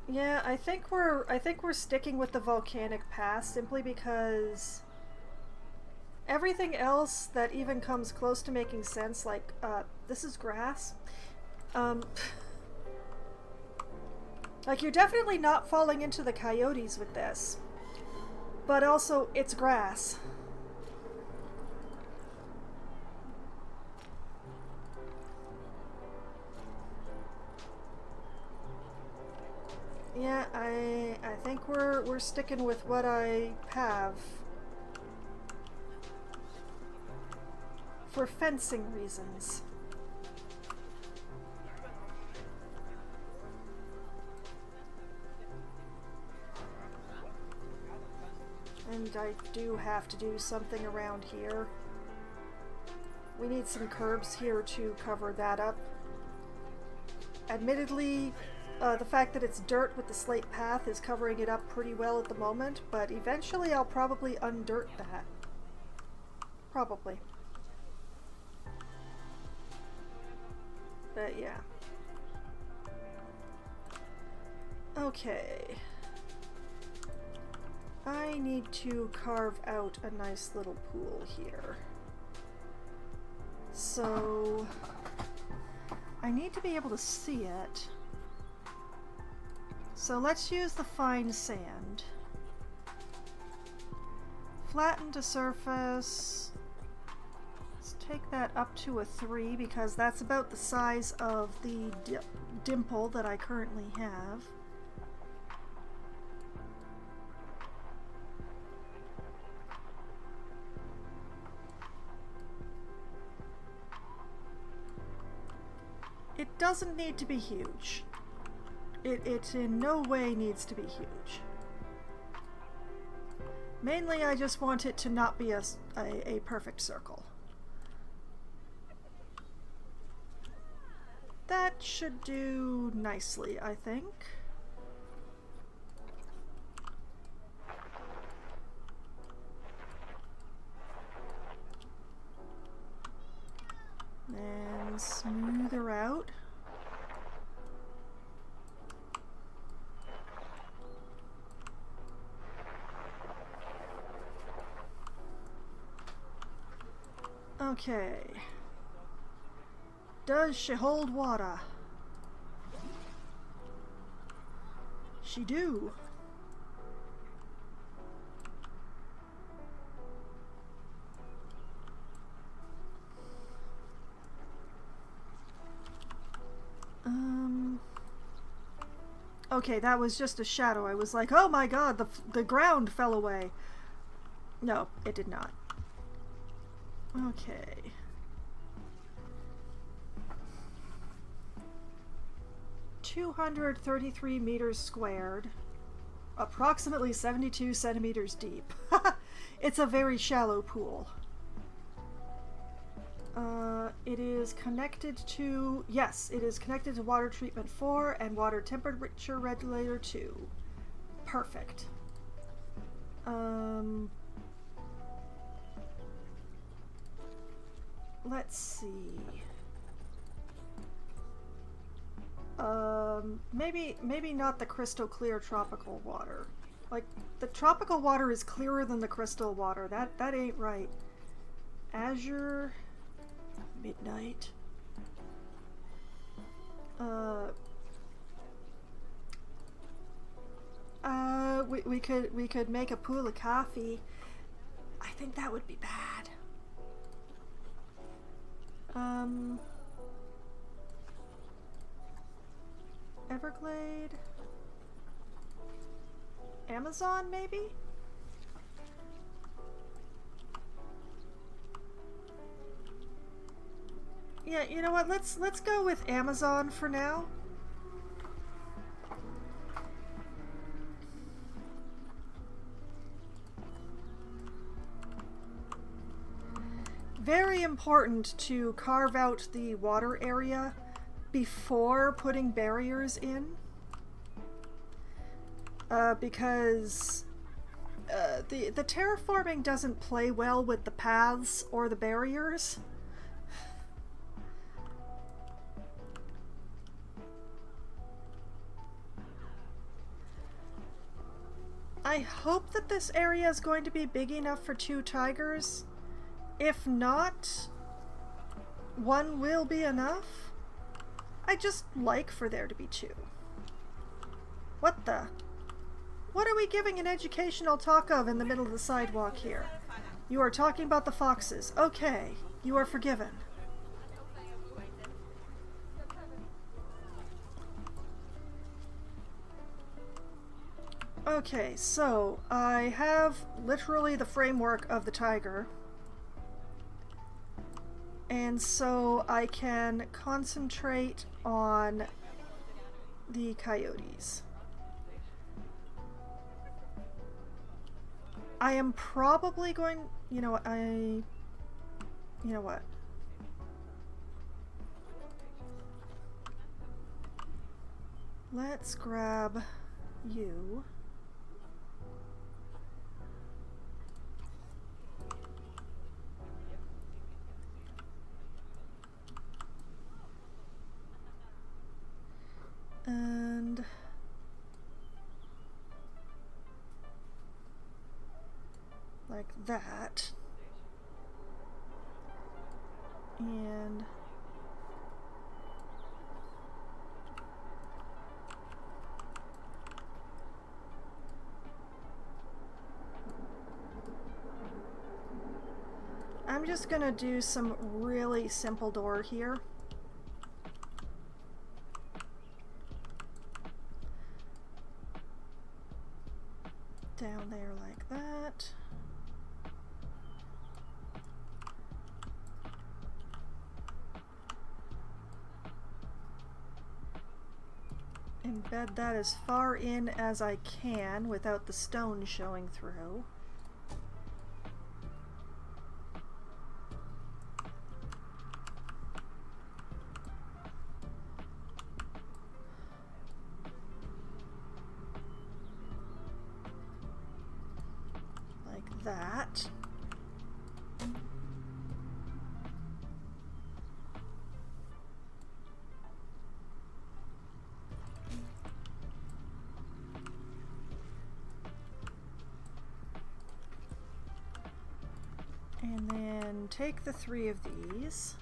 Yeah, I think we're sticking with the volcanic pass simply because everything else that even comes close to making sense, like this is grass. Like, you're definitely not falling into the coyotes with this, but also it's grass. Yeah, I think we're sticking with what I have for fencing reasons. And I do have to do something around here. We need some curbs here to cover that up. Admittedly, the fact that it's dirt with the slate path is covering it up pretty well at the moment, but eventually I'll probably undirt that. Probably. But yeah. Okay. I need to carve out a nice little pool here. So I need to be able to see it. So let's use the fine sand. Flatten to surface. Let's take that up to a 3 because that's about the size of the dimple that I currently have. It doesn't need to be huge. It in no way needs to be huge. Mainly I just want it to not be a perfect circle. That should do nicely, I think. And smooth her out. Okay. Does she hold water? She do. Okay, that was just a shadow. I was like, oh my god, the ground fell away. No, it did not. Okay. $233 meters squared, approximately 72 centimeters deep. It's a very shallow pool. It is connected to, yes, it is connected to water treatment 4 and water temperature regulator 2. Perfect. Let's see. Maybe not the crystal clear tropical water. Like, the tropical water is clearer than the crystal water. That ain't right. Azure Midnight. We could make a pool of coffee. I think that would be bad. Everglade? Amazon, maybe? Yeah, you know what? Let's go with Amazon for now. Very important to carve out the water area before putting barriers in. Because the terraforming doesn't play well with the paths or the barriers. I hope that this area is going to be big enough for 2 tigers. If not, 1 will be enough. I just like for there to be 2. What the? What are we giving an educational talk of in the middle of the sidewalk here? You are talking about the foxes. Okay, you are forgiven. Okay, so I have literally the framework of the tiger. And so I can concentrate on the coyotes. I am probably going, you know what? Let's grab you. And like that. And I'm just gonna do some really simple door here. Down there like that. Embed that as far in as I can without the stone showing through. Like that. And then take the 3 of these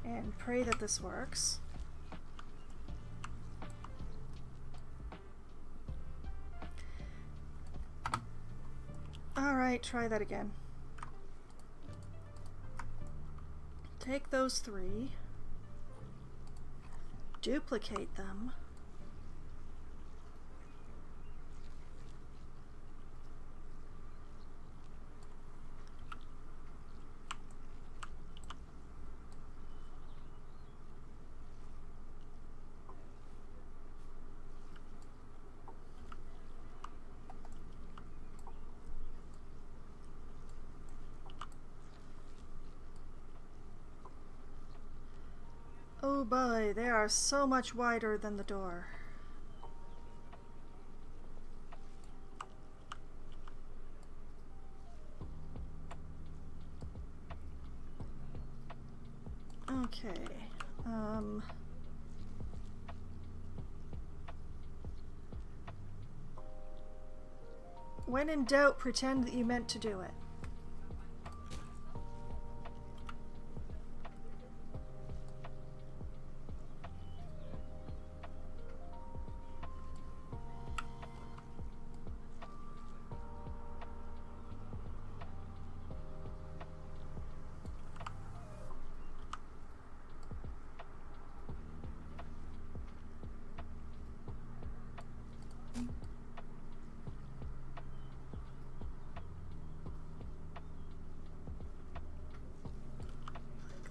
and pray that this works. Alright, try that again. Take those 3, duplicate them. Oh boy, they are so much wider than the door. Okay, when in doubt, pretend that you meant to do it.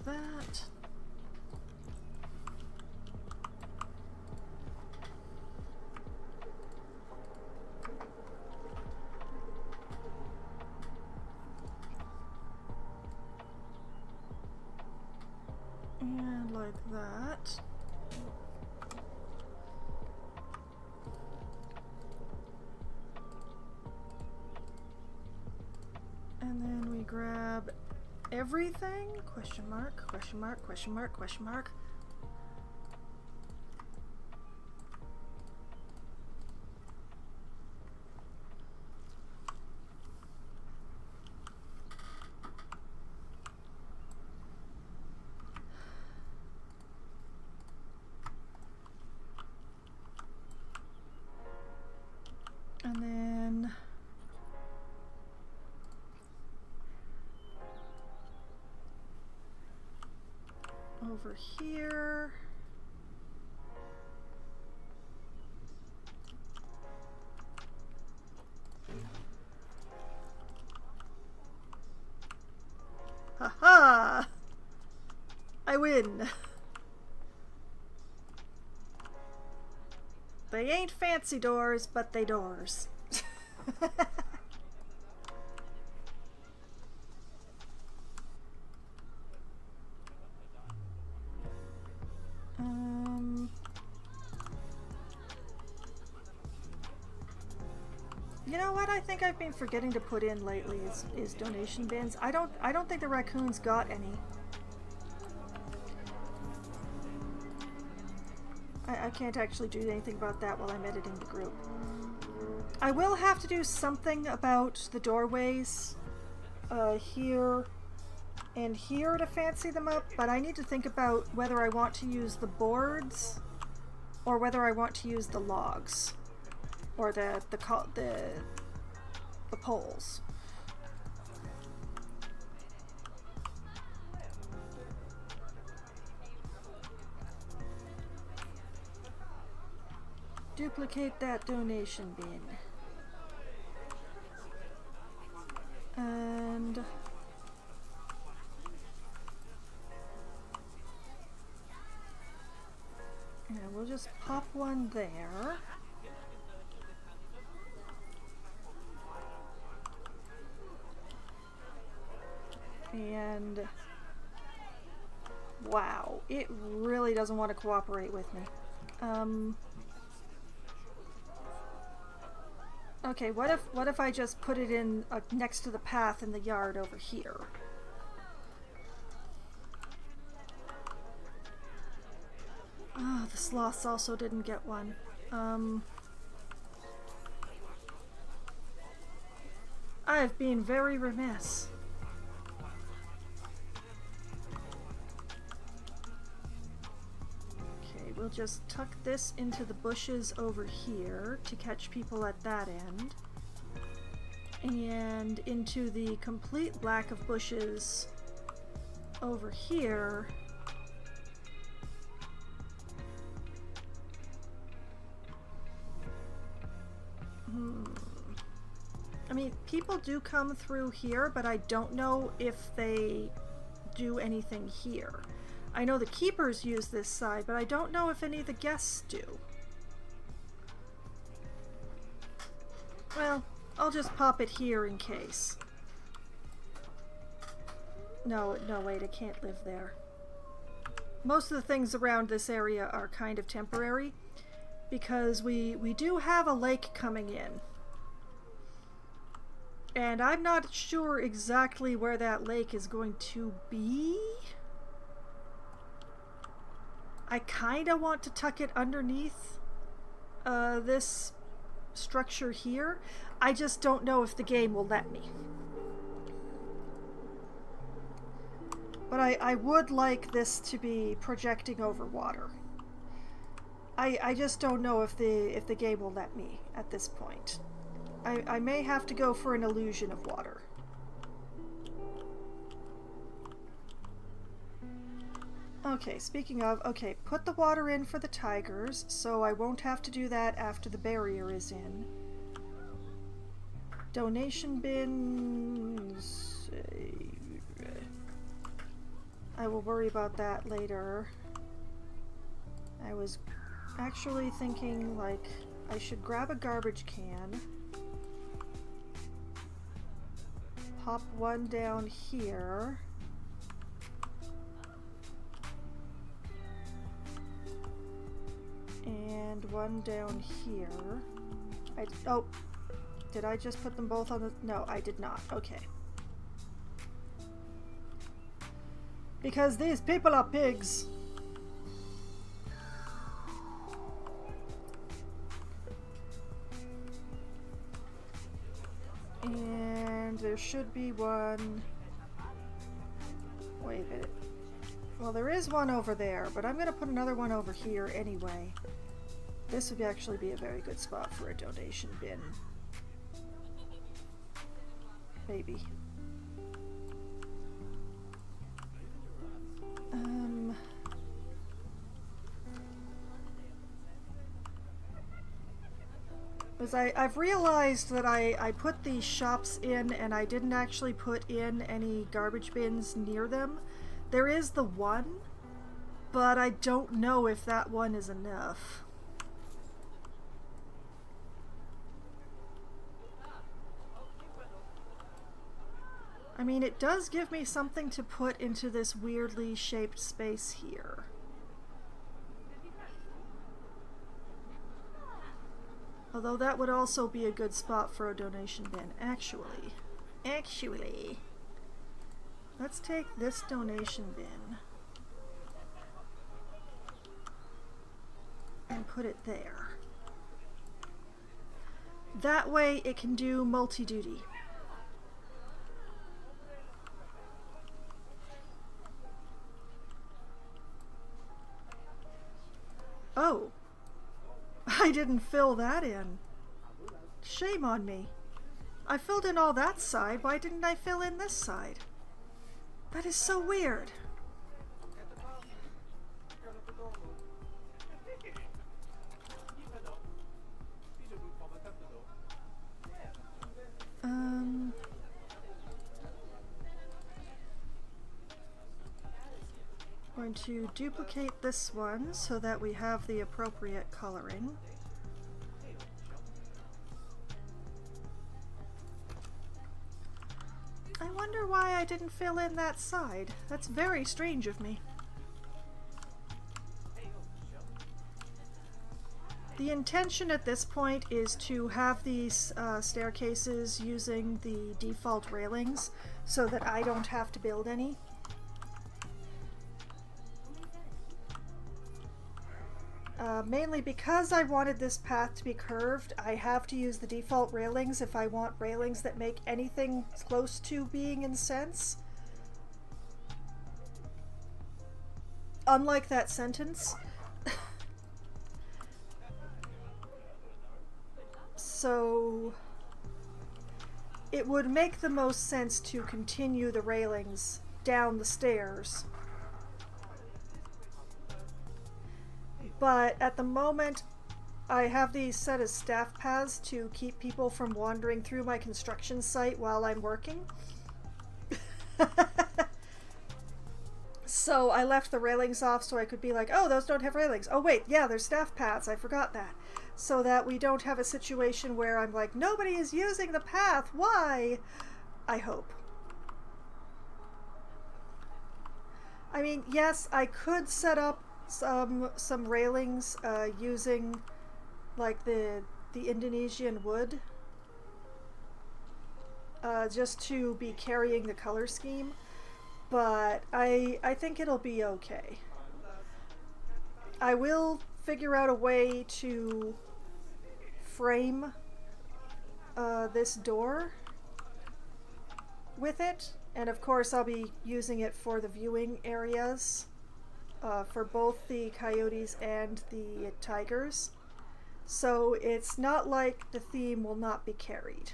that. And like that. And then we grab everything? Question mark, question mark, question mark, question mark. And then over here. Haha! I win. They ain't fancy doors, but they doors. You know what I think I've been forgetting to put in lately is donation bins. I don't think the raccoons got any. I can't actually do anything about that while I'm editing the group. I will have to do something about the doorways here and here to fancy them up, but I need to think about whether I want to use the boards or whether I want to use the logs or the poles. Duplicate that donation bin. And we'll just pop one there. And wow, it really doesn't want to cooperate with me. Okay, what if I just put it in next to the path in the yard over here? Ah, the sloths also didn't get one. I've been very remiss. We'll just tuck this into the bushes over here to catch people at that end. And into the complete black of bushes over here. I mean, people do come through here, but I don't know if they do anything here. I know the keepers use this side, but I don't know if any of the guests do. Well, I'll just pop it here in case. No, wait, I can't live there. Most of the things around this area are kind of temporary, because we do have a lake coming in. And I'm not sure exactly where that lake is going to be. I kind of want to tuck it underneath this structure here. I just don't know if the game will let me. But I would like this to be projecting over water. I just don't know if the game will let me at this point. I may have to go for an illusion of water. Okay, speaking of, okay, put the water in for the tigers, so I won't have to do that after the barrier is in. Donation bins... I will worry about that later. I was actually thinking, like, I should grab a garbage can, pop one down here, and one down here. Oh, did I just put them both on the... No, I did not. Okay. Because these people are pigs. And there should be one... Wait a minute. Well, there is one over there, but I'm going to put another one over here anyway. This would actually be a very good spot for a donation bin. Maybe. Because I've realized that I put these shops in and I didn't actually put in any garbage bins near them. There is the one, but I don't know if that one is enough. I mean, it does give me something to put into this weirdly shaped space here. Although that would also be a good spot for a donation bin, actually. Let's take this donation bin and put it there. That way it can do multi-duty. Oh, I didn't fill that in. Shame on me. I filled in all that side. Why didn't I fill in this side? That is so weird. Going to duplicate this one so that we have the appropriate coloring. I wonder why I didn't fill in that side. That's very strange of me. The intention at this point is to have these staircases using the default railings so that I don't have to build any. Mainly because I wanted this path to be curved, I have to use the default railings if I want railings that make anything close to being in sense. Unlike that sentence. So it would make the most sense to continue the railings down the stairs. But at the moment, I have these set as staff paths to keep people from wandering through my construction site while I'm working. So I left the railings off so I could be like, oh, those don't have railings. Oh wait, yeah, they're staff paths. I forgot that. So that we don't have a situation where I'm like, nobody is using the path. Why? I hope. I mean, yes, I could set up some railings using like the Indonesian wood just to be carrying the color scheme, but I think it'll be okay. I will figure out a way to frame this door with it, and of course I'll be using it for the viewing areas. For both the coyotes and the tigers. So it's not like the theme will not be carried.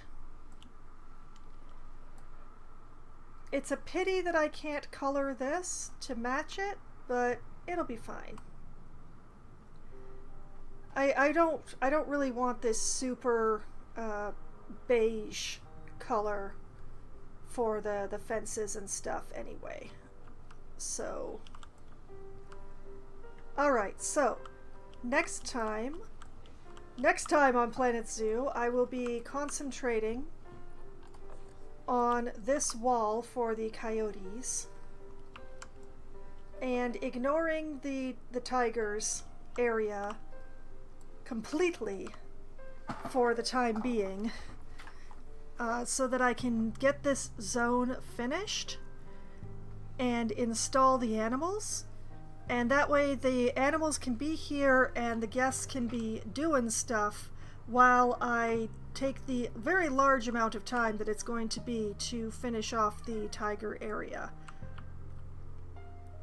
It's a pity that I can't color this to match it, but it'll be fine. I don't really want this super beige color for the fences and stuff anyway. So, alright, so next time on Planet Zoo, I will be concentrating on this wall for the coyotes and ignoring the tigers area completely for the time being, so that I can get this zone finished and install the animals, and that way the animals can be here and the guests can be doing stuff while I take the very large amount of time that it's going to be to finish off the tiger area.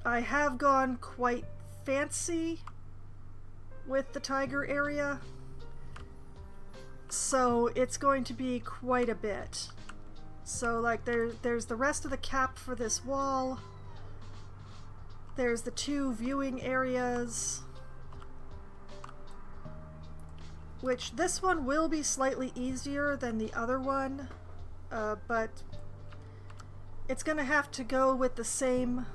I have gone quite fancy with the tiger area, so it's going to be quite a bit. So like there's the rest of the cap for this wall. There's the 2 viewing areas, which this one will be slightly easier than the other one, but it's gonna have to go with the same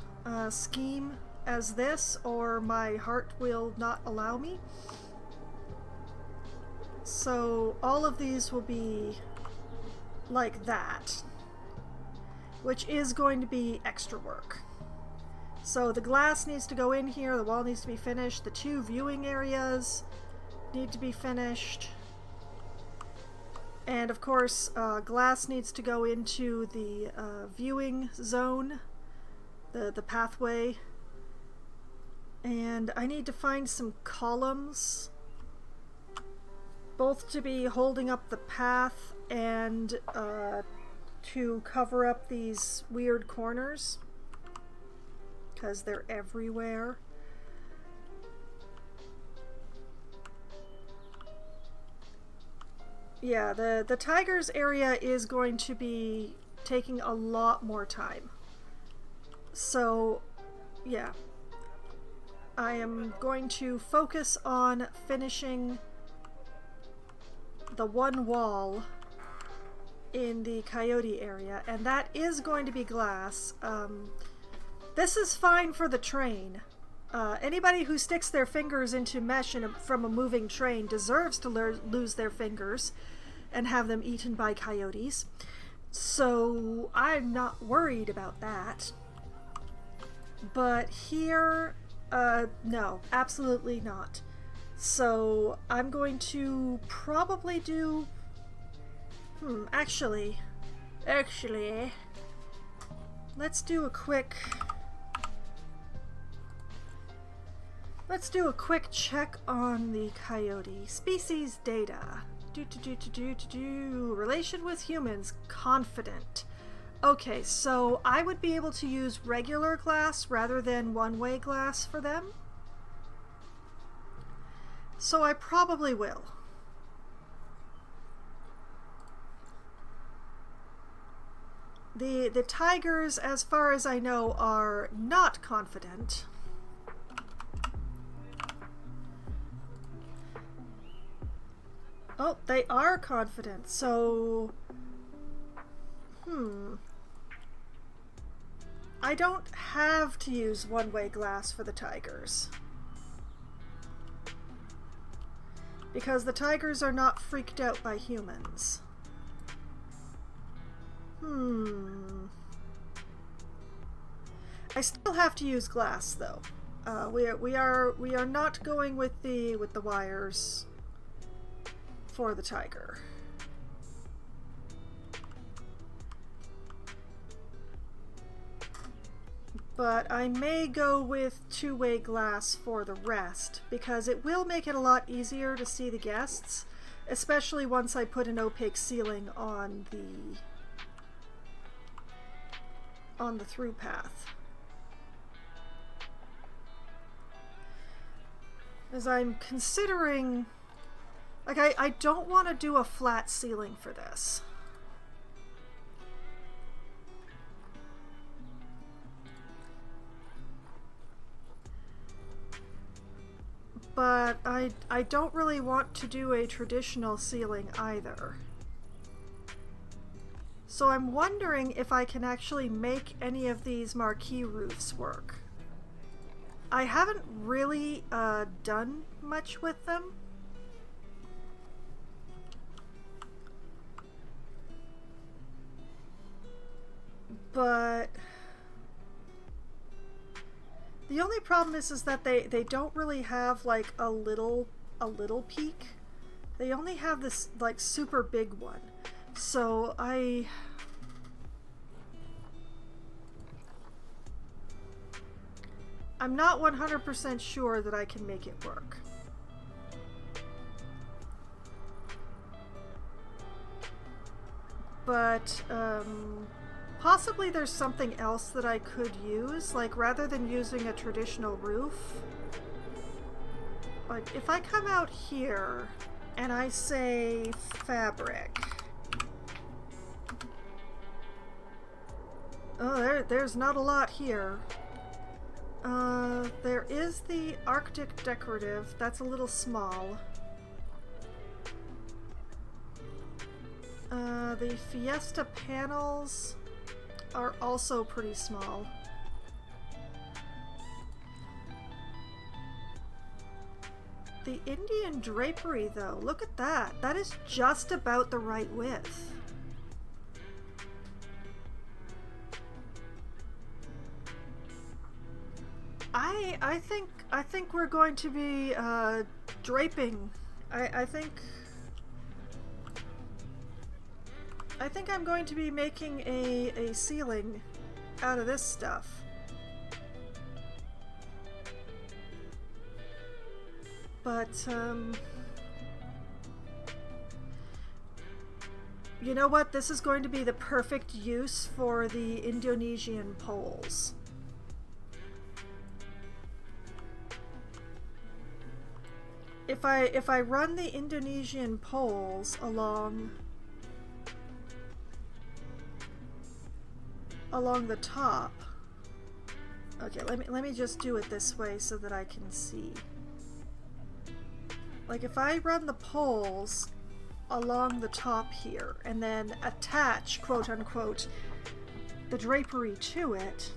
scheme as this, or my heart will not allow me. So all of these will be like that, which is going to be extra work. So the glass needs to go in here, the wall needs to be finished, the 2 viewing areas need to be finished, and of course glass needs to go into the viewing zone, the pathway, and I need to find some columns, both to be holding up the path and to cover up these weird corners, because they're everywhere. Yeah, the tigers area is going to be taking a lot more time. So, yeah. I am going to focus on finishing the one wall in the coyote area, and that is going to be glass. This is fine for the train. Anybody who sticks their fingers into mesh from a moving train deserves to lose their fingers and have them eaten by coyotes. So I'm not worried about that. But here, no, absolutely not. So I'm going to probably do... Actually, let's do a quick check on the coyote. Species data. Relation with humans, confident. Okay, so I would be able to use regular glass rather than one-way glass for them. So I probably will. The tigers, as far as I know, are not confident. Oh, they are confident, so... I don't have to use one-way glass for the tigers, because the tigers are not freaked out by humans. I still have to use glass, though. We are not going with the wires for the tiger. But I may go with two-way glass for the rest, because it will make it a lot easier to see the guests, especially once I put an opaque ceiling on the through path. As I'm considering, like, I don't want to do a flat ceiling for this. But I don't really want to do a traditional ceiling either. So I'm wondering if I can actually make any of these marquee roofs work. I haven't really done much with them. But the only problem is that they don't really have like a little peak. They only have this like super big one. So I'm not 100% sure that I can make it work. But possibly there's something else that I could use, like rather than using a traditional roof. Like if I come out here and I say fabric. Oh, there's not a lot here. There is the Arctic decorative. That's a little small. The Fiesta panels are also pretty small. The Indian drapery, though, look at that. That is just about the right width. I think we're going to be draping. I think I'm going to be making a ceiling out of this stuff. But you know what? This is going to be the perfect use for the Indonesian poles. If I run the Indonesian poles along the top. Okay, let me just do it this way so that I can see. Like if I run the poles along the top here and then attach, quote unquote, the drapery to it,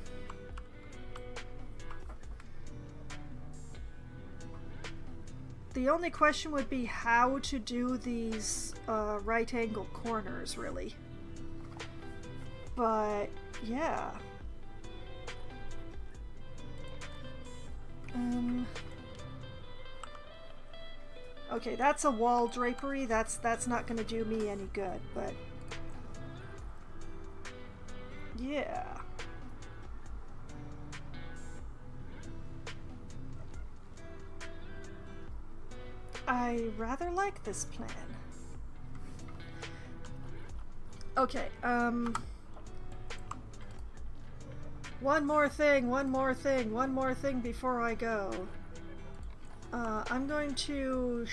the only question would be how to do these right angle corners, really. But yeah. Okay, that's a wall drapery. That's not going to do me any good, but yeah. I rather like this plan. Okay, one more thing before I go. I'm going to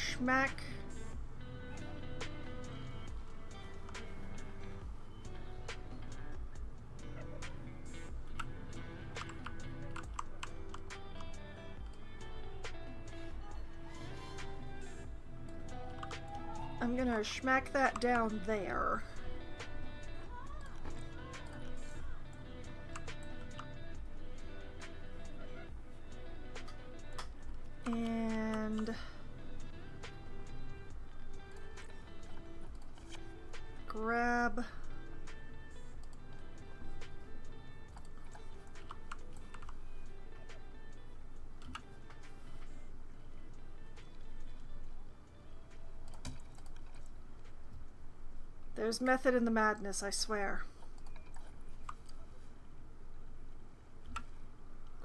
schmack that down there. And grab there's method in the madness, I swear.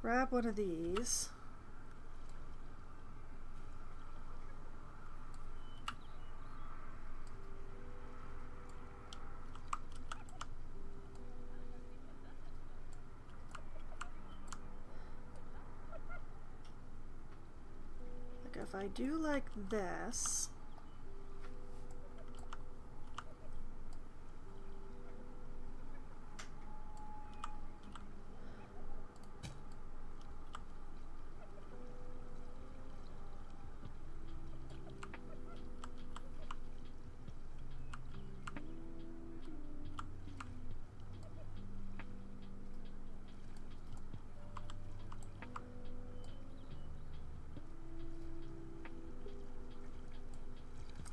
Grab one of these. If I do like this,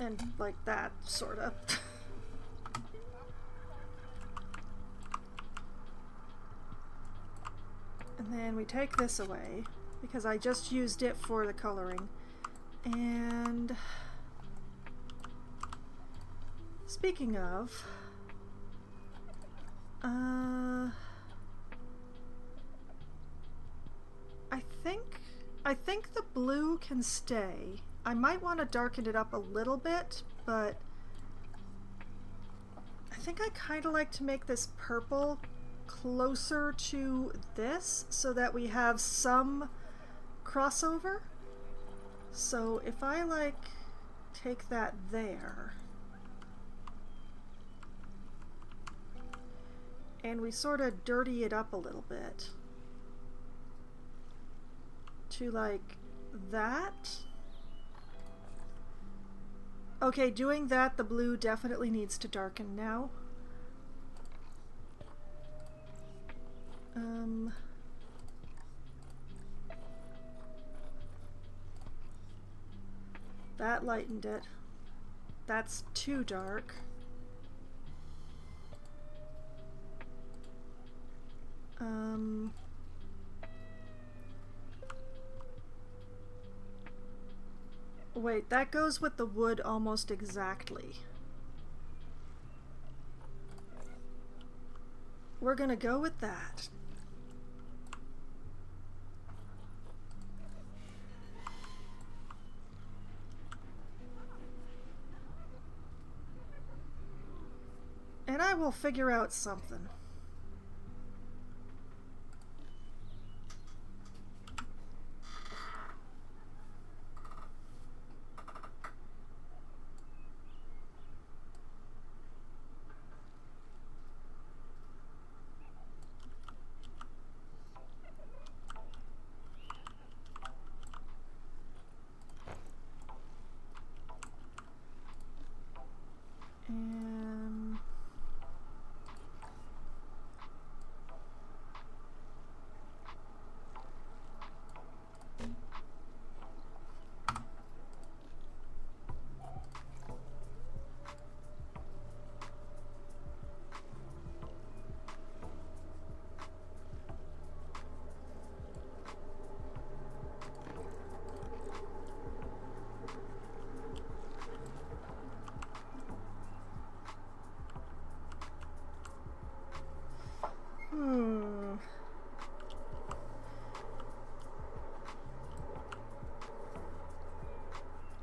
And like that, sorta. And then we take this away, because I just used it for the coloring. And speaking of, I think the blue can stay. I might want to darken it up a little bit, but I think I kind of like to make this purple closer to this so that we have some crossover. So if I like take that there and we sort of dirty it up a little bit to like that. Okay, doing that, the blue definitely needs to darken now. That lightened it. That's too dark. Wait, that goes with the wood almost exactly. We're gonna go with that. And I will figure out something.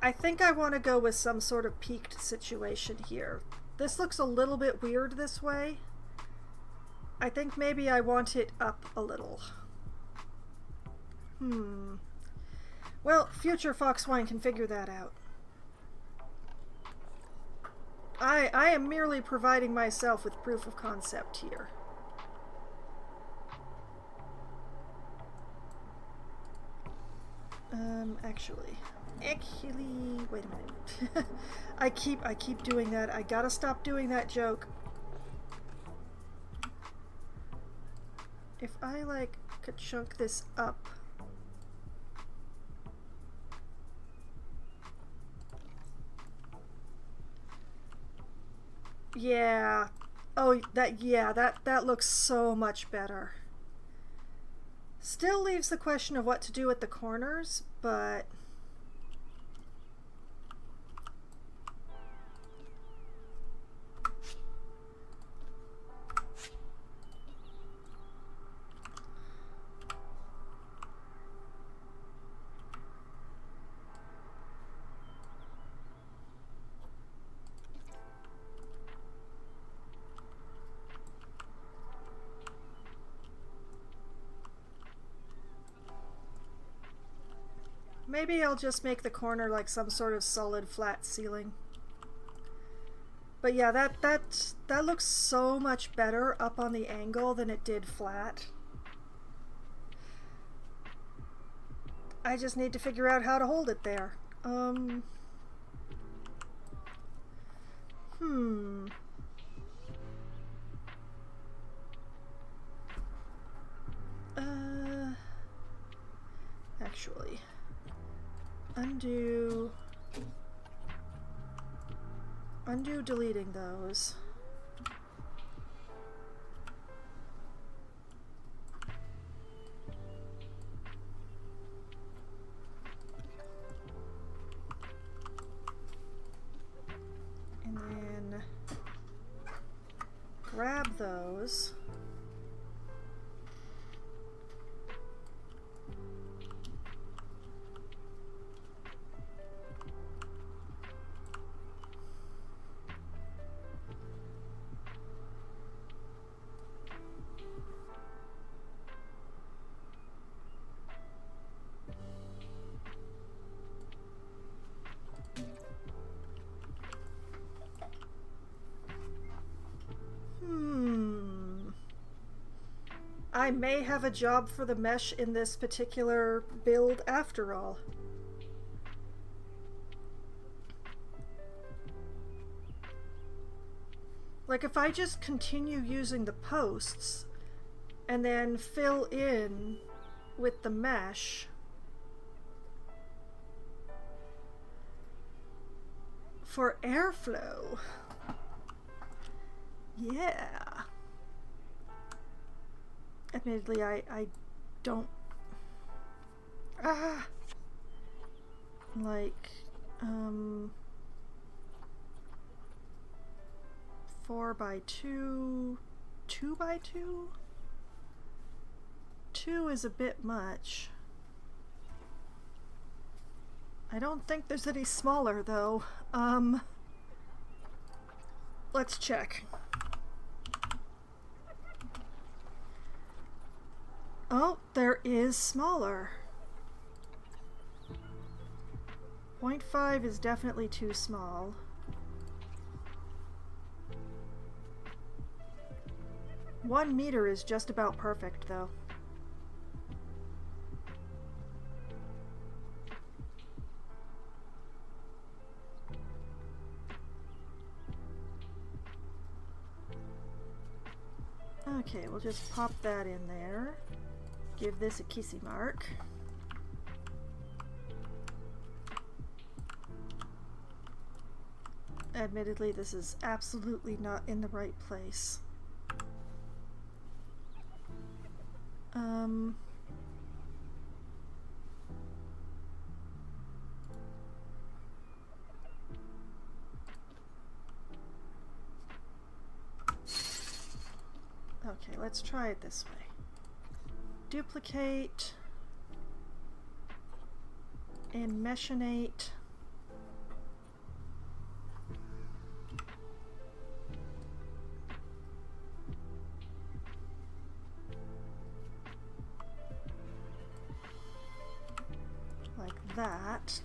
I think I want to go with some sort of peaked situation here. This looks a little bit weird this way. I think maybe I want it up a little. Well, future Foxwine can figure that out. I am merely providing myself with proof of concept here. Actually, wait a minute. I keep doing that. I gotta stop doing that joke. If I like could chunk this up. Yeah. Oh, that looks so much better. Still leaves the question of what to do at the corners, but maybe I'll just make the corner like some sort of solid flat ceiling. But yeah, that looks so much better up on the angle than it did flat. I just need to figure out how to hold it there. Actually, undo. Undo deleting those. And then grab those. I may have a job for the mesh in this particular build after all. Like, if I just continue using the posts and then fill in with the mesh for airflow. Yeah. Admittedly, I don't... Like, 4x2... 2x2? 2 is a bit much. I don't think there's any smaller, though. Let's check. Oh, there is smaller. 0.5 is definitely too small. One meter is just about perfect, though. Okay, we'll just pop that in there. Give this a kissy mark. Admittedly, this is absolutely not in the right place. Okay, let's try it this way. Duplicate and meshinate. Like that.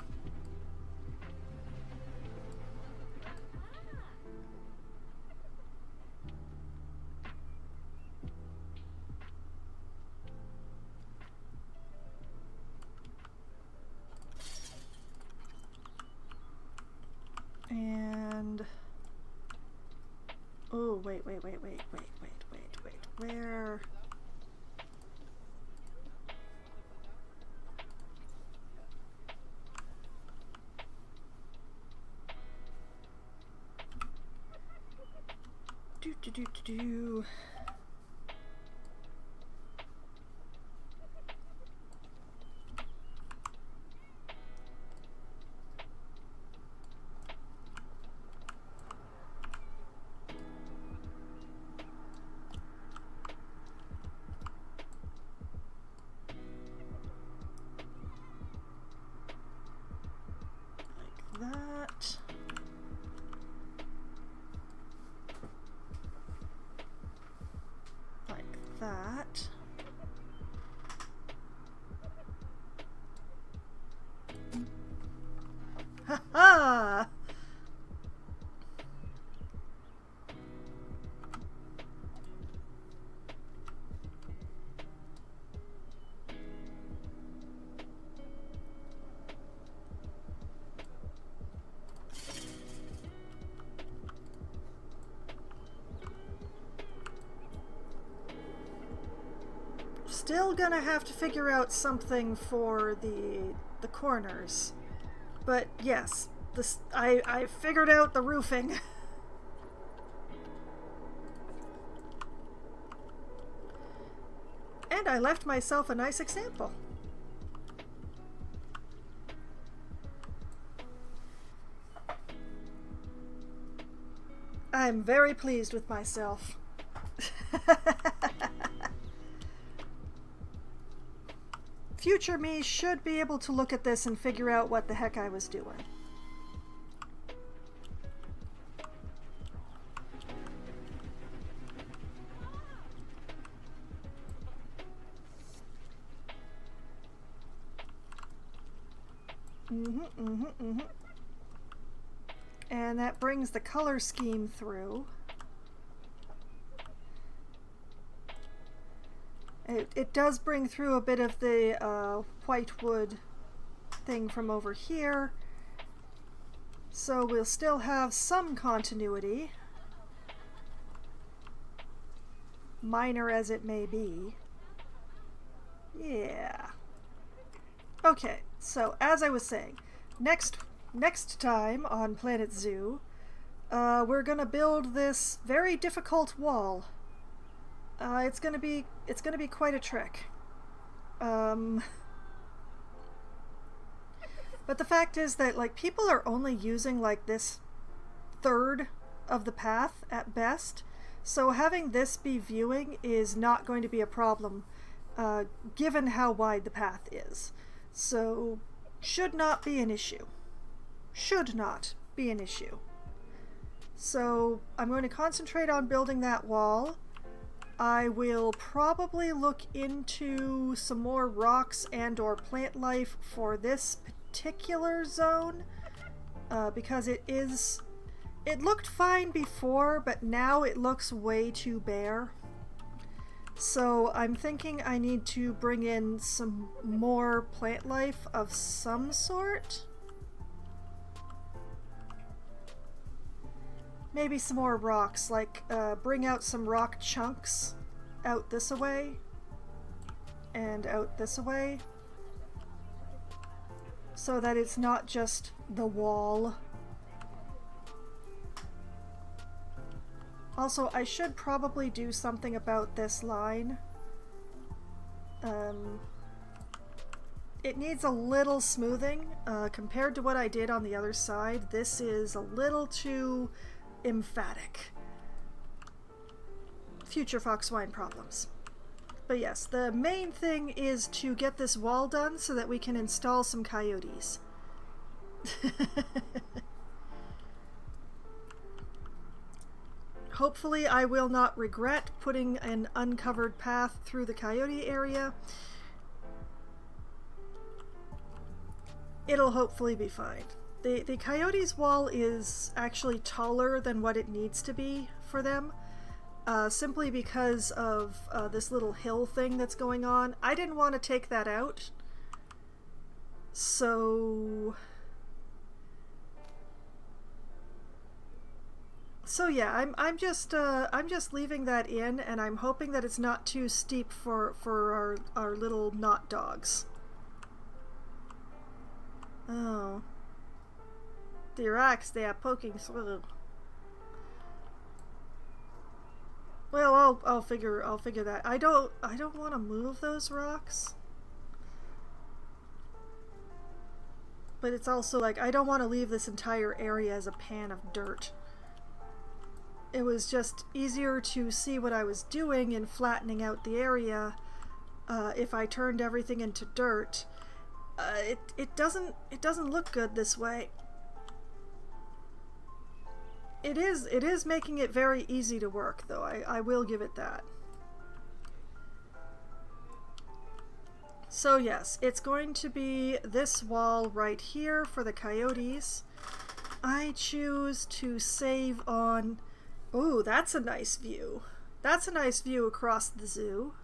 And oh, wait, where? Do. Like that. That. Ha ha! Still gonna have to figure out something for the corners. But yes, I figured out the roofing. And I left myself a nice example. I'm very pleased with myself. Future me should be able to look at this and figure out what the heck I was doing. And that brings the color scheme through. It does bring through a bit of the white wood thing from over here. So we'll still have some continuity, minor as it may be. Yeah. Okay, so as I was saying, next time on Planet Zoo, we're gonna build this very difficult wall. It's gonna be quite a trick. But the fact is that, like, people are only using like this third of the path at best, so having this be viewing is not going to be a problem, given how wide the path is. So should not be an issue. Should not be an issue. So I'm going to concentrate on building that wall. I will probably look into some more rocks and or plant life for this particular zone, because it looked fine before, but now it looks way too bare. So I'm thinking I need to bring in some more plant life of some sort. Maybe some more rocks, like bring out some rock chunks out this way and out this way, so that it's not just the wall. Also, I should probably do something about this line. It needs a little smoothing. Compared to what I did on the other side, this is a little too emphatic. Future foxwine problems. But yes, the main thing is to get this wall done so that we can install some coyotes. Hopefully I will not regret putting an uncovered path through the coyote area. It'll hopefully be fine. The coyotes' wall is actually taller than what it needs to be for them, simply because of this little hill thing that's going on. I didn't want to take that out, so yeah, I'm just leaving that in, and I'm hoping that it's not too steep for our little knot dogs. Oh. The rocks, they are poking through. Well, I'll figure that. I don't want to move those rocks. But it's also like, I don't want to leave this entire area as a pan of dirt. It was just easier to see what I was doing in flattening out the area if I turned everything into dirt. It doesn't look good this way. It is making it very easy to work, though. I will give it that. So yes, it's going to be this wall right here for the coyotes. I choose to save on... Ooh, that's a nice view. That's a nice view across the zoo.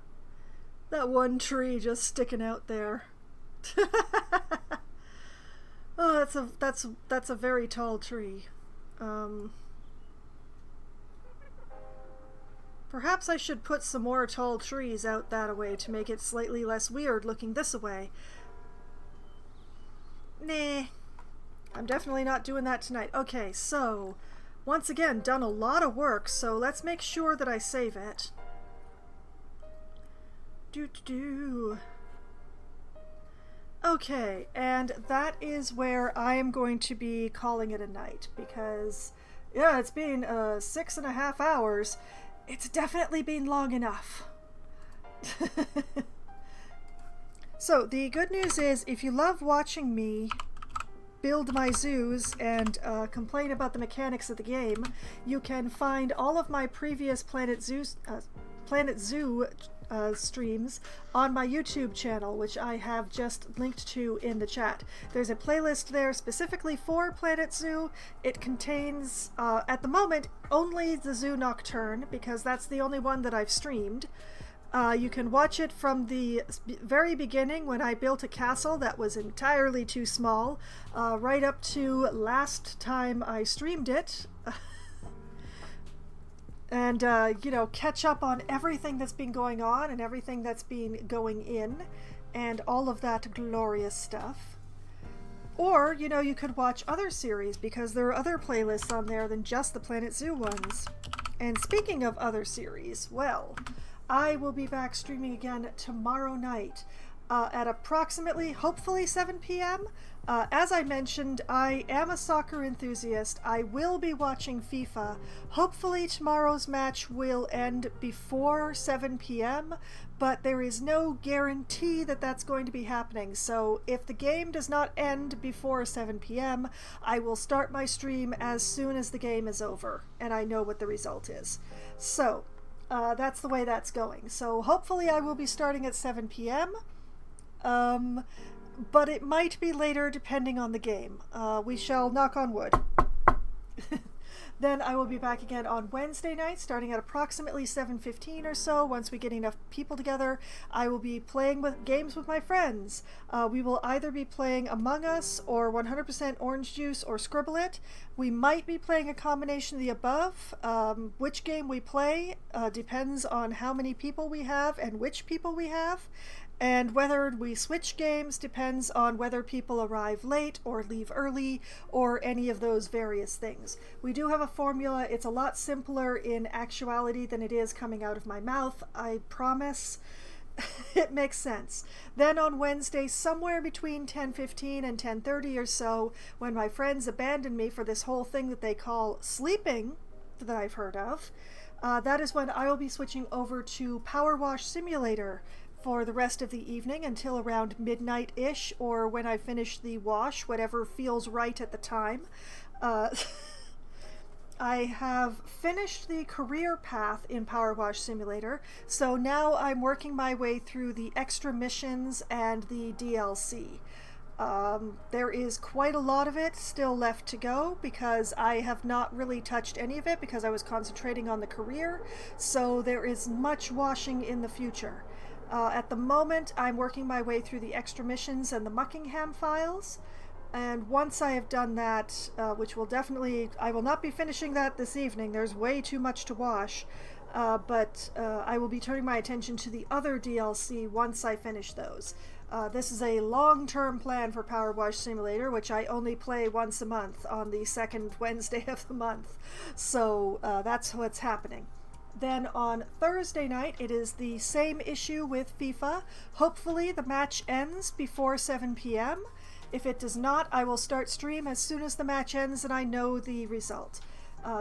That one tree just sticking out there. Oh, that's a very tall tree. Perhaps I should put some more tall trees out that way to make it slightly less weird looking this way. Nah. I'm definitely not doing that tonight. Okay, so once again, done a lot of work, so let's make sure that I save it. Okay, and that is where I am going to be calling it a night, because yeah, it's been 6.5 hours. It's definitely been long enough. So the good news is, if you love watching me build my zoos and complain about the mechanics of the game, you can find all of my previous Planet Zoo streams on my YouTube channel, which I have just linked to in the chat. There's a playlist there specifically for Planet Zoo. It contains, at the moment, only the Zoo Nocturne, because that's the only one that I've streamed. You can watch it from the very beginning, when I built a castle that was entirely too small, right up to last time I streamed it. And, you know, catch up on everything that's been going on and everything that's been going in and all of that glorious stuff. Or, you know, you could watch other series, because there are other playlists on there than just the Planet Zoo ones. And speaking of other series, well, I will be back streaming again tomorrow night at approximately, hopefully 7 p.m. As I mentioned, I am a soccer enthusiast. I will be watching FIFA. Hopefully tomorrow's match will end before 7 p.m., but there is no guarantee that that's going to be happening. So if the game does not end before 7 p.m., I will start my stream as soon as the game is over and I know what the result is. So that's the way that's going. So hopefully I will be starting at 7 p.m., but it might be later depending on the game. We shall knock on wood. Then I will be back again on Wednesday night, starting at approximately 7:15 or so. Once we get enough people together, I will be playing games with my friends. We will either be playing Among Us, or 100% Orange Juice, or Scribble It. We might be playing a combination of the above. Which game we play depends on how many people we have and which people we have. And whether we switch games depends on whether people arrive late or leave early, or any of those various things. We do have a formula. It's a lot simpler in actuality than it is coming out of my mouth, I promise. It makes sense. Then on Wednesday, somewhere between 10:15 and 10:30 or so, when my friends abandon me for this whole thing that they call sleeping, that I've heard of, that is when I will be switching over to Power Wash Simulator for the rest of the evening until around midnight-ish, or when I finish the wash, whatever feels right at the time. I have finished the career path in Power Wash Simulator, so now I'm working my way through the extra missions and the DLC. There is quite a lot of it still left to go, because I have not really touched any of it because I was concentrating on the career, so there is much washing in the future. At the moment, I'm working my way through the extra missions and the Muckingham files, and once I have done that, which will definitely, I will not be finishing that this evening, there's way too much to wash, but I will be turning my attention to the other DLC once I finish those. This is a long-term plan for Power Wash Simulator, which I only play once a month on the second Wednesday of the month, so that's what's happening. Then on Thursday night, it is the same issue with FIFA. Hopefully the match ends before 7 p.m. If it does not, I will start stream as soon as the match ends and I know the result.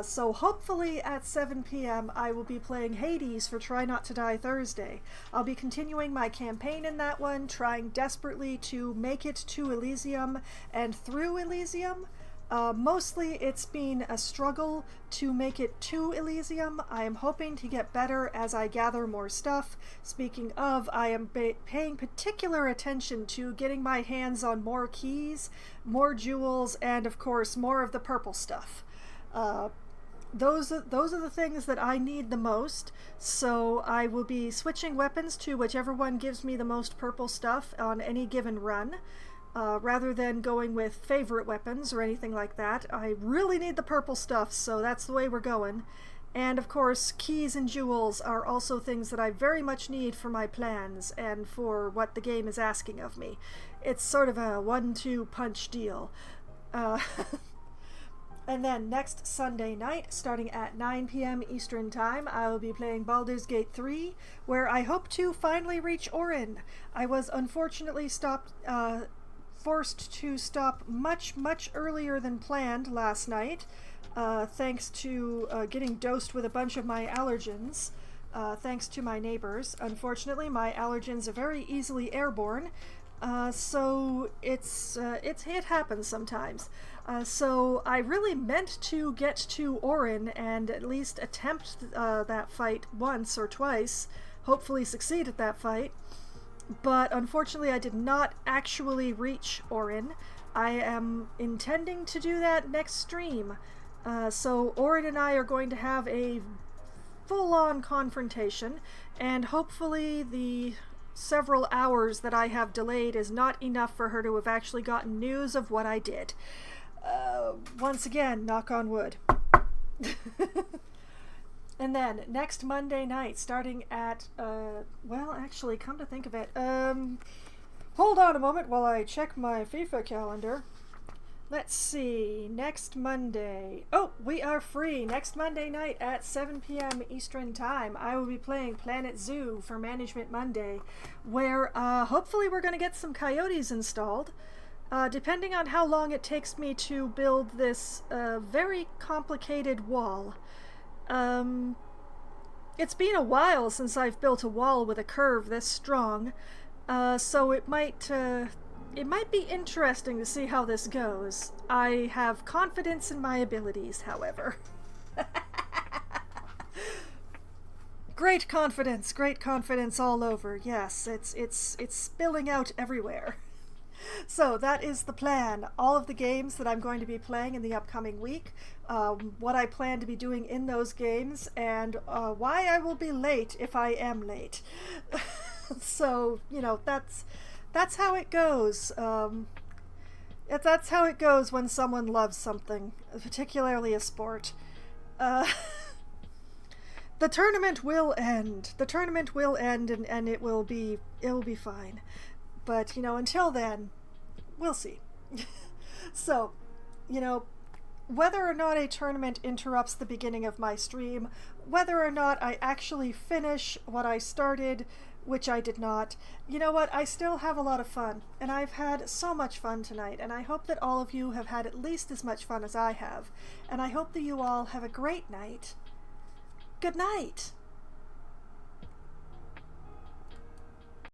So hopefully at 7 p.m. I will be playing Hades for Try Not to Die Thursday. I'll be continuing my campaign in that one, trying desperately to make it to Elysium and through Elysium. Mostly it's been a struggle to make it to Elysium. I am hoping to get better as I gather more stuff. Speaking of, I am paying particular attention to getting my hands on more keys, more jewels, and of course more of the purple stuff. Those are the things that I need the most, so I will be switching weapons to whichever one gives me the most purple stuff on any given run. Rather than going with favorite weapons or anything like that. I really need the purple stuff, so that's the way we're going. And of course, keys and jewels are also things that I very much need for my plans and for what the game is asking of me. It's sort of a 1-2 punch deal. Uh, and then next Sunday night, starting at 9 p.m. Eastern Time, I will be playing Baldur's Gate 3, where I hope to finally reach Orin. I was unfortunately forced to stop much earlier than planned last night, thanks to getting dosed with a bunch of my allergens, thanks to my neighbors. Unfortunately, my allergens are very easily airborne, so it happens sometimes. So I really meant to get to Orin and at least attempt that fight once or twice, hopefully succeed at that fight. But unfortunately, I did not actually reach Orin. I am intending to do that next stream. So Orin and I are going to have a full-on confrontation, and hopefully the several hours that I have delayed is not enough for her to have actually gotten news of what I did. Once again, knock on wood. And then, next Monday night, starting at, well, actually, come to think of it, hold on a moment while I check my FIFA calendar. Let's see, next Monday. Oh, we are free. Next Monday night at 7 p.m. Eastern Time, I will be playing Planet Zoo for Management Monday, where, hopefully we're going to get some coyotes installed. Depending on how long it takes me to build this, very complicated wall. It's been a while since I've built a wall with a curve this strong, so it might be interesting to see how this goes. I have confidence in my abilities, however. Great confidence all over. Yes, it's spilling out everywhere. So that is the plan. All of the games that I'm going to be playing in the upcoming week, what I plan to be doing in those games, and why I will be late if I am late. So, you know, that's how it goes. That's how it goes when someone loves something, particularly a sport. The tournament will end. The tournament will end, and it will be fine. But, you know, until then, we'll see. So, you know, whether or not a tournament interrupts the beginning of my stream, whether or not I actually finish what I started, which I did not, you know what, I still have a lot of fun, and I've had so much fun tonight, and I hope that all of you have had at least as much fun as I have, and I hope that you all have a great night. Good night!